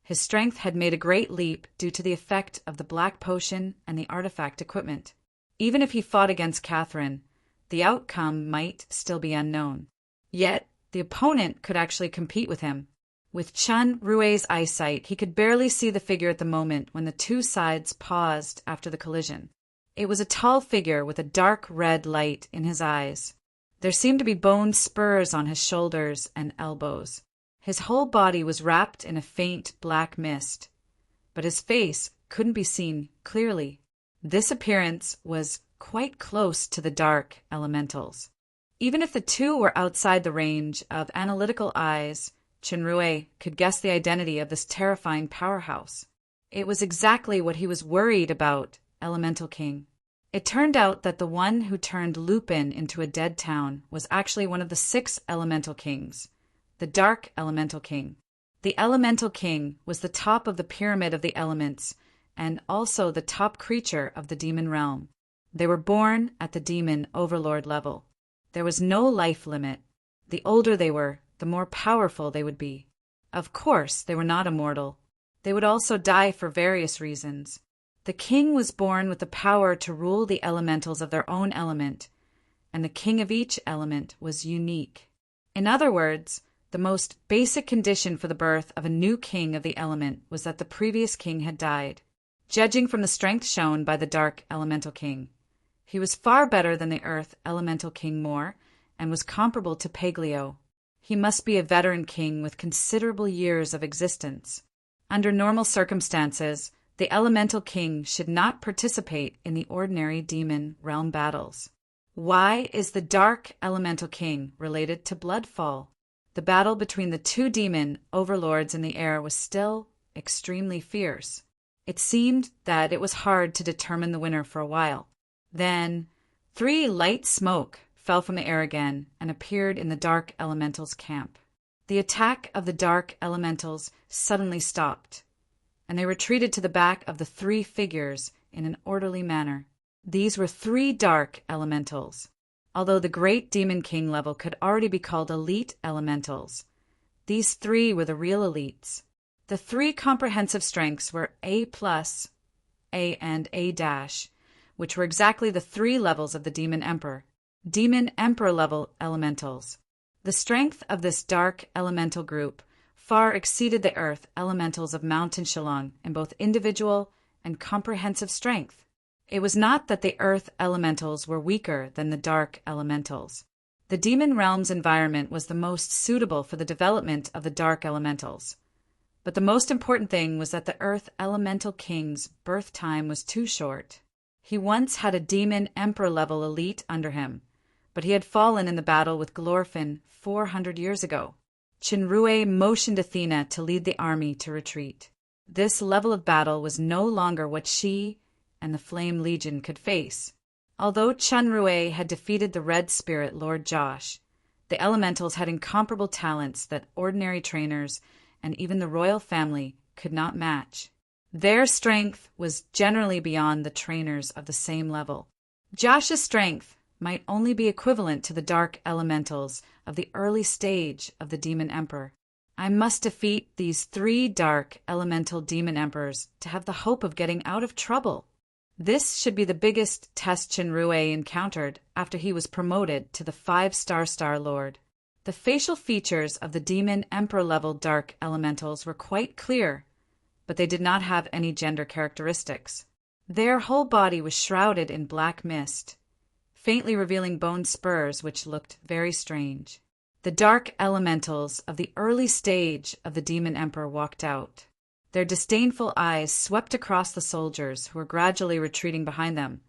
his strength had made a great leap due to the effect of the black potion and the artifact equipment. Even if he fought against Catherine, the outcome might still be unknown. Yet, the opponent could actually compete with him. With Qinrui's eyesight, he could barely see the figure at the moment when the 2 sides paused after the collision. It was a tall figure with a dark red light in his eyes. There seemed to be bone spurs on his shoulders and elbows. His whole body was wrapped in a faint black mist, but his face couldn't be seen clearly. This appearance was quite close to the dark elementals. Even if the 2 were outside the range of analytical eyes, Qinrui could guess the identity of this terrifying powerhouse. It was exactly what he was worried about, Elemental King. It turned out that the one who turned Lupin into a dead town was actually one of the 6 Elemental Kings, the Dark Elemental King. The Elemental King was the top of the pyramid of the elements and also the top creature of the demon realm. They were born at the demon overlord level. There was no life limit. The older they were, the more powerful they would be. Of course, they were not immortal. They would also die for various reasons. The king was born with the power to rule the elementals of their own element, and the king of each element was unique. In other words, the most basic condition for the birth of a new king of the element was that the previous king had died. Judging from the strength shown by the Dark Elemental King, he was far better than the Earth Elemental King Moore and was comparable to Paglio. He must be a veteran king with considerable years of existence. Under normal circumstances, the Elemental King should not participate in the ordinary demon realm battles. Why is the Dark Elemental King related to Bloodfall? The battle between the two demon overlords in the air was still extremely fierce. It seemed that it was hard to determine the winner for a while. Then, 3 light smoke fell from the air again and appeared in the Dark Elemental's camp. The attack of the Dark Elementals suddenly stopped, and they retreated to the back of the 3 figures in an orderly manner. These were 3 Dark Elementals. Although the Great Demon King level could already be called Elite Elementals, these 3 were the real elites. The 3 comprehensive strengths were A+, A, and A-, which were exactly the 3 levels of the Demon Emperor. Demon Emperor level elementals. The strength of this Dark Elemental group far exceeded the Earth Elementals of Mountain Shillong in both individual and comprehensive strength. It was not that the Earth Elementals were weaker than the Dark Elementals. The Demon Realm's environment was the most suitable for the development of the Dark Elementals. But the most important thing was that the Earth Elemental King's birth time was too short. He once had a Demon Emperor level elite under him, but he had fallen in the battle with Glorfin 400 years ago. Chinrue motioned Athena to lead the army to retreat. This level of battle was no longer what she and the Flame Legion could face. Although Chinrue had defeated the Red Spirit Lord Josh, the Elementals had incomparable talents that ordinary trainers and even the royal family could not match. Their strength was generally beyond the trainers of the same level. Josh's strength might only be equivalent to the Dark Elementals of the early stage of the Demon Emperor. I must defeat these 3 Dark Elemental Demon Emperors to have the hope of getting out of trouble. This should be the biggest test Chinrue encountered after he was promoted to the 5-star Star Lord. The facial features of the Demon Emperor-level Dark Elementals were quite clear, but they did not have any gender characteristics. Their whole body was shrouded in black mist, faintly revealing bone spurs which looked very strange. The Dark Elementals of the early stage of the Demon Emperor walked out. Their disdainful eyes swept across the soldiers who were gradually retreating behind them,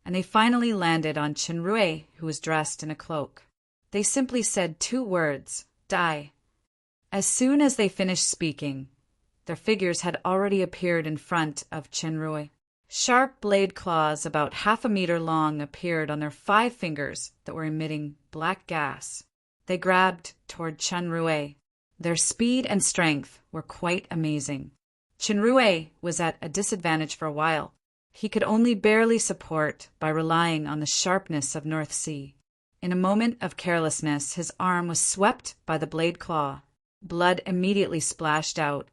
and they finally landed on Chinrue, who was dressed in a cloak. They simply said 2 words, "Die." As soon as they finished speaking, their figures had already appeared in front of Chinrue. Sharp blade claws about 1/2 meter long appeared on their 5 fingers that were emitting black gas. They grabbed toward Chinrue. Their speed and strength were quite amazing. Chinrue was at a disadvantage for a while. He could only barely support by relying on the sharpness of North Sea. In a moment of carelessness, his arm was swept by the blade claw. Blood immediately splashed out,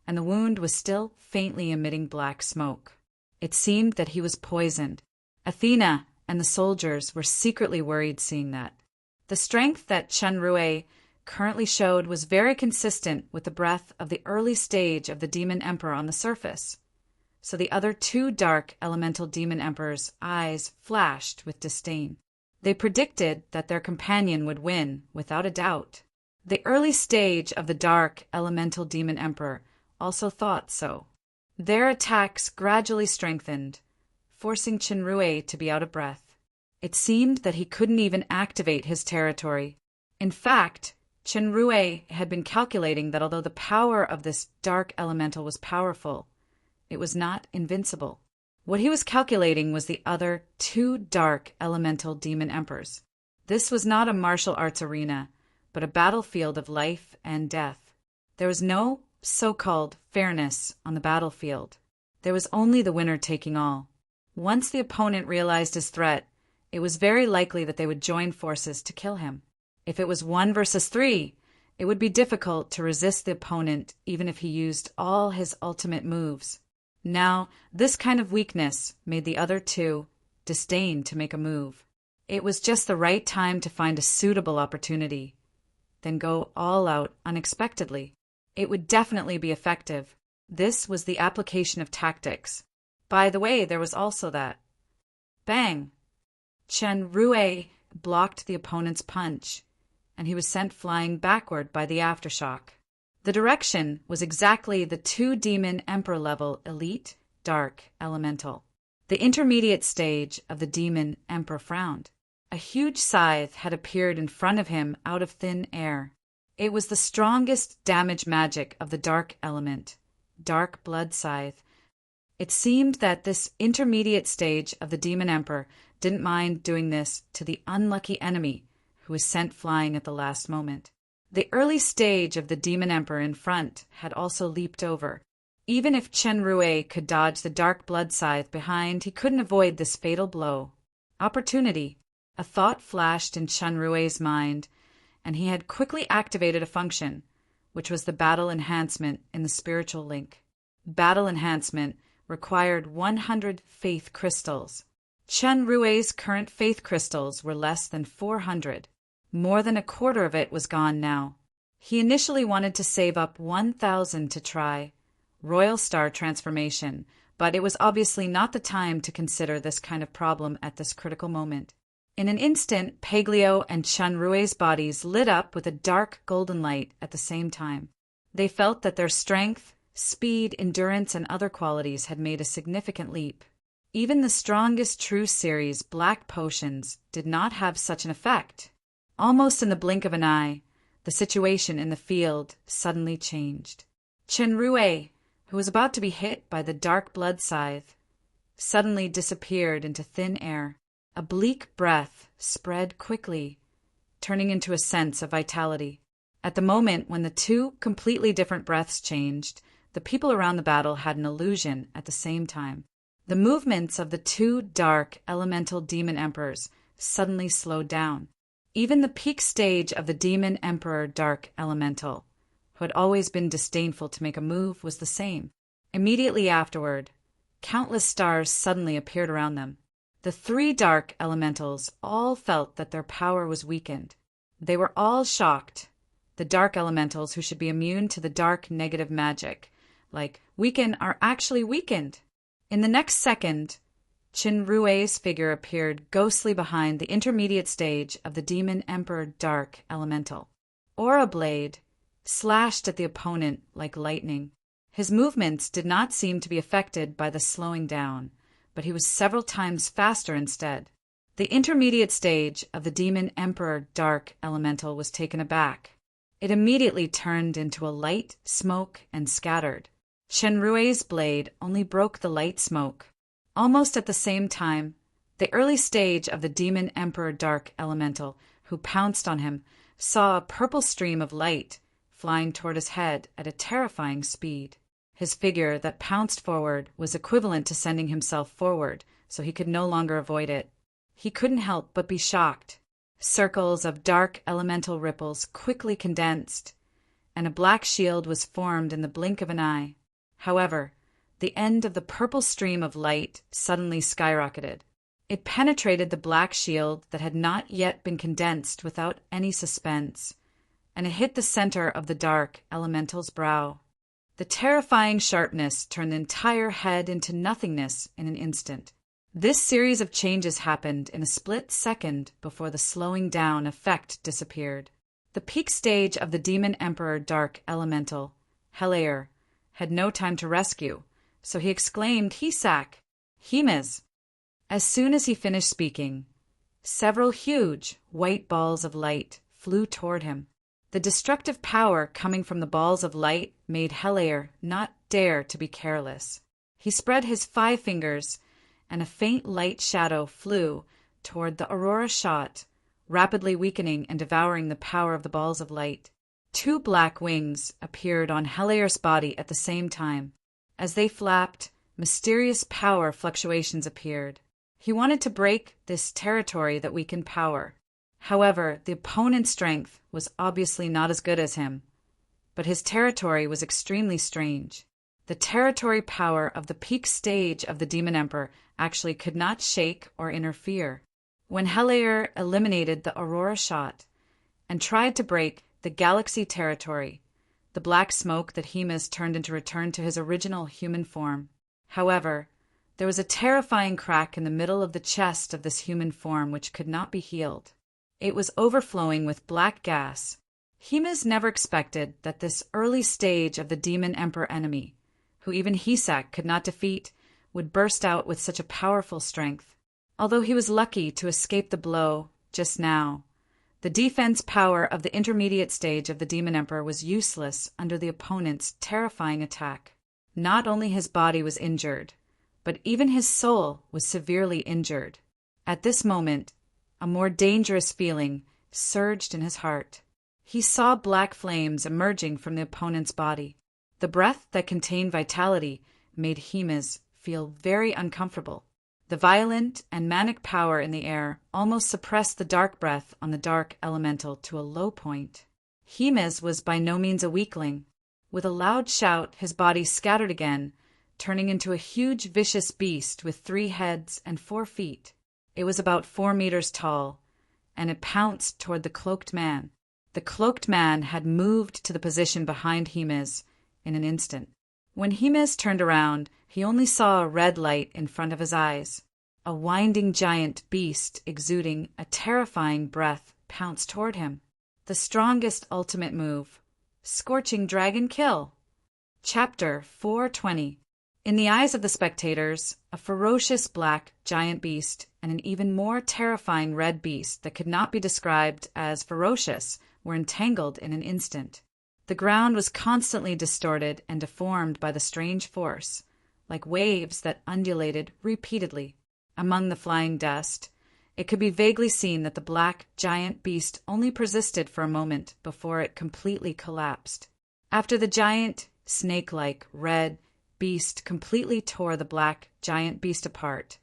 and the wound was still faintly emitting black smoke. It seemed that he was poisoned. Athena and the soldiers were secretly worried seeing that. The strength that Chinrue currently showed was very consistent with the breath of the early stage of the Demon Emperor on the surface. So the other 2 Dark Elemental Demon Emperors' eyes flashed with disdain. They predicted that their companion would win, without a doubt. The early stage of the Dark Elemental Demon Emperor also thought so. Their attacks gradually strengthened, forcing Chinrue to be out of breath. It seemed that he couldn't even activate his territory. In fact, Chinrue had been calculating that although the power of this Dark Elemental was powerful, it was not invincible. What he was calculating was the other 2 Dark Elemental Demon Emperors. This was not a martial arts arena, but a battlefield of life and death. There was no so-called fairness on the battlefield. There was only the winner taking all. Once the opponent realized his threat, it was very likely that they would join forces to kill him. If it was 1 versus 3, it would be difficult to resist the opponent even if he used all his ultimate moves. Now, this kind of weakness made the other 2 disdain to make a move. It was just the right time to find a suitable opportunity, then go all out unexpectedly. It would definitely be effective. This was the application of tactics. By the way, there was also that. Bang! Chinrue blocked the opponent's punch, and he was sent flying backward by the aftershock. The direction was exactly the 2 Demon Emperor level Elite Dark Elemental. The intermediate stage of the Demon Emperor frowned. A huge scythe had appeared in front of him out of thin air. It was the strongest damage magic of the dark element, Dark Blood Scythe. It seemed that this intermediate stage of the Demon Emperor didn't mind doing this to the unlucky enemy who was sent flying at the last moment. The early stage of the Demon Emperor in front had also leaped over. Even if Chen Rui could dodge the Dark Blood Scythe behind, he couldn't avoid this fatal blow. Opportunity. A thought flashed in Chen Rui's mind, and he had quickly activated a function, which was the battle enhancement in the spiritual link. Battle enhancement required 100 faith crystals. Chen Rui's current faith crystals were less than 400. More than a quarter of it was gone now. He initially wanted to save up 1,000 to try Royal Star transformation, but it was obviously not the time to consider this kind of problem at this critical moment. In an instant, Peglio and Chen Rui's bodies lit up with a dark golden light at the same time. They felt that their strength, speed, endurance, and other qualities had made a significant leap. Even the strongest True Series black potions did not have such an effect. Almost in the blink of an eye, the situation in the field suddenly changed. Chen Rui, who was about to be hit by the Dark Blood Scythe, suddenly disappeared into thin air. A bleak breath spread quickly, turning into a sense of vitality. At the moment when the two completely different breaths changed, the people around the battle had an illusion at the same time. The movements of the two dark elemental demon emperors suddenly slowed down. Even the peak stage of the demon emperor dark elemental, who had always been disdainful to make a move, was the same. Immediately afterward, countless stars suddenly appeared around them. The three dark elementals all felt that their power was weakened. They were all shocked. The dark elementals who should be immune to the dark negative magic, like weaken, are actually weakened. In the next second, Chen Rui's figure appeared ghostly behind the intermediate stage of the Demon Emperor Dark Elemental. Aura Blade slashed at the opponent like lightning. His movements did not seem to be affected by the slowing down, but he was several times faster instead. The intermediate stage of the Demon Emperor Dark Elemental was taken aback. It immediately turned into a light smoke and scattered. Chen Rui's blade only broke the light smoke. Almost at the same time, the early stage of the Demon Emperor Dark Elemental, who pounced on him, saw a purple stream of light flying toward his head at a terrifying speed. His figure that pounced forward was equivalent to sending himself forward, so he could no longer avoid it. He couldn't help but be shocked. Circles of dark elemental ripples quickly condensed, and a black shield was formed in the blink of an eye. However, the end of the purple stream of light suddenly skyrocketed. It penetrated the black shield that had not yet been condensed without any suspense, and it hit the center of the dark elemental's brow. The terrifying sharpness turned the entire head into nothingness in an instant. This series of changes happened in a split second before the slowing down effect disappeared. The peak stage of the Demon Emperor Dark Elemental, Helaer, had no time to rescue, so he exclaimed, "Hesak! Hemes!" As soon as he finished speaking, several huge white balls of light flew toward him. The destructive power coming from the balls of light made Helaer not dare to be careless. He spread his 5 fingers, and a faint light shadow flew toward the aurora shot, rapidly weakening and devouring the power of the balls of light. 2 black wings appeared on Helaer's body at the same time. As they flapped, mysterious power fluctuations appeared. He wanted to break this territory that weakened power. However, the opponent's strength was obviously not as good as him, but his territory was extremely strange. The territory power of the peak stage of the Demon Emperor actually could not shake or interfere. When Helaer eliminated the aurora shot and tried to break the galaxy territory, the black smoke that Hemes turned into returned to his original human form. However, there was a terrifying crack in the middle of the chest of this human form which could not be healed. It was overflowing with black gas. Hemes never expected that this early stage of the Demon Emperor enemy, who even Hesak could not defeat, would burst out with such a powerful strength. Although he was lucky to escape the blow just now. The defense power of the intermediate stage of the Demon Emperor was useless under the opponent's terrifying attack. Not only his body was injured, but even his soul was severely injured. At this moment, a more dangerous feeling surged in his heart. He saw black flames emerging from the opponent's body. The breath that contained vitality made Himes feel very uncomfortable. The violent and manic power in the air almost suppressed the dark breath on the dark elemental to a low point. Himes was by no means a weakling. With a loud shout, his body scattered again, turning into a huge vicious beast with 3 heads and 4 feet. It was about 4 meters tall, and it pounced toward the cloaked man. The cloaked man had moved to the position behind Himes in an instant. When Himes turned around, he only saw a red light in front of his eyes. A winding giant beast exuding a terrifying breath pounced toward him. The strongest ultimate move. Scorching Dragon Kill. Chapter 420. In the eyes of the spectators, a ferocious black giant beast and an even more terrifying red beast that could not be described as ferocious were entangled in an instant. The ground was constantly distorted and deformed by the strange force, like waves that undulated repeatedly. Among the flying dust, it could be vaguely seen that the black giant beast only persisted for a moment before it completely collapsed. After the giant, snake-like, red beast completely tore the black giant beast apart,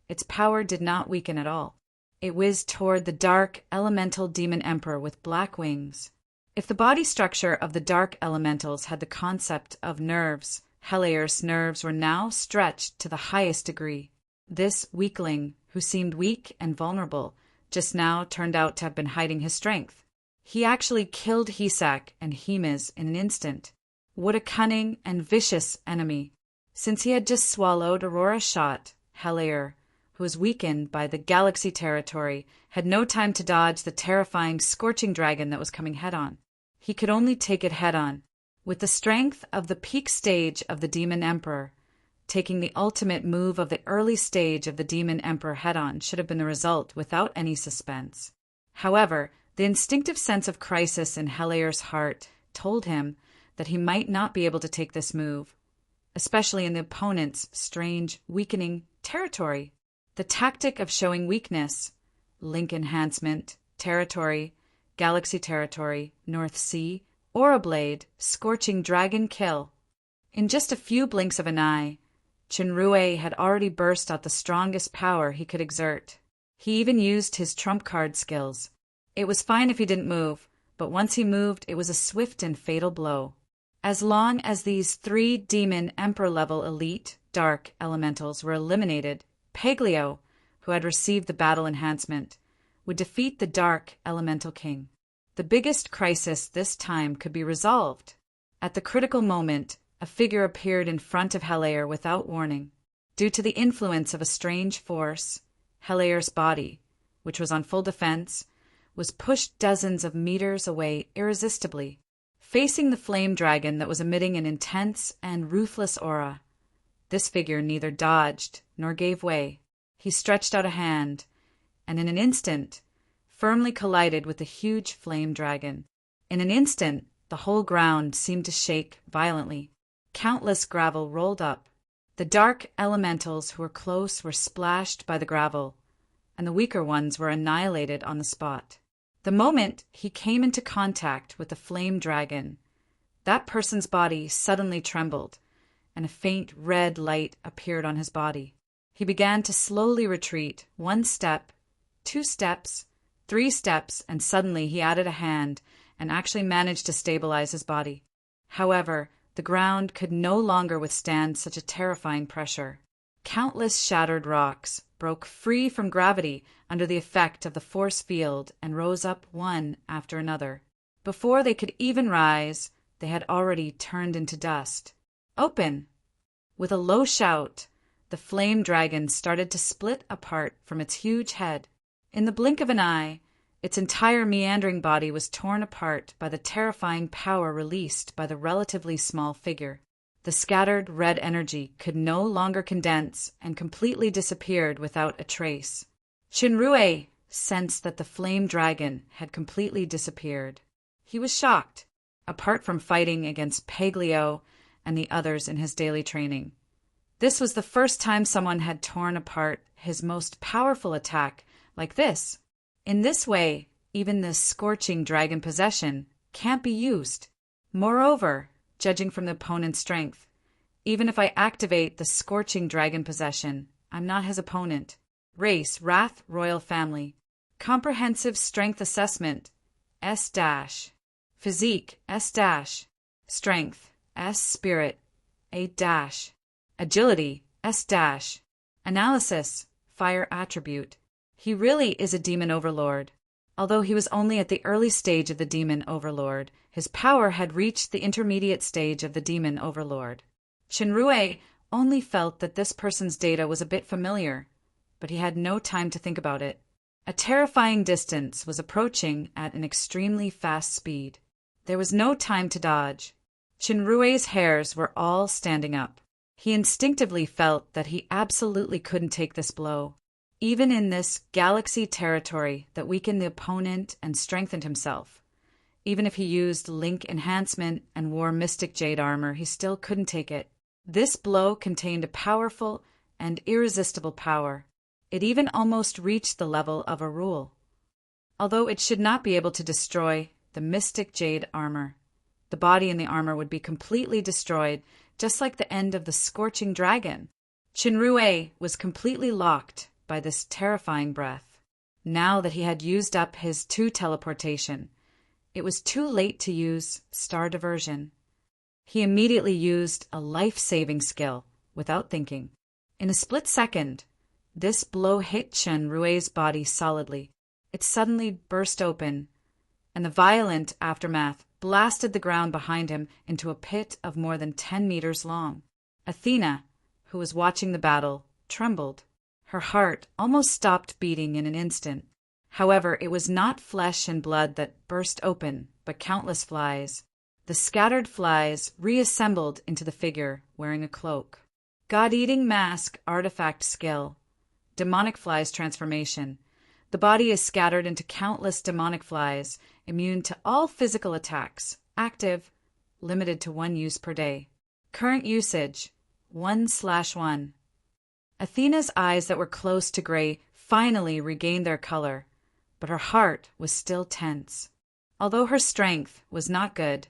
its power did not weaken at all. It whizzed toward the dark, elemental demon emperor with black wings. If the body structure of the dark elementals had the concept of nerves, Helaer's nerves were now stretched to the highest degree. This weakling, who seemed weak and vulnerable, just now turned out to have been hiding his strength. He actually killed Hisak and Himes in an instant. What a cunning and vicious enemy! Since he had just swallowed Aurora's shot, Helaer, who was weakened by the galaxy territory, had no time to dodge the terrifying scorching dragon that was coming head-on. He could only take it head-on. With the strength of the peak stage of the Demon Emperor, taking the ultimate move of the early stage of the Demon Emperor head-on should have been the result without any suspense. However, the instinctive sense of crisis in Helaer's heart told him that he might not be able to take this move, especially in the opponent's strange, weakening territory. The tactic of showing weakness, link enhancement, territory, galaxy territory, North Sea, Aura Blade, scorching dragon kill. In just a few blinks of an eye, Shinrue had already burst out the strongest power he could exert. He even used his trump card skills. It was fine if he didn't move, but once he moved, it was a swift and fatal blow. As long as these 3 Demon Emperor-level elite dark elementals were eliminated, Paglio, who had received the battle enhancement, would defeat the Dark Elemental King. The biggest crisis this time could be resolved. At the critical moment, a figure appeared in front of Helaer without warning. Due to the influence of a strange force, Helaer's body, which was on full defense, was pushed dozens of meters away irresistibly, facing the flame dragon that was emitting an intense and ruthless aura. This figure neither dodged nor gave way. He stretched out a hand, and in an instant, firmly collided with the huge flame dragon. In an instant, the whole ground seemed to shake violently. Countless gravel rolled up. The dark elementals who were close were splashed by the gravel, and the weaker ones were annihilated on the spot. The moment he came into contact with the flame dragon, that person's body suddenly trembled, and a faint red light appeared on his body. He began to slowly retreat, 1 step, 2 steps, 3 steps, and suddenly he added a hand and actually managed to stabilize his body. However, the ground could no longer withstand such a terrifying pressure. Countless shattered rocks broke free from gravity under the effect of the force field and rose up one after another. Before they could even rise, they had already turned into dust. Open! With a low shout, the flame dragon started to split apart from its huge head. In the blink of an eye, its entire meandering body was torn apart by the terrifying power released by the relatively small figure. The scattered red energy could no longer condense and completely disappeared without a trace. "Shinrue!" sensed that the flame dragon had completely disappeared. He was shocked, apart from fighting against Paglio and the others in his daily training. This was the first time someone had torn apart his most powerful attack like this. In this way, even this scorching dragon possession can't be used. Moreover, judging from the opponent's strength, even if I activate the scorching dragon possession, I'm not his opponent. Race, Wrath, Royal Family. Comprehensive Strength Assessment, S-. Physique, S-. Strength, S. Spirit, A-. Agility, S-. Analysis, Fire Attribute. He really is a demon overlord. Although he was only at the early stage of the demon overlord, his power had reached the intermediate stage of the demon overlord. Shinrue only felt that this person's data was a bit familiar, but he had no time to think about it. A terrifying distance was approaching at an extremely fast speed. There was no time to dodge. Shinrue's hairs were all standing up. He instinctively felt that he absolutely couldn't take this blow. Even in this galaxy territory that weakened the opponent and strengthened himself. Even if he used Link Enhancement and wore Mystic Jade armor, he still couldn't take it. This blow contained a powerful and irresistible power. It even almost reached the level of a rule. Although it should not be able to destroy the Mystic Jade armor, the body in the armor would be completely destroyed, just like the end of the Scorching Dragon. Shinrue was completely locked by this terrifying breath. Now that he had used up his 2 teleportation, it was too late to use Star Diversion. He immediately used a life-saving skill without thinking. In a split second, this blow hit Shinrue's body solidly. It suddenly burst open, and the violent aftermath blasted the ground behind him into a pit of more than 10 meters long. Athena, who was watching the battle, trembled. Her heart almost stopped beating in an instant. However, it was not flesh and blood that burst open, but countless flies. The scattered flies reassembled into the figure wearing a cloak. God-eating mask artifact skill. Demonic flies transformation. The body is scattered into countless demonic flies, immune to all physical attacks. Active, limited to 1 use per day. Current usage, 1/1. Athena's eyes that were close to gray finally regained their color, but her heart was still tense. Although her strength was not good,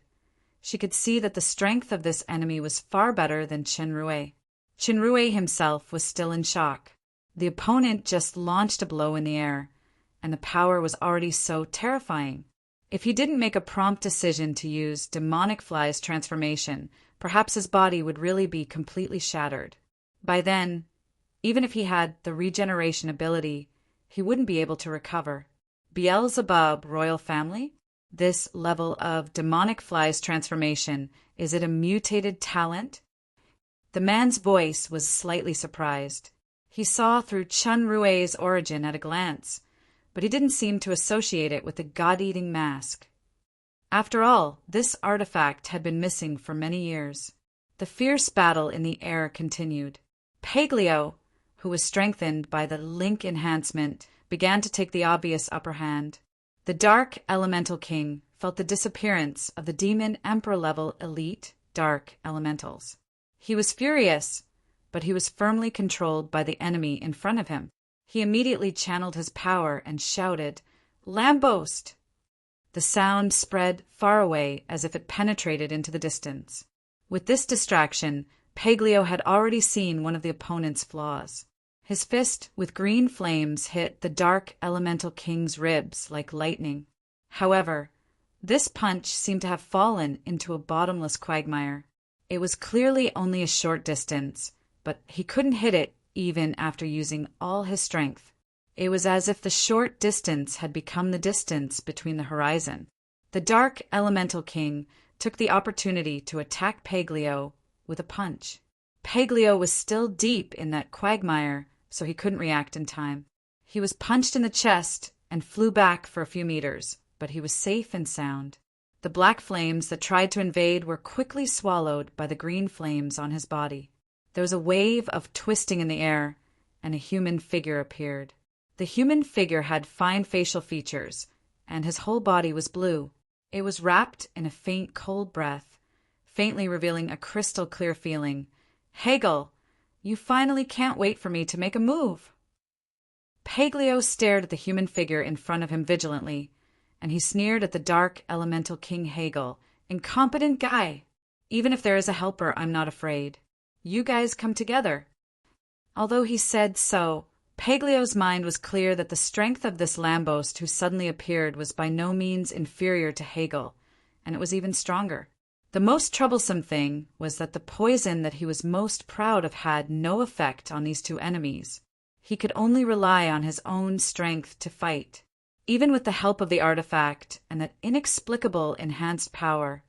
she could see that the strength of this enemy was far better than Shinrue. Shinrue himself was still in shock. The opponent just launched a blow in the air, and the power was already so terrifying. If he didn't make a prompt decision to use Demonic Fly's transformation, perhaps his body would really be completely shattered. By then, even if he had the regeneration ability, he wouldn't be able to recover. Beelzebub Royal Family? This level of Demonic Fly's transformation, is it a mutated talent? The man's voice was slightly surprised. He saw through Shinrue's origin at a glance, but he didn't seem to associate it with the god-eating mask. After all, this artifact had been missing for many years. The fierce battle in the air continued. Paglio, who was strengthened by the Link enhancement, began to take the obvious upper hand. The Dark Elemental King felt the disappearance of the Demon Emperor-level elite Dark Elementals. He was furious, but he was firmly controlled by the enemy in front of him. He immediately channeled his power and shouted, "Lambost!" The sound spread far away as if it penetrated into the distance. With this distraction, Paglio had already seen one of the opponent's flaws. His fist with green flames hit the Dark Elemental King's ribs like lightning. However, this punch seemed to have fallen into a bottomless quagmire. It was clearly only a short distance, but he couldn't hit it even after using all his strength. It was as if the short distance had become the distance between the horizon. The Dark Elemental King took the opportunity to attack Paglio with a punch. Paglio was still deep in that quagmire, so he couldn't react in time. He was punched in the chest and flew back for a few meters, but he was safe and sound. The black flames that tried to invade were quickly swallowed by the green flames on his body. There was a wave of twisting in the air, and a human figure appeared. The human figure had fine facial features, and his whole body was blue. It was wrapped in a faint cold breath, faintly revealing a crystal-clear feeling. "Hegel, you finally can't wait for me to make a move." Paglio stared at the human figure in front of him vigilantly, and he sneered at the dark elemental king Hegel. "Incompetent guy! Even if there is a helper, I'm not afraid. You guys come together." Although he said so, Paglio's mind was clear that the strength of this Lambost who suddenly appeared was by no means inferior to Hegel, and it was even stronger. The most troublesome thing was that the poison that he was most proud of had no effect on these two enemies. He could only rely on his own strength to fight. Even with the help of the artifact and that inexplicable enhanced power,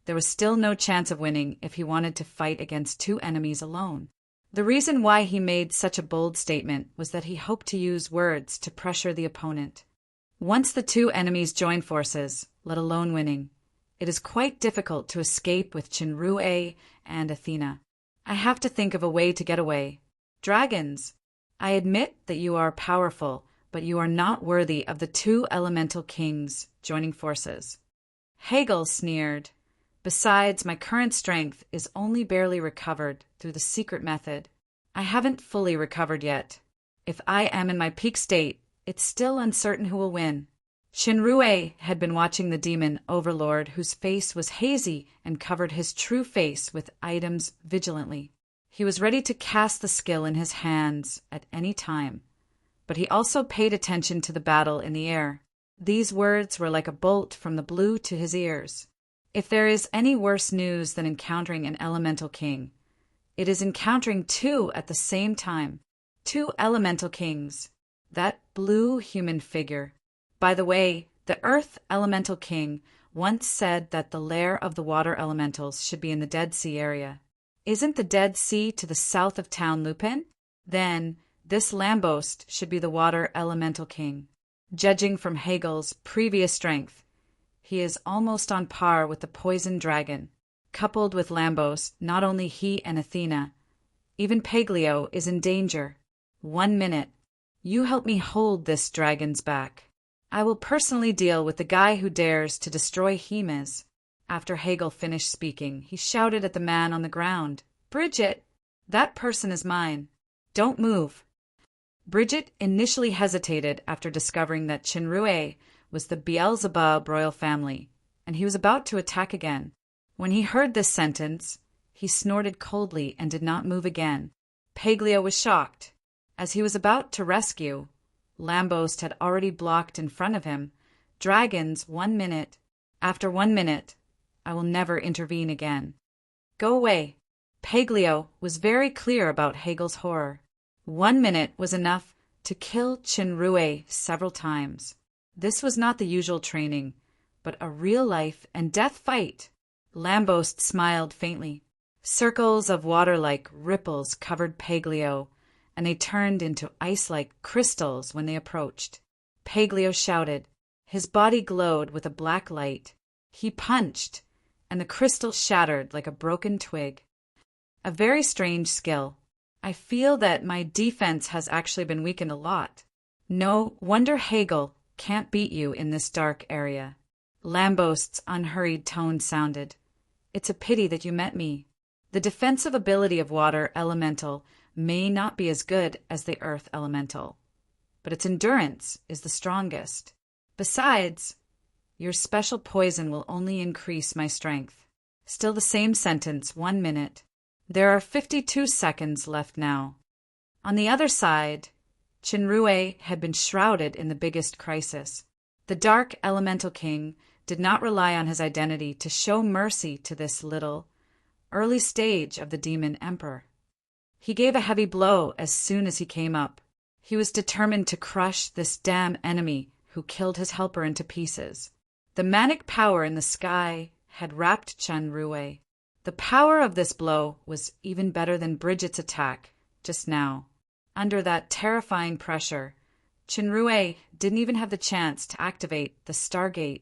there was still no chance of winning if he wanted to fight against two enemies alone. The reason why he made such a bold statement was that he hoped to use words to pressure the opponent. Once the two enemies join forces, let alone winning, it is quite difficult to escape with Chinrue and Athena. I have to think of a way to get away. Dragons! I admit that you are powerful, but you are not worthy of the two elemental kings joining forces. Hegel sneered. Besides, my current strength is only barely recovered through the secret method. I haven't fully recovered yet. If I am in my peak state, it's still uncertain who will win. Shinrue had been watching the demon overlord whose face was hazy and covered his true face with items vigilantly. He was ready to cast the skill in his hands at any time, but he also paid attention to the battle in the air. These words were like a bolt from the blue to his ears. If there is any worse news than encountering an elemental king, it is encountering two at the same time. Two elemental kings. That blue human figure. By the way, the Earth Elemental King once said that the lair of the water elementals should be in the Dead Sea area. Isn't the Dead Sea to the south of town Lupin? Then this Lambost should be the water elemental king. Judging from Hegel's previous strength, he is almost on par with the poison dragon. Coupled with Lambost, not only he and Athena, even Paglio is in danger. 1 minute. You help me hold this dragon's back. I will personally deal with the guy who dares to destroy Hemes. After Hegel finished speaking, he shouted at the man on the ground, "Bridget, that person is mine. Don't move." Bridget initially hesitated after discovering that Chinrue was the Beelzebub royal family, and he was about to attack again. When he heard this sentence, he snorted coldly and did not move again. Paglio was shocked. As he was about to rescue, Lambost had already blocked in front of him. "Dragons, 1 minute. After 1 minute, I will never intervene again. Go away." Paglio was very clear about Hegel's horror. 1 minute was enough to kill Chinrue several times. This was not the usual training, but a real life and death fight. Lambost smiled faintly. Circles of water-like ripples covered Paglio, and they turned into ice-like crystals when they approached. Paglio shouted. His body glowed with a black light. He punched, and the crystal shattered like a broken twig. A very strange skill. I feel that my defense has actually been weakened a lot. No wonder Hegel can't beat you in this dark area. Lambost's unhurried tone sounded. It's a pity that you met me. The defensive ability of water elemental may not be as good as the earth elemental, but its endurance is the strongest. Besides, your special poison will only increase my strength. Still the same sentence, 1 minute. There are 52 seconds left now. On the other side, Chinrue had been shrouded in the biggest crisis. The Dark Elemental King did not rely on his identity to show mercy to this little, early stage of the Demon Emperor. He gave a heavy blow as soon as he came up. He was determined to crush this damn enemy who killed his helper into pieces. The manic power in the sky had wrapped Chinrue. The power of this blow was even better than Bridget's attack just now. Under that terrifying pressure, Chinrue didn't even have the chance to activate the Stargate.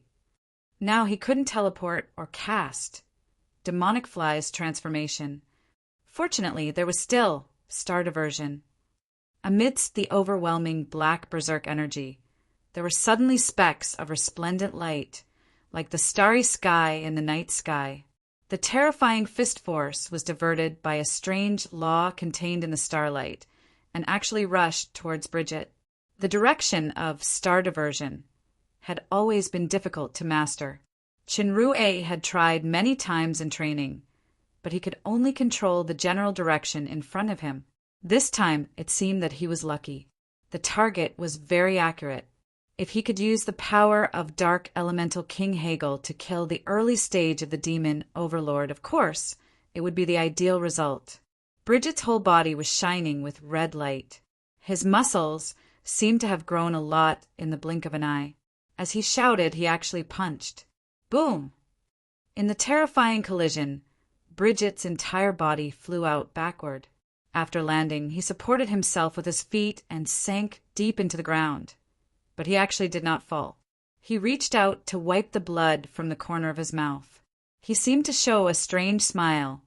Now he couldn't teleport or cast Demonic Fly's transformation. Fortunately, there was still Star Diversion. Amidst the overwhelming black berserk energy, there were suddenly specks of resplendent light, like the starry sky in the night sky. The terrifying fist force was diverted by a strange law contained in the starlight, and actually rushed towards Bridget. The direction of star diversion had always been difficult to master. Chinrue had tried many times in training, but he could only control the general direction in front of him. This time it seemed that he was lucky. The target was very accurate. If he could use the power of Dark Elemental King Hegel to kill the early stage of the demon overlord, of course, it would be the ideal result. Bridget's whole body was shining with red light. His muscles seemed to have grown a lot in the blink of an eye. As he shouted, he actually punched. Boom! In the terrifying collision, Bridget's entire body flew out backward. After landing, he supported himself with his feet and sank deep into the ground. But he actually did not fall. He reached out to wipe the blood from the corner of his mouth. He seemed to show a strange smile,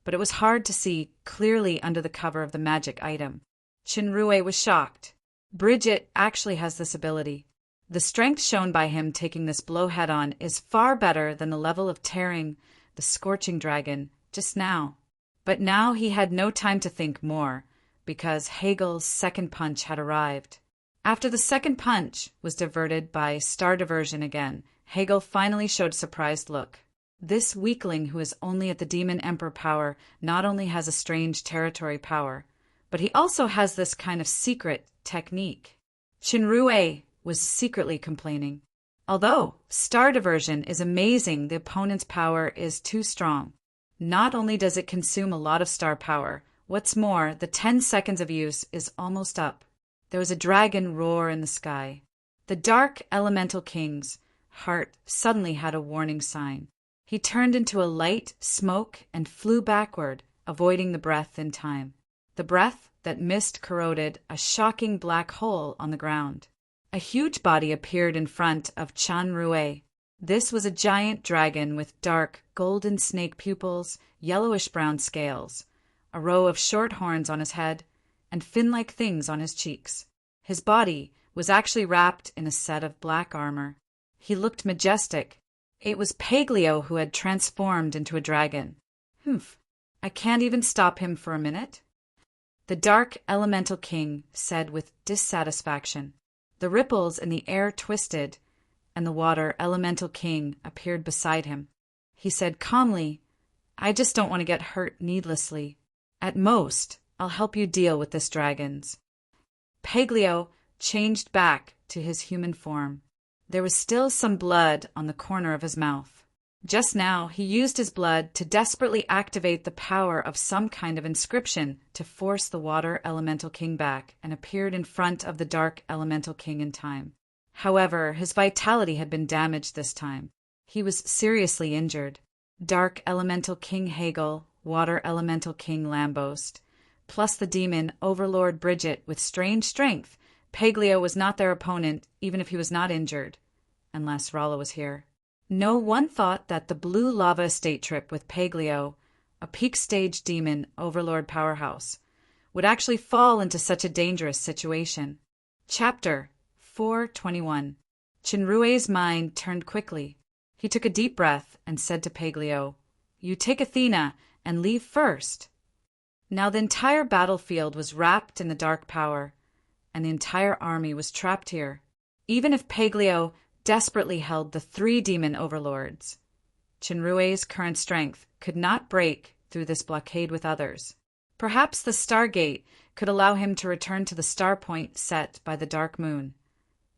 but it was hard to see clearly under the cover of the magic item. Chinrue was shocked. Bridget actually has this ability. The strength shown by him taking this blow head-on is far better than the level of tearing the scorching dragon just now. But now he had no time to think more, because Hegel's second punch had arrived. After the second punch was diverted by star diversion again, Hegel finally showed a surprised look. This weakling who is only at the Demon Emperor power not only has a strange territory power, but he also has this kind of secret technique. Chinrue was secretly complaining. Although star diversion is amazing, the opponent's power is too strong. Not only does it consume a lot of star power, what's more, the 10 seconds of use is almost up. There was a dragon roar in the sky. The Dark Elemental King's heart suddenly had a warning sign. He turned into a light smoke and flew backward, avoiding the breath in time. The breath that mist corroded a shocking black hole on the ground. A huge body appeared in front of Chinrue. This was a giant dragon with dark, golden snake pupils, yellowish-brown scales, a row of short horns on his head, and fin-like things on his cheeks. His body was actually wrapped in a set of black armor. He looked majestic. It was Paglio who had transformed into a dragon. Humph, I can't even stop him for a minute. The Dark Elemental King said with dissatisfaction. The ripples in the air twisted, and the Water Elemental King appeared beside him. He said calmly, I just don't want to get hurt needlessly. At most, I'll help you deal with this dragon's. Paglio changed back to his human form. There was still some blood on the corner of his mouth. Just now, he used his blood to desperately activate the power of some kind of inscription to force the Water Elemental King back and appeared in front of the Dark Elemental King in time. However, his vitality had been damaged this time. He was seriously injured. Dark Elemental King Hegel, Water Elemental King Lambost, plus the demon Overlord Bridget with strange strength. Paglio was not their opponent, even if he was not injured, unless Rolla was here. No one thought that the Blue Lava Estate trip with Paglio, a peak stage demon Overlord powerhouse, would actually fall into such a dangerous situation. Chapter 421. Chinrue's mind turned quickly. He took a deep breath and said to Paglio, You take Athena and leave first. Now the entire battlefield was wrapped in the dark power, and the entire army was trapped here. Even if Paglio desperately held the 3 demon overlords, Chinrue's current strength could not break through this blockade with others. Perhaps the Stargate could allow him to return to the star point set by the dark moon,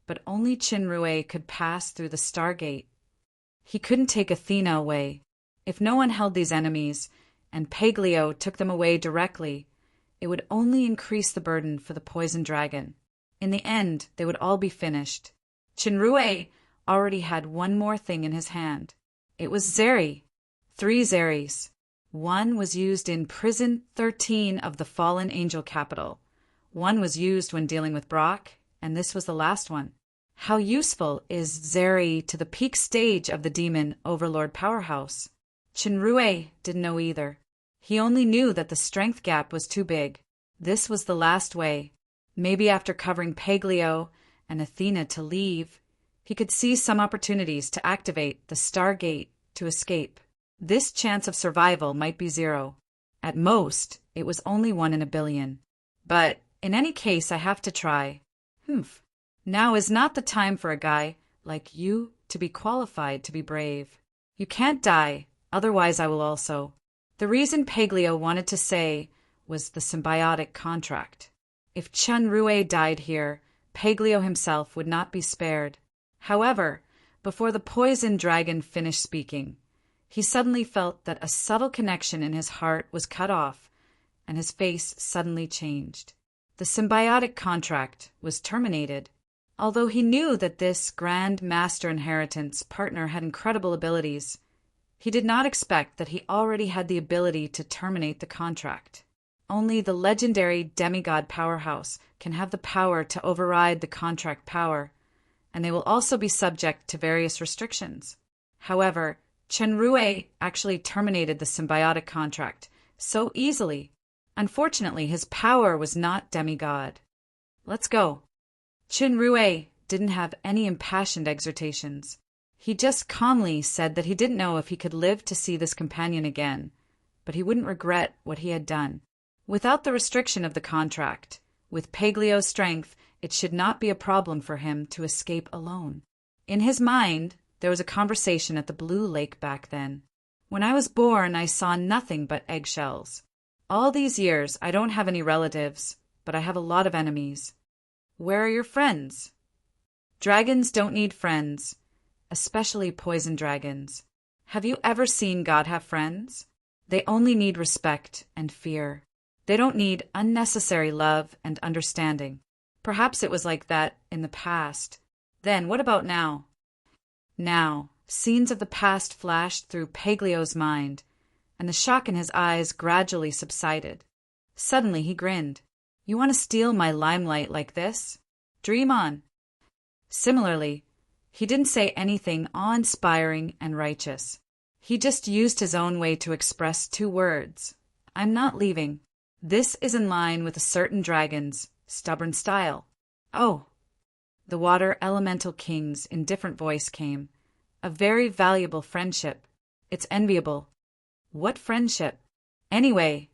but only Chinrue could pass through the Stargate. He couldn't take Athena away. If no one held these enemies, and Paglio took them away directly, it would only increase the burden for the poison dragon. In the end, they would all be finished. Chinrue already had one more thing in his hand. It was Zeri. 3 Zeris. One was used in Prison 13 of the Fallen Angel Capital. One was used when dealing with Brock, and this was the last one. How useful is Zeri to the peak stage of the demon Overlord powerhouse? Chinrue didn't know either. He only knew that the strength gap was too big. This was the last way. Maybe after covering Paglio and Athena to leave, he could see some opportunities to activate the Stargate to escape. This chance of survival might be 0. At most, it was only 1 in a billion. But in any case, I have to try. Now is not the time for a guy like you to be qualified to be brave. You can't die, otherwise I will also. The reason Paglio wanted to say was the symbiotic contract. If Chun-Rui died here, Paglio himself would not be spared. However, before the poison dragon finished speaking, he suddenly felt that a subtle connection in his heart was cut off, and his face suddenly changed. The symbiotic contract was terminated. Although he knew that this Grand Master Inheritance partner had incredible abilities, he did not expect that he already had the ability to terminate the contract. Only the legendary demigod powerhouse can have the power to override the contract power, and they will also be subject to various restrictions. However, Chun-Rui actually terminated the symbiotic contract so easily. Unfortunately, his power was not demigod. Let's go. Chun-Rui didn't have any impassioned exhortations. He just calmly said that he didn't know if he could live to see this companion again, but he wouldn't regret what he had done. Without the restriction of the contract, with Paglio's strength, it should not be a problem for him to escape alone. In his mind, there was a conversation at the Blue Lake back then. When I was born, I saw nothing but eggshells. All these years, I don't have any relatives, but I have a lot of enemies. Where are your friends? Dragons don't need friends, especially poison dragons. Have you ever seen God have friends? They only need respect and fear. They don't need unnecessary love and understanding. Perhaps it was like that in the past. Then what about now? Now, scenes of the past flashed through Paglio's mind, and the shock in his eyes gradually subsided. Suddenly he grinned. You want to steal my limelight like this? Dream on. Similarly, he didn't say anything awe-inspiring and righteous. He just used his own way to express 2 words. I'm not leaving. This is in line with a certain dragon's stubborn style. Oh. The water elemental king's indifferent voice came. A very valuable friendship. It's enviable. What friendship? Anyway,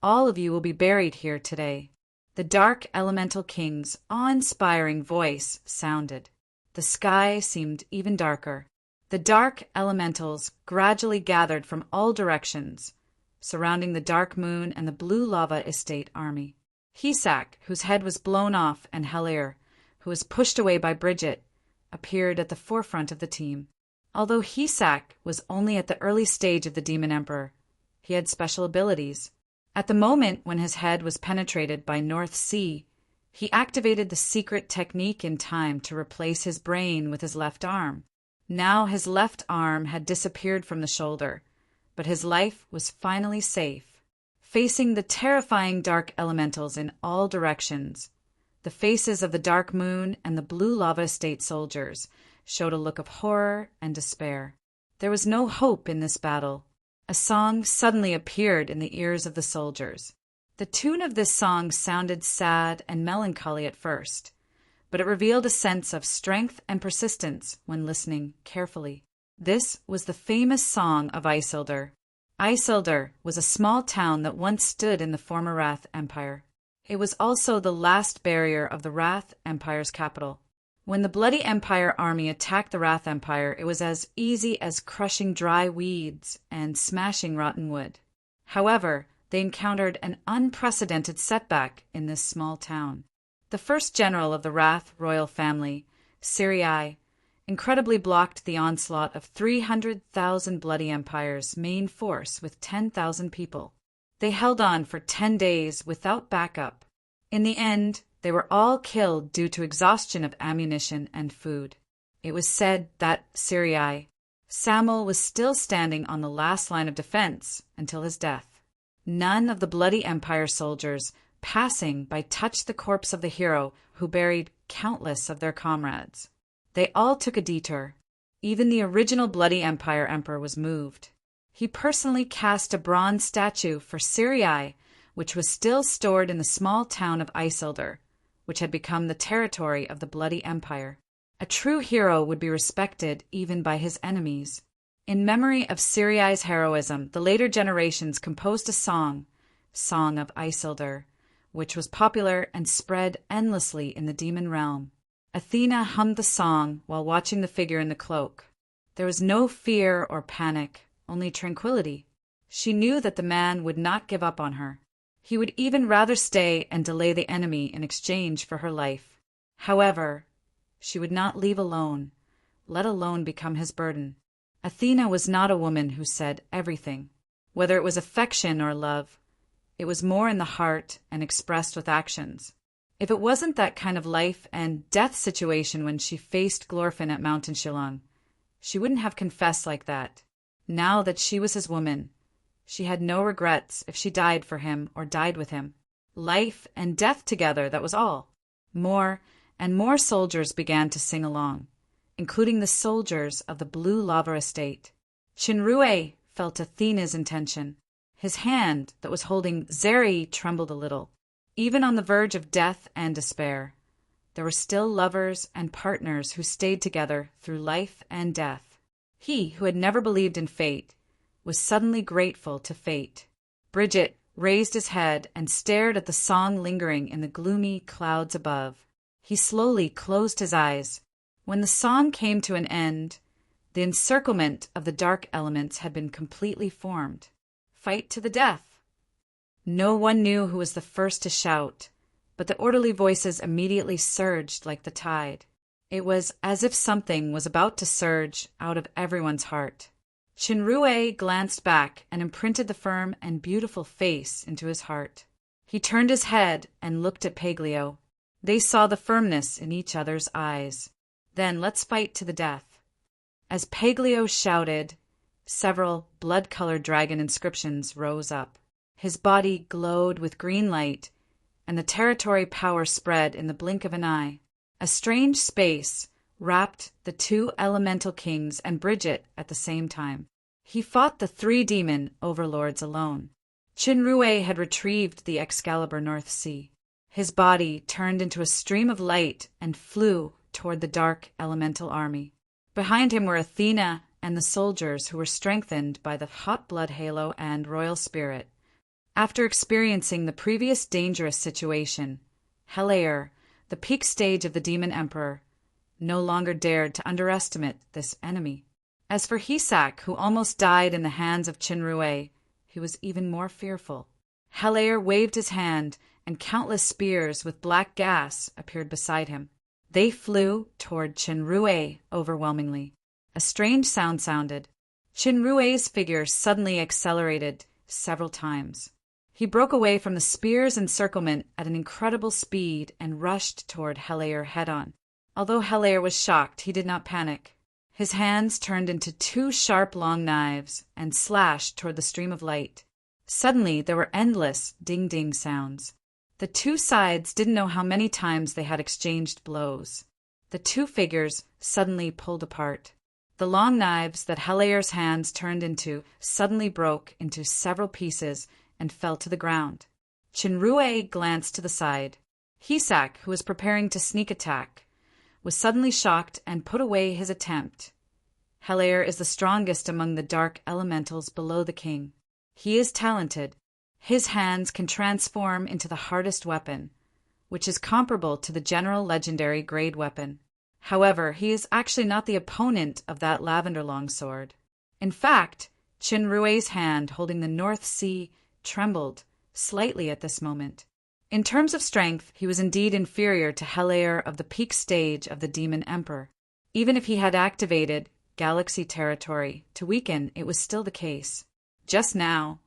all of you will be buried here today. The dark elemental king's awe-inspiring voice sounded. The sky seemed even darker. The dark elementals gradually gathered from all directions, surrounding the dark moon and the blue lava estate army. Hesak, whose head was blown off, and Helir, who was pushed away by Bridget, appeared at the forefront of the team. Although Hesak was only at the early stage of the Demon Emperor, he had special abilities. At the moment when his head was penetrated by North Sea, he activated the secret technique in time to replace his brain with his left arm. Now his left arm had disappeared from the shoulder, but his life was finally safe. Facing the terrifying dark elementals in all directions, the faces of the dark moon and the blue lava estate soldiers showed a look of horror and despair. There was no hope in this battle. A song suddenly appeared in the ears of the soldiers. The tune of this song sounded sad and melancholy at first, but it revealed a sense of strength and persistence when listening carefully. This was the famous song of Isildur. Isildur was a small town that once stood in the former Wrath Empire. It was also the last barrier of the Wrath Empire's capital. When the Bloody Empire army attacked the Wrath Empire, it was as easy as crushing dry weeds and smashing rotten wood. However, they encountered an unprecedented setback in this small town. The first general of the Wrath royal family, Sirai, incredibly blocked the onslaught of 300,000 Bloody Empire's main force with 10,000 people. They held on for 10 days without backup. In the end, they were all killed due to exhaustion of ammunition and food. It was said that Sirai, Samuel, was still standing on the last line of defense until his death. None of the Bloody Empire soldiers passing by touched the corpse of the hero who buried countless of their comrades. They all took a detour. Even the original Bloody Empire emperor was moved. He personally cast a bronze statue for Sirai, which was still stored in the small town of Isildur, which had become the territory of the Bloody Empire. A true hero would be respected even by his enemies. In memory of Ciri's heroism, the later generations composed a song, Song of Isildur, which was popular and spread endlessly in the demon realm. Athena hummed the song while watching the figure in the cloak. There was no fear or panic, only tranquility. She knew that the man would not give up on her. He would even rather stay and delay the enemy in exchange for her life. However, she would not leave alone, let alone become his burden. Athena was not a woman who said everything. Whether it was affection or love, it was more in the heart and expressed with actions. If it wasn't that kind of life and death situation when she faced Glorfin at Mountain Shillong, she wouldn't have confessed like that. Now that she was his woman, she had no regrets if she died for him or died with him. Life and death together, that was all. More and more soldiers began to sing along, including the soldiers of the Blue Lava Estate. Chinrue felt Athena's intention. His hand that was holding Zeri trembled a little. Even on the verge of death and despair, there were still lovers and partners who stayed together through life and death. He, who had never believed in fate, was suddenly grateful to fate. Bridget raised his head and stared at the song lingering in the gloomy clouds above. He slowly closed his eyes. When the song came to an end, the encirclement of the dark elements had been completely formed. Fight to the death. No one knew who was the first to shout, but the orderly voices immediately surged like the tide. It was as if something was about to surge out of everyone's heart. Chinrue glanced back and imprinted the firm and beautiful face into his heart. He turned his head and looked at Paglio. They saw the firmness in each other's eyes. Then let's fight to the death. As Paglio shouted, several blood-colored dragon inscriptions rose up. His body glowed with green light, and the territory power spread in the blink of an eye. A strange space wrapped the two elemental kings and Bridget at the same time. He fought the three demon overlords alone. Chinrue had retrieved the Excalibur North Sea. His body turned into a stream of light and flew toward the dark elemental army. Behind him were Athena and the soldiers who were strengthened by the hot blood halo and royal spirit. After experiencing the previous dangerous situation, Helaer, the peak stage of the Demon Emperor, no longer dared to underestimate this enemy. As for Hisak, who almost died in the hands of Chinrue, he was even more fearful. Helaer waved his hand, and countless spears with black gas appeared beside him. They flew toward Chinrue overwhelmingly. A strange sound sounded. Chinrue's figure suddenly accelerated several times. He broke away from the spear's encirclement at an incredible speed and rushed toward Helaer head-on. Although Helaer was shocked, he did not panic. His hands turned into two sharp long knives and slashed toward the stream of light. Suddenly, there were endless ding-ding sounds. The two sides didn't know how many times they had exchanged blows. The two figures suddenly pulled apart. The long knives that Helaer's hands turned into suddenly broke into several pieces and fell to the ground. Chinrue glanced to the side. Hisak, who was preparing to sneak attack, was suddenly shocked and put away his attempt. Helaer is the strongest among the dark elementals below the king. He is talented. His hands can transform into the hardest weapon, which is comparable to the general legendary grade weapon. However, he is actually not the opponent of that lavender longsword. In fact, Chinrue's hand holding the North Sea trembled slightly at this moment. In terms of strength, he was indeed inferior to Helaer of the peak stage of the Demon Emperor. Even if he had activated Galaxy Territory to weaken, it was still the case. Just now,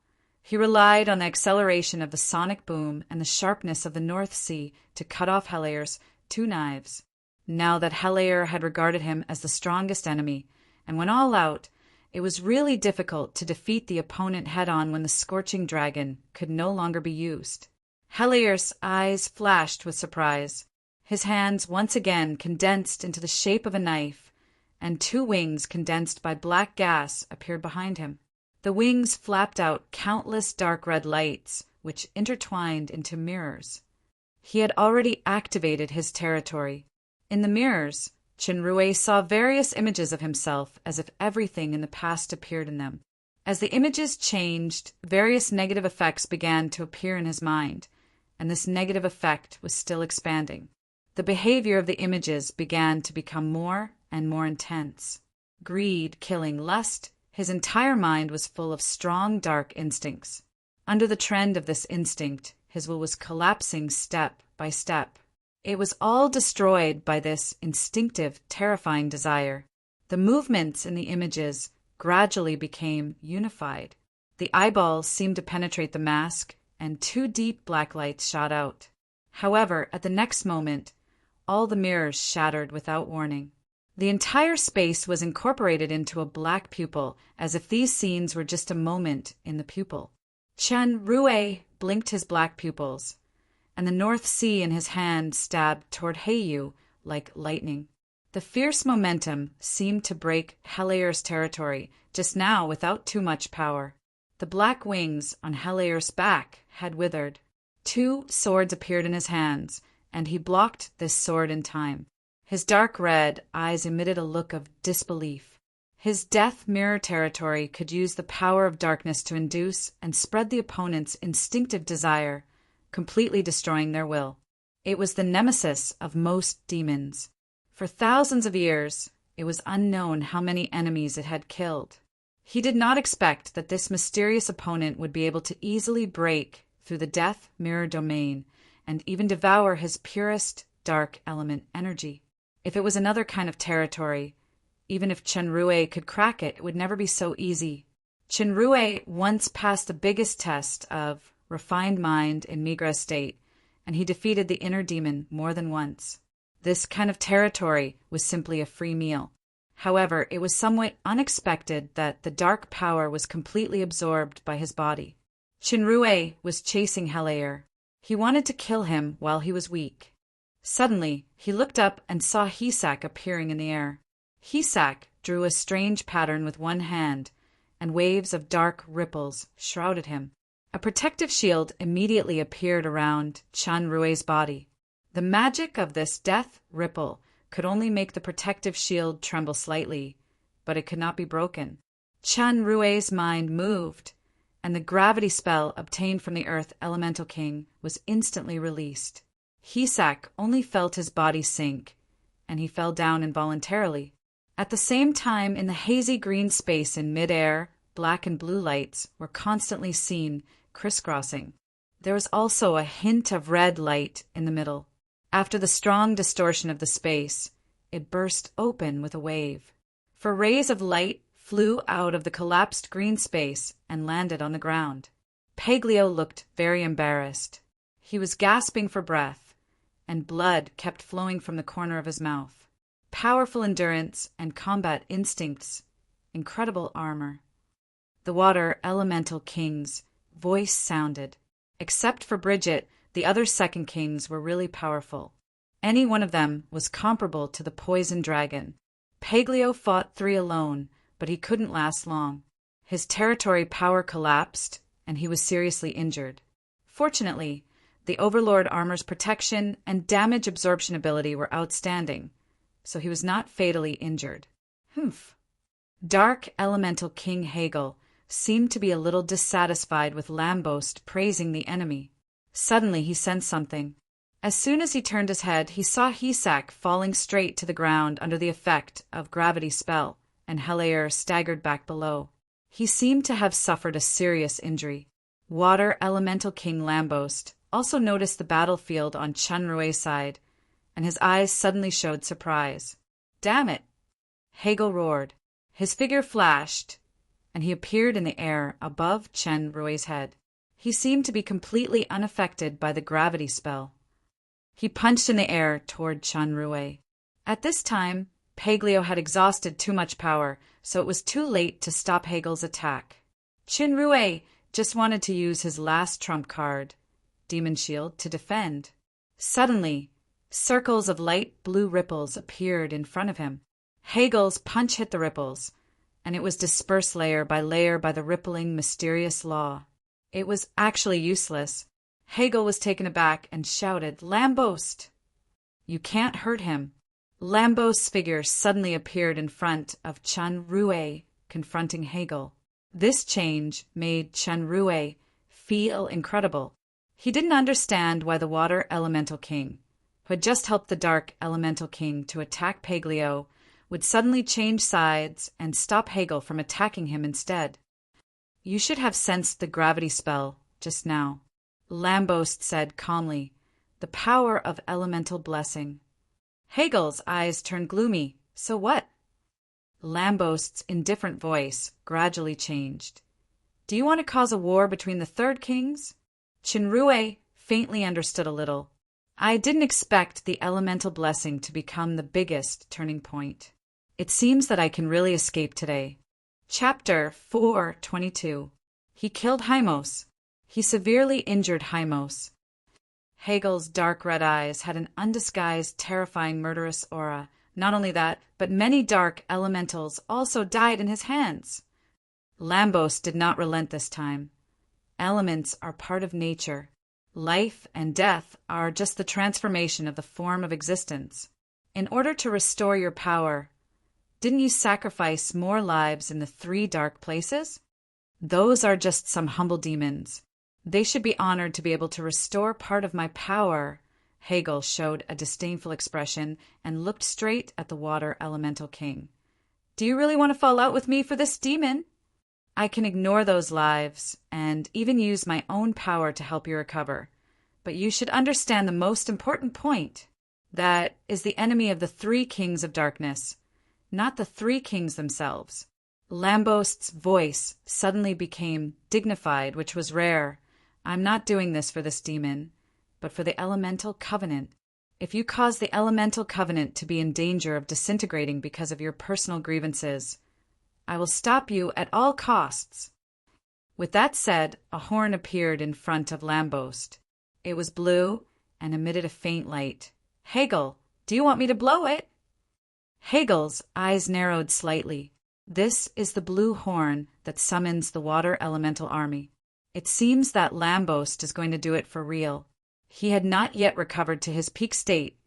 he relied on the acceleration of the sonic boom and the sharpness of the North Sea to cut off Helaer's two knives. Now that Helaer had regarded him as the strongest enemy, and went all out, it was really difficult to defeat the opponent head-on when the scorching dragon could no longer be used. Helaer's eyes flashed with surprise. His hands once again condensed into the shape of a knife, and two wings condensed by black gas appeared behind him. The wings flapped out countless dark red lights, which intertwined into mirrors. He had already activated his territory. In the mirrors, Chinrue saw various images of himself as if everything in the past appeared in them. As the images changed, various negative effects began to appear in his mind, and this negative effect was still expanding. The behavior of the images began to become more and more intense. Greed, killing, lust, his entire mind was full of strong, dark instincts. Under the trend of this instinct, his will was collapsing step by step. It was all destroyed by this instinctive, terrifying desire. The movements in the images gradually became unified. The eyeballs seemed to penetrate the mask, and two deep black lights shot out. However, at the next moment, all the mirrors shattered without warning. The entire space was incorporated into a black pupil, as if these scenes were just a moment in the pupil. Chinrue blinked his black pupils, and the North Sea in his hand stabbed toward Heiyu like lightning. The fierce momentum seemed to break Helair's territory, just now without too much power. The black wings on Helair's back had withered. Two swords appeared in his hands, and he blocked this sword in time. His dark red eyes emitted a look of disbelief. His death mirror territory could use the power of darkness to induce and spread the opponent's instinctive desire, completely destroying their will. It was the nemesis of most demons. For thousands of years, it was unknown how many enemies it had killed. He did not expect that this mysterious opponent would be able to easily break through the death mirror domain and even devour his purest dark element energy. If it was another kind of territory, even if Chinrue could crack it, it would never be so easy. Chinrue once passed the biggest test of refined mind in Migra state, and he defeated the inner demon more than once. This kind of territory was simply a free meal. However, it was somewhat unexpected that the dark power was completely absorbed by his body. Chinrue was chasing Helair. He wanted to kill him while he was weak. Suddenly, he looked up and saw Hisak appearing in the air. Hisak drew a strange pattern with one hand, and waves of dark ripples shrouded him. A protective shield immediately appeared around Chinrue's body. The magic of this death ripple could only make the protective shield tremble slightly, but it could not be broken. Chinrue's mind moved, and the gravity spell obtained from the Earth Elemental King was instantly released. Hisak only felt his body sink, and he fell down involuntarily. At the same time, in the hazy green space in mid-air, black and blue lights were constantly seen crisscrossing. There was also a hint of red light in the middle. After the strong distortion of the space, it burst open with a wave. For rays of light flew out of the collapsed green space and landed on the ground. Paglio looked very embarrassed. He was gasping for breath, and blood kept flowing from the corner of his mouth. Powerful endurance and combat instincts, incredible armor. The Water Elemental King's voice sounded. Except for Bridget, the other second kings were really powerful. Any one of them was comparable to the poison dragon. Paglio fought 3 alone, but he couldn't last long. His territory power collapsed, and he was seriously injured. Fortunately, the Overlord armor's protection and damage absorption ability were outstanding, so he was not fatally injured. Dark Elemental King Hegel seemed to be a little dissatisfied with Lambost praising the enemy. Suddenly he sensed something. As soon as he turned his head, he saw Hisak falling straight to the ground under the effect of gravity spell, and Helair staggered back below. He seemed to have suffered a serious injury. Water Elemental King Lambost also noticed the battlefield on Chinrue's side, and his eyes suddenly showed surprise. "Damn it!" Hegel roared. His figure flashed, and he appeared in the air above Chinrue's head. He seemed to be completely unaffected by the gravity spell. He punched in the air toward Chinrue. At this time, Paglio had exhausted too much power, so it was too late to stop Hegel's attack. Chinrue just wanted to use his last trump card, Demon Shield, to defend. Suddenly, circles of light blue ripples appeared in front of him. Hegel's punch hit the ripples, and it was dispersed layer by the rippling, mysterious law. It was actually useless. Hegel was taken aback and shouted, "Lambost! You can't hurt him." Lambost's figure suddenly appeared in front of Chen Rue, confronting Hegel. This change made Chen Rue feel incredible. He didn't understand why the Water Elemental King, who had just helped the Dark Elemental King to attack Peglio, would suddenly change sides and stop Hegel from attacking him instead. "You should have sensed the gravity spell just now," Lambost said calmly. "The power of elemental blessing." Hegel's eyes turned gloomy. "So what?" Lambost's indifferent voice gradually changed. "Do you want to cause a war between the third kings?" Chinrue faintly understood a little. "I didn't expect the elemental blessing to become the biggest turning point. It seems that I can really escape today." Chapter 4:22. He killed Hymos. He severely injured Hymos. Hegel's dark red eyes had an undisguised, terrifying, murderous aura. Not only that, but many dark elementals also died in his hands. Lambos did not relent this time. Elements are part of nature. Life and death are just the transformation of the form of existence. In order to restore your power, didn't you sacrifice more lives in the 3 dark places? Those are just some humble demons. They should be honored to be able to restore part of my power. Hegel showed a disdainful expression and looked straight at the Water Elemental King. "Do you really want to fall out with me for this demon? I can ignore those lives and even use my own power to help you recover. But you should understand the most important point. That is the enemy of the 3 kings of darkness, not the 3 kings themselves." Lambost's voice suddenly became dignified, which was rare. "I'm not doing this for this demon, but for the Elemental Covenant. If you cause the Elemental Covenant to be in danger of disintegrating because of your personal grievances, I will stop you at all costs." With that said, a horn appeared in front of Lambost. It was blue and emitted a faint light. "Hegel, do you want me to blow it?" Hegel's eyes narrowed slightly. "This is the blue horn that summons the Water Elemental Army. It seems that Lambost is going to do it for real." He had not yet recovered to his peak state,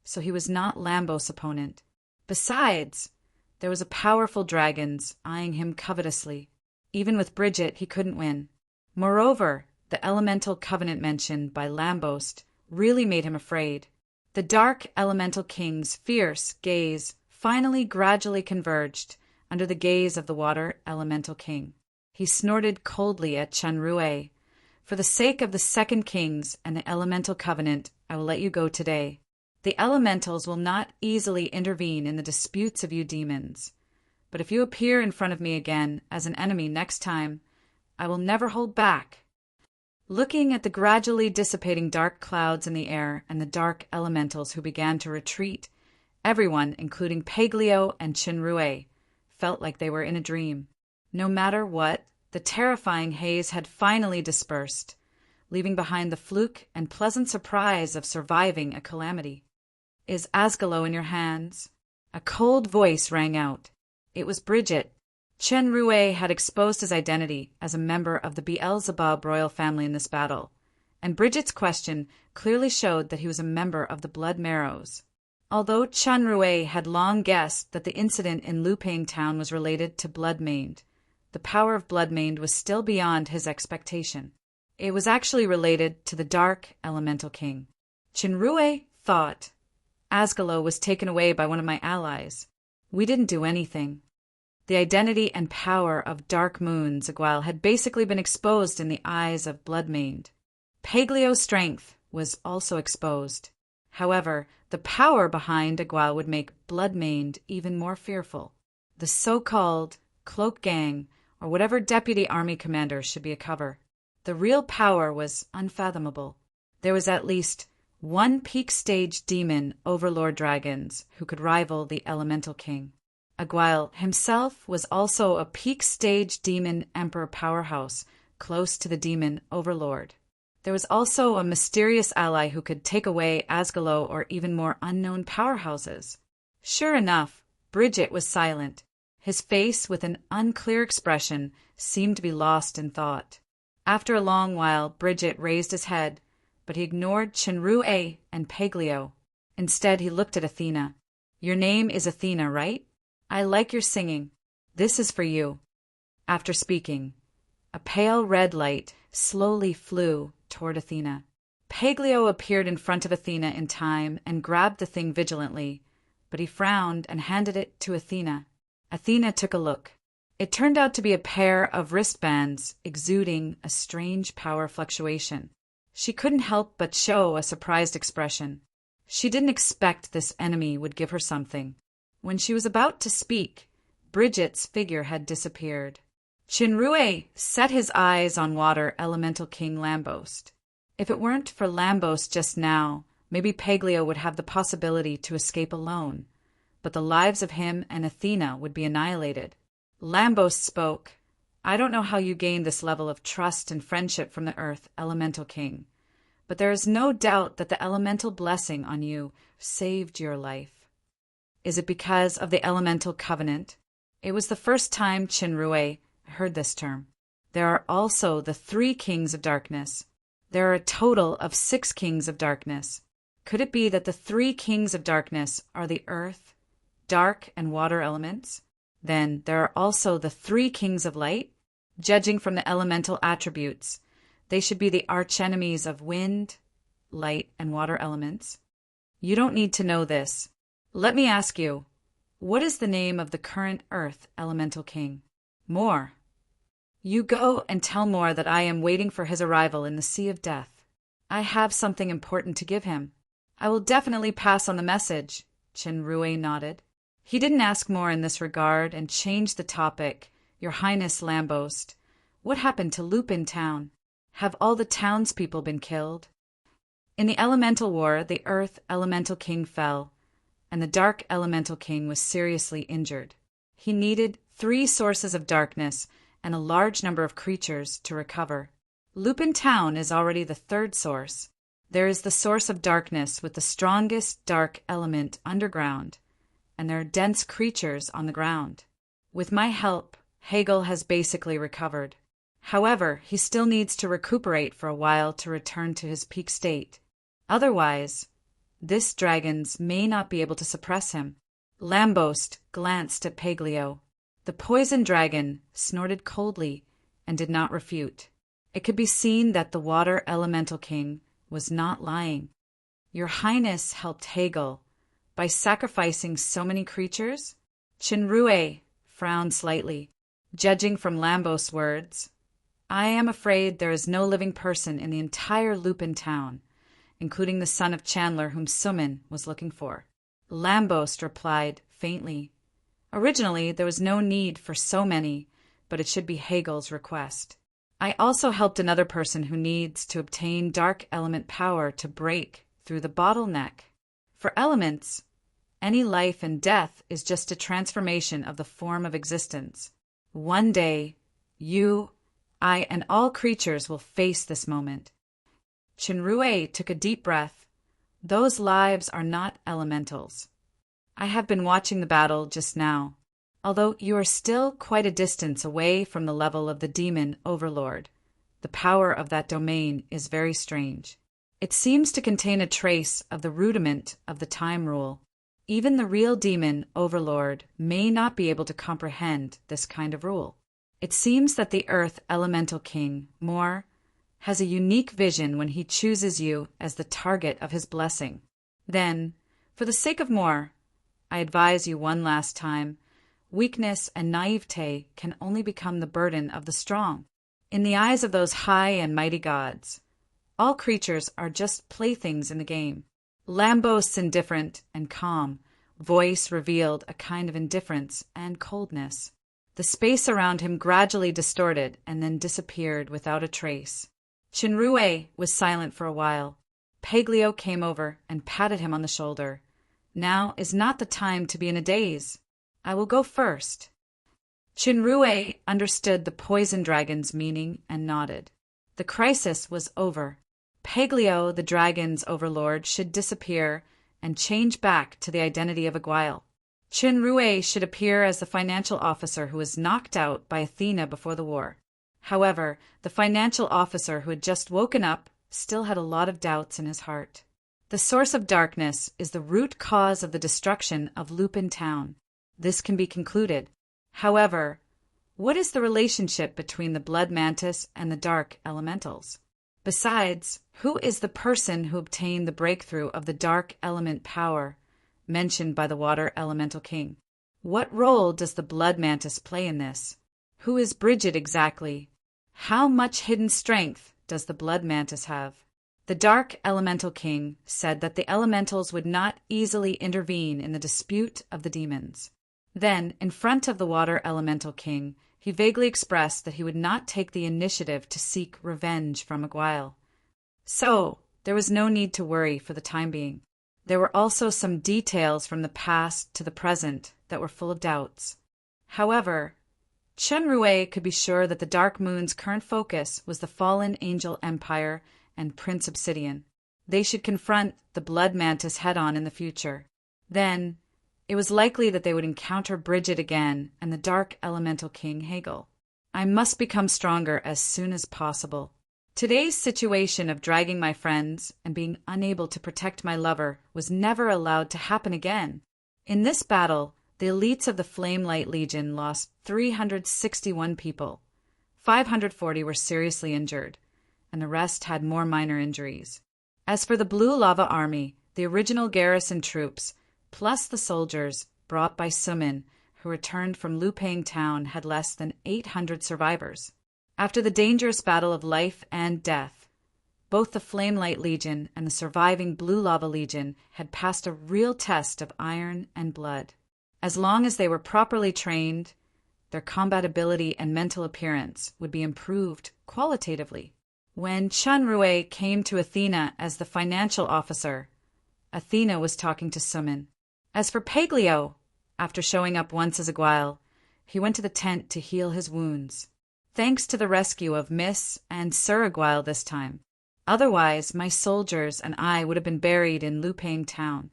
so he was not Lambost's opponent. Besides, there was a powerful dragon eyeing him covetously. Even with Bridget, he couldn't win. Moreover, the Elemental Covenant mentioned by Lambost really made him afraid. The Dark Elemental King's fierce gaze finally gradually converged under the gaze of the Water Elemental King. He snorted coldly at Chenrue. "For the sake of the Second Kings and the Elemental Covenant, I will let you go today. The elementals will not easily intervene in the disputes of you demons. But if you appear in front of me again as an enemy next time, I will never hold back." Looking at the gradually dissipating dark clouds in the air and the dark elementals who began to retreat, everyone, including Peglio and Chinrue, felt like they were in a dream. No matter what, the terrifying haze had finally dispersed, leaving behind the fluke and pleasant surprise of surviving a calamity. "Is Asgalo in your hands?" A cold voice rang out. It was Bridget. Chenrue had exposed his identity as a member of the Beelzebub royal family in this battle, and Bridget's question clearly showed that he was a member of the Blood Marrows. Although Chenrue had long guessed that the incident in Lupane Town was related to Bloodmained, the power of Bloodmained was still beyond his expectation. It was actually related to the Dark Elemental King. Chenrue thought, "Asgalo was taken away by one of my allies. We didn't do anything." The identity and power of Dark Moon Zigual had basically been exposed in the eyes of Bloodmained. Peglio's strength was also exposed. However, the power behind Igual would make Bloodmained even more fearful. The so-called Cloak Gang, or whatever deputy army commander, should be a cover. The real power was unfathomable. There was at least one peak stage demon overlord dragons who could rival the Elemental King. Aguil himself was also a peak stage demon emperor powerhouse close to the demon overlord. There was also a mysterious ally who could take away Asgalo or even more unknown powerhouses. Sure enough, Bridget was silent. His face, with an unclear expression, seemed to be lost in thought. After a long while, Bridget raised his head, but he ignored Chinrue and Paglio. Instead, he looked at Athena. "Your name is Athena, right? I like your singing. This is for you." After speaking, a pale red light slowly flew toward Athena. Paglio appeared in front of Athena in time and grabbed the thing vigilantly, but he frowned and handed it to Athena. Athena took a look. It turned out to be a pair of wristbands exuding a strange power fluctuation. She couldn't help but show a surprised expression. She didn't expect this enemy would give her something. When she was about to speak, Bridget's figure had disappeared. Chinrue set his eyes on Water Elemental King Lambost. If it weren't for Lambost just now, maybe Paglio would have the possibility to escape alone, but the lives of him and Athena would be annihilated. Lambost spoke. "I don't know how you gained this level of trust and friendship from the Earth Elemental King, but there is no doubt that the elemental blessing on you saved your life. Is it because of the Elemental Covenant?" It was the first time Chinrue heard this term. There are also the 3 kings of darkness. There are a total of 6 kings of darkness. Could it be that the 3 kings of darkness are the earth, dark, and water elements? Then there are also the 3 kings of light. Judging from the elemental attributes, they should be the archenemies of wind, light, and water elements. You don't need to know this. Let me ask you, what is the name of the current earth elemental king? More. You go and tell Moore that I am waiting for his arrival in the Sea of Death. I have something important to give him. I will definitely pass on the message. Chinrue nodded. He didn't ask more in this regard and changed the topic. Your Highness Lambost, what happened to Lupin Town? Have all the townspeople been killed? In the Elemental War, the Earth Elemental King fell, and the Dark Elemental King was seriously injured. He needed 3 sources of darkness and a large number of creatures to recover. Lupin Town is already the 3rd source. There is the source of darkness with the strongest dark element underground, and there are dense creatures on the ground. With my help, Hegel has basically recovered. However, he still needs to recuperate for a while to return to his peak state. Otherwise, this dragons may not be able to suppress him. Lambost glanced at Paglio. The poison dragon snorted coldly and did not refute. It could be seen that the Water Elemental King was not lying. Your Highness helped Hegel by sacrificing so many creatures? Chinrue frowned slightly. Judging from Lambost's words, I am afraid there is no living person in the entire Lupin town, including the son of Chandler whom Suman was looking for. Lambost replied faintly. Originally, there was no need for so many, but it should be Hegel's request. I also helped another person who needs to obtain dark element power to break through the bottleneck. For elements, any life and death is just a transformation of the form of existence. One day, you, I, and all creatures will face this moment. Chinrue took a deep breath. Those lives are not elementals. I have been watching the battle just now. Although you are still quite a distance away from the level of the demon overlord, the power of that domain is very strange. It seems to contain a trace of the rudiment of the time rule. Even the real demon overlord may not be able to comprehend this kind of rule. It seems that the Earth Elemental King, Moore, has a unique vision when he chooses you as the target of his blessing. Then, for the sake of Moore, I advise you one last time, weakness and naivete can only become the burden of the strong. In the eyes of those high and mighty gods, all creatures are just playthings in the game. Lambost's indifferent and calm voice revealed a kind of indifference and coldness. The space around him gradually distorted and then disappeared without a trace. Chinrue was silent for a while. Paglio came over and patted him on the shoulder. Now is not the time to be in a daze. I will go first. Chinrue understood the poison dragon's meaning and nodded. The crisis was over. Paglio, the dragon's overlord, should disappear and change back to the identity of a Guile. Chinrue should appear as the financial officer who was knocked out by Athena before the war. However, the financial officer who had just woken up still had a lot of doubts in his heart. The source of darkness is the root cause of the destruction of Lupin Town. This can be concluded. However, what is the relationship between the blood mantis and the dark elementals? Besides, who is the person who obtained the breakthrough of the dark element power mentioned by the water elemental king? What role does the blood mantis play in this? Who is Bridget exactly? How much hidden strength does the blood mantis have? The dark elemental king said that the elementals would not easily intervene in the dispute of the demons. Then, in front of the water elemental king, he vaguely expressed that he would not take the initiative to seek revenge from Aguile. So, there was no need to worry for the time being. There were also some details from the past to the present that were full of doubts. However, Chen Rui could be sure that the Dark Moon's current focus was the fallen angel empire and Prince Obsidian. They should confront the blood mantis head-on in the future. Then, it was likely that they would encounter Bridget again and the dark elemental king Hegel. I must become stronger as soon as possible. Today's situation of dragging my friends and being unable to protect my lover was never allowed to happen again. In this battle, the elites of the Flamelight Legion lost 361 people. 540 were seriously injured, and the rest had more minor injuries. As for the Blue Lava Army, the original garrison troops, plus the soldiers brought by Sumin, who returned from Lupang Town, had less than 800 survivors. After the dangerous battle of life and death, both the Flamelight Legion and the surviving Blue Lava Legion had passed a real test of iron and blood. As long as they were properly trained, their combat ability and mental appearance would be improved qualitatively. When Chen Rui came to Athena as the financial officer, Athena was talking to Sumin. As for Paglio, after showing up once as Aguile, he went to the tent to heal his wounds. Thanks to the rescue of Miss and Sir Aguile this time. Otherwise, my soldiers and I would have been buried in Lupang Town.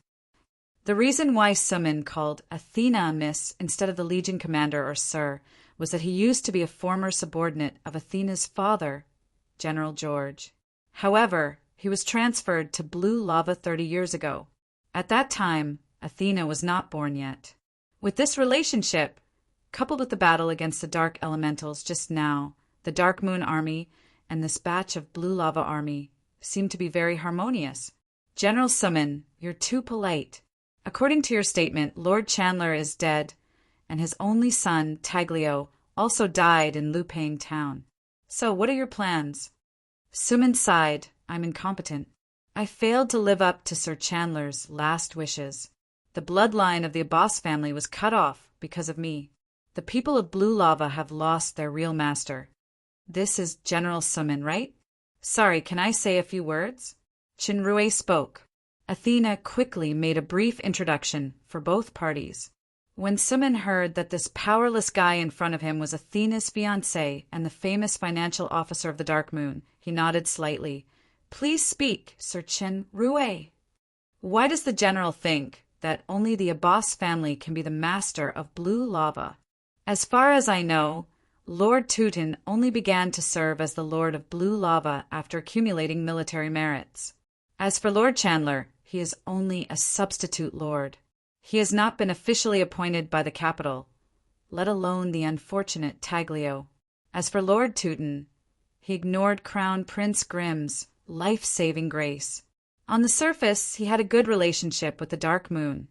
The reason why Sumin called Athena Miss instead of the Legion commander or Sir was that he used to be a former subordinate of Athena's father, General George. However, he was transferred to Blue Lava 30 years ago. At that time, Athena was not born yet. With this relationship, coupled with the battle against the Dark Elementals just now, the Dark Moon Army and this batch of Blue Lava Army seemed to be very harmonious. General Sumin, you're too polite. According to your statement, Lord Chandler is dead, and his only son, Taglio, also died in Lupang Town. So what are your plans? Sumin sighed. I'm incompetent. I failed to live up to Sir Chandler's last wishes. The bloodline of the Abbas family was cut off because of me. The people of Blue Lava have lost their real master. This is General Sumin, right? Sorry, can I say a few words? Chinrui spoke. Athena quickly made a brief introduction for both parties. When Sumin heard that this powerless guy in front of him was Athena's fiancé and the famous financial officer of the Dark Moon, he nodded slightly. Please speak, Sir Chinrui. Why does the general think that only the Abbas family can be the master of Blue Lava? As far as I know, Lord Teuton only began to serve as the Lord of Blue Lava after accumulating military merits. As for Lord Chandler, he is only a substitute lord. He has not been officially appointed by the capital, let alone the unfortunate Taglio. As for Lord Teuton, he ignored Crown Prince Grimm's life-saving grace. On the surface, he had a good relationship with the Dark Moon,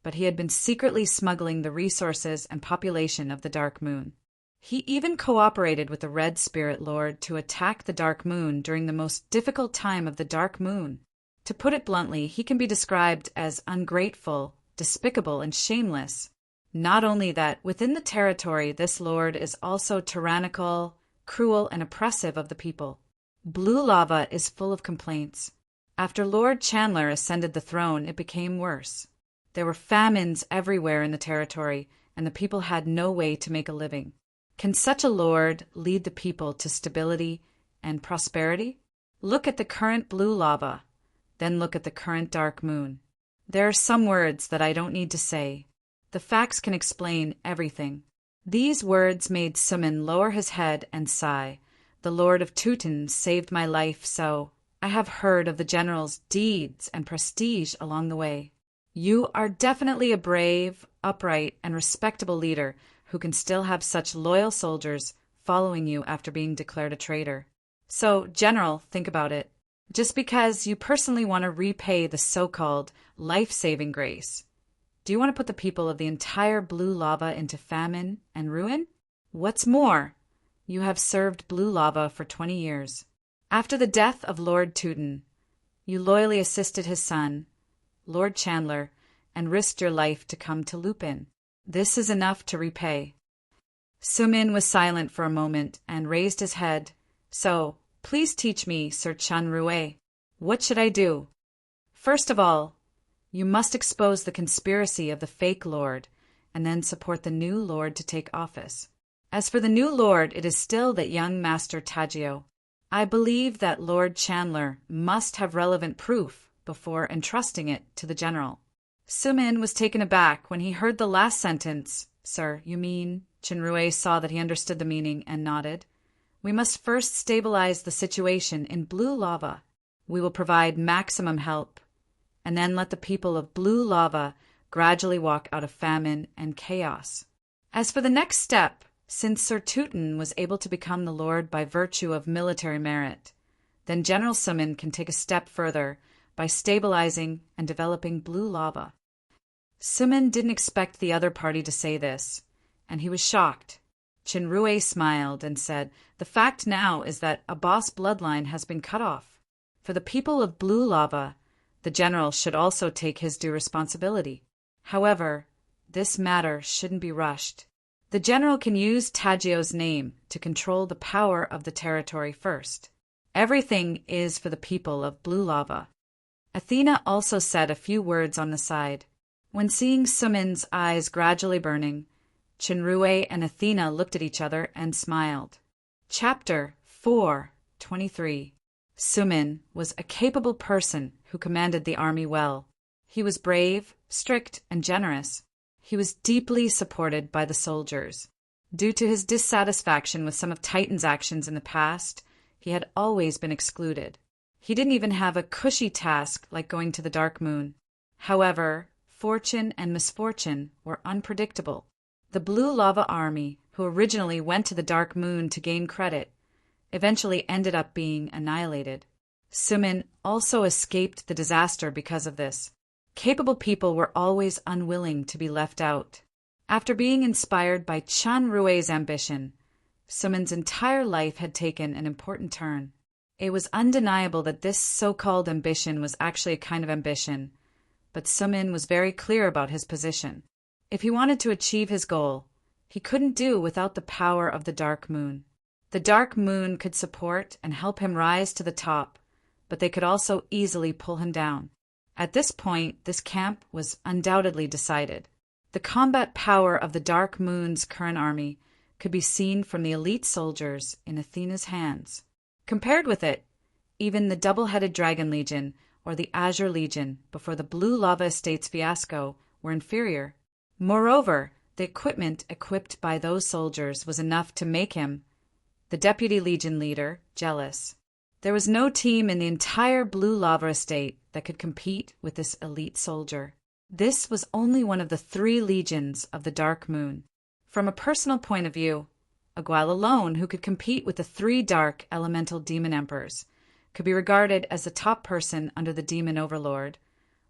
but he had been secretly smuggling the resources and population of the Dark Moon. He even cooperated with the Red Spirit Lord to attack the Dark Moon during the most difficult time of the Dark Moon. To put it bluntly, he can be described as ungrateful, despicable, and shameless. Not only that, within the territory, this lord is also tyrannical, cruel, and oppressive of the people. Blue Lava is full of complaints. After Lord Chandler ascended the throne, it became worse. There were famines everywhere in the territory, and the people had no way to make a living. Can such a lord lead the people to stability and prosperity? Look at the current Blue Lava, then look at the current Dark Moon. There are some words that I don't need to say. The facts can explain everything. These words made Sumin lower his head and sigh. The Lord of Teuton saved my life, so I have heard of the general's deeds and prestige along the way. You are definitely a brave, upright, and respectable leader who can still have such loyal soldiers following you after being declared a traitor. So, General, think about it. Just because you personally want to repay the so-called life-saving grace, do you want to put the people of the entire Blue Lava into famine and ruin? What's more, you have served Blue Lava for 20 years. After the death of Lord Teuton, you loyally assisted his son, Lord Chandler, and risked your life to come to Lupin. This is enough to repay. Sumin was silent for a moment and raised his head. So, please teach me, Sir Chun Rue. What should I do? First of all, you must expose the conspiracy of the fake lord, and then support the new lord to take office. As for the new lord, it is still that young Master Tadgio. I believe that Lord Chandler must have relevant proof before entrusting it to the general. Sumin was taken aback when he heard the last sentence. Sir, you mean? Chinrue saw that he understood the meaning and nodded. We must first stabilize the situation in Blue Lava. We will provide maximum help, and then let the people of Blue Lava gradually walk out of famine and chaos. As for the next step, since Sir Teuton was able to become the lord by virtue of military merit, then General Sumin can take a step further by stabilizing and developing Blue Lava. Sumin didn't expect the other party to say this, and he was shocked. Chinrue smiled and said, The fact now is that a boss bloodline has been cut off. For the people of Blue Lava, the general should also take his due responsibility. However, this matter shouldn't be rushed. The general can use Tadgio's name to control the power of the territory first. Everything is for the people of Blue Lava. Athena also said a few words on the side. When seeing Sumin's eyes gradually burning, Chinrue and Athena looked at each other and smiled. Chapter 4:23. Sumin was a capable person who commanded the army well. He was brave, strict, and generous. He was deeply supported by the soldiers. Due to his dissatisfaction with some of Titan's actions in the past, he had always been excluded. He didn't even have a cushy task like going to the Dark Moon. However, fortune and misfortune were unpredictable. The Blue Lava Army, who originally went to the Dark Moon to gain credit, eventually ended up being annihilated. Sumin also escaped the disaster because of this. Capable people were always unwilling to be left out. After being inspired by Chan Rue's ambition, Sumin's entire life had taken an important turn. It was undeniable that this so-called ambition was actually a kind of ambition, but Sumin was very clear about his position. If he wanted to achieve his goal, he couldn't do without the power of the Dark Moon. The Dark Moon could support and help him rise to the top, but they could also easily pull him down. At this point, this camp was undoubtedly decided. The combat power of the Dark Moon's current army could be seen from the elite soldiers in Athena's hands. Compared with it, even the Double-Headed Dragon Legion or the Azure Legion before the Blue Lava Estates fiasco were inferior. Moreover, the equipment equipped by those soldiers was enough to make him, the Deputy Legion leader, jealous. There was no team in the entire Blue Lava Estate that could compete with this elite soldier. This was only one of the 3 legions of the Dark Moon. From a personal point of view, Agual alone, who could compete with the 3 dark elemental demon emperors, could be regarded as the top person under the demon overlord,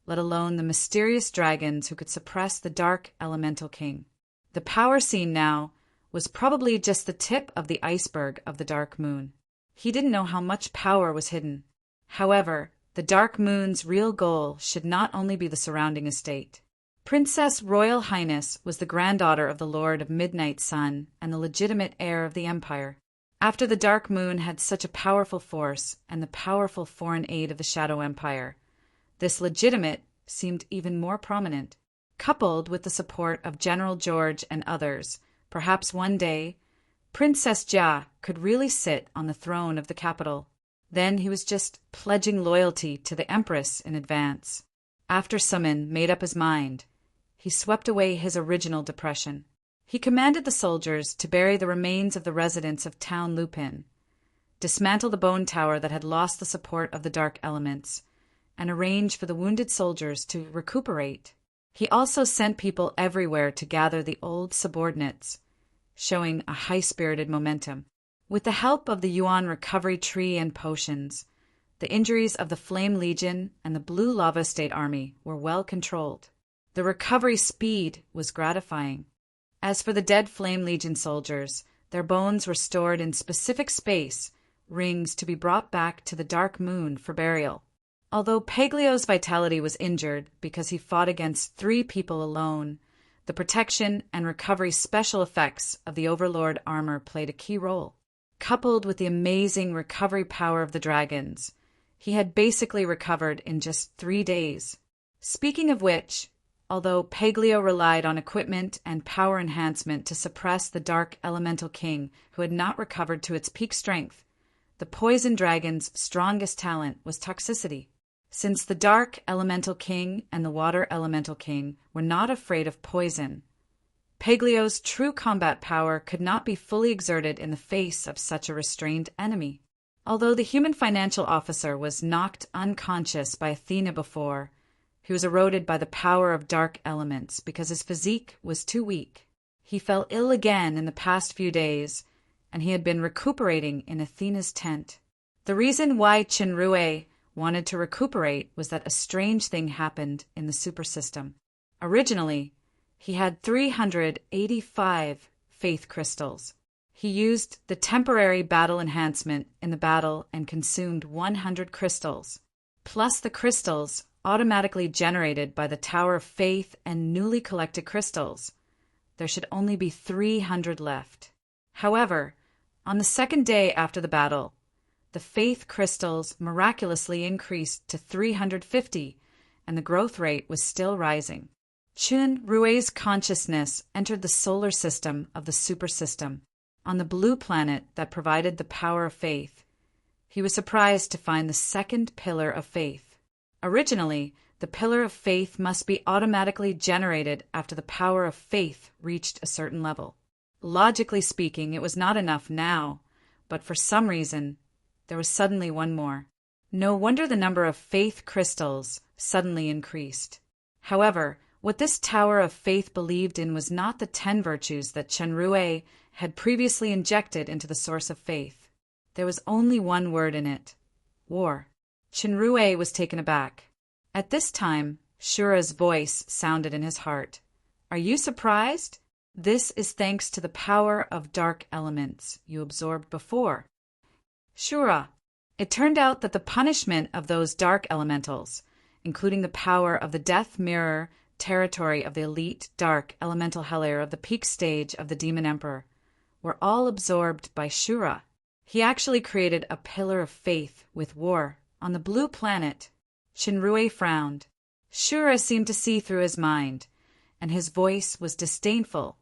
let alone the mysterious dragons who could suppress the dark elemental king. The power seen now was probably just the tip of the iceberg of the Dark Moon. He didn't know how much power was hidden. However, the Dark Moon's real goal should not only be the surrounding estate. Princess Royal Highness was the granddaughter of the Lord of Midnight Sun and the legitimate heir of the Empire. After the Dark Moon had such a powerful force and the powerful foreign aid of the Shadow Empire, this legitimate seemed even more prominent. Coupled with the support of General George and others, perhaps one day, Princess Jia could really sit on the throne of the capital. Then he was just pledging loyalty to the Empress in advance. After Sumin made up his mind, he swept away his original depression. He commanded the soldiers to bury the remains of the residents of Town Lupin. dismantle the bone tower that had lost the support of the dark elements, and arrange for the wounded soldiers to recuperate. He also sent people everywhere to gather the old subordinates, showing a high-spirited momentum. With the help of the Yuan recovery tree and potions, the injuries of the Flame Legion and the Blue Lava State Army were well controlled. The recovery speed was gratifying. As for the dead Flame Legion soldiers, their bones were stored in specific space, rings to be brought back to the Dark Moon for burial. Although Paglio's vitality was injured because he fought against 3 people alone, the protection and recovery special effects of the Overlord armor played a key role. Coupled with the amazing recovery power of the dragons, he had basically recovered in just 3 days. Speaking of which, although Paglio relied on equipment and power enhancement to suppress the Dark Elemental King who had not recovered to its peak strength, the Poison Dragon's strongest talent was toxicity. Since the Dark Elemental King and the Water Elemental King were not afraid of poison, Paglio's true combat power could not be fully exerted in the face of such a restrained enemy. Although the human financial officer was knocked unconscious by Athena before, he was eroded by the power of dark elements because his physique was too weak. He fell ill again in the past few days, and he had been recuperating in Athena's tent. The reason why Chenrue wanted to recuperate was that a strange thing happened in the super system. Originally, he had 385 faith crystals. He used the temporary battle enhancement in the battle and consumed 100 crystals, plus the crystals automatically generated by the Tower of Faith and newly collected crystals. There should only be 300 left. However, on the second day after the battle, the faith crystals miraculously increased to 350, and the growth rate was still rising. Chun Rue's consciousness entered the solar system of the super system, on the blue planet that provided the power of faith. He was surprised to find the second pillar of faith. Originally, the pillar of faith must be automatically generated after the power of faith reached a certain level. Logically speaking, it was not enough now, but for some reason, there was suddenly one more. No wonder the number of faith crystals suddenly increased. However, what this Tower of Faith believed in was not the 10 virtues that Chenrue had previously injected into the source of faith. There was only one word in it: war. Chenrue was taken aback. At this time, Shura's voice sounded in his heart. Are you surprised? This is thanks to the power of dark elements you absorbed before. Shura, it turned out that the punishment of those dark elementals, including the power of the Death Mirror territory of the elite dark elemental Helair of the peak stage of the Demon Emperor, were all absorbed by Shura. He actually created a pillar of faith with war on the blue planet. Chenrue frowned. Shura seemed to see through his mind, and his voice was disdainful.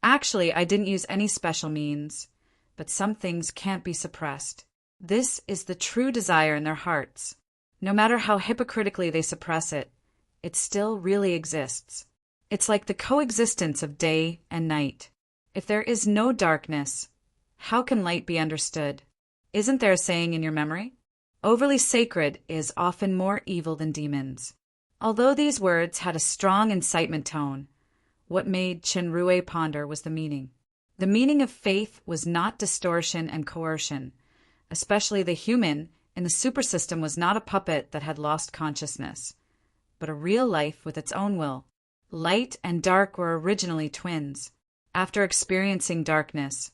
Actually, I didn't use any special means, but some things can't be suppressed. This is the true desire in their hearts. No matter how hypocritically they suppress it, it still really exists. It's like the coexistence of day and night. If there is no darkness, how can light be understood? Isn't there a saying in your memory? Overly sacred is often more evil than demons. Although these words had a strong incitement tone, what made Chenrue ponder was the meaning. The meaning of faith was not distortion and coercion. Especially the human in the super system was not a puppet that had lost consciousness, but a real life with its own will. Light and dark were originally twins. After experiencing darkness,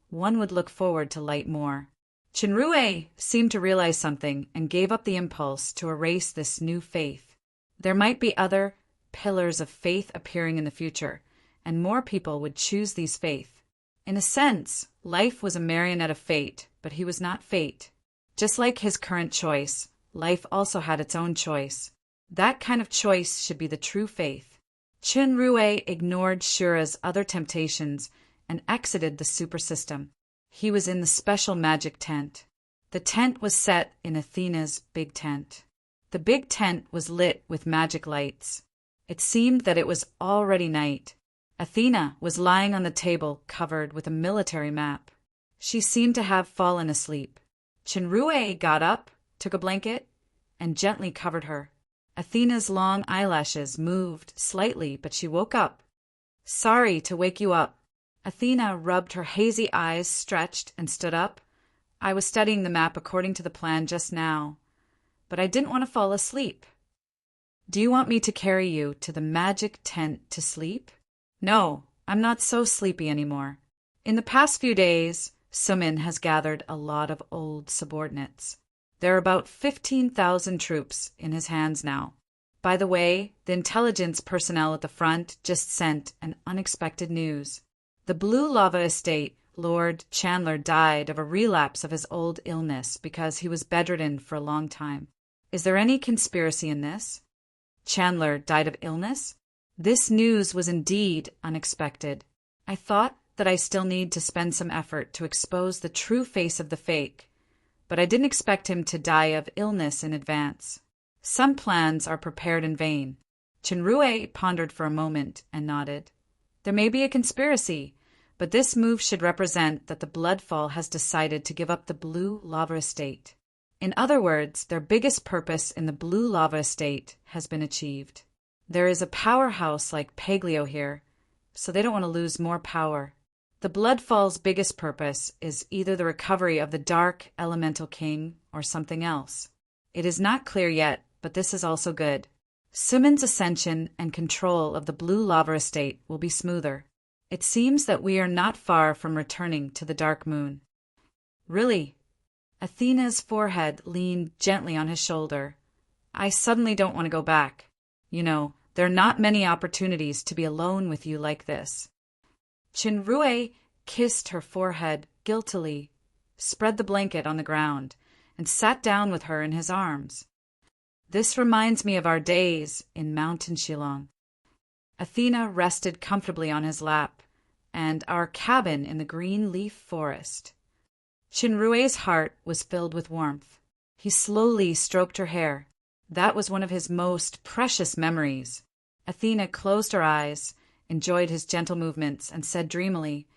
one would look forward to light more. Chenrue seemed to realize something and gave up the impulse to erase this new faith. There might be other pillars of faith appearing in the future, and more people would choose these faith. In a sense, life was a marionette of fate, but he was not fate. Just like his current choice, life also had its own choice. That kind of choice should be the true faith. Chenrue ignored Shura's other temptations and exited the super system. He was in the special magic tent. The tent was set in Athena's big tent. The big tent was lit with magic lights. It seemed that it was already night. Athena was lying on the table covered with a military map. She seemed to have fallen asleep. Chinrue got up, took a blanket, and gently covered her. Athena's long eyelashes moved slightly, but she woke up. Sorry to wake you up. Athena rubbed her hazy eyes, stretched, and stood up. I was studying the map according to the plan just now, but I didn't want to fall asleep. Do you want me to carry you to the magic tent to sleep? No, I'm not so sleepy anymore. In the past few days, Sumin has gathered a lot of old subordinates. There are about 15,000 troops in his hands now. By the way, the intelligence personnel at the front just sent an unexpected news. The Blue Lava Estate, Lord Chandler died of a relapse of his old illness because he was bedridden for a long time. Is there any conspiracy in this? Chandler died of illness? This news was indeed unexpected. I thought that I still need to spend some effort to expose the true face of the fake, but I didn't expect him to die of illness in advance. Some plans are prepared in vain. Chinrue pondered for a moment and nodded. There may be a conspiracy, but this move should represent that the Bloodfall has decided to give up the Blue Lava Estate. In other words, their biggest purpose in the Blue Lava Estate has been achieved. There is a powerhouse like Paglio here, so they don't want to lose more power. The Bloodfall's biggest purpose is either the recovery of the Dark Elemental King or something else. It is not clear yet, but this is also good. Sumin's ascension and control of the Blue Lava Estate will be smoother. It seems that we are not far from returning to the Dark Moon. Really? Athena's forehead leaned gently on his shoulder. I suddenly don't want to go back. You know, there are not many opportunities to be alone with you like this. Chinrue kissed her forehead guiltily, spread the blanket on the ground, and sat down with her in his arms. This reminds me of our days in Mountain Shillong. Athena rested comfortably on his lap, and our cabin in the green leaf forest. Chinrue's heart was filled with warmth. He slowly stroked her hair. That was one of his most precious memories. Athena closed her eyes, enjoyed his gentle movements, and said dreamily,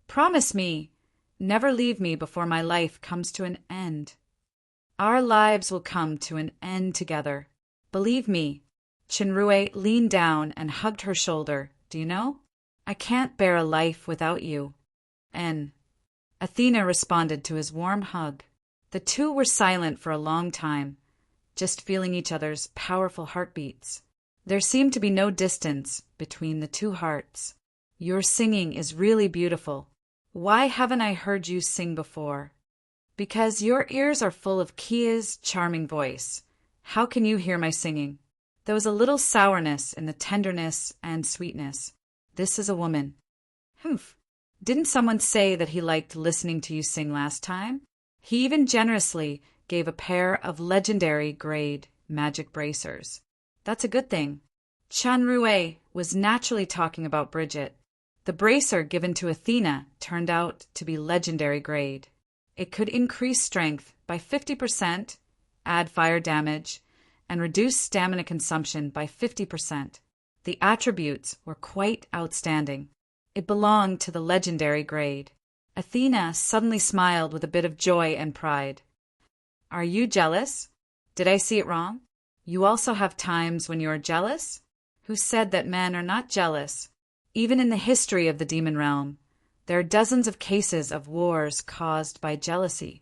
"Promise me, never leave me before my life comes to an end." Our lives will come to an end together. Believe me. Chinrue leaned down and hugged her shoulder. Do you know? I can't bear a life without you. And Athena responded to his warm hug. The two were silent for a long time, just feeling each other's powerful heartbeats. There seemed to be no distance between the two hearts. Your singing is really beautiful. Why haven't I heard you sing before? Because your ears are full of Kia's charming voice. How can you hear my singing? There was a little sourness in the tenderness and sweetness. This is a woman. Humph. Didn't someone say that he liked listening to you sing last time? He even generously gave a pair of legendary grade magic bracers. That's a good thing. Chinrue was naturally talking about Bridget. The bracer given to Athena turned out to be legendary grade. It could increase strength by 50%, add fire damage, and reduce stamina consumption by 50%. The attributes were quite outstanding. It belonged to the legendary grade. Athena suddenly smiled with a bit of joy and pride. Are you jealous? Did I see it wrong? You also have times when you are jealous? Who said that men are not jealous? Even in the history of the demon realm, there are dozens of cases of wars caused by jealousy.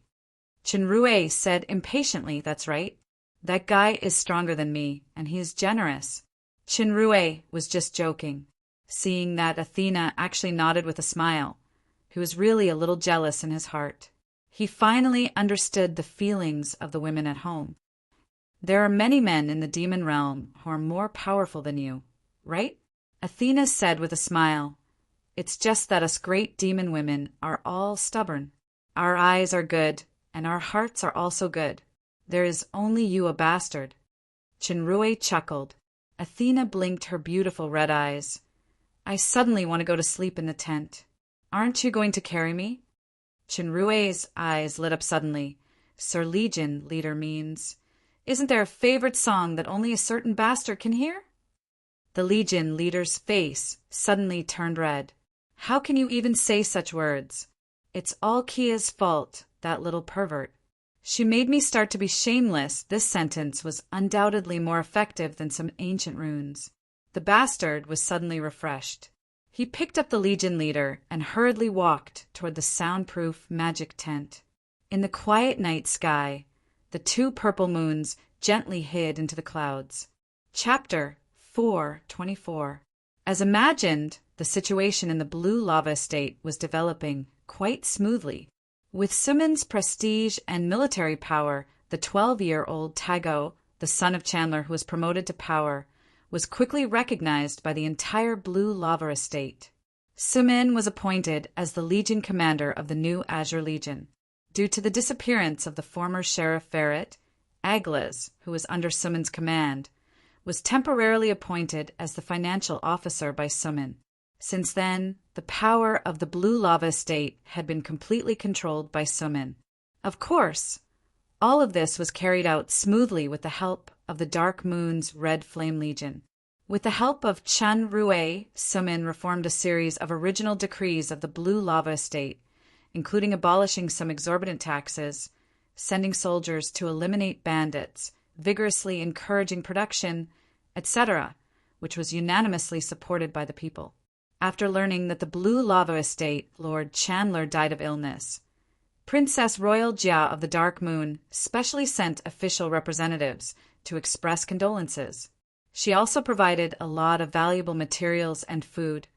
Chinrue said impatiently, "That's right. That guy is stronger than me, and he is generous." Chinrue was just joking, seeing that Athena actually nodded with a smile. He was really a little jealous in his heart. He finally understood the feelings of the women at home. There are many men in the demon realm who are more powerful than you, right? Athena said with a smile, "It's just that us great demon women are all stubborn. Our eyes are good, and our hearts are also good. There is only you a bastard." Chinrue chuckled. Athena blinked her beautiful red eyes. "I suddenly want to go to sleep in the tent. Aren't you going to carry me?" Chinrue's eyes lit up suddenly. Sir Legion leader means... Isn't there a favorite song that only a certain bastard can hear? The Legion leader's face suddenly turned red. How can you even say such words? It's all Kia's fault, that little pervert. She made me start to be shameless. This sentence was undoubtedly more effective than some ancient runes. The bastard was suddenly refreshed. He picked up the Legion leader and hurriedly walked toward the soundproof magic tent. In the quiet night sky, the two purple moons gently hid into the clouds. Chapter 4:24. As imagined, the situation in the Blue Lava Estate was developing quite smoothly. With Sumin's prestige and military power, the 12-year-old Tago, the son of Chandler who was promoted to power, was quickly recognized by the entire Blue Lava Estate. Sumin was appointed as the Legion commander of the new Azure Legion. Due to the disappearance of the former Sheriff Ferret, Aglas, who was under Sumin's command, was temporarily appointed as the financial officer by Sumin. Since then, the power of the Blue Lava Estate had been completely controlled by Sumin. Of course, all of this was carried out smoothly with the help of the Dark Moon's Red Flame Legion. With the help of Chun Rue, Sumin reformed a series of original decrees of the Blue Lava Estate, including abolishing some exorbitant taxes, sending soldiers to eliminate bandits, vigorously encouraging production, etc., which was unanimously supported by the people. After learning that the Blue Lava Estate Lord Chandler died of illness, Princess Royal Jia of the Dark Moon specially sent official representatives to express condolences. She also provided a lot of valuable materials and food,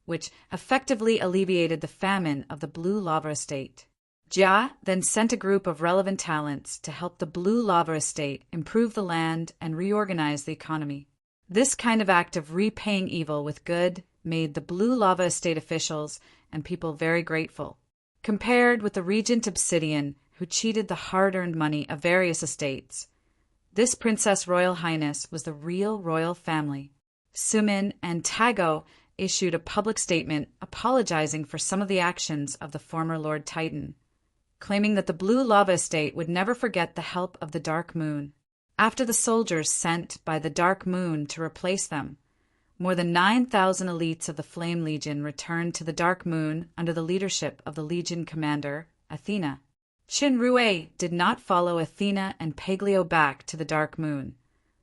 which effectively alleviated the famine of the Blue Lava Estate. Jia then sent a group of relevant talents to help the Blue Lava Estate improve the land and reorganize the economy. This kind of act of repaying evil with good made the Blue Lava Estate officials and people very grateful. Compared with the Regent Obsidian, who cheated the hard-earned money of various estates, this Princess Royal Highness was the real royal family. Sumin and Tago issued a public statement apologizing for some of the actions of the former Lord Titan, claiming that the Blue Lava Estate would never forget the help of the Dark Moon. After the soldiers sent by the Dark Moon to replace them, more than 9,000 elites of the Flame Legion returned to the Dark Moon under the leadership of the Legion commander, Athena. Qin Rue did not follow Athena and Paglio back to the Dark Moon,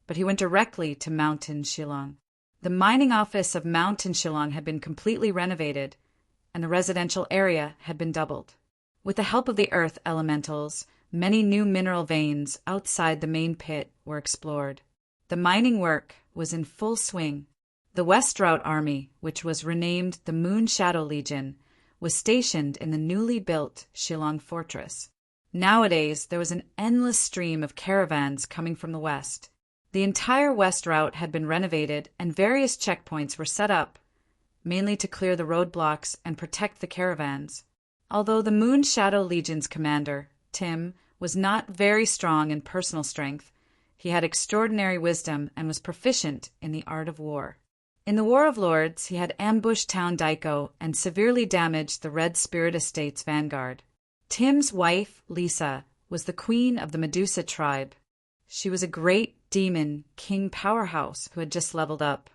but he went directly to Mountain Shillong. The mining office of Mountain Shillong had been completely renovated, and the residential area had been doubled. With the help of the earth elementals, many new mineral veins outside the main pit were explored. The mining work was in full swing. The Westrout Army, which was renamed the Moon Shadow Legion, was stationed in the newly built Shillong Fortress. Nowadays, there was an endless stream of caravans coming from the west. The entire west route had been renovated and various checkpoints were set up, mainly to clear the roadblocks and protect the caravans. Although the Moon Shadow Legion's commander, Tim, was not very strong in personal strength, he had extraordinary wisdom and was proficient in the art of war. In the War of Lords, he had ambushed Town Daiko and severely damaged the Red Spirit Estate's vanguard. Tim's wife, Lisa, was the queen of the Medusa tribe. She was a great demon king powerhouse who had just leveled up.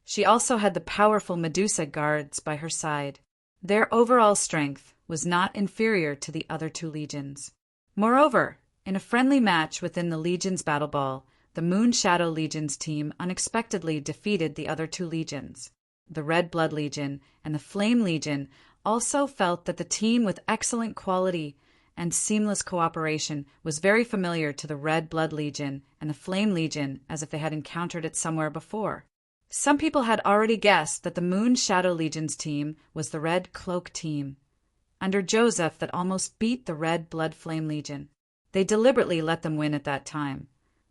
She also had the powerful Medusa guards by her side. Their overall strength was not inferior to the other two legions. Moreover, in a friendly match within the Legion's battle ball, the Moon Shadow Legion's team unexpectedly defeated the other two legions. The Red Blood Legion and the Flame Legion also felt that the team with excellent quality and seamless cooperation was very familiar to the Red Blood Legion and the Flame Legion as if they had encountered it somewhere before. Some people had already guessed that the Moon Shadow Legion's team was the Red Cloak team, under Joseph, that almost beat the Red Blood Flame Legion. They deliberately let them win at that time,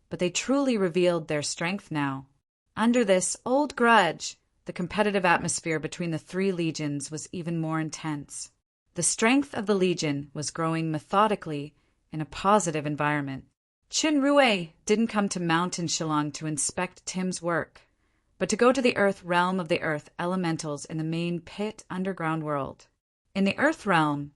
but they truly revealed their strength now. Under this old grudge, the competitive atmosphere between the three legions was even more intense. The strength of the legion was growing methodically in a positive environment. Qin Rue didn't come to Mountain Shillong to inspect Tim's work, but to go to the Earth realm of the Earth elementals in the main pit underground world. In the Earth realm,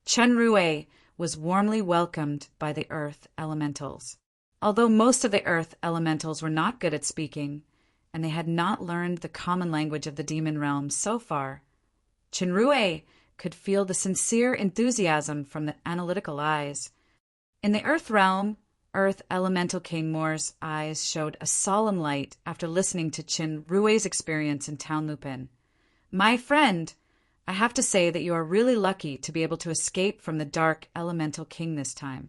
Qin Rue was warmly welcomed by the Earth elementals. Although most of the Earth elementals were not good at speaking, and they had not learned the common language of the demon realm so far, Qin Rue could feel the sincere enthusiasm from the analytical eyes. In the Earth realm, Earth Elemental King Moore's eyes showed a solemn light after listening to Qin Rui's experience in Town Lupin. My friend, I have to say that you are really lucky to be able to escape from the Dark Elemental King this time.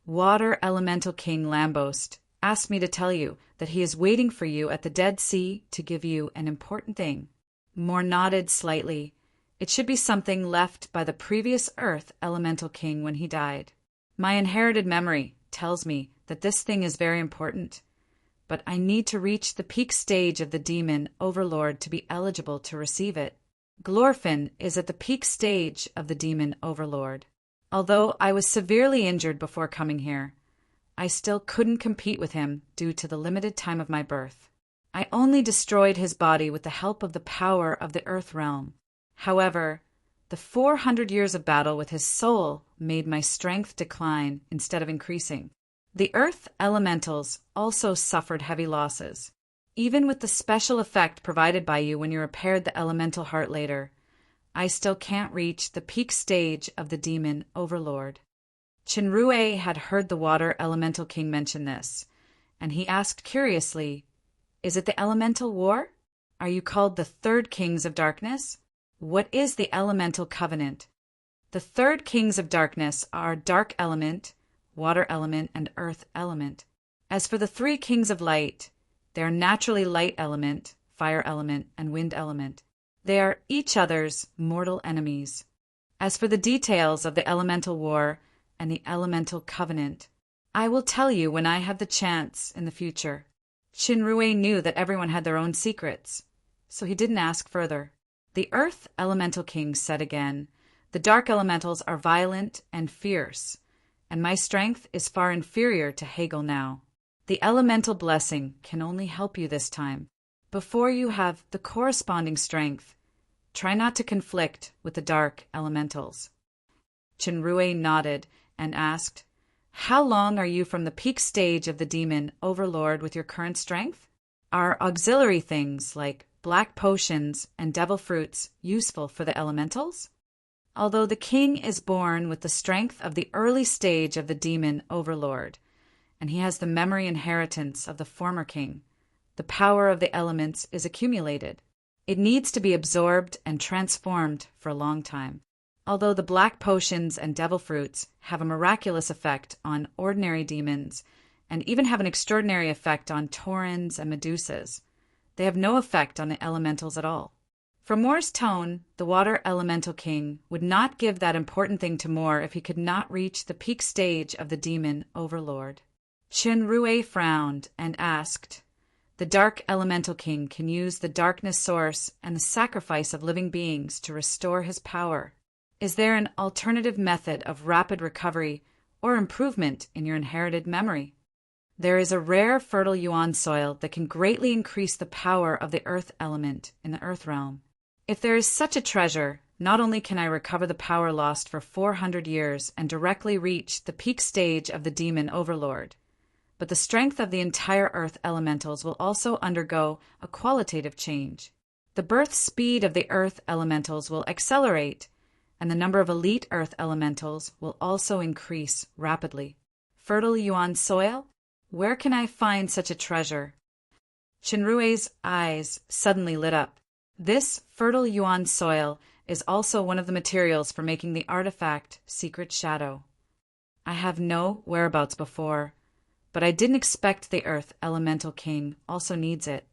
Water Elemental King Lambost asked me to tell you that he is waiting for you at the Dead Sea to give you an important thing. Moore nodded slightly. It should be something left by the previous Earth Elemental King when he died. My inherited memory tells me that this thing is very important, but I need to reach the peak stage of the demon overlord to be eligible to receive it. Glorfin is at the peak stage of the demon overlord. Although I was severely injured before coming here, I still couldn't compete with him due to the limited time of my birth. I only destroyed his body with the help of the power of the Earth realm. However, the 400 years of battle with his soul made my strength decline instead of increasing. The Earth elementals also suffered heavy losses. Even with the special effect provided by you when you repaired the elemental heart later, I still can't reach the peak stage of the demon overlord. Qin had heard the Water Elemental King mention this, and he asked curiously, "Is it the Elemental War? Are you called the Third Kings of Darkness? What is the Elemental Covenant?" The Third Kings of Darkness are Dark Element, Water Element, and Earth Element. As for the Three Kings of Light, they are naturally Light Element, Fire Element, and Wind Element. They are each other's mortal enemies. As for the details of the Elemental War and the Elemental Covenant, I will tell you when I have the chance in the future. Qin knew that everyone had their own secrets, so he didn't ask further. The Earth Elemental King said again, "The Dark Elementals are violent and fierce, and my strength is far inferior to Hegel now. The Elemental Blessing can only help you this time. Before you have the corresponding strength, try not to conflict with the Dark Elementals." Qin nodded and asked, "How long are you from the peak stage of the demon overlord with your current strength? Are auxiliary things like black potions and devil fruits useful for the elementals?" Although the king is born with the strength of the early stage of the demon overlord, and he has the memory inheritance of the former king, the power of the elements is accumulated. It needs to be absorbed and transformed for a long time. Although the black potions and devil fruits have a miraculous effect on ordinary demons and even have an extraordinary effect on taurins and medusas, they have no effect on the elementals at all. From Moore's tone, the Water Elemental King would not give that important thing to Moore if he could not reach the peak stage of the demon overlord. Qin frowned and asked, "The Dark Elemental King can use the darkness source and the sacrifice of living beings to restore his power. Is there an alternative method of rapid recovery or improvement in your inherited memory?" There is a rare fertile yuan soil that can greatly increase the power of the earth element in the earth realm. If there is such a treasure, not only can I recover the power lost for 400 years and directly reach the peak stage of the demon overlord, but the strength of the entire earth elementals will also undergo a qualitative change. The birth speed of the earth elementals will accelerate, and the number of elite earth elementals will also increase rapidly. Fertile yuan soil? Where can I find such a treasure? Qin eyes suddenly lit up. This fertile yuan soil is also one of the materials for making the artifact Secret Shadow. I have no whereabouts before, but I didn't expect the Earth Elemental King also needs it.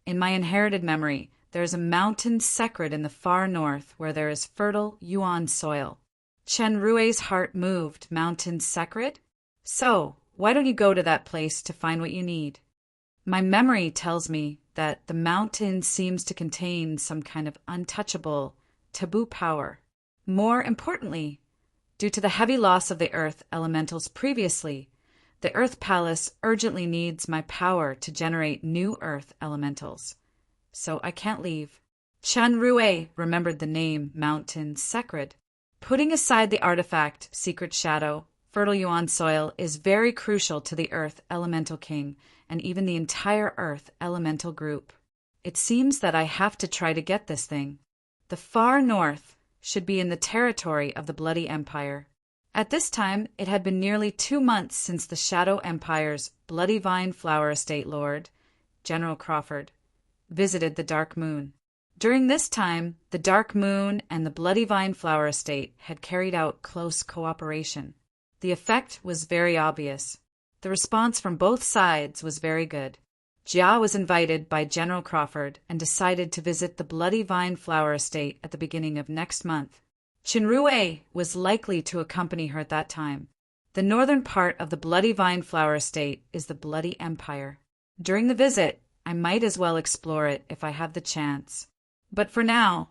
In my inherited memory, there is a mountain sacred in the far north where there is fertile yuan soil. Qin heart moved. Mountain sacred? So, why don't you go to that place to find what you need? My memory tells me that the mountain seems to contain some kind of untouchable, taboo power. More importantly, due to the heavy loss of the Earth elementals previously, the Earth Palace urgently needs my power to generate new Earth elementals. So I can't leave. Qin remembered the name Mountain Sacred. Putting aside the artifact Secret Shadow, fertile yuan soil is very crucial to the Earth Elemental King and even the entire Earth Elemental group. It seems that I have to try to get this thing. The far north should be in the territory of the Bloody Empire. At this time, it had been nearly 2 months since the Shadow Empire's Bloody Vine Flower Estate Lord, General Crawford, visited the Dark Moon. During this time, the Dark Moon and the Bloody Vine Flower Estate had carried out close cooperation. The effect was very obvious. The response from both sides was very good. Jia was invited by General Crawford and decided to visit the Bloody Vine Flower Estate at the beginning of next month. Qinruwei was likely to accompany her at that time. The northern part of the Bloody Vine Flower Estate is the Bloody Empire. During the visit, I might as well explore it if I have the chance. But for now,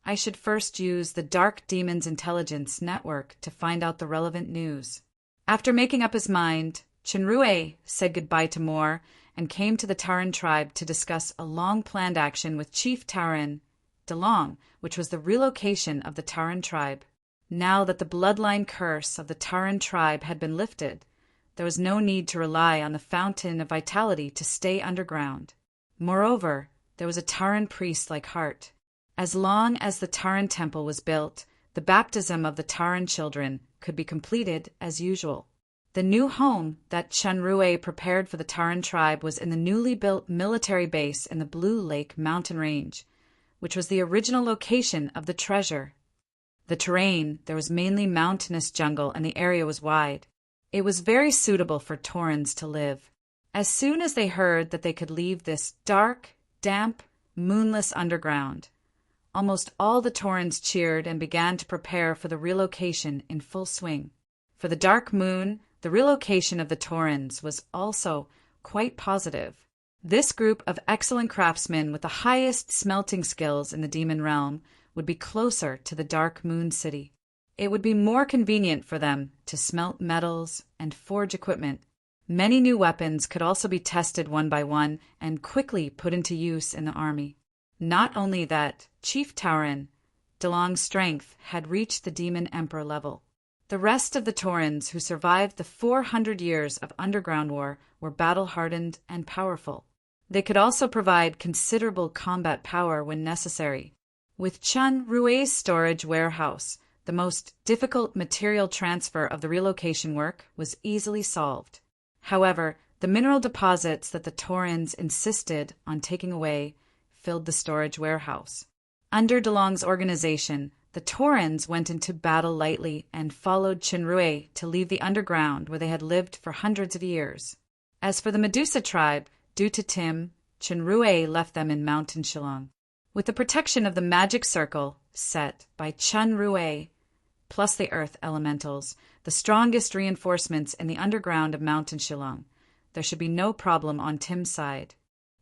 I should first use the Dark Demon's Intelligence Network to find out the relevant news. After making up his mind, Qinruwei said goodbye to Moore and came to the Taran tribe to discuss a long-planned action with Chief Taran DeLong, which was the relocation of the Taran tribe. Now that the bloodline curse of the Taran tribe had been lifted, there was no need to rely on the Fountain of Vitality to stay underground. Moreover, there was a Taran priest-like heart. As long as the Taran temple was built, the baptism of the Taran children could be completed as usual. The new home that Qinruwei prepared for the Taran tribe was in the newly built military base in the Blue Lake mountain range, which was the original location of the treasure. The terrain, there was mainly mountainous jungle and the area was wide. It was very suitable for Taurans to live. As soon as they heard that they could leave this dark, damp, moonless underground, almost all the Taurans cheered and began to prepare for the relocation in full swing. For the Dark Moon, the relocation of the Taurans was also quite positive. This group of excellent craftsmen with the highest smelting skills in the demon realm would be closer to the Dark Moon City. It would be more convenient for them to smelt metals and forge equipment. Many new weapons could also be tested one by one and quickly put into use in the army. Not only that, Chief Taran DeLong's strength had reached the Demon Emperor level. The rest of the Taurans who survived the 400 years of underground war were battle-hardened and powerful. They could also provide considerable combat power when necessary. With Qinruwei's storage warehouse, the most difficult material transfer of the relocation work was easily solved. However, the mineral deposits that the Taurans insisted on taking away filled the storage warehouse. Under DeLong's organization, the Taurans went into battle lightly and followed Qinruwei to leave the underground where they had lived for hundreds of years. As for the Medusa tribe, due to Tim, Qinruwei left them in Mountain Shillong. With the protection of the magic circle set by Qinruwei, plus the earth elementals, the strongest reinforcements in the underground of Mountain Shillong, there should be no problem on Tim's side.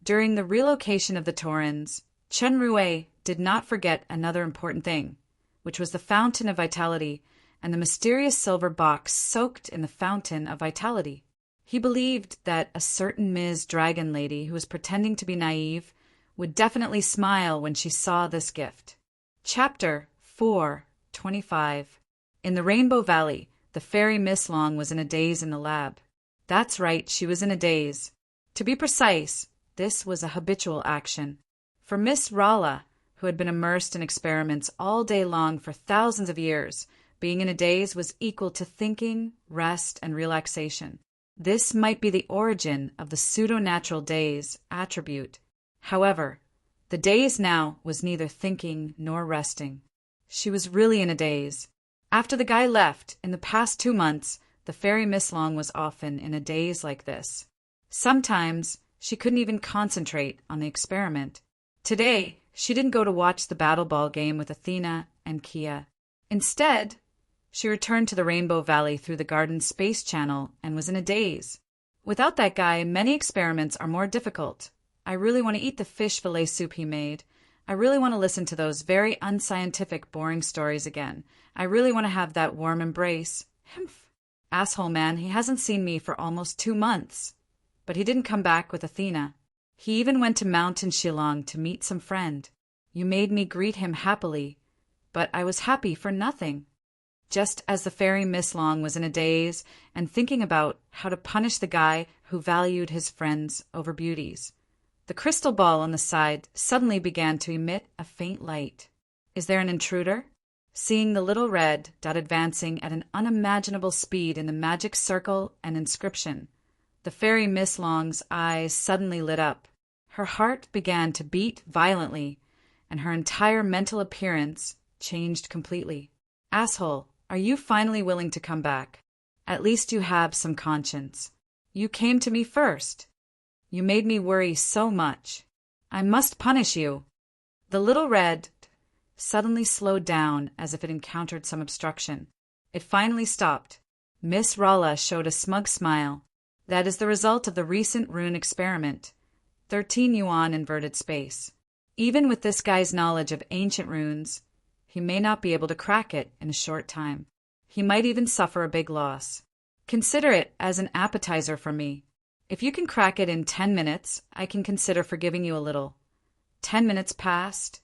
During the relocation of the Taurans, Qinruwei did not forget another important thing, which was the Fountain of Vitality and the mysterious silver box soaked in the Fountain of Vitality. He believed that a certain Ms. Dragon Lady who was pretending to be naive would definitely smile when she saw this gift. Chapter 4:25. In the Rainbow Valley, the fairy Miss Long was in a daze in the lab. That's right, she was in a daze. To be precise, this was a habitual action. For Miss Rala, who had been immersed in experiments all day long for thousands of years, being in a daze was equal to thinking, rest, and relaxation. This might be the origin of the pseudo-natural daze attribute. However, the daze now was neither thinking nor resting. She was really in a daze. After the guy left, in the past 2 months, the fairy Miss Long was often in a daze like this. Sometimes she couldn't even concentrate on the experiment. Today, she didn't go to watch the battle ball game with Athena and Kia. Instead, she returned to the Rainbow Valley through the garden space channel and was in a daze. Without that guy, many experiments are more difficult. I really want to eat the fish fillet soup he made. I really want to listen to those very unscientific, boring stories again. I really want to have that warm embrace. Humph. Asshole man, he hasn't seen me for almost 2 months. But he didn't come back with Athena. He even went to Mountain Shillong to meet some friend. You made me greet him happily, but I was happy for nothing. Just as the fairy Miss Long was in a daze and thinking about how to punish the guy who valued his friends over beauties, the crystal ball on the side suddenly began to emit a faint light. Is there an intruder? Seeing the little red dot advancing at an unimaginable speed in the magic circle and inscription, the fairy Miss Long's eyes suddenly lit up. Her heart began to beat violently, and her entire mental appearance changed completely. Asshole, are you finally willing to come back? At least you have some conscience. You came to me first. You made me worry so much. I must punish you. The little red suddenly slowed down as if it encountered some obstruction. It finally stopped. Miss Ralla showed a smug smile. That is the result of the recent rune experiment. 13 yuan inverted space. Even with this guy's knowledge of ancient runes, he may not be able to crack it in a short time. He might even suffer a big loss. Consider it as an appetizer from me. If you can crack it in 10 minutes, I can consider forgiving you a little. 10 minutes passed,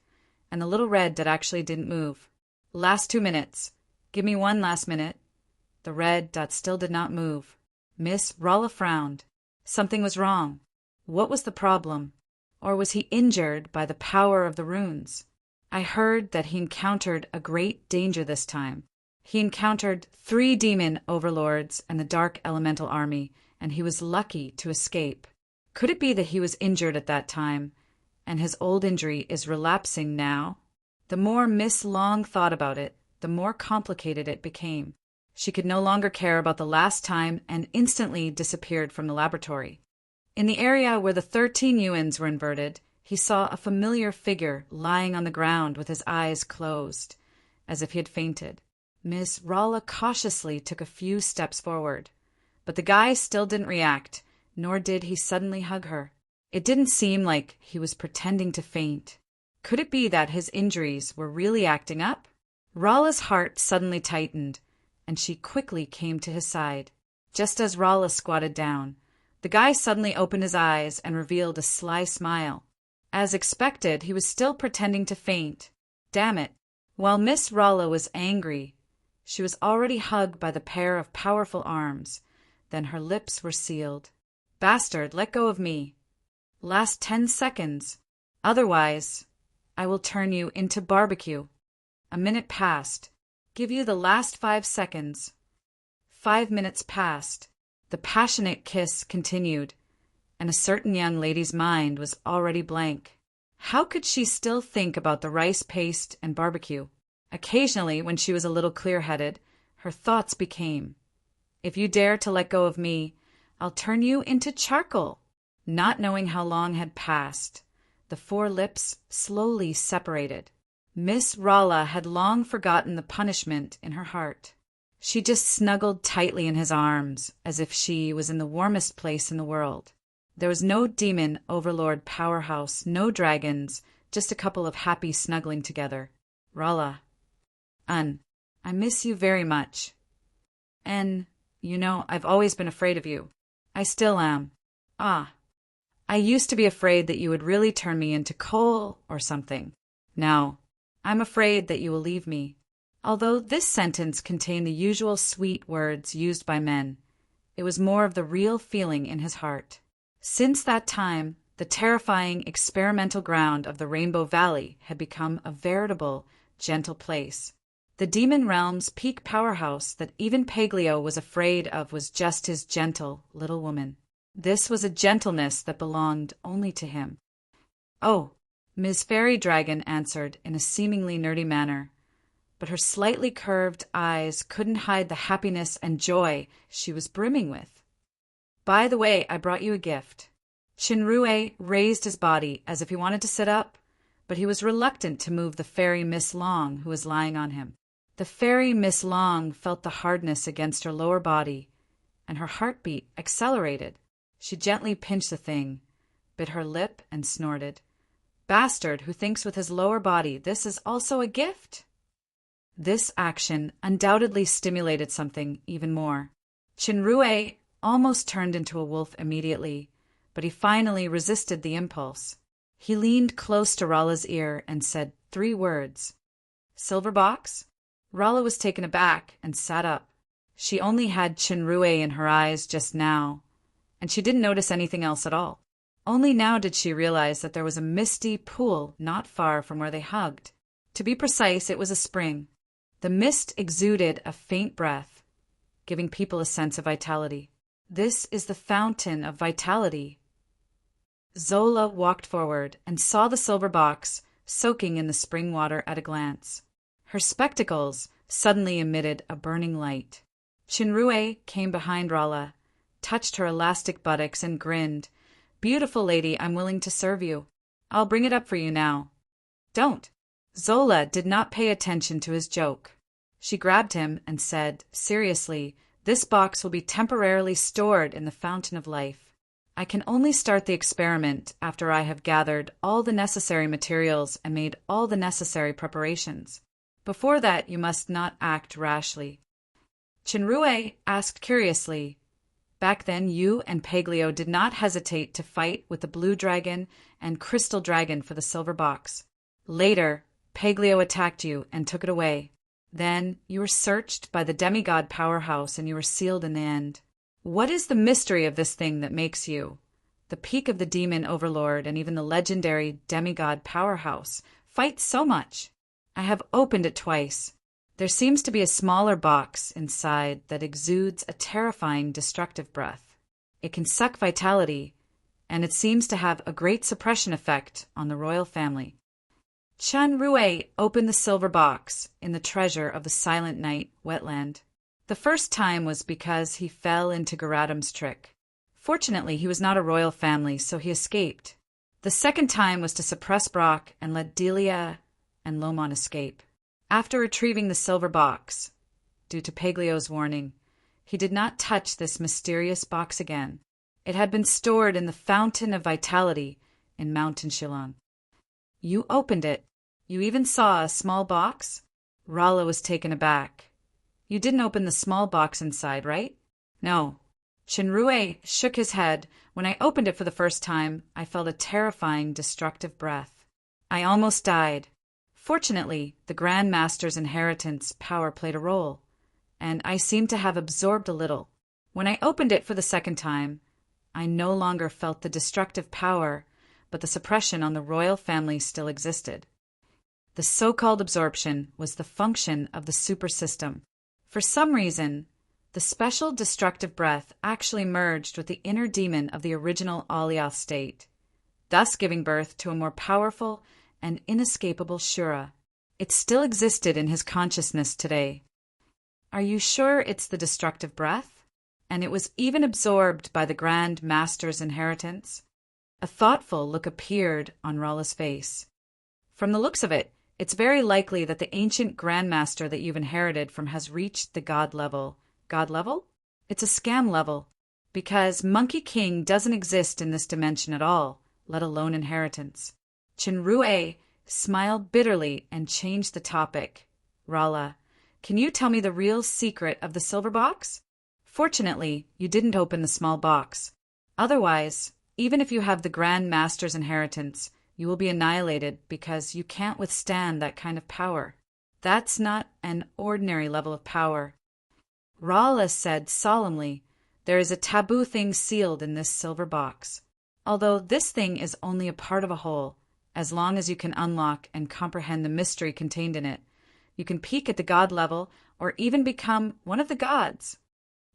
and the little red dot actually didn't move. Last 2 minutes. Give me one last minute. The red dot still did not move. Miss Ralla frowned. Something was wrong. What was the problem? Or was he injured by the power of the runes? I heard that he encountered a great danger this time. He encountered 3 demon overlords and the dark elemental army, and he was lucky to escape. Could it be that he was injured at that time, and his old injury is relapsing now? The more Miss Long thought about it, the more complicated it became. She could no longer care about the last time and instantly disappeared from the laboratory. In the area where the 13 yuans were inverted, he saw a familiar figure lying on the ground with his eyes closed, as if he had fainted. Miss Ralla cautiously took a few steps forward, but the guy still didn't react, nor did he suddenly hug her. It didn't seem like he was pretending to faint. Could it be that his injuries were really acting up? Ralla's heart suddenly tightened, and she quickly came to his side. Just as Ralla squatted down, the guy suddenly opened his eyes and revealed a sly smile. As expected, he was still pretending to faint. Damn it. While Miss Ralla was angry, she was already hugged by the pair of powerful arms. Then her lips were sealed. Bastard, let go of me. Last 10 seconds. Otherwise, I will turn you into barbecue. A minute passed. Give you the last 5 seconds. 5 minutes passed. The passionate kiss continued, and a certain young lady's mind was already blank. How could she still think about the rice paste and barbecue? Occasionally, when she was a little clear-headed, her thoughts became, if you dare to let go of me, I'll turn you into charcoal. Not knowing how long had passed, the 4 lips slowly separated. Miss Ralla had long forgotten the punishment in her heart. She just snuggled tightly in his arms, as if she was in the warmest place in the world. There was no demon overlord powerhouse, no dragons, just a couple of happy snuggling together. Ralla. I miss you very much. And, I've always been afraid of you. I still am. I used to be afraid that you would really turn me into coal or something. Now, I'm afraid that you will leave me. Although this sentence contained the usual sweet words used by men, it was more of the real feeling in his heart. Since that time, the terrifying experimental ground of the Rainbow Valley had become a veritable, gentle place. The demon realm's peak powerhouse that even Paglio was afraid of was just his gentle little woman. This was a gentleness that belonged only to him. Oh, Ms. Fairy Dragon answered in a seemingly nerdy manner, but her slightly curved eyes couldn't hide the happiness and joy she was brimming with. By the way, I brought you a gift. Chinrue raised his body as if he wanted to sit up, but he was reluctant to move the fairy Miss Long who was lying on him. The fairy Miss Long felt the hardness against her lower body, and her heartbeat accelerated. She gently pinched the thing, bit her lip, and snorted. Bastard who thinks with his lower body this is also a gift? This action undoubtedly stimulated something even more. Chinrue almost turned into a wolf immediately, but he finally resisted the impulse. He leaned close to Ralla's ear and said 3 words. Silver box? Ralla was taken aback and sat up. She only had Chinrue in her eyes just now, and she didn't notice anything else at all. Only now did she realize that there was a misty pool not far from where they hugged. To be precise, it was a spring. The mist exuded a faint breath, giving people a sense of vitality. This is the fountain of vitality. Zola walked forward and saw the silver box soaking in the spring water at a glance. Her spectacles suddenly emitted a burning light. Chinrue came behind Rala, touched her elastic buttocks and grinned. "Beautiful lady, I'm willing to serve you. I'll bring it up for you now." "Don't." Zola did not pay attention to his joke. She grabbed him and said, seriously, "This box will be temporarily stored in the fountain of life. I can only start the experiment after I have gathered all the necessary materials and made all the necessary preparations. Before that, you must not act rashly." Chinrue asked curiously, "Back then you and Paglio did not hesitate to fight with the blue dragon and crystal dragon for the silver box. Later, Paglio attacked you and took it away. Then you were searched by the demigod powerhouse and you were sealed in the end. What is the mystery of this thing that makes you, the peak of the demon overlord and even the legendary demigod powerhouse, fight so much? I have opened it twice. There seems to be a smaller box inside that exudes a terrifying destructive breath. It can suck vitality, and it seems to have a great suppression effect on the royal family." Chinrue opened the silver box in the treasure of the Silent Night wetland. The first time was because he fell into Garadam's trick. Fortunately, he was not a royal family, so he escaped. The second time was to suppress Brock and let Delia and Lomon escape. After retrieving the silver box, due to Paglio's warning, he did not touch this mysterious box again. It had been stored in the Fountain of Vitality in Mountain Shillong. "You opened it. You even saw a small box?" Rala was taken aback. "You didn't open the small box inside, right?" "No." Chinrue shook his head. "When I opened it for the first time, I felt a terrifying, destructive breath. I almost died. Fortunately, the Grand Master's inheritance power played a role, and I seemed to have absorbed a little. When I opened it for the second time, I no longer felt the destructive power, but the suppression on the royal family still existed. The so-called absorption was the function of the super system. For some reason, the special destructive breath actually merged with the inner demon of the original Alioth state, thus giving birth to a more powerful and inescapable Shura. It still existed in his consciousness today." "Are you sure it's the destructive breath? And it was even absorbed by the Grand Master's inheritance?" A thoughtful look appeared on Rala's face. "From the looks of it, it's very likely that the ancient Grandmaster that you've inherited from has reached the God level." "God level?" "It's a scam level, because Monkey King doesn't exist in this dimension at all, let alone inheritance." Chinrue smiled bitterly and changed the topic. "Rala, can you tell me the real secret of the silver box? Fortunately, you didn't open the small box. Otherwise, even if you have the Grand Master's inheritance, you will be annihilated because you can't withstand that kind of power. That's not an ordinary level of power." Rala said solemnly, "There is a taboo thing sealed in this silver box. Although this thing is only a part of a whole, as long as you can unlock and comprehend the mystery contained in it, you can peak at the God level or even become one of the gods."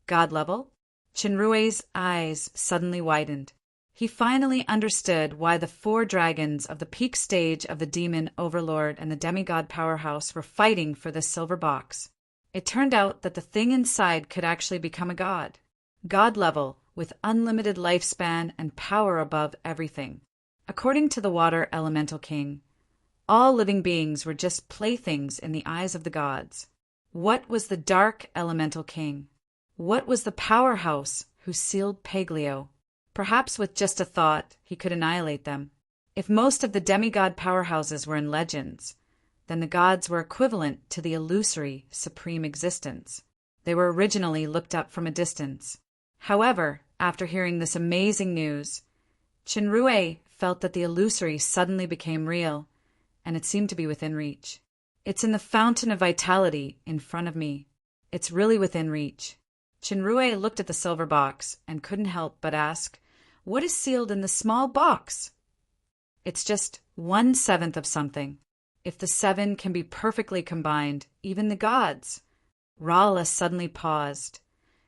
"God level?" Chinrue's eyes suddenly widened. He finally understood why the 4 dragons of the peak stage of the demon overlord and the demigod powerhouse were fighting for this silver box. It turned out that the thing inside could actually become a god. God level, with unlimited lifespan and power above everything. According to the Water Elemental King, all living beings were just playthings in the eyes of the gods. What was the Dark Elemental King? What was the powerhouse who sealed Paglio? Perhaps with just a thought, he could annihilate them. If most of the demigod powerhouses were in legends, then the gods were equivalent to the illusory supreme existence. They were originally looked up from a distance. However, after hearing this amazing news, Chinrue felt that the illusory suddenly became real, and it seemed to be within reach. "It's in the Fountain of Vitality in front of me. It's really within reach." Chinrue looked at the silver box and couldn't help but ask, "What is sealed in the small box?" "It's just 1/7 of something." If the 7 can be perfectly combined, even the gods. Rala suddenly paused.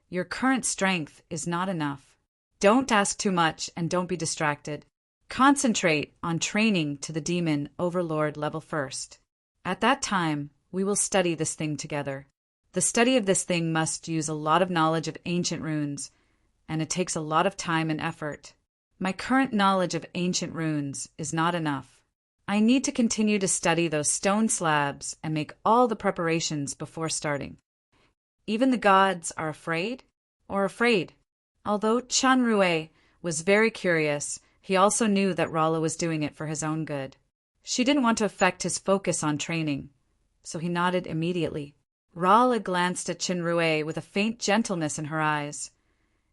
Your current strength is not enough. Don't ask too much and don't be distracted. Concentrate on training to the demon overlord level first. At that time, we will study this thing together. The study of this thing must use a lot of knowledge of ancient runes, and it takes a lot of time and effort. My current knowledge of ancient runes is not enough. I need to continue to study those stone slabs and make all the preparations before starting. Even the gods are afraid? Although Chanrue was very curious, he also knew that Rala was doing it for his own good. She didn't want to affect his focus on training, so he nodded immediately. Rala glanced at Chinrue with a faint gentleness in her eyes.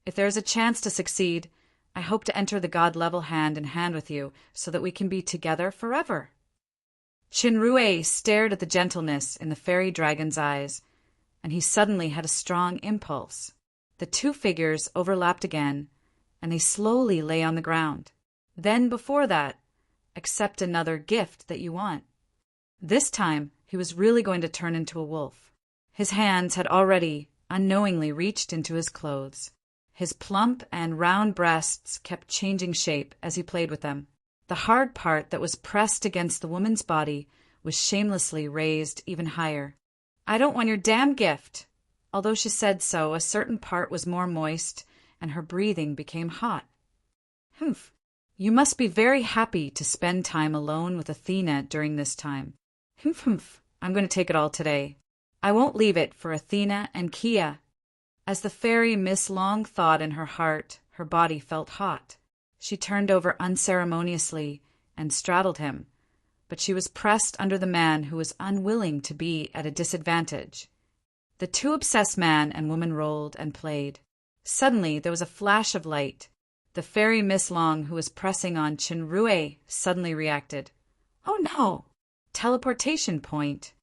If there is a chance to succeed, I hope to enter the god level hand in hand with you so that we can be together forever. Chinrue stared at the gentleness in the fairy dragon's eyes, and he suddenly had a strong impulse. The two figures overlapped again, and they slowly lay on the ground. Then, before that, accept another gift that you want. This time, he was really going to turn into a wolf. His hands had already, unknowingly, reached into his clothes. His plump and round breasts kept changing shape as he played with them. The hard part that was pressed against the woman's body was shamelessly raised even higher. I don't want your damn gift. Although she said so, a certain part was more moist, and her breathing became hot. Humph. You must be very happy to spend time alone with Athena during this time. Humph. I'm going to take it all today. I won't leave it for Athena and Kia. As the fairy Miss Long thought in her heart, her body felt hot. She turned over unceremoniously and straddled him, but she was pressed under the man who was unwilling to be at a disadvantage. The two obsessed man and woman rolled and played. Suddenly there was a flash of light. The fairy Miss Long, who was pressing on Chinrue, suddenly reacted. Oh no! Teleportation point.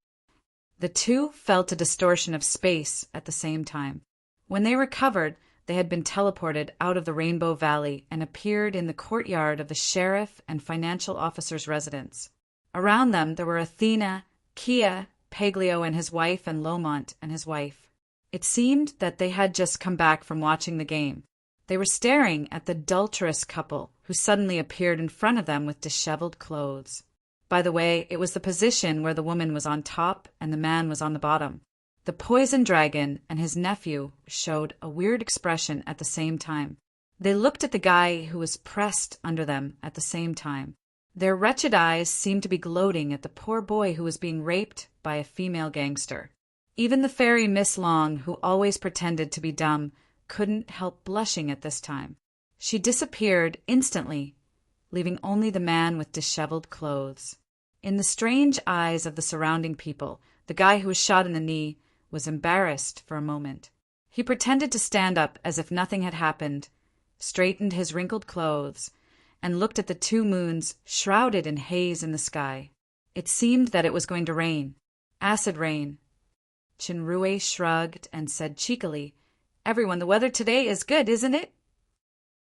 The two felt a distortion of space at the same time. When they recovered, they had been teleported out of the Rainbow Valley and appeared in the courtyard of the sheriff and financial officer's residence. Around them there were Athena, Kia, Paglio and his wife, and Lomont and his wife. It seemed that they had just come back from watching the game. They were staring at the adulterous couple who suddenly appeared in front of them with disheveled clothes. By the way, it was the position where the woman was on top and the man was on the bottom. The poison dragon and his nephew showed a weird expression at the same time. They looked at the guy who was pressed under them at the same time. Their wretched eyes seemed to be gloating at the poor boy who was being raped by a female gangster. Even the fairy Miss Long, who always pretended to be dumb, couldn't help blushing at this time. She disappeared instantly, leaving only the man with disheveled clothes. In the strange eyes of the surrounding people, the guy who was shot in the knee was embarrassed for a moment. He pretended to stand up as if nothing had happened, straightened his wrinkled clothes, and looked at the two moons shrouded in haze in the sky. It seemed that it was going to rain. Acid rain. Chinrue shrugged and said cheekily, Everyone, the weather today is good, isn't it?